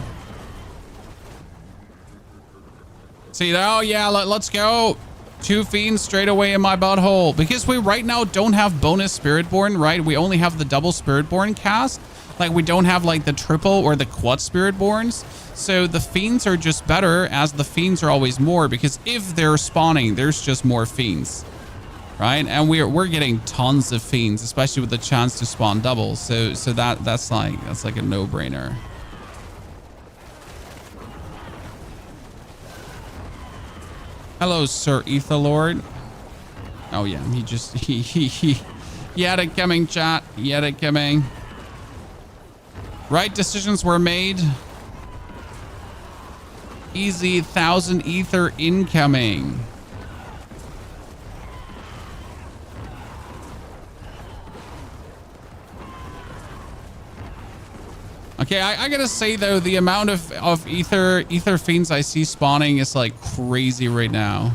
See, oh yeah, let's go. 2 Fiends straight away in my butthole. Because we right now don't have bonus Spiritborn, right? We only have the double Spiritborn cast. Like, we don't have, like, the triple or the quad Spiritborns. So the Fiends are just better, as the Fiends are always more. Because if they're spawning, there's just more Fiends. Right? And we're getting tons of Fiends, especially with the chance to spawn doubles. So that's like a no-brainer. Hello, Sir Ethelord. Oh yeah, he had it coming, chat. He had it coming. Right decisions were made. Easy 1,000 ether incoming. Okay, I gotta say though, the amount of ether fiends I see spawning is like crazy right now.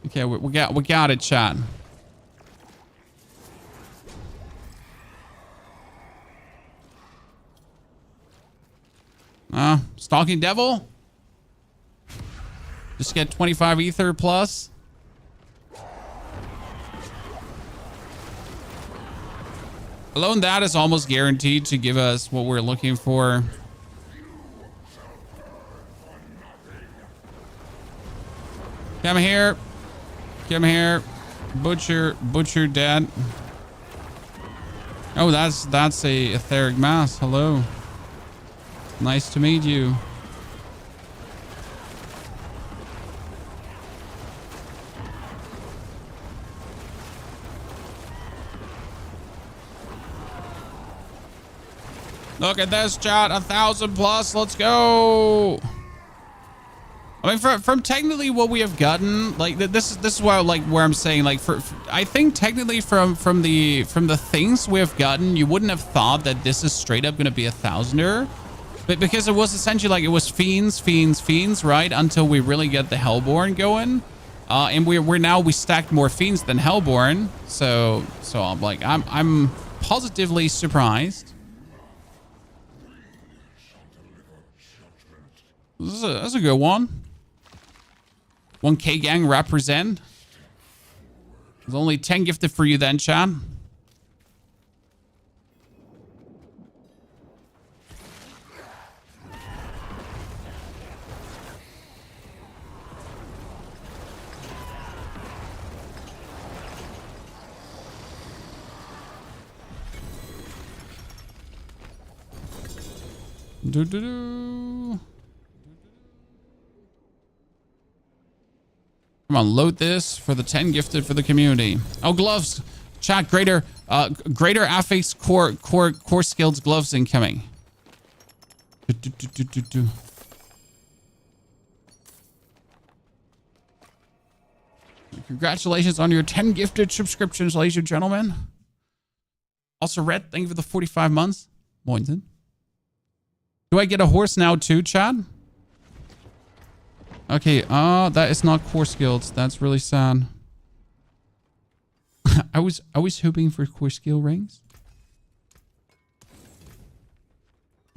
Okay, we got it, chat. Stalking Devil. Just get 25 ether plus. Alone that is almost guaranteed to give us what we're looking for. Come here. Come here. Butcher dead. Oh, that's a etheric mass. Hello. Nice to meet you. Look at this, chat. 1,000 plus. Let's go. I mean, from technically what we have gotten, like this is why, like, where I'm saying, like, I think technically from the things we have gotten, you wouldn't have thought that this is straight up going to be 1,000er, but because it was essentially like it was fiends, right? Until we really get the Hellborn going, and we stacked more fiends than Hellborn, so I'm like I'm positively surprised. That's a good one. 1K gang represent. There's only 10 gifted for you then, chat. Come on, load this for the 10 gifted for the community. Oh, gloves. Chat, greater affix core skills gloves incoming. Congratulations on your 10 gifted subscriptions, ladies and gentlemen. Also, Red, thank you for the 45 months. Mointon. Do I get a horse now too, Chad? Okay, that is not core skills. That's really sad. I was hoping for core skill rings.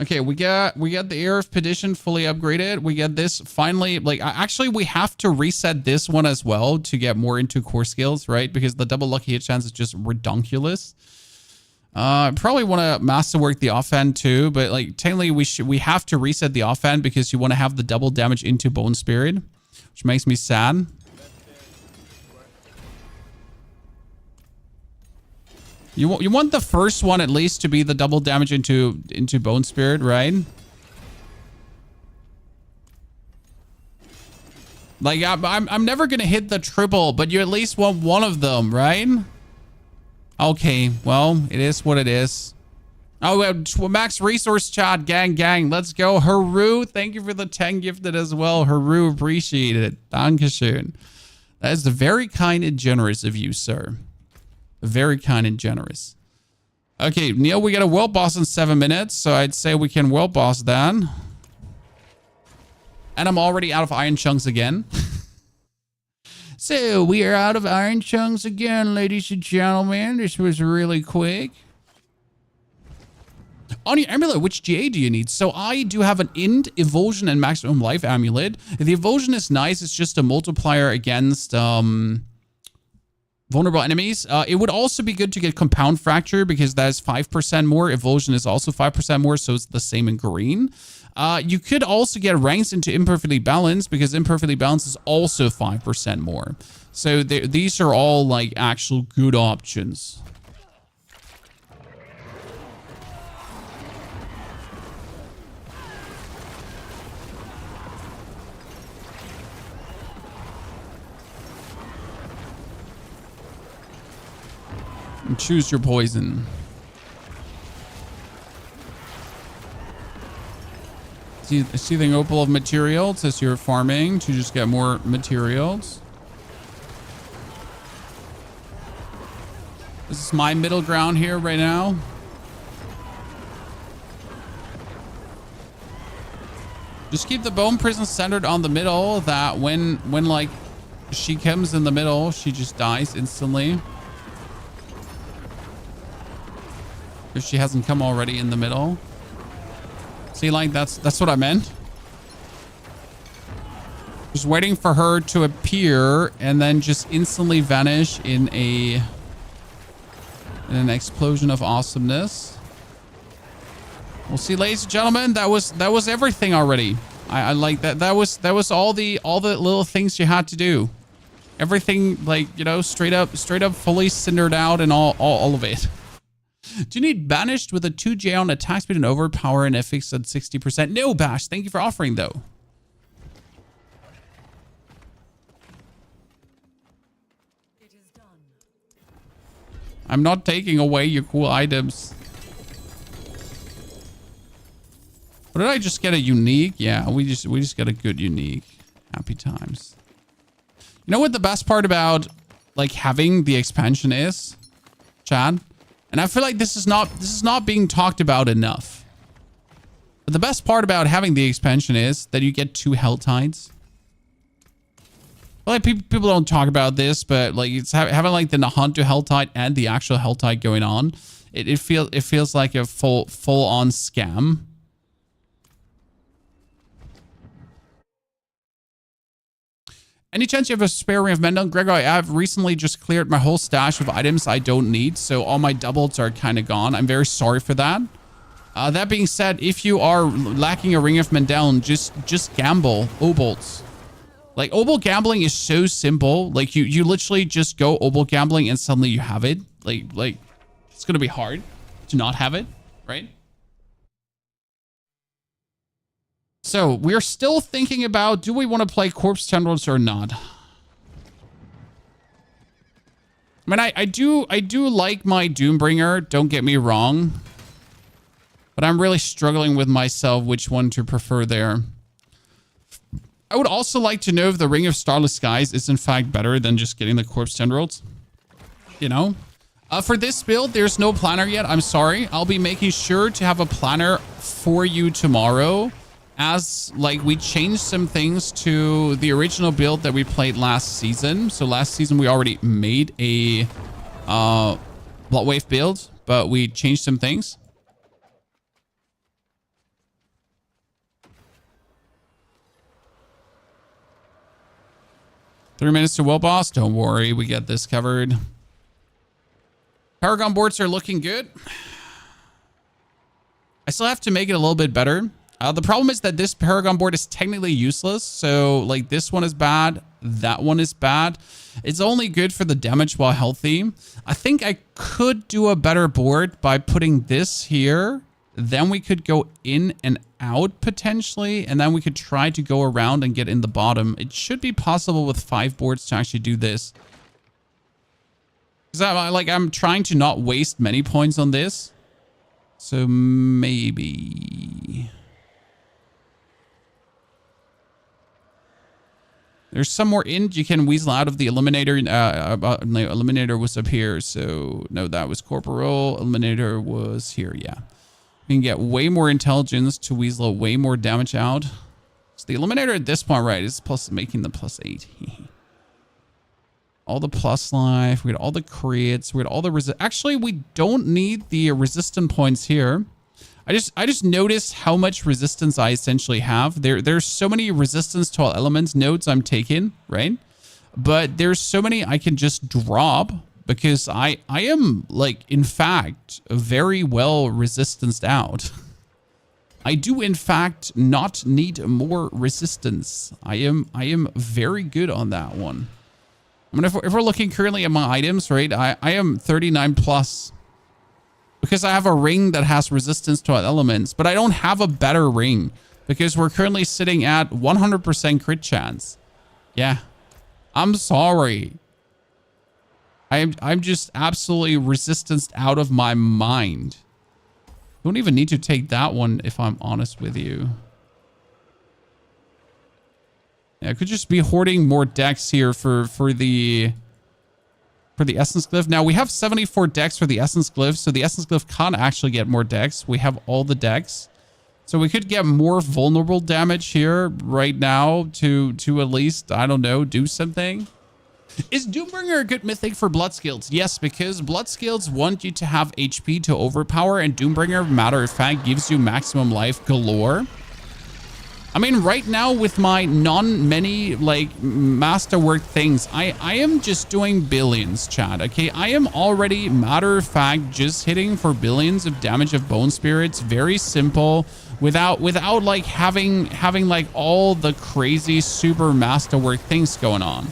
Okay, we got the Air of Petition fully upgraded. We get this finally. Like, actually, we have to reset this one as well to get more into core skills, right? Because the double lucky hit chance is just redonkulous. Probably want to masterwork the offhand too, but like technically we have to reset the offhand because you want to have the double damage into Bone Spirit, which makes me sad. You want the first one at least to be the double damage into Bone Spirit, right? Like I'm never gonna hit the triple, but you at least want one of them, right? Okay, well, it is what it is. Oh, max resource chat, gang. Let's go. Haru, thank you for the 10 gifted as well. Haru, appreciate it. Dankeschön. That is very kind and generous of you, sir. Very kind and generous. Okay, Neil, we got a world boss in 7 minutes, so I'd say we can world boss that. And I'm already out of iron chunks again. So we are out of iron chunks again, ladies and gentlemen. This was really quick. On your amulet, which GA do you need? So I do have an Int, Evosion, and Maximum Life amulet. The Evosion is nice. It's just a multiplier against vulnerable enemies. It would also be good to get Compound Fracture because that is 5% more. Evosion is also 5% more, so it's the same in green. You could also get ranks into Imperfectly Balanced because Imperfectly Balanced is also 5% more. So these are all like actual good options. And choose your poison. Seething Opal of materials as you're farming to just get more materials. This is my middle ground here right now. Just keep the Bone Prison centered on the middle, that when like she comes in the middle, she just dies instantly. If she hasn't come already in the middle. See, like, that's what I meant. Just waiting for her to appear and then just instantly vanish in an explosion of awesomeness. We'll see, ladies and gentlemen, that was everything already. I like that. That was all the little things you had to do. Everything, like, you know, straight up fully cindered out and all of it. Do you need Banished with a 2J on attack speed and overpower and FX at 60%? No, Bash. Thank you for offering, though. It is done. I'm not taking away your cool items. What did I just get? A unique? Yeah, we just got a good unique. Happy times. You know what the best part about like having the expansion is, Chad? And I feel like this is not being talked about enough. But the best part about having the expansion is that you get 2 Hell Tides. Like people don't talk about this, but like it's having like the Nahantu Hell Tide and the actual Hell Tide going on. It feels like a full on scam. Any chance you have a spare ring of Mendel? Gregor, I have recently just cleared my whole stash of items I don't need, so all my doubles are kind of gone. I'm very sorry for that. That being said, if you are lacking a ring of Mendel, just gamble Obolts. Like, Obol gambling is so simple. Like, you literally just go Obol gambling and suddenly you have it. Like it's gonna be hard to not have it, right? So we're still thinking about, do we want to play Corpse Tendrils or not? I mean, I do like my Doombringer, don't get me wrong. But I'm really struggling with myself which one to prefer there. I would also like to know if the Ring of Starless Skies is in fact better than just getting the Corpse Tendrils. You know? For this build, there's no planner yet. I'm sorry. I'll be making sure to have a planner for you tomorrow. As like we changed some things to the original build that we played last season. So last season we already made a Bloodwave build, but we changed some things. 3 minutes to Will Boss. Don't worry, we get this covered. Paragon boards are looking good. I still have to make it a little bit better. The problem is that this Paragon board is technically useless. So like this one is bad. That one is bad. It's only good for the damage while healthy. I think I could do a better board by putting this here. Then we could go in and out potentially. And then we could try to go around and get in the bottom. It should be possible with 5 boards to actually do this. Because I'm trying to not waste many points on this. So maybe... There's some more int you can weasel out of the eliminator. No, eliminator was up here. So no, that was corporal. Eliminator was here. Yeah. You can get way more intelligence to weasel way more damage out. So the eliminator at this point, right, is plus making the +8. All the plus life. We had all the crits. We had all the actually, we don't need the resistant points here. I just noticed how much resistance I essentially have. There's so many resistance to all elements nodes I'm taking, right? But there's so many I can just drop because I am like, in fact, very well resistanced out. I do, in fact, not need more resistance. I am very good on that one. I mean, if we're looking currently at my items, right? I am 39 plus. Because I have a ring that has resistance to elements, but I don't have a better ring because we're currently sitting at 100% crit chance. Yeah, I'm sorry. I'm just absolutely resistanced out of my mind. Don't even need to take that one if I'm honest with you. Yeah, I could just be hoarding more decks here for the Essence Glyph. Now, we have 74 decks for the Essence Glyph, so the Essence Glyph can't actually get more decks. We have all the decks. So we could get more vulnerable damage here right now to at least, I don't know, do something. Is Doombringer a good mythic for Blood Skills? Yes, because Blood Skills want you to have HP to overpower, and Doombringer, matter of fact, gives you maximum life galore. I mean, right now with my many like masterwork things, I am just doing billions, chat. Okay, I am already, matter of fact, just hitting for billions of damage of bone spirits. Very simple, without like having like all the crazy super masterwork things going on.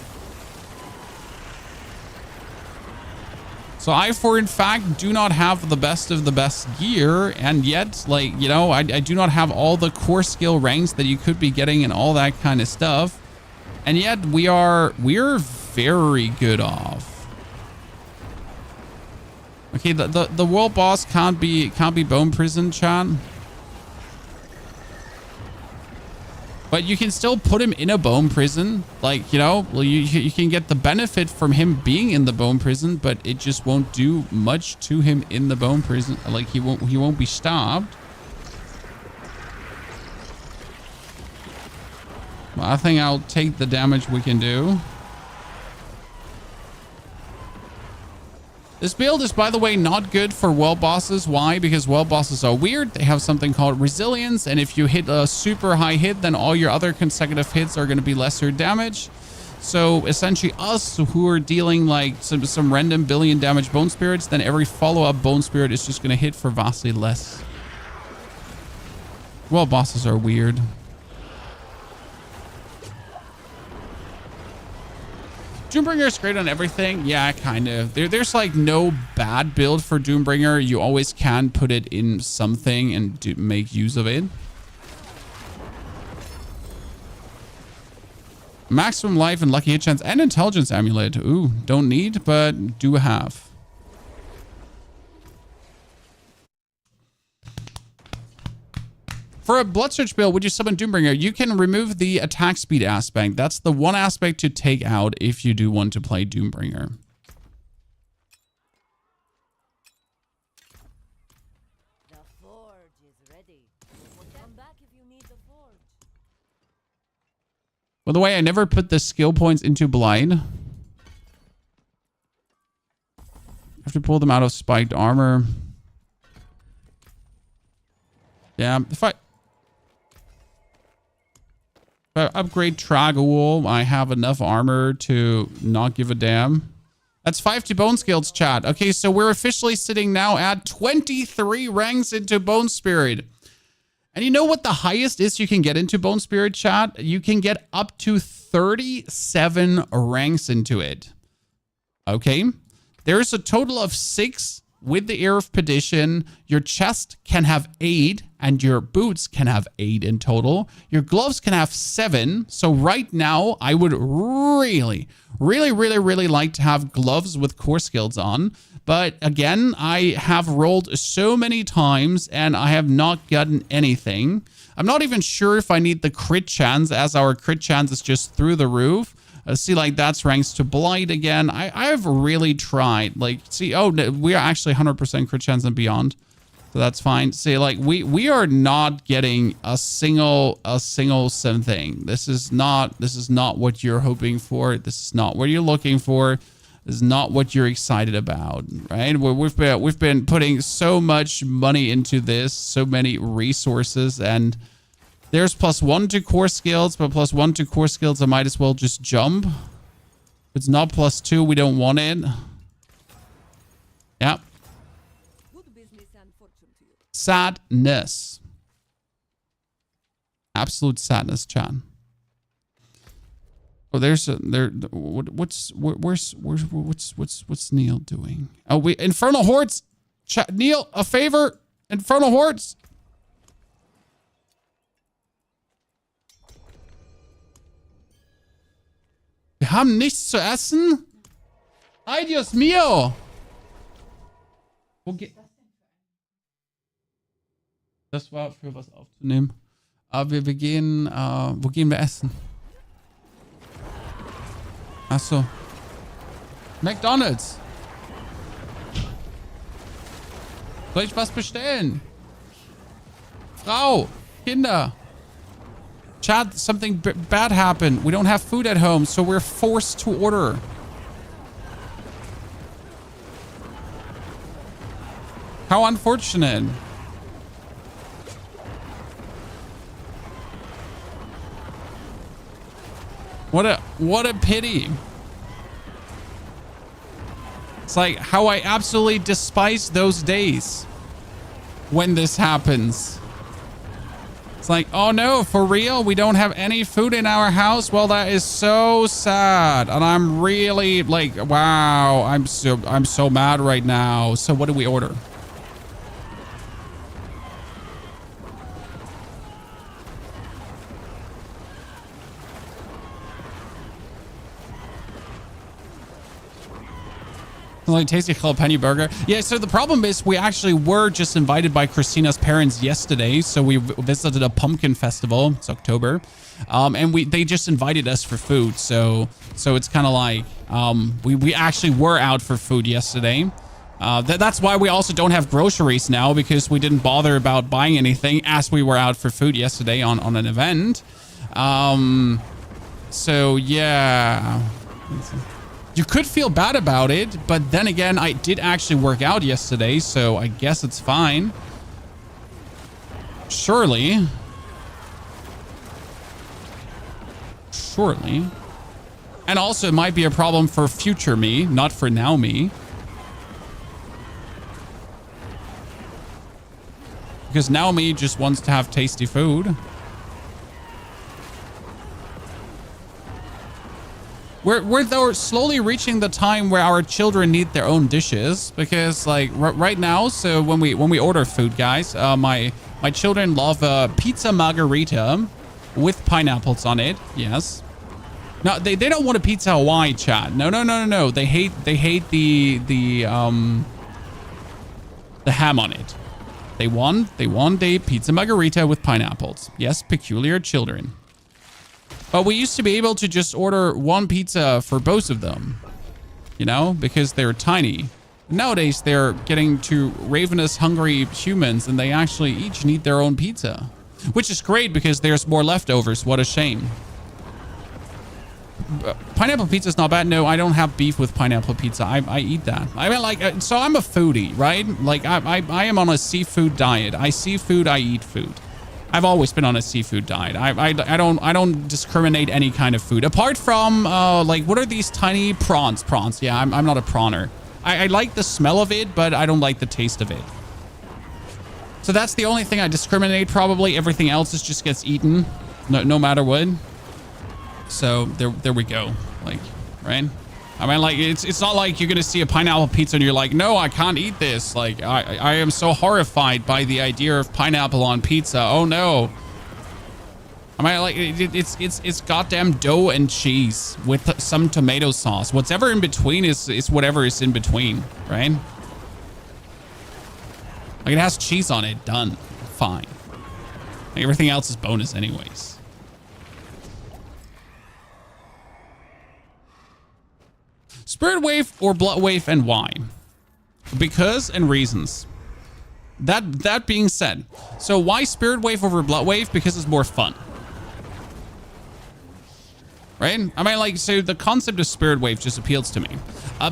So I, for in fact, do not have the best of the best gear, and yet, like, you know, I do not have all the core skill ranks that you could be getting and all that kind of stuff. And yet we're very good off. Okay, the world boss can't be bone prison, chat. But you can still put him in a bone prison. Like, you know, you can get the benefit from him being in the bone prison, but it just won't do much to him in the bone prison. Like, he won't be stopped. Well, I think I'll take the damage we can do. This build is, by the way, not good for well bosses. Why? Because well bosses are weird. They have something called resilience, and if you hit a super high hit, then all your other consecutive hits are going to be lesser damage. So essentially us who are dealing like some random billion damage bone spirits, then every follow-up bone spirit is just going to hit for vastly less. Well, bosses are weird. Doombringer is great on everything. Yeah, kind of. There's like no bad build for Doombringer. You always can put it in something and make use of it. Maximum life and lucky hit chance and intelligence amulet. Ooh, don't need, but do have. For a Blood Search build, would you summon Doombringer? You can remove the attack speed aspect. That's the one aspect to take out if you do want to play Doombringer. The forge is ready. Come back if you need the forge. By the way, I never put the skill points into Blind. I have to pull them out of spiked armor. Yeah, if I... If I upgrade Tragul, I have enough armor to not give a damn. That's 50 bone skills, chat. Okay, so we're officially sitting now at 23 ranks into Bone Spirit. And you know what the highest is you can get into Bone Spirit, chat? You can get up to 37 ranks into it. Okay? There's a total of 6 with the Ear of Perdition. Your chest can have 8, and your boots can have 8 in total. Your gloves can have 7. So right now, I would really like to have gloves with core skills on. But again, I have rolled so many times and I have not gotten anything. I'm not even sure if I need the crit chance, as our crit chance is just through the roof. See, like, that's ranks to Blight again. I've really tried. Like, see, oh, no, we are actually 100% crit chance and beyond. So that's fine. See, like, we are not getting a single something. This is not what you're hoping for. This is not what you're looking for. This is not what you're excited about, right? We've been putting so much money into this, so many resources, and there's +1 to core skills, but +1 to core skills, I might as well just jump. If it's not +2, we don't want it. Yeah. Sadness. Absolute sadness, chat. Oh, there's what's Neil doing? Oh, Infernal Hordes. Chat, Neil, a favor. Infernal Hordes. Wir haben nichts zu essen. Ay, Dios mío. Wo geht das? War für was aufzunehmen. Aber wir gehen, wo gehen wir essen? Ach so. McDonald's. Soll ich was bestellen? Frau, Kinder. Chat, something bad happened. We don't have food at home, so we're forced to order. How unfortunate. What a pity. It's like how I absolutely despise those days when this happens. It's like, oh no, for real? We don't have any food in our house? Well, that is so sad. And I'm really like, wow, I'm so mad right now. So what do we order? Like tasty jalapeno burger. Yeah, so the problem is we actually were just invited by Christina's parents yesterday. So we visited a pumpkin festival. It's October. And they just invited us for food. So it's kind of like we actually were out for food yesterday. That's why we also don't have groceries now, because we didn't bother about buying anything as we were out for food yesterday on an event. So yeah. You could feel bad about it, but then again, I did actually work out yesterday, so I guess it's fine. Surely. Surely. And also, it might be a problem for future me, not for now me. Because now me just wants to have tasty food. We're though slowly reaching the time where our children need their own dishes, because like right now, so when we order food, guys, my children love pizza margarita with pineapples on it. Yes. No, they don't want a pizza Hawaii, chat. No. They hate the ham on it. They want a pizza margarita with pineapples. Yes, peculiar children. But we used to be able to just order one pizza for both of them, you know, because they're tiny. Nowadays, they're getting to ravenous, hungry humans, and they actually each need their own pizza, which is great because there's more leftovers. What a shame. Pineapple pizza is not bad. No, I don't have beef with pineapple pizza. I eat that. I mean, like, so I'm a foodie, right? Like, I am on a seafood diet. I see food, I eat food. I've always been on a seafood diet. I don't discriminate any kind of food apart from like, what are these tiny prawns? Prawns. Yeah, I'm not a prawner. I like the smell of it, but I don't like the taste of it. So that's the only thing I discriminate. Probably everything else just gets eaten, no matter what. So there we go. Like, right? I mean, like, it's not like you're gonna see a pineapple pizza and you're like, no, I can't eat this. Like, I am so horrified by the idea of pineapple on pizza. Oh no. I mean, like, it's goddamn dough and cheese with some tomato sauce. Whatever in between is whatever is in between, right? Like, it has cheese on it. Done. Fine. Like, everything else is bonus anyways. Spirit Wave or Blood Wave, and why? Because and reasons. That being said, so why Spirit Wave over Blood Wave? Because it's more fun. Right? I mean, like, so the concept of Spirit Wave just appeals to me.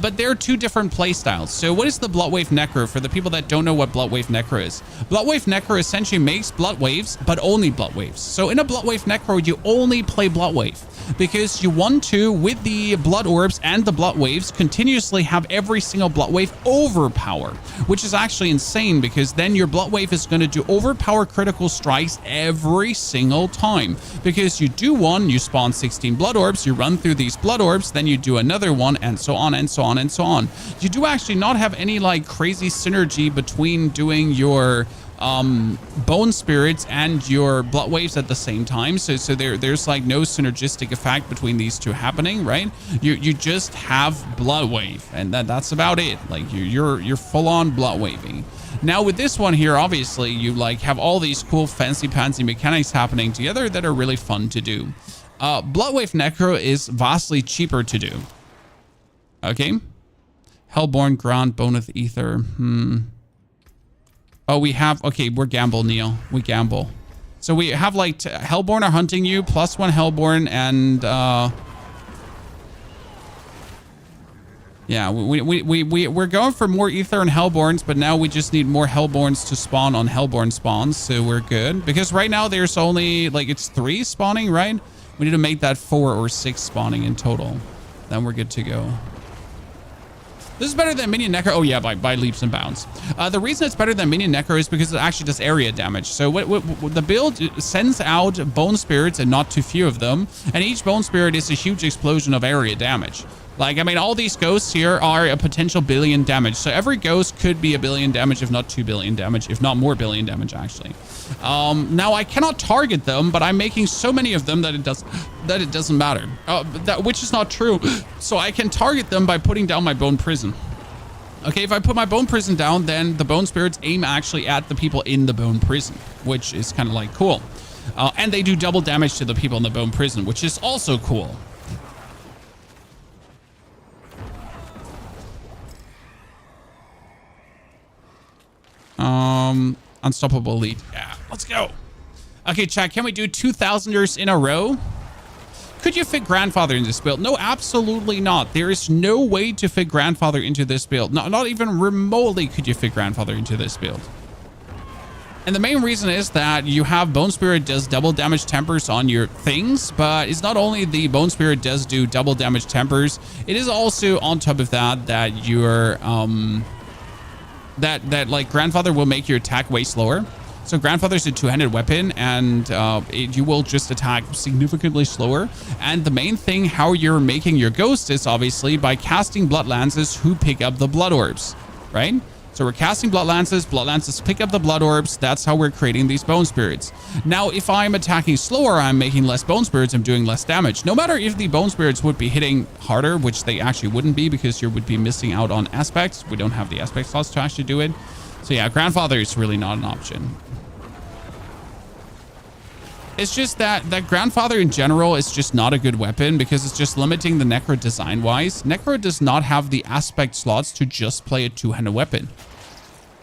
But there are two different playstyles. So what is the Blood Wave Necro for the people that don't know what Blood Wave Necro is? Blood Wave Necro essentially makes Blood Waves, but only Blood Waves. So in a Blood Wave Necro, you only play Blood Wave because you want to, with the Blood Orbs and the Blood Waves, continuously have every single Blood Wave overpower, which is actually insane because then your Blood Wave is going to do overpower critical strikes every single time. Because you do one, you spawn 16 Blood Orbs, you run through these Blood Orbs, then you do another one, and so on and so on and so on. You do actually not have any like crazy synergy between doing your bone spirits and your blood waves at the same time. So there's like no synergistic effect between these two happening, right? You just have blood wave, and that's about it. Like you're full on blood waving. Now with this one here, obviously you like have all these cool fancy pantsy mechanics happening together that are really fun to do. Blood Wave Necro is vastly cheaper to do. Okay. Hellborn, Grant, Bone of Ether. Oh, we have... Okay, we're gamble, Neil. We gamble. So we have, like, Hellborn are hunting you, +1 Hellborn, and... yeah, we're going for more Ether and Hellborns, but now we just need more Hellborns to spawn on Hellborn spawns, so we're good. Because right now there's only... Like, it's 3 spawning, right? We need to make that 4 or 6 spawning in total. Then we're good to go. This is better than Minion Necro. Oh yeah, by leaps and bounds. The reason it's better than Minion Necro is because it actually does area damage. So what the build sends out bone spirits, and not too few of them, and each bone spirit is a huge explosion of area damage. Like, I mean, all these ghosts here are a potential billion damage. So every ghost could be a billion damage, if not 2 billion damage, if not more billion damage, actually. Now, I cannot target them, but I'm making so many of them that it doesn't matter. Which is not true. So I can target them by putting down my bone prison. Okay, if I put my bone prison down, then the bone spirits aim actually at the people in the bone prison, which is kind of like cool. And they do double damage to the people in the bone prison, which is also cool. Unstoppable Elite. Yeah, let's go. Okay, chat, can we do 2,000ers in a row? Could you fit Grandfather in this build? No, absolutely not. There is no way to fit Grandfather into this build. Not even remotely could you fit Grandfather into this build. And the main reason is that you have Bone Spirit does double damage tempers on your things, but it's not only the Bone Spirit does do double damage tempers, it is also on top of that your that like Grandfather will make your attack way slower. So Grandfather's a two-handed weapon, and you will just attack significantly slower. And the main thing how you're making your ghost is obviously by casting Blood Lances who pick up the Blood Orbs, right? So we're casting Blood Lances pick up the Blood Orbs. That's how we're creating these Bone Spirits. Now, if I'm attacking slower, I'm making less Bone Spirits, I'm doing less damage. No matter if the Bone Spirits would be hitting harder, which they actually wouldn't be because you would be missing out on aspects. We don't have the aspect slots to actually do it. So yeah, Grandfather is really not an option. It's just that Grandfather in general is just not a good weapon because it's just limiting the Necro design-wise. Necro does not have the aspect slots to just play a two-handed weapon.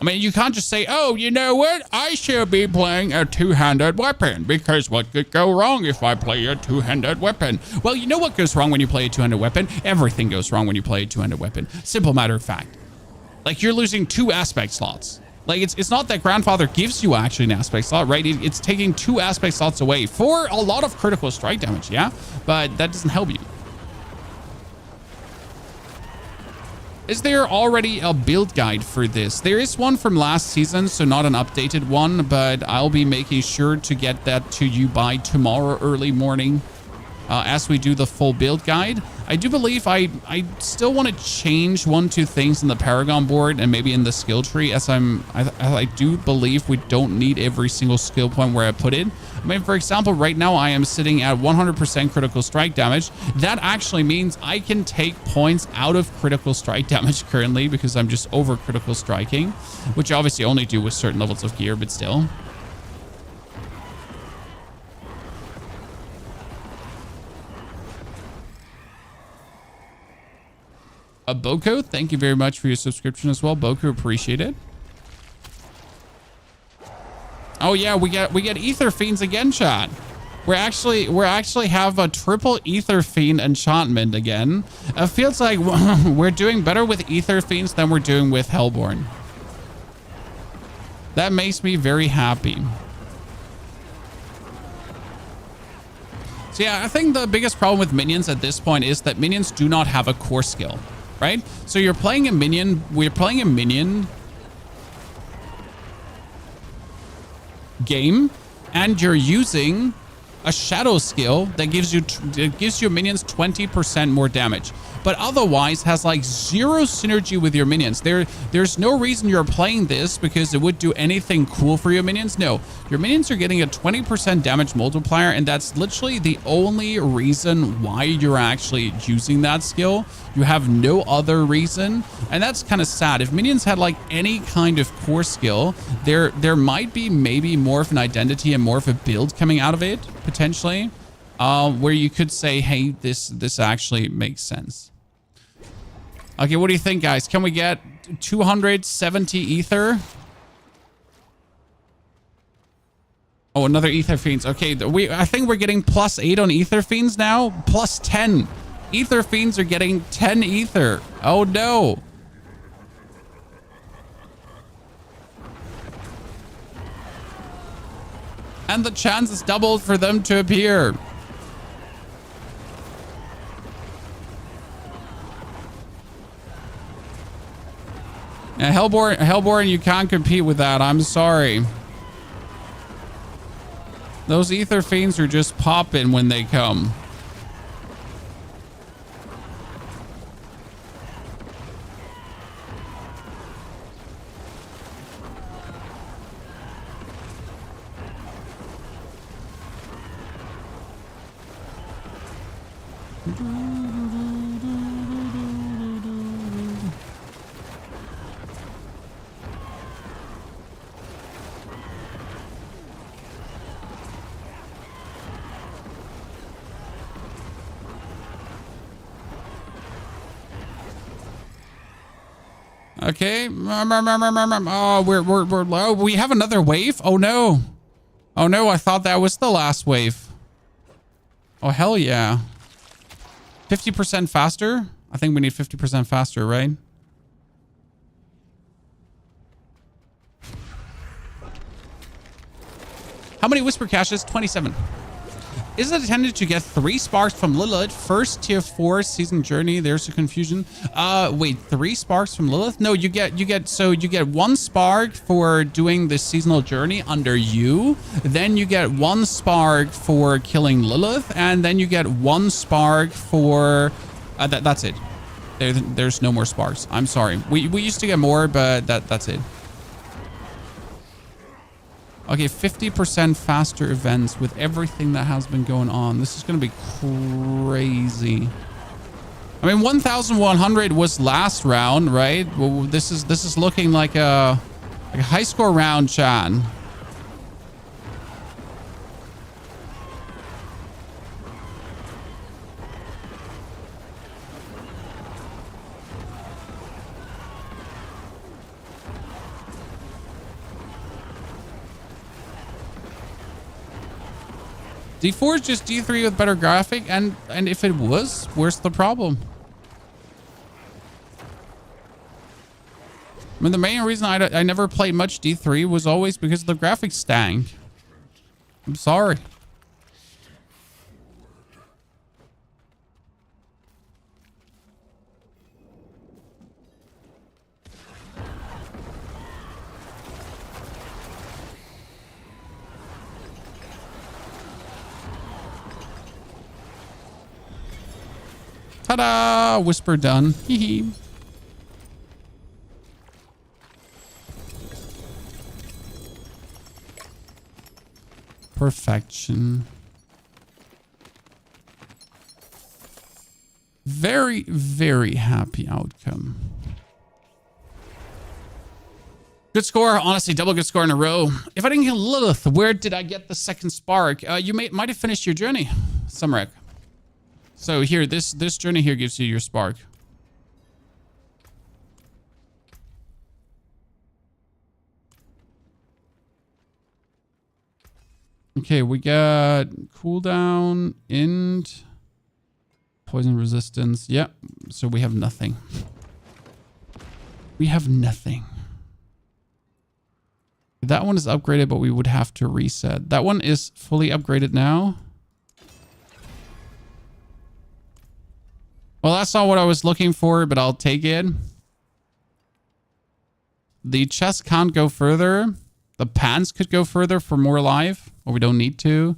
I mean, you can't just say, oh, you know what? I should be playing a two-handed weapon because what could go wrong if I play a two-handed weapon? Well, you know what goes wrong when you play a two-handed weapon? Everything goes wrong when you play a two-handed weapon. Simple matter of fact. Like, you're losing 2 aspect slots. Like, it's not that Grandfather gives you actually an aspect slot, right? It's taking 2 aspect slots away for a lot of critical strike damage, yeah? But that doesn't help you. Is there already a build guide for this? There is one from last season, so not an updated one, but I'll be making sure to get that to you by tomorrow early morning as we do the full build guide. I do believe I still want to change 1-2 things in the Paragon board and maybe in the skill tree, as I do believe we don't need every single skill point where I put it. I mean, for example, right now I am sitting at 100% critical strike damage. That actually means I can take points out of critical strike damage currently because I'm just over critical striking, which I obviously only do with certain levels of gear, but still. Boko, thank you very much for your subscription as well. Boko, appreciate it. Oh yeah, we get Ether Fiends again, chat. We actually have a triple Ether Fiend enchantment again. It feels like we're doing better with Ether Fiends than we're doing with Hellborn. That makes me very happy. So yeah, I think the biggest problem with minions at this point is that minions do not have a core skill. Right? So you're playing a minion. We're playing a minion game, and you're using a shadow skill that gives your minions 20% more damage, but otherwise has like 0 synergy with your minions. There's no reason you're playing this because it would do anything cool for your minions. No, your minions are getting a 20% damage multiplier, and that's literally the only reason why you're actually using that skill. You have no other reason, and that's kind of sad. If minions had like any kind of core skill, there might be maybe more of an identity and more of a build coming out of it potentially, where you could say, hey, this actually makes sense. Okay, what do you think, guys? Can we get 270 ether? Oh, another Ether Fiends. Okay, I think we're getting +8 on Ether Fiends now. +10. Ether Fiends are getting 10 ether. Oh no. And the chance is doubled for them to appear. Now, Hellborn, you can't compete with that. I'm sorry. Those Ether Fiends are just popping when they come. Okay. Oh, we're low. We have another wave. Oh no. Oh no, I thought that was the last wave. Oh hell yeah. 50% faster? I think we need 50% faster, right? How many Whisper Caches? 27. Is it intended to get 3 sparks from Lilith? First tier 4 season journey. There's a confusion. Wait, 3 sparks from Lilith? No, you get 1 spark for doing the seasonal journey under you. Then you get 1 spark for killing Lilith, and then you get 1 spark for that's it. There's no more sparks. I'm sorry. We used to get more, but that's it. Okay, 50% faster events with everything that has been going on. This is going to be crazy. I mean, 1,100 was last round, right? Well, this is looking like a high score round, Chan. D4 is just D3 with better graphic, and if it was, where's the problem? I mean, the main reason I never played much D3 was always because the graphics stank. I'm sorry. Ta-da! Whisper done. Hee hee. Perfection. Very, very happy outcome. Good score. Honestly, double good score in a row. If I didn't get Lilith, where did I get the second spark? You might have finished your journey, Sumrek. So here, this journey here gives you your spark. Okay, we got cooldown, int, poison resistance. Yeah, so we have nothing. We have nothing. That one is upgraded, but we would have to reset. That one is fully upgraded now. Well, that's not what I was looking for, but I'll take it. The chest can't go further. The pants could go further for more life, but we don't need to.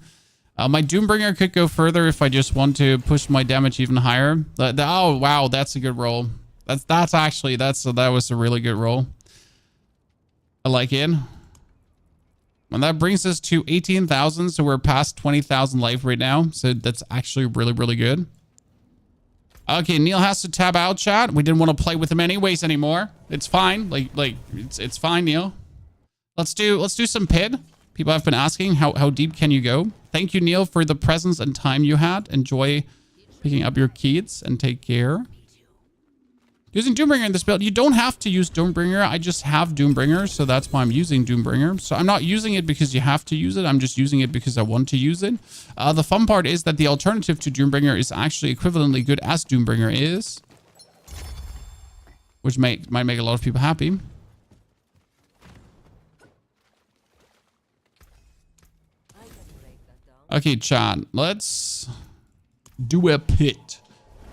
My Doombringer could go further if I just want to push my damage even higher. Oh, wow, that's a good roll. That was a really good roll. I like it. And that brings us to 18,000, so we're past 20,000 life right now. So that's actually really, really good. Okay, Neil has to tab out, chat. We didn't want to play with him anyways anymore. It's fine. It's fine, Neil. Let's do some PID. People have been asking how deep can you go? Thank you, Neil, for the presence and time you had. Enjoy picking up your kids and take care. Using Doombringer in this build, you don't have to use Doombringer. I just have Doombringer, so that's why I'm using Doombringer. So I'm not using it because you have to use it. I'm just using it because I want to use it. The fun part is that the alternative to Doombringer is actually equivalently good as Doombringer is, which might make a lot of people happy. Okay, chat, let's do a pit.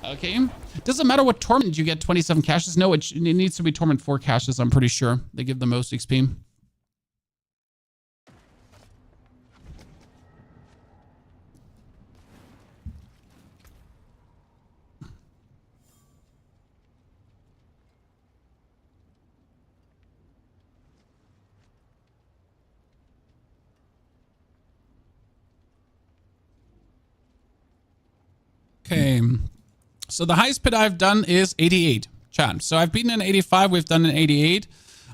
Okay. Doesn't matter what torment you get 27 caches. No, it needs to be torment 4 caches. I'm pretty sure they give the most XP. Okay. So the highest pit I've done is 88, chat. So I've beaten an 85. We've done an 88.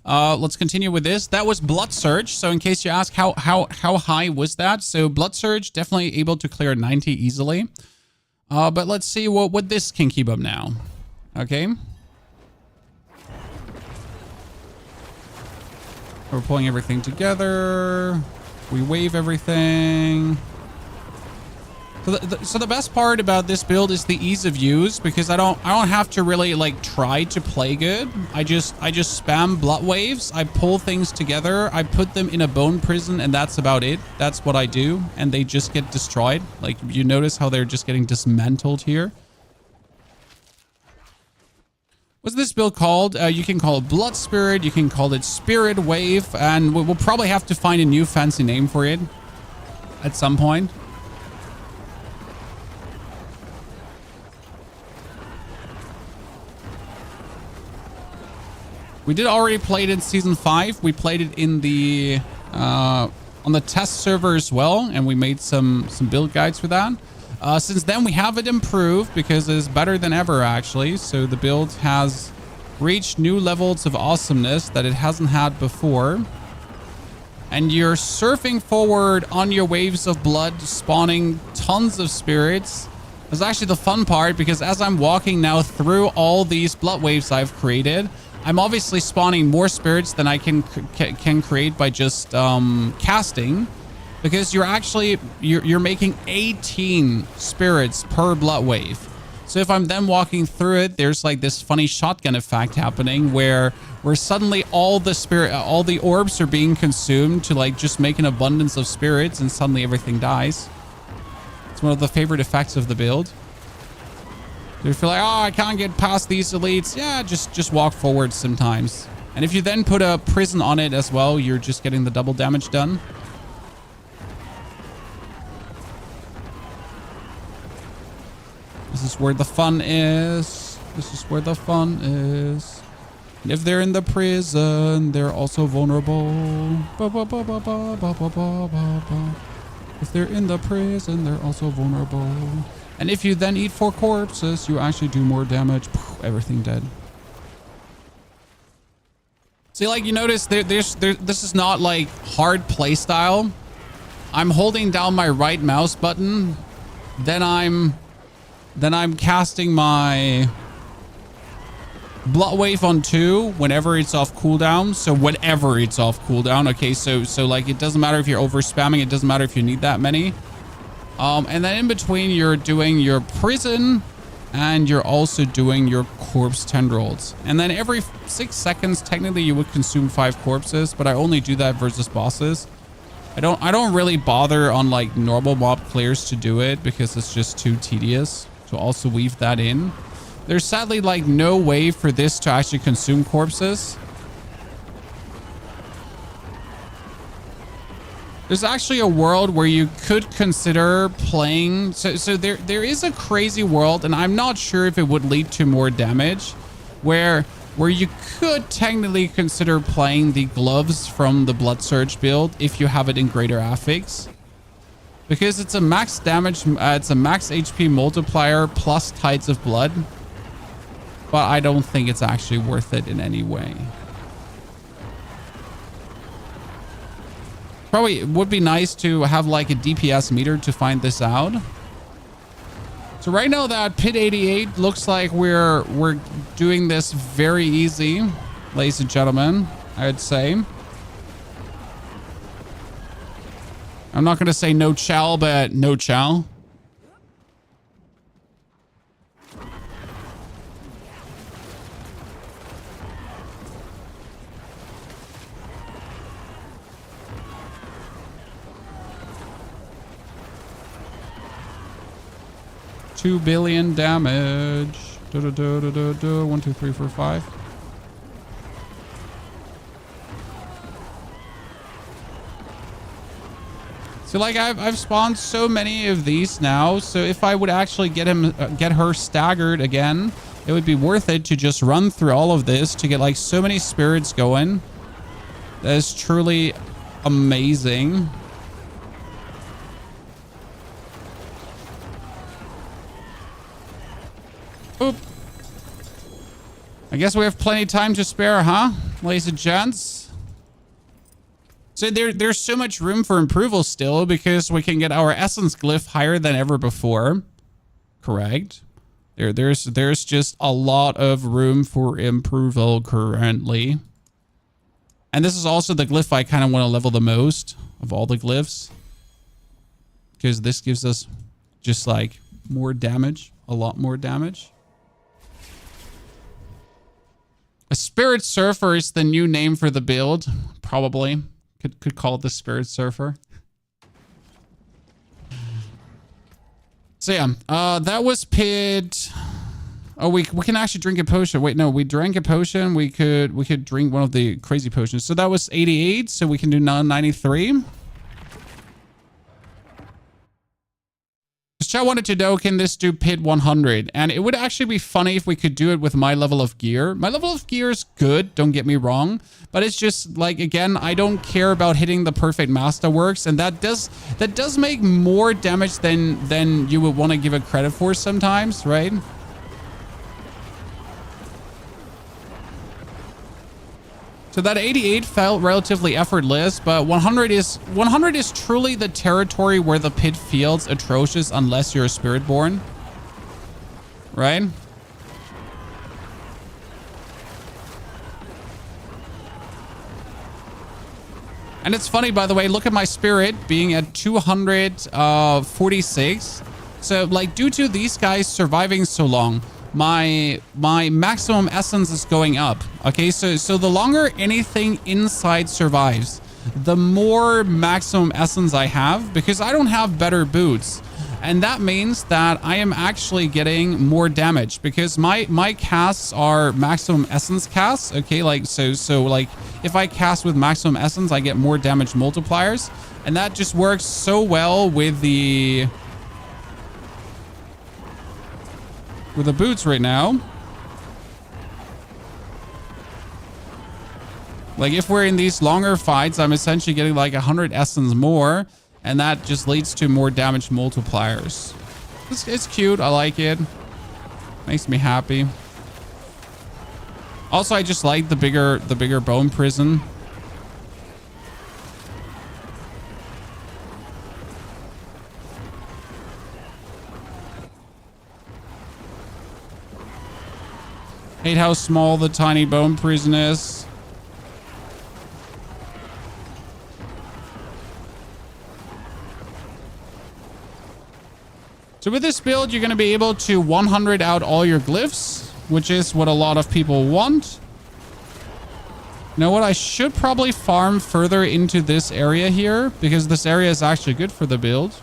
Let's continue with this. That was Blood Surge. So in case you ask how high was that? So Blood Surge definitely able to clear 90 easily. But let's see what this can keep up now. Okay. We're pulling everything together. We wave everything. So the best part about this build is the ease of use, because I don't have to really like try to play good. I just spam blood waves. I pull things together. I put them in a bone prison, and that's about it. That's what I do, and they just get destroyed. Like, you notice how they're just getting dismantled here. What's this build called? You can call it Blood Spirit. You can call it Spirit Wave, and we'll probably have to find a new fancy name for it at some point. We did already play it in Season 5. We played it in the on the test server as well, and we made some build guides for that. Since then, we have it improved because it is better than ever, actually. So the build has reached new levels of awesomeness that it hasn't had before. And you're surfing forward on your waves of blood, spawning tons of spirits. That's actually the fun part, because as I'm walking now through all these blood waves I've created, I'm obviously spawning more spirits than I can create by just casting, because you're making 18 spirits per blood wave. So if I'm then walking through it, there's like this funny shotgun effect happening where suddenly all the orbs are being consumed to like just make an abundance of spirits, and suddenly everything dies. It's one of the favorite effects of the build. So if you're like, oh, I can't get past these elites, yeah, just walk forward sometimes. And if you then put a prison on it as well, you're just getting the double damage done. This is where the fun is. This is where the fun is. And if they're in the prison, they're also vulnerable. Ba, ba, ba, ba, ba, ba, ba, ba, ba. If they're in the prison, they're also vulnerable. And if you then eat 4 corpses, you actually do more damage. Everything dead. See, like you notice, this is not like hard play style. I'm holding down my right mouse button, then I'm casting my Blood Wave on 2 whenever it's off cooldown. So whenever it's off cooldown. Okay, so like it doesn't matter if you're over spamming. It doesn't matter if you need that many. And then in between, you're doing your prison, and you're also doing your corpse tendrils. And then every 6 seconds, technically, you would consume 5 corpses, but I only do that versus bosses. I don't really bother on like normal mob clears to do it because it's just too tedious to also weave that in. There's sadly like no way for this to actually consume corpses. There's actually a world where you could consider playing. So there is a crazy world, and I'm not sure if it would lead to more damage, where you could technically consider playing the gloves from the Blood Surge build if you have it in greater affix. Because it's a max damage, it's a max HP multiplier plus Tides of Blood. But I don't think it's actually worth it in any way. Probably it would be nice to have like a DPS meter to find this out. So right now that Pit 88 looks like we're doing this very easy, ladies and gentlemen, I would say. I'm not going to say no chow, but no chow. $2 billion damage. 1, 2, 3, 4, 5. So like I've spawned so many of these now. So if I would actually get her staggered again, it would be worth it to just run through all of this to get like so many spirits going. That is truly amazing. Oop. I guess we have plenty of time to spare, huh? Ladies and gents. So there's so much room for improval still because we can get our essence glyph higher than ever before. Correct. There's just a lot of room for improval currently. And this is also the glyph I kind of want to level the most of all the glyphs. Because this gives us just like more damage. A lot more damage. A Spirit Surfer is the new name for the build. Probably. Could call it the Spirit Surfer. So yeah, that was Pit. Oh, we can actually drink a potion. Wait, no, we drank a potion. We could drink one of the crazy potions. So that was 88. So we can do now 93. Chat wanted to know, can this do Pit 100? And it would actually be funny if we could do it with my level of gear. My level of gear is good, don't get me wrong. But it's just like, again, I don't care about hitting the perfect Masterworks. And that does make more damage than you would want to give it credit for sometimes, right? So that 88 felt relatively effortless, but 100 is truly the territory where the pit feels atrocious unless you're a Spiritborn. Right? And it's funny, by the way, look at my spirit being at 246. So like due to these guys surviving so long, my maximum essence is going up. Okay, so the longer anything inside survives, the more maximum essence I have, because I don't have better boots. And that means that I am actually getting more damage because my casts are maximum essence casts. Okay, like so like if I cast with maximum essence, I get more damage multipliers, and that just works so well with the boots right now. Like if we're in these longer fights, I'm essentially getting like 100 essence more. And that just leads to more damage multipliers. It's cute. I like it. Makes me happy. Also, I just like the bigger bone prison. Hate how small the tiny bone prison is. So with this build, you're going to be able to 100 out all your glyphs, which is what a lot of people want. You know what? I should probably farm further into this area here because this area is actually good for the build.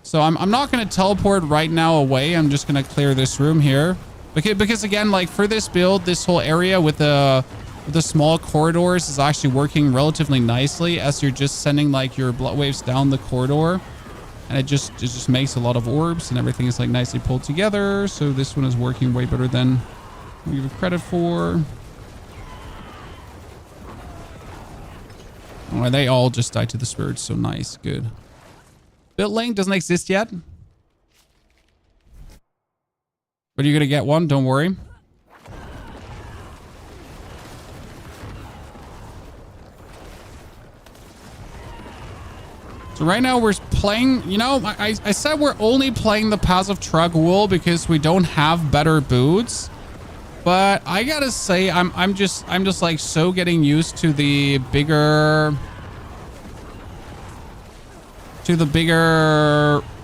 So I'm not going to teleport right now away. I'm just going to clear this room here. Because again, like for this build, this whole area with the small corridors is actually working relatively nicely as you're just sending like your blood waves down the corridor. And it just makes a lot of orbs and everything is like nicely pulled together. So this one is working way better than we give it credit for. Oh, they all just died to the spirits. So nice. Good. Build link doesn't exist yet. But you're going to get one. Don't worry. So right now we're playing, you know, I said we're only playing the passive truck wool because we don't have better boots. But I gotta say, I'm just like so getting used to the bigger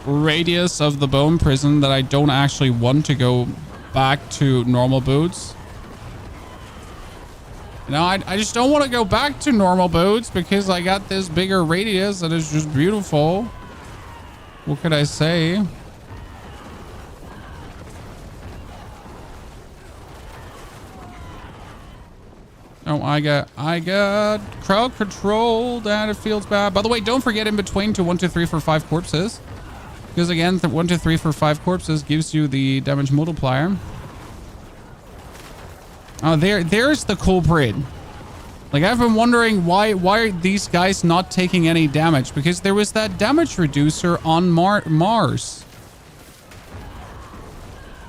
radius of the bone prison that I don't actually want to go back to normal boots. You know, I just don't want to go back to normal boots because I got this bigger radius that is just beautiful. What could I say? Oh, I got crowd controlled and it feels bad. By the way, don't forget in between to 1, 2, 3, 4, 5 corpses. Because again, the 1, 2, 3, 4, 5 corpses gives you the damage multiplier. Oh, there's the culprit. Like, I've been wondering why are these guys not taking any damage? Because there was that damage reducer on Mars.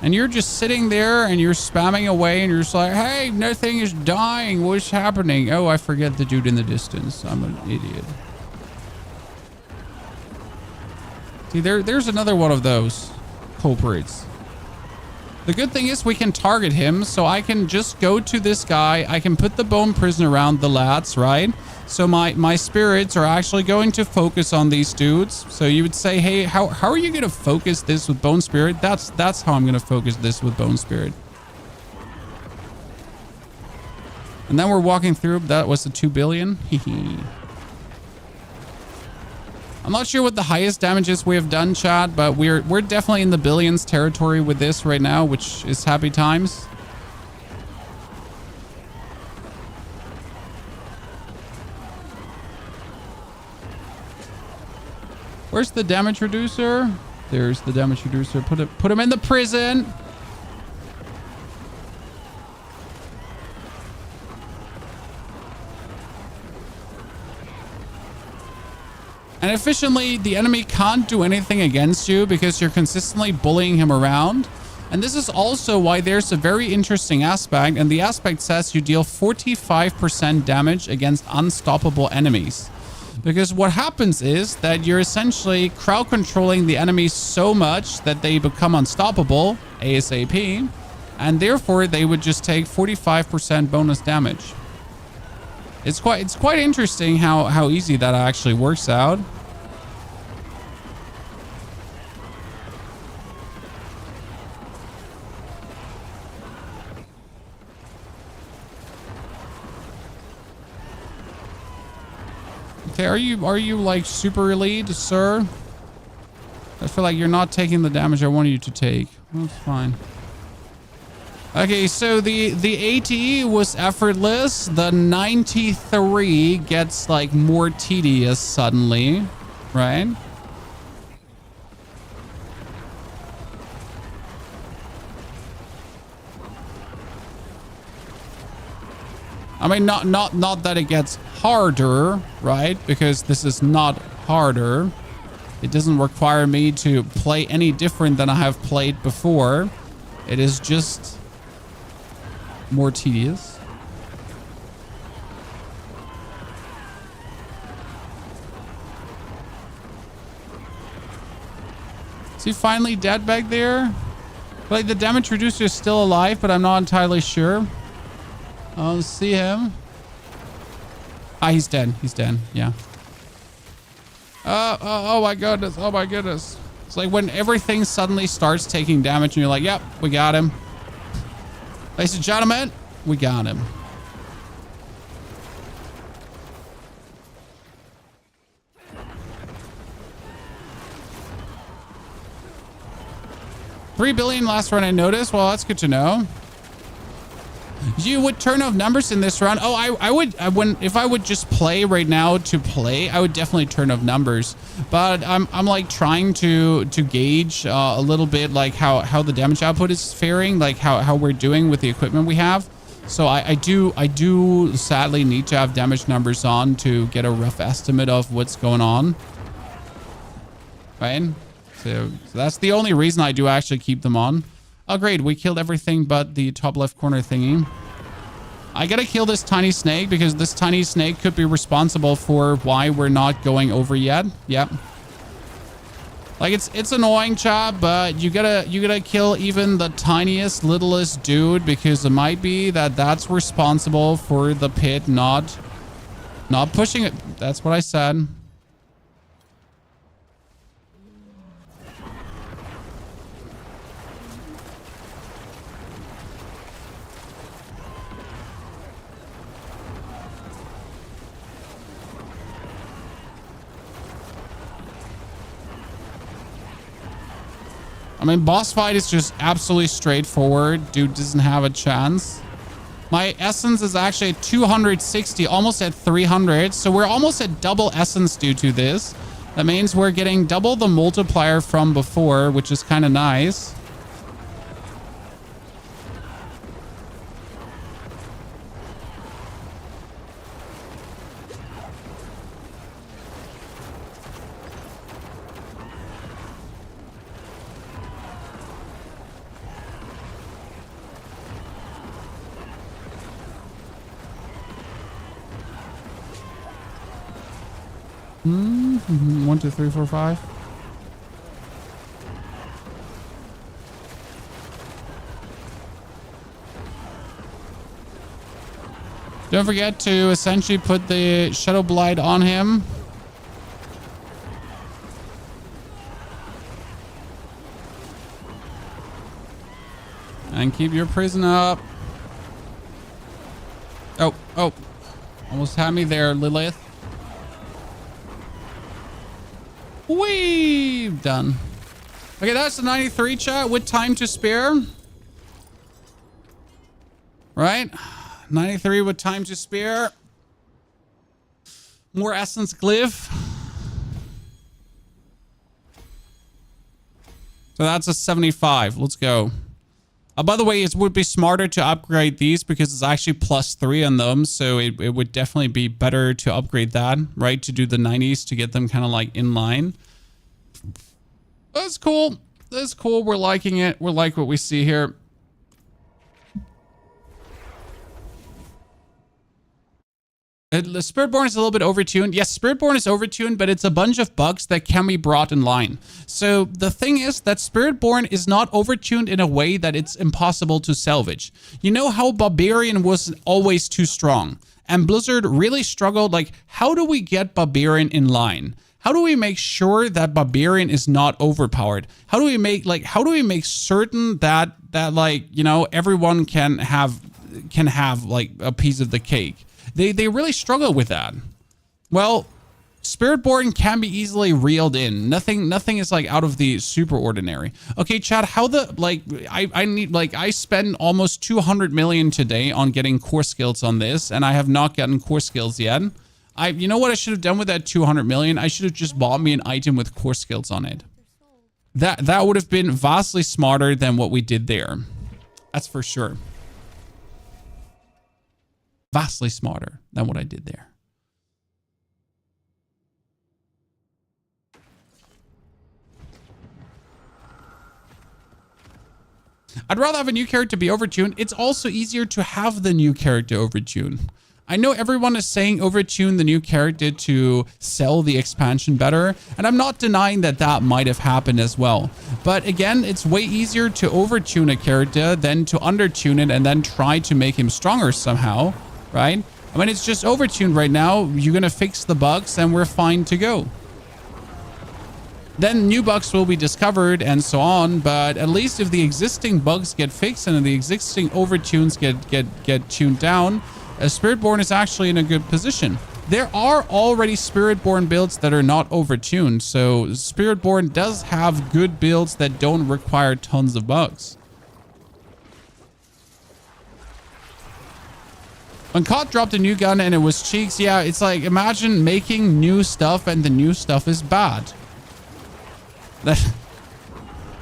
And you're just sitting there and you're spamming away and you're just like, hey, nothing is dying. What's happening? Oh, I forget the dude in the distance. I'm an idiot. See, there's another one of those culprits. The good thing is we can target him, so I can just go to this guy. I can put the bone prison around the lats, right? So my spirits are actually going to focus on these dudes. So you would say, hey, how are you going to focus this with bone spirit? That's how I'm going to focus this with bone spirit. And then we're walking through. That was the 2 billion. I'm not sure what the highest damages we have done, chat, but we're definitely in the billions territory with this right now, which is happy times. Where's the damage reducer? There's the damage reducer. Put him in the prison. And efficiently, the enemy can't do anything against you because you're consistently bullying him around. And this is also why there's a very interesting aspect. And the aspect says you deal 45% damage against unstoppable enemies. Because what happens is that you're essentially crowd controlling the enemies so much that they become unstoppable ASAP. And therefore, they would just take 45% bonus damage. It's quite interesting how easy that actually works out. Okay, are you like super elite, sir? I feel like you're not taking the damage I wanted you to take. That's fine. Okay, so the 80 was effortless. The 93 gets like more tedious suddenly, right? I mean, not that it gets harder, right? Because this is not harder. It doesn't require me to play any different than I have played before. It is just more tedious. Is he finally dead back there? Like, the damage reducer is still alive, but I'm not entirely sure. I don't see him. Ah, he's dead. He's dead. Yeah. Oh my goodness. Oh my goodness. It's like when everything suddenly starts taking damage and you're like, yep, we got him. Ladies and gentlemen, we got him. $3 billion last run I noticed. Well, that's good to know. You would turn off numbers in this round. Oh, I would if I would just play right now to play, I would definitely turn off numbers. But I'm like trying to gauge a little bit like how the damage output is faring, like how we're doing with the equipment we have. So I do sadly need to have damage numbers on to get a rough estimate of what's going on. Right? So that's the only reason I do actually keep them on. Oh, great. We killed everything but the top left corner thingy. I gotta kill this tiny snake because this tiny snake could be responsible for why we're not going over yet. Yep. Like, it's annoying, chat, but you gotta kill even the tiniest, littlest dude because it might be that that's responsible for the pit not pushing it. That's what I said. I mean, boss fight is just absolutely straightforward. Dude doesn't have a chance. My essence is actually at 260, almost at 300. So we're almost at double essence due to this. That means we're getting double the multiplier from before, which is kind of nice. Mm-hmm. 1, 2, 3, 4, 5. Don't forget to essentially put the Shadow Blight on him. And keep your prison up. Oh. Almost had me there, Lilith. We've done. Okay, that's the 93 chat with time to spare. Right? 93 with time to spare. More essence glyph. So that's a 75. Let's go. By the way, it would be smarter to upgrade these because it's actually +3 on them. So it would definitely be better to upgrade that, right? To do the 90s to get them kind of like in line. That's cool. That's cool. We're liking it. We like what we see here. Spiritborn is a little bit overtuned. Yes, Spiritborn is overtuned, but it's a bunch of bugs that can be brought in line. So the thing is that Spiritborn is not overtuned in a way that it's impossible to salvage. You know how Barbarian was always too strong? And Blizzard really struggled, like, how do we get Barbarian in line? How do we make sure that Barbarian is not overpowered? How do we make certain that like, you know, everyone can have like a piece of the cake? They really struggle with that. Well, Spiritborn can be easily reeled in. Nothing is like out of the super ordinary. Okay, Chad, how the, like, I need, like, I spend almost 200 million today on getting core skills on this, and I have not gotten core skills yet. You know what I should have done with that 200 million? I should have just bought me an item with core skills on it. That would have been vastly smarter than what we did there. That's for sure. Vastly smarter than what I did there. I'd rather have a new character be overtuned. It's also easier to have the new character overtuned. I know everyone is saying overtune the new character to sell the expansion better, and I'm not denying that that might have happened as well. But again, it's way easier to overtune a character than to undertune it and then try to make him stronger somehow, right? I mean, it's just overtuned right now. You're going to fix the bugs and we're fine to go. Then new bugs will be discovered and so on, but at least if the existing bugs get fixed and the existing overtunes get tuned down, Spiritborn is actually in a good position. There are already Spiritborn builds that are not overtuned, so Spiritborn does have good builds that don't require tons of bugs. When COD dropped a new gun and it was cheeks, yeah, it's like, imagine making new stuff and the new stuff is bad.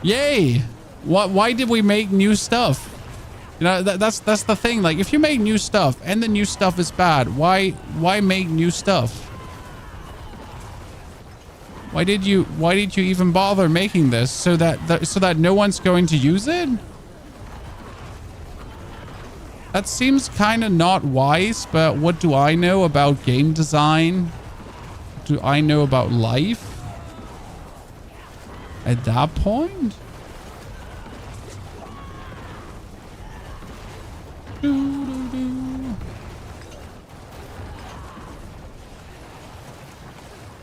Yay! Why did we make new stuff? You know, that's the thing. Like, if you make new stuff and the new stuff is bad, why make new stuff? Why did you even bother making this so that no one's going to use it? That seems kind of not wise, but what do I know about game design? What do I know about life? At that point?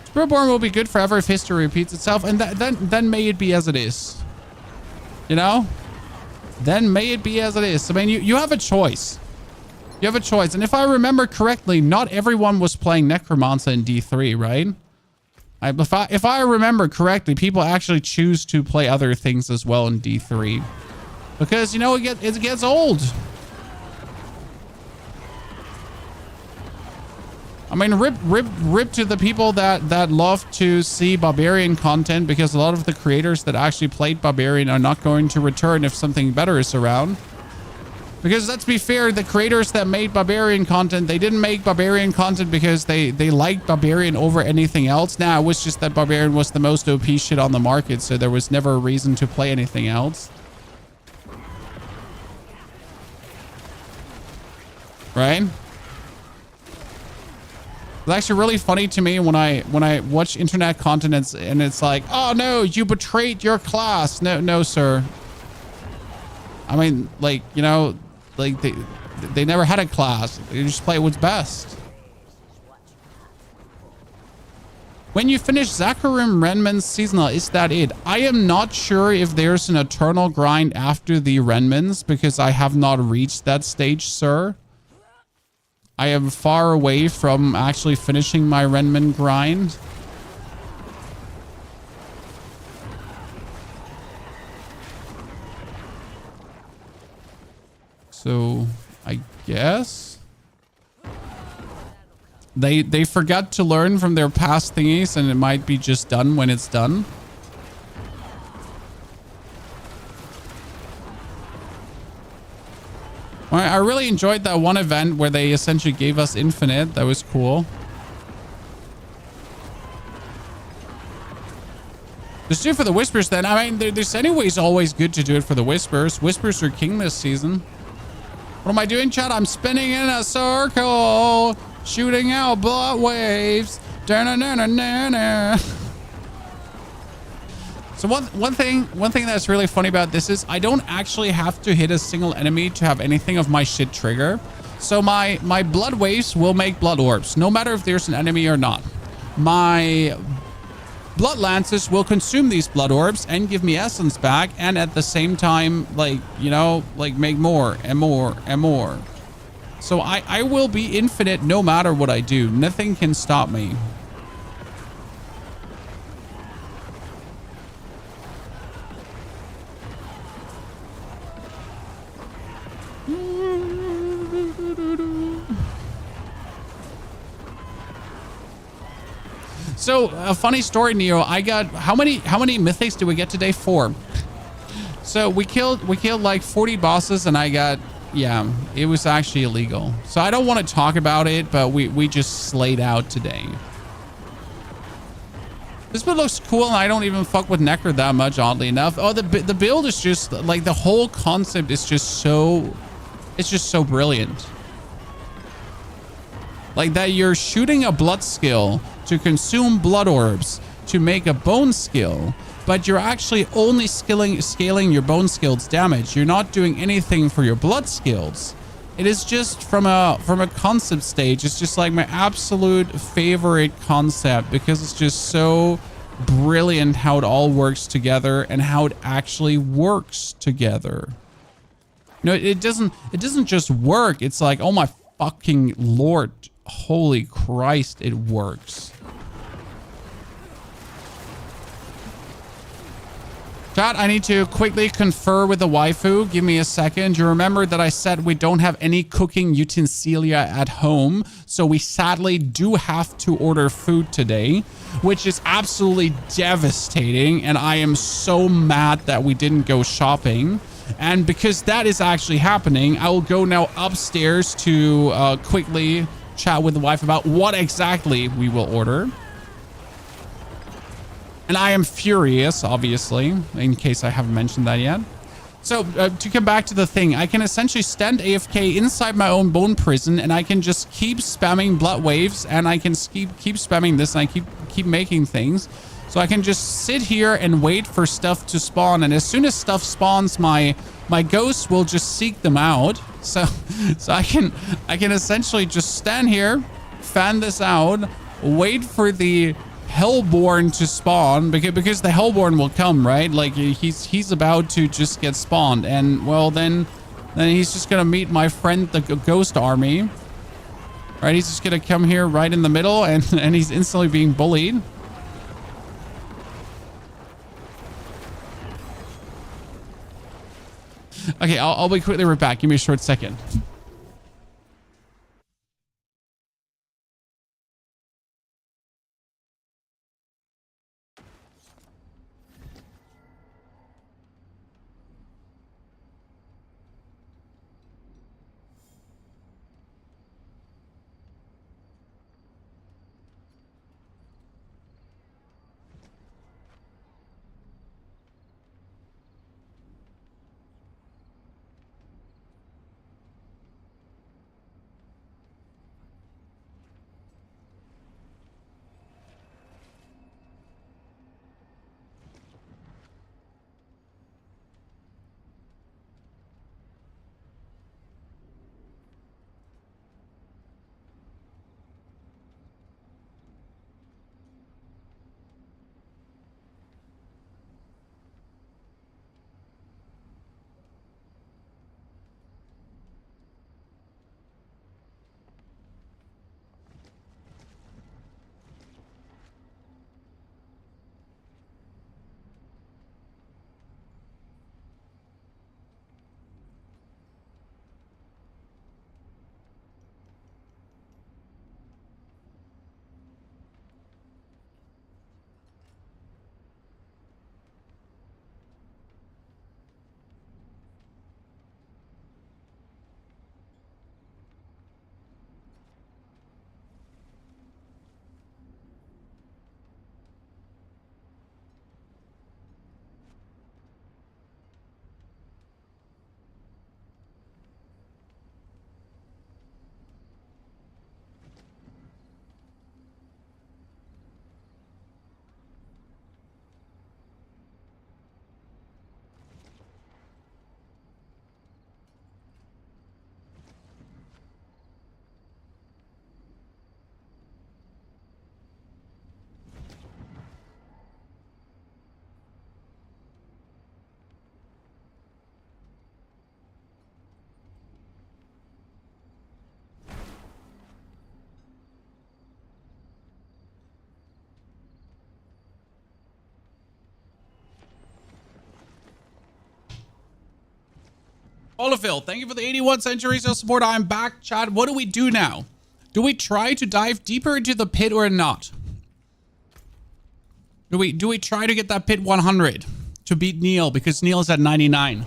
Spiritborn will be good forever if history repeats itself, and then may it be as it is. You know? Then may it be as it is. I mean, you have a choice. You have a choice. And if I remember correctly, not everyone was playing Necromancer in D3, right? If I remember correctly, people actually choose to play other things as well in D3. Because, you know, it gets old. I mean, rip to the people that love to see Barbarian content, because a lot of the creators that actually played Barbarian are not going to return if something better is around. Because let's be fair, the creators that made Barbarian content, they didn't make Barbarian content because they liked Barbarian over anything else. Nah, it was just that Barbarian was the most OP shit on the market, so there was never a reason to play anything else. Right? It's actually really funny to me when I watch internet content and it's like, oh no, you betrayed your class. No, sir. I mean, like, you know, like they never had a class. They just play what's best. When you finish Zakarim Renman's seasonal, is that it? I am not sure if there's an eternal grind after the Renmans, because I have not reached that stage, sir. I am far away from actually finishing my Renman grind. So, I guess they forgot to learn from their past thingies, and it might be just done when it's done. Well, I really enjoyed that one event where they essentially gave us infinite. That was cool. Just do it for the Whispers then. I mean, there's anyways always good to do it for the Whispers. Whispers are king this season. What am I doing, chat? I'm spinning in a circle, shooting out blood waves. Da-na-na-na-na-na. So one thing that's really funny about this is I don't actually have to hit a single enemy to have anything of my shit trigger. So my blood waves will make blood orbs, no matter if there's an enemy or not. My blood lances will consume these blood orbs and give me essence back, and at the same time, like, you know, like make more and more and more. So I will be infinite no matter what I do. Nothing can stop me. So a funny story, Neo. I got how many mythics did we get today? 4. So we killed like 40 bosses, and I got, yeah, it was actually illegal. So I don't want to talk about it, but we just slayed out today. This build looks cool, and I don't even fuck with Necro that much, oddly enough. Oh, the build is just like, the whole concept is just so, it's just so brilliant. Like that you're shooting a blood skill to consume blood orbs to make a bone skill, but you're actually only scaling your bone skills damage. You're not doing anything for your blood skills. It is just from a concept stage. It's just like my absolute favorite concept, because it's just so brilliant how it all works together and how it actually works together. No, it doesn't just work. It's like, oh my fucking Lord, holy Christ, it works. Chat, I need to quickly confer with the waifu. Give me a second. You remember that I said we don't have any cooking utensilia at home, so we sadly do have to order food today, which is absolutely devastating, and I am so mad that we didn't go shopping. And because that is actually happening, I will go now upstairs to quickly chat with the wife about what exactly we will order. And I am furious, obviously, in case I haven't mentioned that yet. So to come back to the thing, I can essentially stand AFK inside my own bone prison, and I can just keep spamming blood waves, and I can keep spamming this, and I keep making things. So I can just sit here and wait for stuff to spawn, and as soon as stuff spawns, my ghost will just seek them out. So I can essentially just stand here, fan this out, wait for the Hellborn to spawn, because the Hellborn will come, right? Like he's about to just get spawned, and well, then he's just gonna meet my friend the ghost army, right? He's just gonna come here right in the middle, and he's instantly being bullied. Okay, I'll be quickly right back. Give me a short second. Olafil, thank you for the 81 centuries of support. I'm back, chat. What do we do now? Do we try to dive deeper into the pit or not? Do we try to get that pit 100 to beat Neil because Neil is at 99?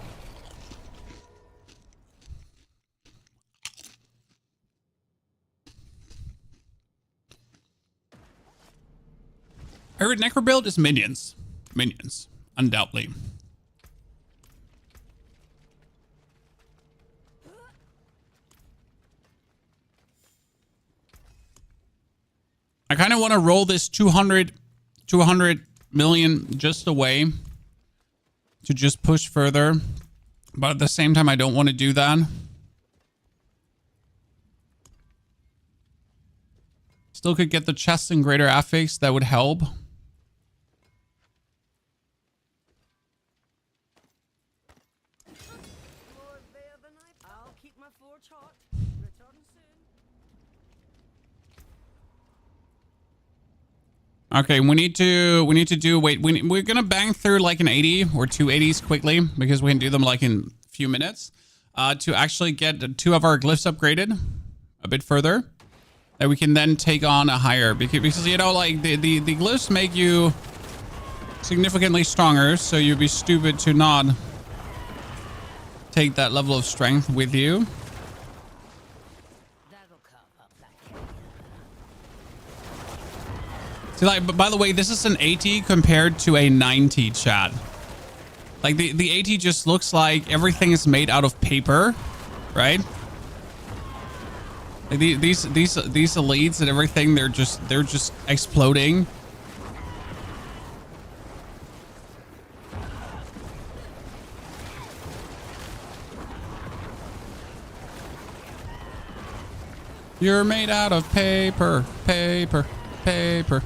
I heard Necro build is minions. Minions, undoubtedly. I kind of want to roll this 200 million just away to just push further. But at the same time, I don't want to do that. Still could get the chest and greater affix. That would help. I'll keep my forge hot. Return soon. Okay, we need to do, wait, we're gonna bang through like an 80 or 280s quickly because we can do them like in a few minutes to actually get 2 of our glyphs upgraded a bit further. That we can then take on a higher, because you know, like the glyphs make you significantly stronger, so you'd be stupid to not take that level of strength with you. That'll come up like See, like, but by the way, this is an 80 compared to a 90, chat. Like the 80 just looks like everything is made out of paper, right? Like these elites and everything, they're just exploding. You're made out of paper, paper, paper.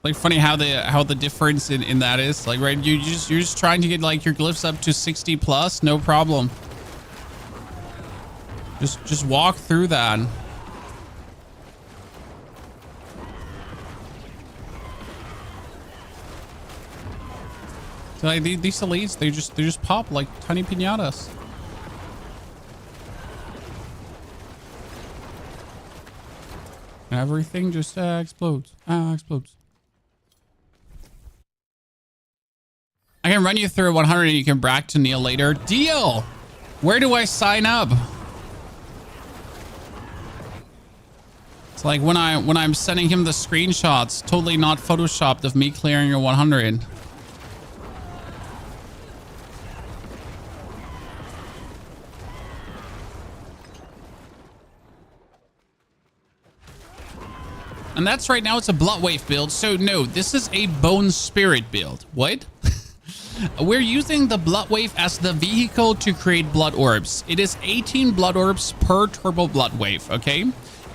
Like funny how the difference in that is, like, right, you're just trying to get like your glyphs up to 60 plus, no problem. Just walk through that. So like these elites, they just pop like tiny piñatas. Everything just explodes. Explodes. I can run you through 100 and you can brag to Neil later. Deal! Where do I sign up? It's like when I'm sending him the screenshots, totally not photoshopped of me clearing a 100. And that's right now, it's a Bloodwave build. So no, this is a Bone Spirit build. What? We're using the Bloodwave as the vehicle to create blood orbs. It is 18 blood orbs per turbo Bloodwave, okay?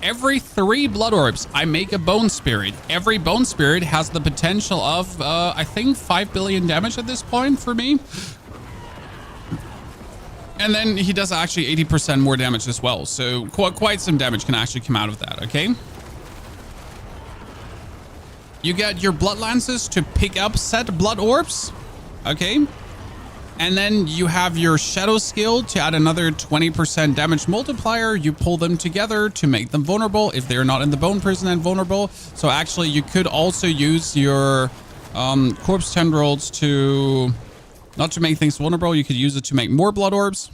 Every 3 blood orbs, I make a Bone Spirit. Every Bone Spirit has the potential of, I think 5 billion damage at this point for me. And then he does actually 80% more damage as well. So quite some damage can actually come out of that, okay? You get your blood lances to pick up set blood orbs. Okay. And then you have your shadow skill to add another 20% damage multiplier. You pull them together to make them vulnerable if they're not in the bone prison and vulnerable. So actually you could also use your corpse tendrils to, not to make things vulnerable. You could use it to make more blood orbs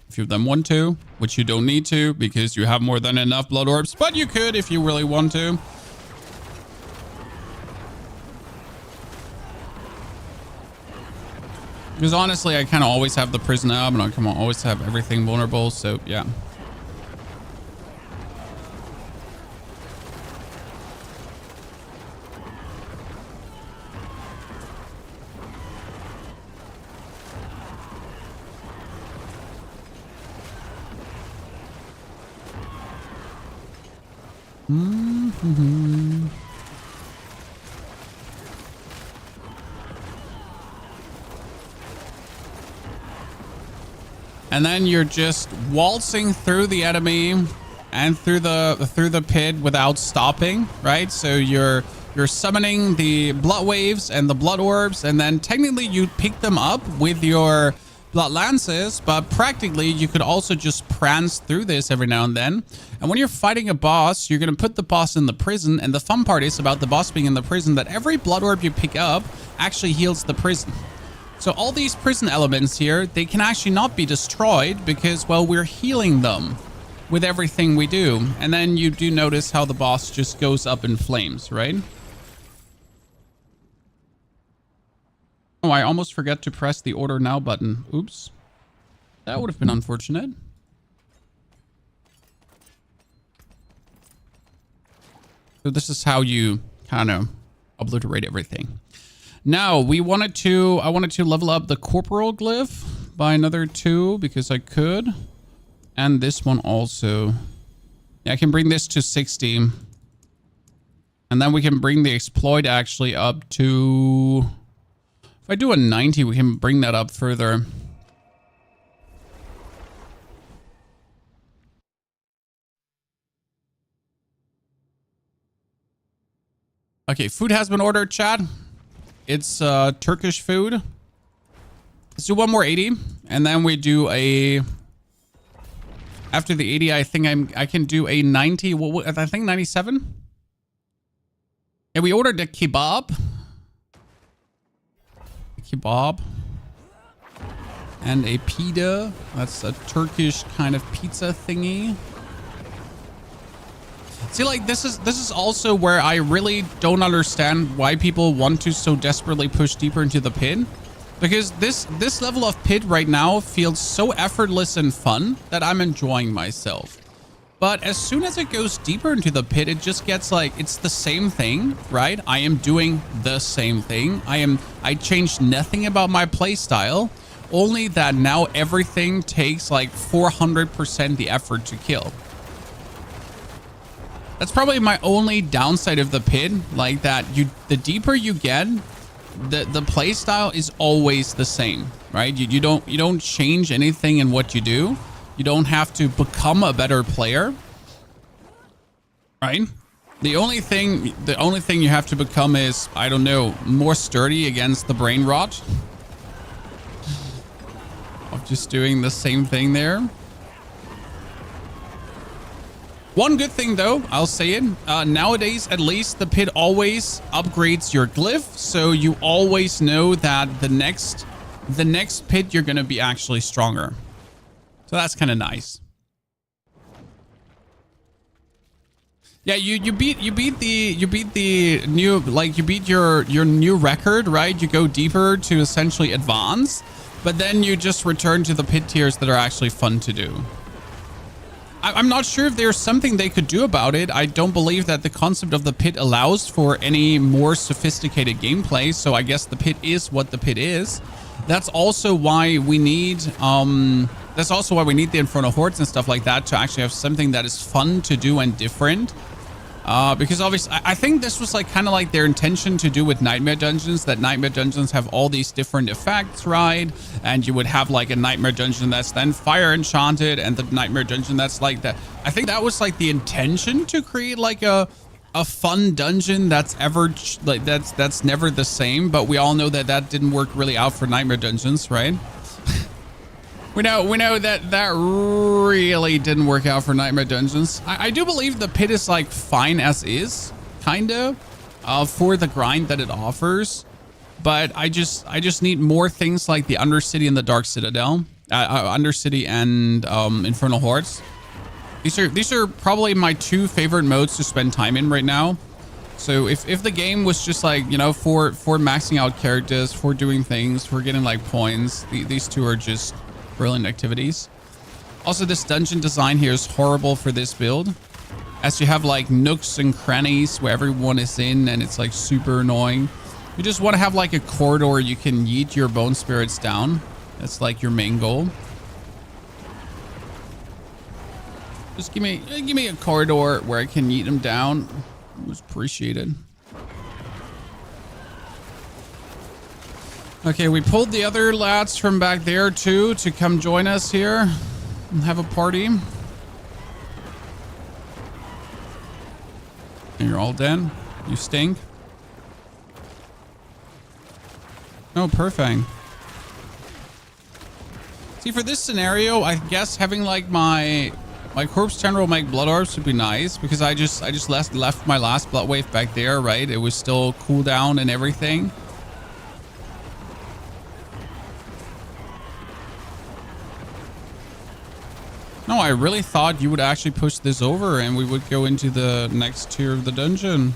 if you then want to, which you don't need to because you have more than enough blood orbs, but you could if you really want to. Because honestly, I kind of always have the prison up and I can always have everything vulnerable. So yeah. Mm-hmm. And then you're just waltzing through the enemy and through the pit without stopping, right? So you're You're summoning the blood waves and the blood orbs, and then technically you pick them up with your blood lances, but practically you could also just prance through this every now and then. And when you're fighting a boss, you're going to put the boss in the prison, and the fun part is about the boss being in the prison that every blood orb you pick up actually heals the prison. So all these prison elements here, they can actually not be destroyed because, well, we're healing them with everything we do. And then you do notice how the boss just goes up in flames, right? Oh, I almost forgot to press the order now button. Oops. That would have been unfortunate. So this is how you kind of obliterate everything. Now, I wanted to level up the corporal glyph by another 2 because I could. And this one also. Yeah, I can bring this to 60. And then we can bring the exploit actually up to... If I do a 90, we can bring that up further. Okay, food has been ordered, chat. It's Turkish food. Let's do one more 80, and then we do a... After the 80, I think I can do a 90. What, I think 97. Yeah, we ordered a kebab. Kebab and a pita. That's a Turkish kind of pizza thingy. See, like, this is also where I really don't understand why people want to so desperately push deeper into the pit, because this level of pit right now feels so effortless and fun that I'm enjoying myself. But as soon as it goes deeper into the pit, it just gets like, it's the same thing, right? I am doing the same thing. I changed nothing about my playstyle, only that now everything takes like 400% the effort to kill. That's probably my only downside of the pit, like that the deeper you get, the playstyle is always the same, right? You don't change anything in what you do. You don't have to become a better player, right? The only thing you have to become is, I don't know, more sturdy against the brain rot of just doing the same thing there. One good thing though, I'll say it, nowadays at least the pit always upgrades your glyph, so you always know that the next pit you're gonna be actually stronger. So that's kind of nice. Yeah, you beat the new, like, you beat your new record, right? You go deeper to essentially advance, but then you just return to the pit tiers that are actually fun to do. I'm not sure if there's something they could do about it. I don't believe that the concept of the pit allows for any more sophisticated gameplay, so I guess the pit is what the pit is. That's also why we need the Infernal Hordes and stuff like that to actually have something that is fun to do and different. Because obviously, I think this was like kind of like their intention to do with Nightmare Dungeons, that Nightmare Dungeons have all these different effects, right? And you would have like a Nightmare Dungeon that's then fire enchanted, and the Nightmare Dungeon that's like that. I think that was like the intention, to create like a fun dungeon that's that's never the same. But we all know that that didn't work really out for Nightmare Dungeons, right? We know that really didn't work out for Nightmare Dungeons. I do believe the pit is like fine as is, kind of, for the grind that it offers. But I just need more things like the Undercity and the Dark Citadel, Undercity and Infernal Hordes. These are probably my 2 favorite modes to spend time in right now. So if the game was just like, you know, for maxing out characters, for doing things, for getting like points, these 2 are just brilliant activities. Also, this dungeon design here is horrible for this build, as you have like nooks and crannies where everyone is in, and it's like super annoying. You just want to have like a corridor you can yeet your bone spirits down. That's like your main goal. Just give me a corridor where I can yeet them down. It was appreciated. Okay, we pulled the other lads from back there too to come join us here and have a party. And you're all dead. You stink. Oh, perfect. See, for this scenario, I guess having like my corpse general make blood orbs would be nice, because I just left my last blood wave back there, right? It was still cooldown and everything. No, I really thought you would actually push this over and we would go into the next tier of the dungeon.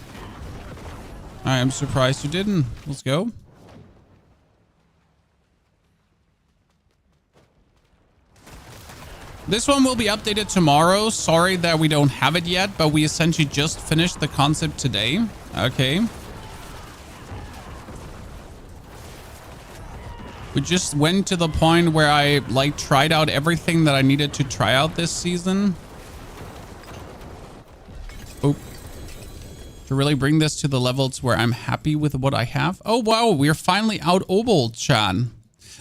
I am surprised you didn't. Let's go. This one will be updated tomorrow. Sorry that we don't have it yet, but we essentially just finished the concept today. Okay. We just went to the point where I like tried out everything that I needed to try out this season. Oh. To really bring this to the levels where I'm happy with what I have. Oh wow, we're finally out obol, chat.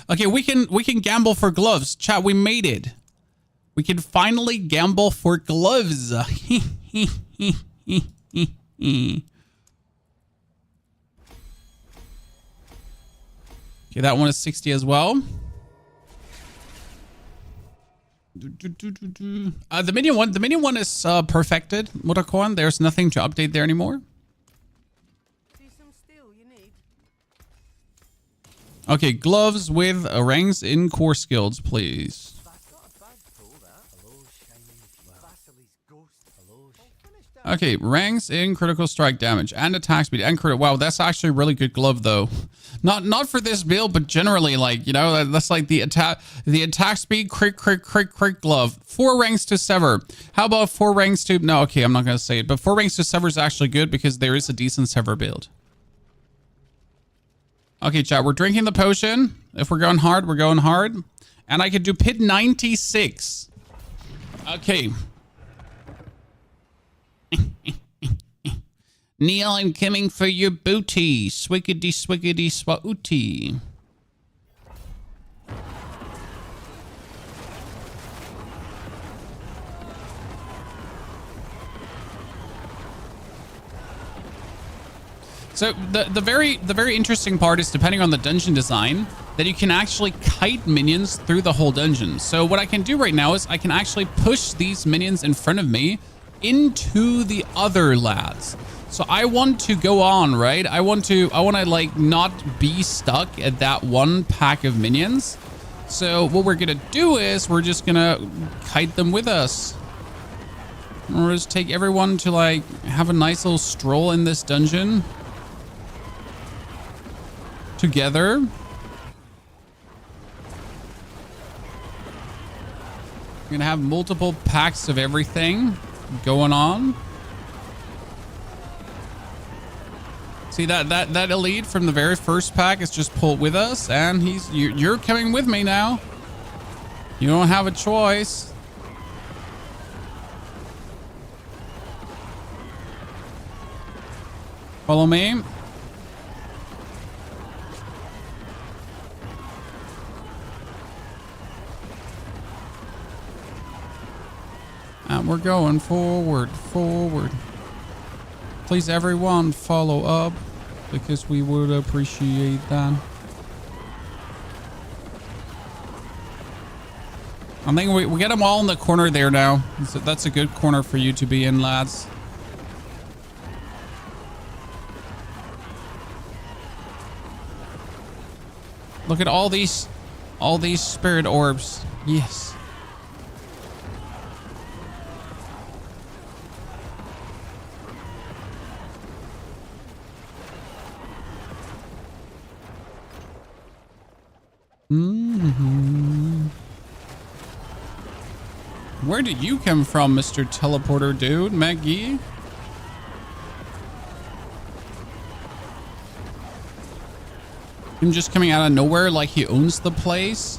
Okay, we can gamble for gloves. Chat, we made it. We can finally gamble for gloves. Okay, that one is 60 as well. The minion one is perfected. Mutakorn, there's nothing to update there anymore. Okay, gloves with ranks in core skills, please. Okay, ranks in critical strike damage and attack speed and critical. Wow, that's actually a really good glove though. Not for this build, but generally, like, you know, that's like the attack speed crit glove. 4 ranks to sever. How about 4 ranks to, no, okay, I'm not gonna say it, but 4 ranks to sever is actually good because there is a decent sever build. Okay, chat, we're drinking the potion. If we're going hard, we're going hard. And I could do pit 96. Okay. Neil, I'm coming for your booty. Swiggity swiggity swauti. So the very interesting part is, depending on the dungeon design, that you can actually kite minions through the whole dungeon. So what I can do right now is I can actually push these minions in front of me into the other lads. So I want to go on, right? I want to like not be stuck at that one pack of minions. So what we're gonna do is we're just gonna kite them with us. We'll just take everyone to like have a nice little stroll in this dungeon together. We're gonna have multiple packs of everything going on. See that elite from the very first pack is just pulled with us, and you're coming with me now. You don't have a choice. Follow me. And we're going forward. Please, everyone, follow up, because we would appreciate that. I think we get them all in the corner there now. So that's a good corner for you to be in, lads. Look at all these spirit orbs. Yes. Where did you come from, Mr. Teleporter dude, Maggie? Him just coming out of nowhere like he owns the place?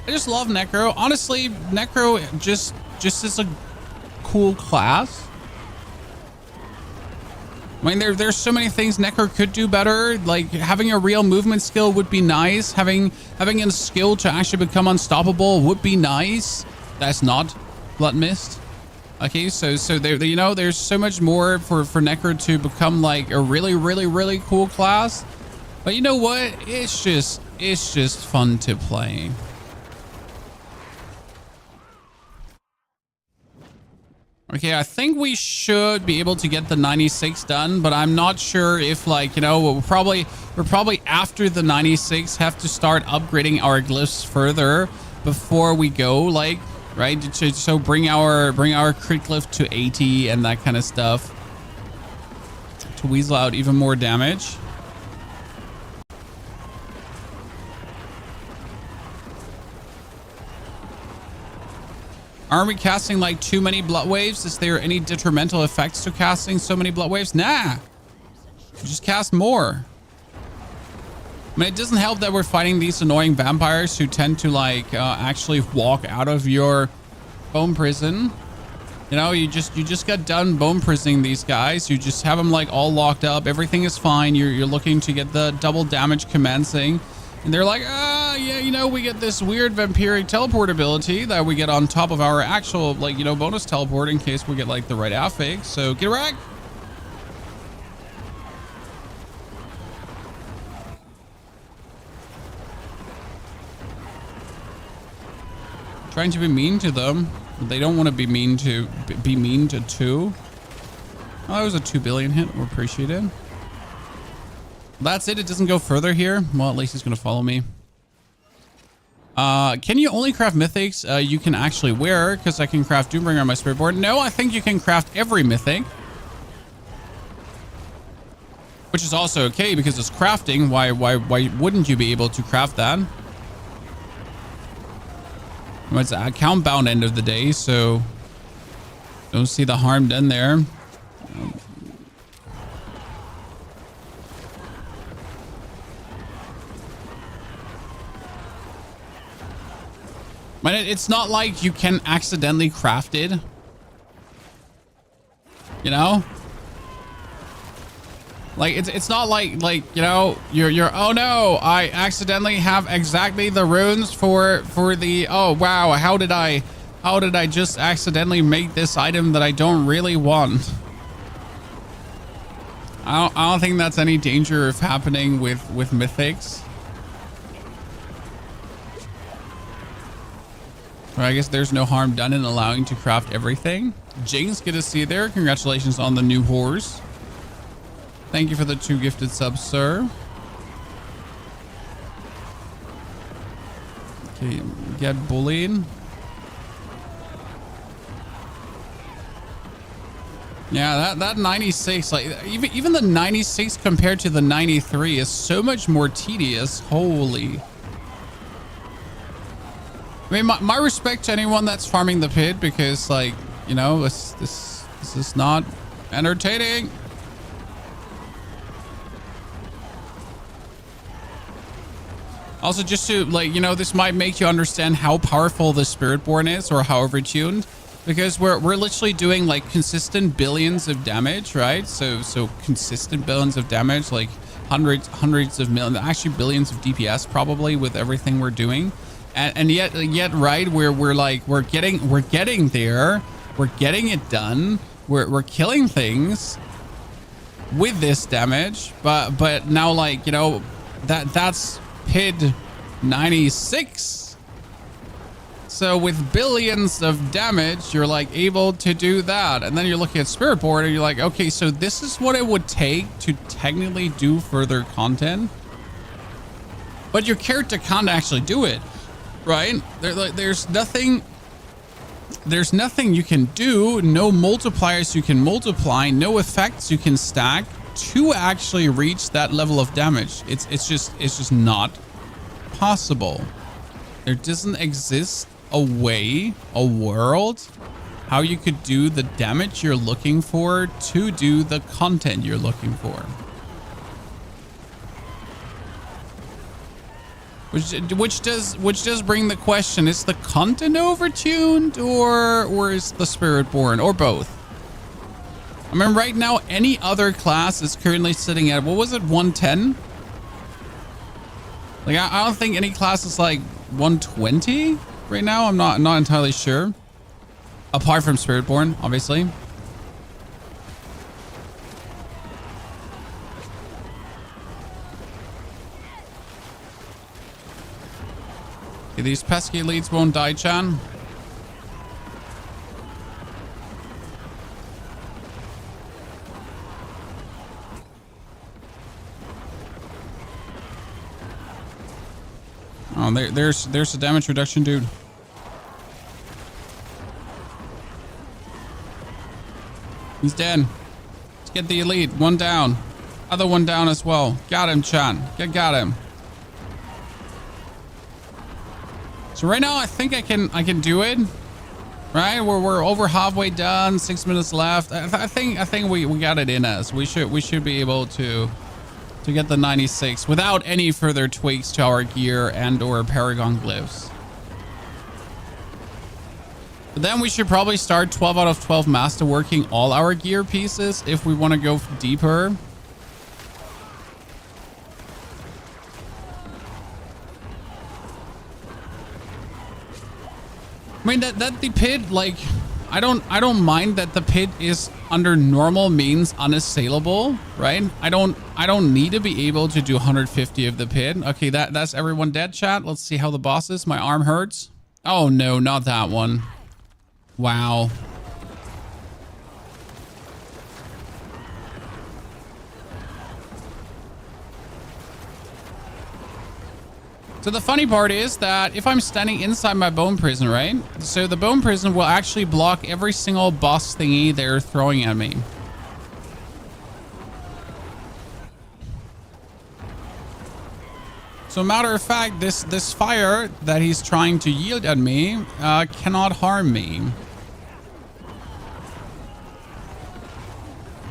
I just love Necro. Honestly, Necro just is a cool class. I mean, there's so many things Necro could do better. Like, having a real movement skill would be nice. Having a skill to actually become unstoppable would be nice. That's not Blood Mist. Okay, so there, you know, there's so much more for Necro to become like a really cool class. But you know what? It's just fun to play. Okay, I think we should be able to get the 96 done, but I'm not sure if, like, you know, we're probably after the 96 have to start upgrading our glyphs further before we go, like, right? So bring our crit glyph to 80 and that kind of stuff to weasel out even more damage. Aren't we casting like too many blood waves? Is there any detrimental effects to casting so many blood waves? Nah. Just cast more. I mean, it doesn't help that we're fighting these annoying vampires who tend to like actually walk out of your bone prison. You know, you just got done bone prisoning these guys. You just have them like all locked up. Everything is fine. You're looking to get the double damage commencing. And they're like, yeah, you know, we get this weird vampiric teleport ability that we get on top of our actual, like, you know, bonus teleport in case we get, like, the right affix. So, get wrecked. Trying to be mean to them. But they don't want to be mean to, two. Oh, that was a 2 billion hit. We appreciate it. That's it. It doesn't go further here. Well, at least he's going to follow me. Can you only craft mythics you can actually wear? Because I can craft Doombringer on my spirit board. No, I think you can craft every mythic. Which is also okay because it's crafting. Why wouldn't you be able to craft that? Well, it's a account bound end of the day, so don't see the harm done there. But it's not like you can accidentally craft it. You know? Like it's not like you know, you're oh no, I accidentally have exactly the runes for the oh wow, how did I just accidentally make this item that I don't really want? I don't think that's any danger of happening with mythics. Or I guess there's no harm done in allowing to craft everything. Jinx, good to see you there. Congratulations on the new horse. Thank you for the 2 gifted subs, sir. Okay, get bullied. Yeah, that 96, like even the 96 compared to the 93 is so much more tedious. Holy. I mean, my respect to anyone that's farming the pit because, like, you know, this is not entertaining. Also, just to, like, you know, this might make you understand how powerful the Spiritborn is or how overtuned, because we're literally doing like consistent billions of damage, right? So consistent billions of damage, like hundreds of millions, actually billions of DPS probably with everything we're doing. And yet, right, we're getting there. We're getting it done. We're killing things with this damage. But now, like, you know, that's PID 96. So with billions of damage, you're like able to do that. And then you're looking at Spirit Board and you're like, okay, so this is what it would take to technically do further content. But your character can't actually do it. Right? There's nothing you can do, no multipliers you can multiply, no effects you can stack to actually reach that level of damage. It's just not possible. There doesn't exist a world how you could do the damage you're looking for to do the content you're looking for. Which does bring the question, is the content overtuned or is the Spiritborn or both? I mean, right now, any other class is currently sitting at, what was it, 110? Like, I don't think any class is like 120 right now. I'm not entirely sure. Apart from Spiritborn, obviously. Okay, these pesky elites won't die, Chan. Oh, there's a damage reduction, dude. He's dead. Let's get the elite. One down. Other one down as well. Got him, Chan. Got him. So right now, I think I can do it. Right? We're over halfway done. 6 minutes left. I think we got it in us. We should be able to get the 96 without any further tweaks to our gear and or Paragon glyphs. But then we should probably start 12 out of 12 masterworking all our gear pieces if we want to go deeper. I mean that the pit, like, I don't mind that the pit is under normal means unassailable, right? I don't need to be able to do 150 of the pit. Okay, that's everyone dead, chat. Let's see how the boss is. My arm hurts. Oh no, not that one. Wow. So the funny part is that if I'm standing inside my bone prison, right? So the bone prison will actually block every single boss thingy they're throwing at me. So matter of fact, this fire that he's trying to yield at me cannot harm me.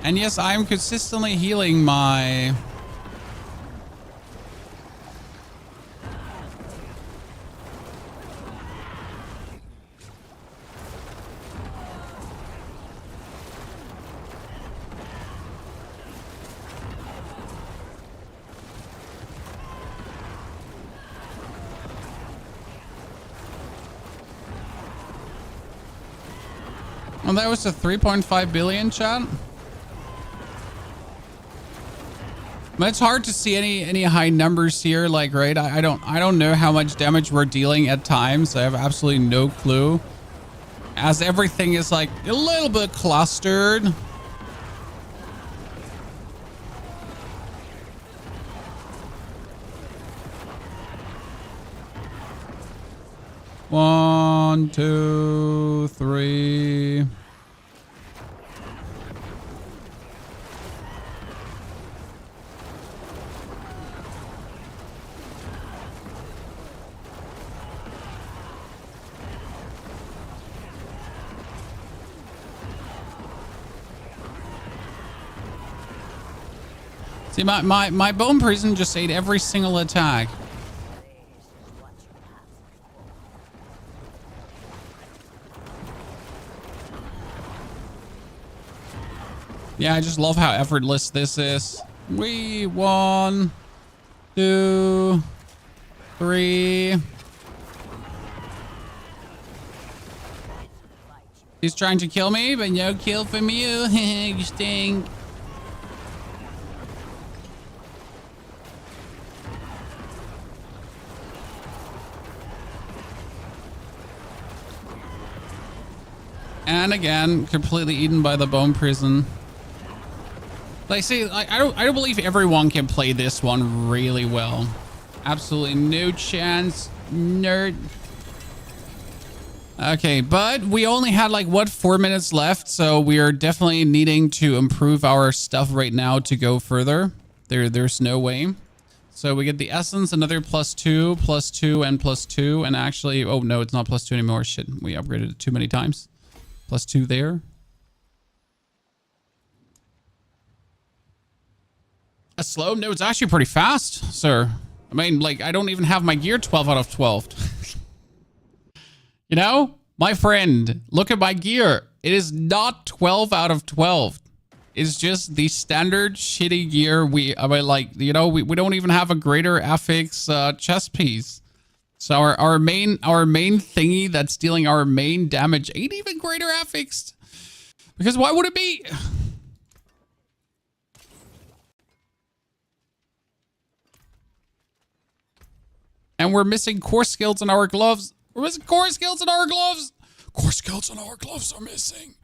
And yes, I am consistently healing my... Well, that was a 3.5 billion, chat. But it's hard to see any high numbers here, like, right? I don't know how much damage we're dealing at times. I have absolutely no clue, as everything is like a little bit clustered. One, two, three. See, my bone prison just ate every single attack. Yeah, I just love how effortless this is. We 1, 2, 3. He's trying to kill me, but no kill from you. You stink. And again, completely eaten by the bone prison. Like, see, I don't believe everyone can play this one really well. Absolutely no chance, nerd. Okay, but we only had like, what, 4 minutes left, so we are definitely needing to improve our stuff right now to go further. There's no way. So we get the essence, another +2, +2, and +2, and actually, oh no, it's not +2 anymore. Shit, we upgraded it too many times. +2 there. A slow? No, it's actually pretty fast, sir. I mean, like, I don't even have my gear 12 out of 12. You know, my friend, look at my gear. It is not 12 out of 12. It's just the standard shitty gear. I mean, like, you know, we don't even have a greater affix chest piece. So our main thingy that's dealing our main damage ain't even greater affixed. Because why would it be? And we're missing core skills in our gloves. We're missing core skills in our gloves. Core skills in our gloves are missing.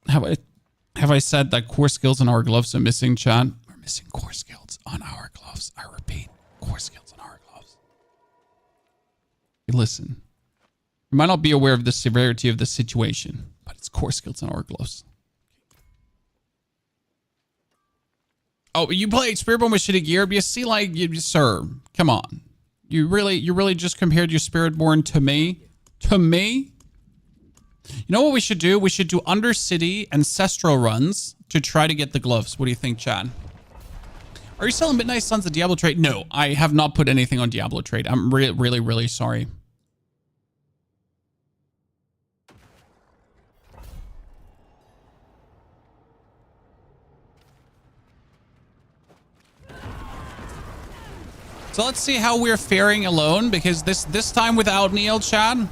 Have I said that core skills in our gloves are missing, chat? We're missing core skills on our gloves. I repeat, core skills on our gloves. Hey, listen. You might not be aware of the severity of the situation, but it's core skills on our gloves. Oh, you play Experiment with shitty gear? You see, like, sir, come on. You really just compared your Spiritborn to me? To me? You know what we should do? We should do Undercity Ancestral runs to try to get the gloves. What do you think, Chad? Are you selling Midnight Suns at Diablo trade? No, I have not put anything on Diablo trade. I'm really sorry. So let's see how we're faring alone, because this time without Neil, Chad.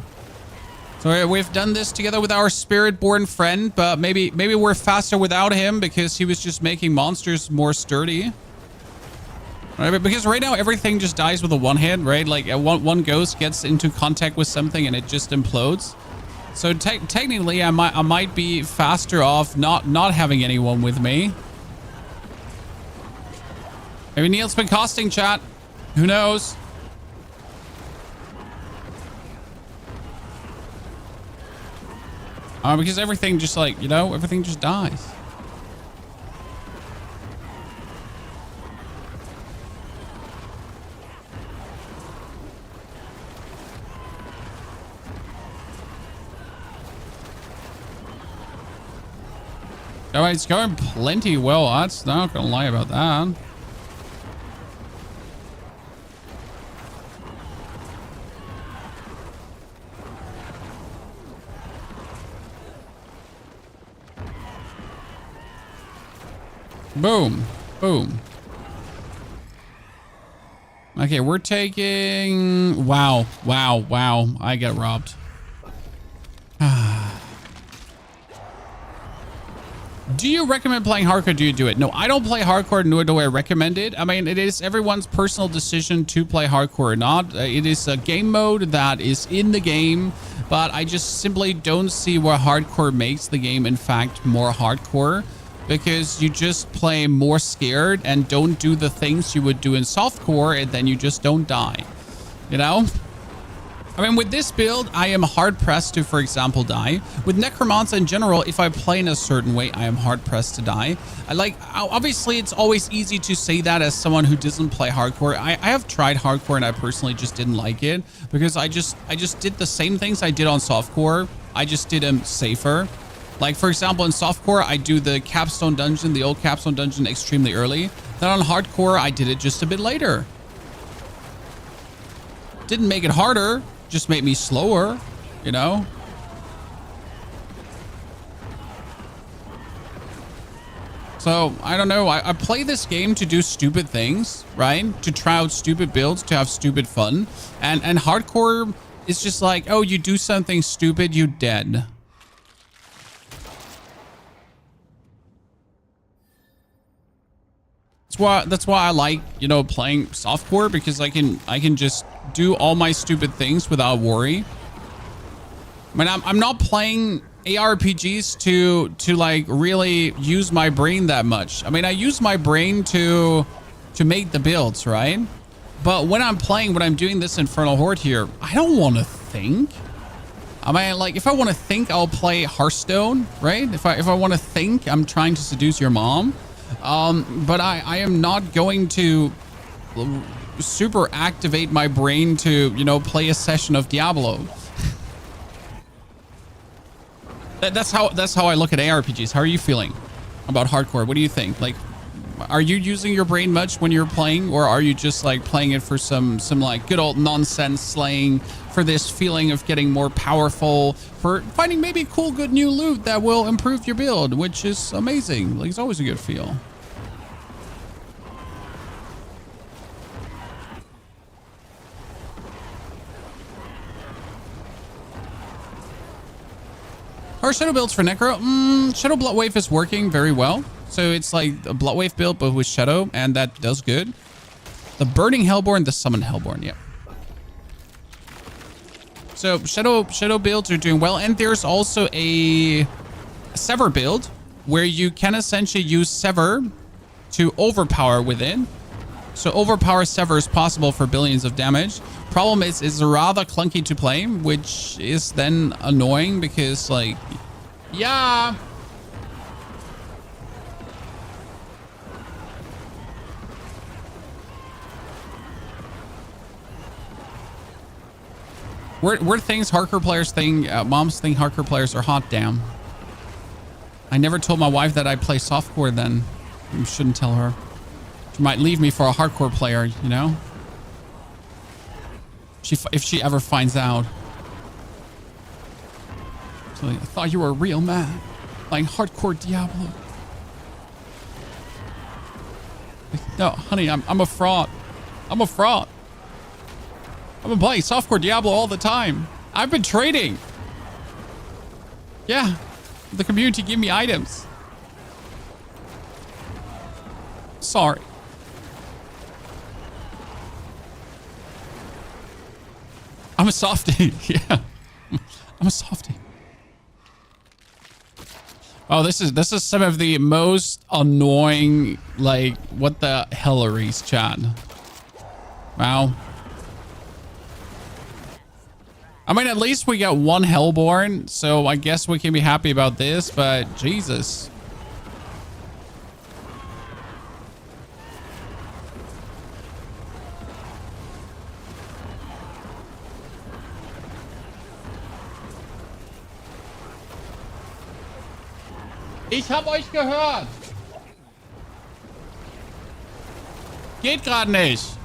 So we've done this together with our Spiritborn friend, but maybe we're faster without him because he was just making monsters more sturdy. Right, because right now everything just dies with a one hit, right? Like one ghost gets into contact with something and it just implodes. So technically, I might be faster off not having anyone with me. Maybe Neil's been costing, chat. Who knows? Because everything just like, you know, everything just dies. Oh, it's going plenty well. That's not gonna lie about that. Boom. Boom. Okay, we're taking... Wow. I get robbed. Do you recommend playing hardcore? Do you do it? No, I don't play hardcore, nor do I recommend it. I mean, it is everyone's personal decision to play hardcore or not. It is a game mode that is in the game, but I just simply don't see where hardcore makes the game, in fact, more hardcore. Because you just play more scared and don't do the things you would do in softcore, and then you just don't die. You know? I mean, with this build, I am hard-pressed to, for example, die. With Necromancer in general, if I play in a certain way, I am hard-pressed to die. Obviously, it's always easy to say that as someone who doesn't play hardcore. I have tried hardcore, and I personally just didn't like it. Because I just did the same things I did on softcore. I just did them safer. Like, for example, in softcore, I do the capstone dungeon, the old capstone dungeon, extremely early. Then on hardcore, I did it just a bit later. Didn't make it harder, just made me slower, you know? So, I don't know. I play this game to do stupid things, right? To try out stupid builds, to have stupid fun. And hardcore is just like, oh, you do something stupid, you dead. That's why I like, you know, playing softcore, because I can just do all my stupid things without worry. I mean, I'm not playing ARPGs to like really use my brain that much. I mean, I use my brain to make the builds, right? But when I'm doing this Infernal Horde here, I don't want to think. I mean, like, if I want to think, I'll play Hearthstone, right? If I want to think, I'm trying to seduce your mom. But I am not going to super activate my brain to, you know, play a session of Diablo. That's how I look at ARPGs. How are you feeling about hardcore? What do you think? Like, are you using your brain much when you're playing, or are you just like playing it for some like good old nonsense slaying, for this feeling of getting more powerful, for finding maybe cool, good new loot that will improve your build, which is amazing. Like, it's always a good feel. Our Shadow builds for Necro. Shadow Bloodwave is working very well. So it's like a Bloodwave build, but with Shadow, and that does good. The Burning Hellborn, the Summoned Hellborn, yep. So Shadow builds are doing well. And there's also a Sever build where you can essentially use Sever to overpower within. So overpower Sever is possible for billions of damage. Problem is it's rather clunky to play, which is then annoying because, like, yeah. Weird things hardcore players think, moms think hardcore players are hot, damn. I never told my wife that I play softcore then. You shouldn't tell her. She might leave me for a hardcore player, you know? If she ever finds out. So I thought you were a real man. Playing hardcore Diablo. Like, no, honey, I'm a fraud. I'm a fraud. I've been playing softcore Diablo all the time. I've been trading. Yeah. The community gave me items. Sorry. I'm a softie. Yeah. I'm a softie. Oh, this is some of the most annoying, like, what the helleries, chat. Wow. I mean, at least we got one Hellborn, so I guess we can be happy about this, but Jesus. Ich hab euch gehört. Geht gerade nicht.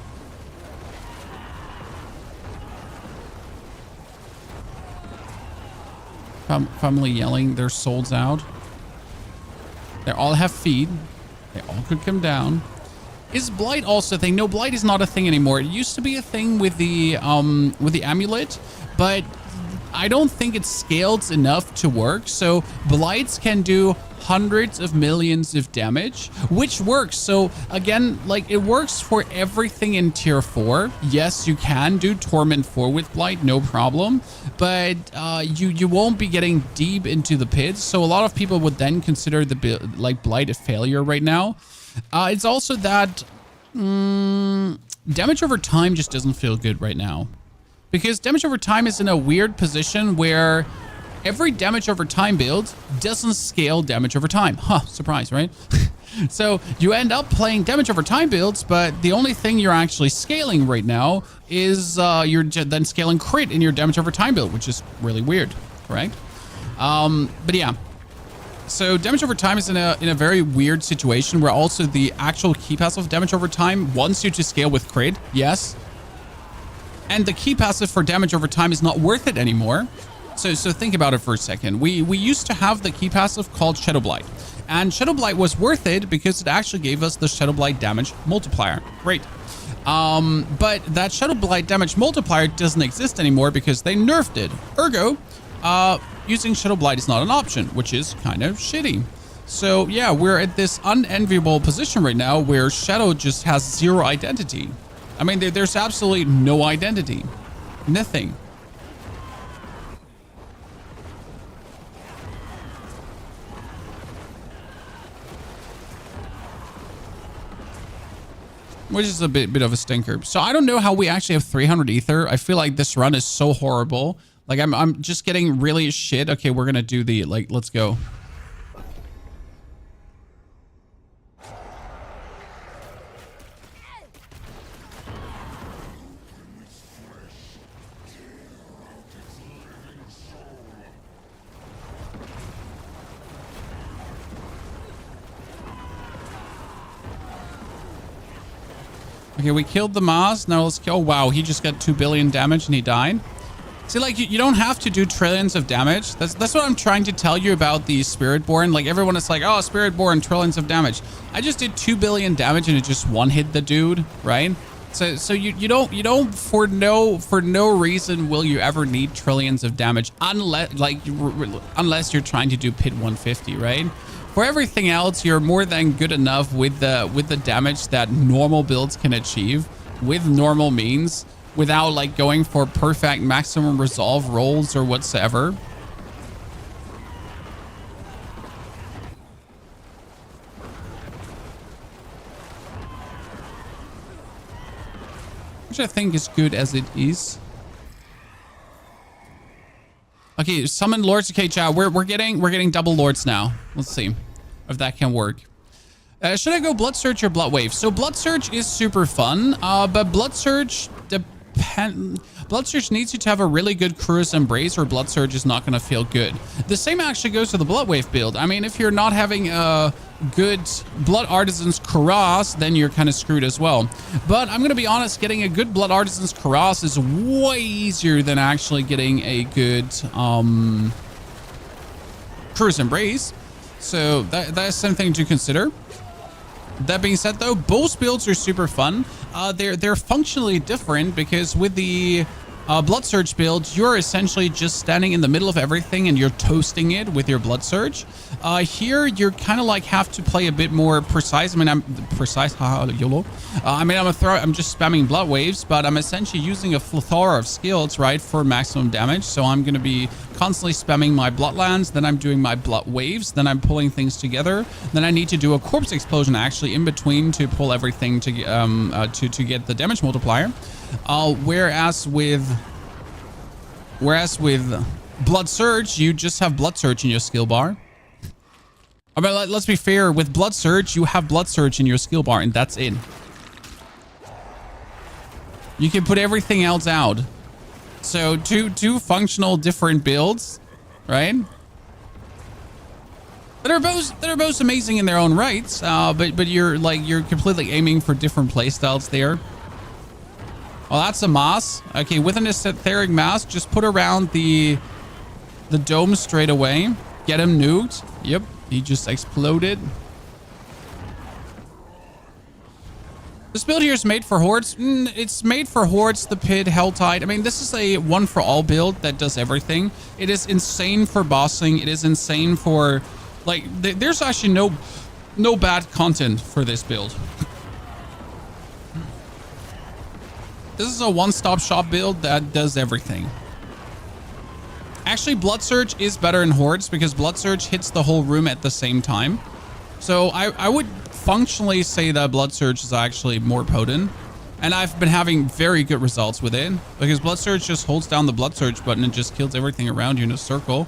Family yelling their souls out. They all have feet. They all could come down. Is Blight also a thing? No, Blight is not a thing anymore. It used to be a thing with the amulet, but I don't think it's scaled enough to work. So Blights can do hundreds of millions of damage, which works. So again, like, it works for everything in tier 4. Yes, you can do Torment 4 with Blight, no problem, but you won't be getting deep into the pits. So a lot of people would then consider the Blight a failure right now. It's also that damage over time just doesn't feel good right now, because damage over time is in a weird position where every damage over time build doesn't scale damage over time. Huh, surprise, right? So you end up playing damage over time builds, but the only thing you're actually scaling right now is you're then scaling crit in your damage over time build, which is really weird, correct? But yeah. So damage over time is in a very weird situation where also the actual key passive of damage over time wants you to scale with crit, yes. And the key passive for damage over time is not worth it anymore. So think about it for a second. We used to have the key passive called Shadow Blight. And Shadow Blight was worth it because it actually gave us the Shadow Blight damage multiplier. Great. But that Shadow Blight damage multiplier doesn't exist anymore because they nerfed it. Ergo, using Shadow Blight is not an option, which is kind of shitty. So yeah, we're at this unenviable position right now where Shadow just has zero identity. I mean, there's absolutely no identity. Nothing. Which is a bit of a stinker. So I don't know how we actually have 300 ether. I feel like this run is so horrible. Like I'm just getting really shit. Okay, we're gonna do the, like, let's go. Okay, we killed the Maz. Now let's kill... Oh, wow. He just got 2 billion damage and he died. See, like, you don't have to do trillions of damage. That's what I'm trying to tell you about the Spiritborn. Like, everyone is like, oh, Spiritborn, trillions of damage. I just did 2 billion damage and it just one-hit the dude, right? So you don't for no reason will you ever need trillions of damage unless you're trying to do pit 150, right? For everything else, you're more than good enough with the damage that normal builds can achieve with normal means without like going for perfect maximum resolve rolls or whatsoever. Which I think is good as it is. Okay, summon lords. Okay, chat. We're getting double lords now. Let's see if that can work. Should I go Blood Surge or Blood Wave? So Blood Surge is super fun, but Blood Surge needs you to have a really good Cruise Embrace or Blood Surge is not going to feel good. The same actually goes to the Blood Wave build. I mean, if you're not having a good Blood Artisan's Cuirass, then you're kind of screwed as well. But I'm going to be honest, getting a good Blood Artisan's Cuirass is way easier than actually getting a good Cruise Embrace. So that's something to consider. That being said, though, both builds are super fun. They're functionally different because with the Blood Surge build, you're essentially just standing in the middle of everything and you're toasting it with your Blood Surge. Here, you're kind of like have to play a bit more precise. I mean, I'm precise, haha, YOLO. I mean, I'm just spamming Blood Waves, but I'm essentially using a plethora of skills, right, for maximum damage. So I'm going to be constantly spamming my Bloodlands, then I'm doing my Blood Waves, then I'm pulling things together. Then I need to do a Corpse Explosion actually in between to pull everything to get the damage multiplier. Whereas with Blood Surge, you just have Blood Surge in your skill bar. I mean, let's be fair. With Blood Surge, you have Blood Surge in your skill bar, and that's it. You can put everything else out. So two functional different builds, right? They're both amazing in their own rights. But you're completely aiming for different playstyles there. Oh, that's a mass. Okay, with an etheric mass, just put around the dome straight away. Get him nuked. Yep, he just exploded. This build here is made for hordes. It's made for hordes, the pit, Helltide. I mean, this is a one for all build that does everything. It is insane for bossing. It is insane for like. There's actually no bad content for this build. This is a one-stop shop build that does everything. Actually, Blood Surge is better in hordes because Blood Surge hits the whole room at the same time. So I would functionally say that Blood Surge is actually more potent. And I've been having very good results with it because Blood Surge just holds down the Blood Surge button and just kills everything around you in a circle.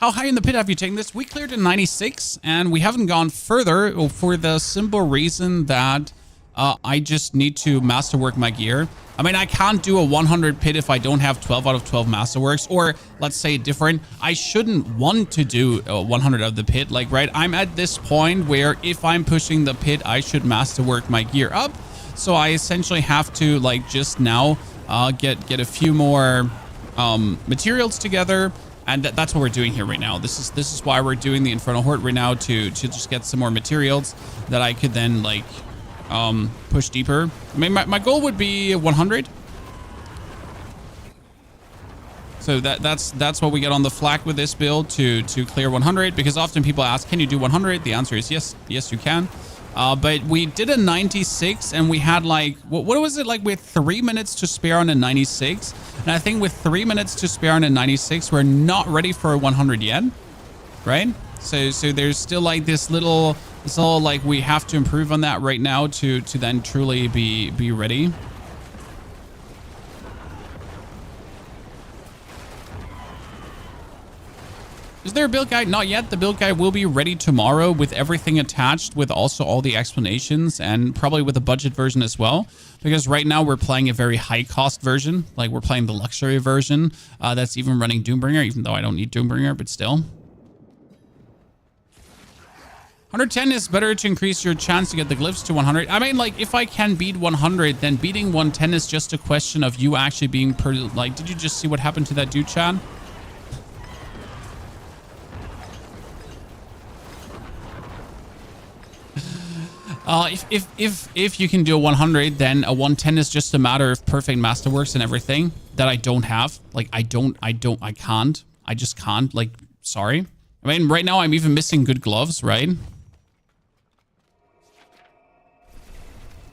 How high in the pit have you taken this? We cleared in 96 and we haven't gone further for the simple reason that I just need to masterwork my gear. I mean, I can't do a 100 pit if I don't have 12 out of 12 masterworks, or let's say different. I shouldn't want to do 100 of the pit. Like, right, I'm at this point where if I'm pushing the pit, I should masterwork my gear up. So I essentially have to like just now get a few more materials together. And that's what we're doing here right now. This is why we're doing the Infernal Horde right now to just get some more materials that I could then like push deeper. I mean, my goal would be 100. So that's what we get on the flak with this build to clear 100. Because often people ask, can you do 100? The answer is yes, you can. But we did a 96 and we had like, what was it like? We had 3 minutes to spare on a 96. And I think with 3 minutes to spare on a 96, we're not ready for a 100 yet, right? So there's still like this little, it's all like we have to improve on that right now to then truly be ready. Is there a build guide? Not yet. The build guide will be ready tomorrow with everything attached, with also all the explanations and probably with a budget version as well. Because right now we're playing a very high cost version. Like we're playing the luxury version that's even running Doombringer, even though I don't need Doombringer, but still. 110 is better to increase your chance to get the glyphs to 100. I mean, like, if I can beat 100, then beating 110 is just a question of you actually being like, did you just see what happened to that dude, Chad? If you can do a 100, then a 110 is just a matter of perfect masterworks and everything that I don't have. Like, I can't. I just can't. Like, sorry. I mean, right now I'm even missing good gloves, right?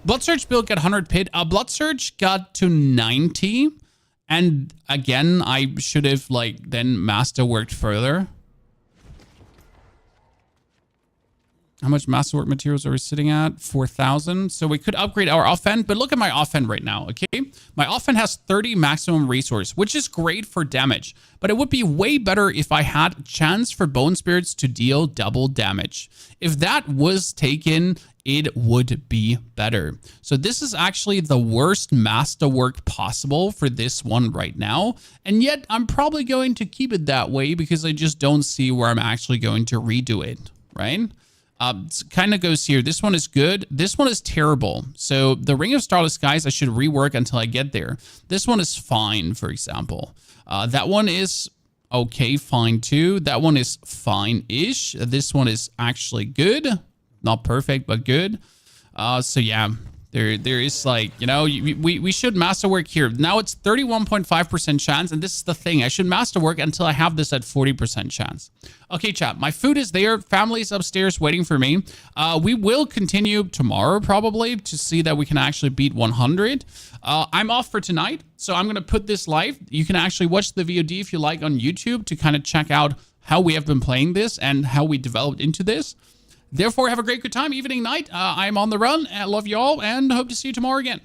Blood Surge build got 100 pit. Blood Surge got to 90. And again, I should have, like, then masterworked further. How much masterwork materials are we sitting at? 4,000. So we could upgrade our offhand, but look at my offhand right now, okay? My offhand has 30 maximum resource, which is great for damage, but it would be way better if I had chance for bone spirits to deal double damage. If that was taken, it would be better. So this is actually the worst masterwork possible for this one right now. And yet I'm probably going to keep it that way because I just don't see where I'm actually going to redo it, right? Kind of goes here. This one is good. This one is terrible. So the Ring of Starless Skies, I should rework until I get there. This one is fine, for example. That one is okay, fine too. That one is fine-ish. This one is actually good. Not perfect, but good. So yeah, there is like, you know, we should masterwork here. Now it's 31.5% chance, and this is the thing. I should masterwork until I have this at 40% chance. Okay, chat, my food is there. Family's upstairs waiting for me. We will continue tomorrow probably to see that we can actually beat 100. I'm off for tonight, so I'm going to put this live. You can actually watch the VOD if you like on YouTube to kind of check out how we have been playing this and how we developed into this. Therefore, have a great good time, evening, night. I'm on the run. I love you all and hope to see you tomorrow again.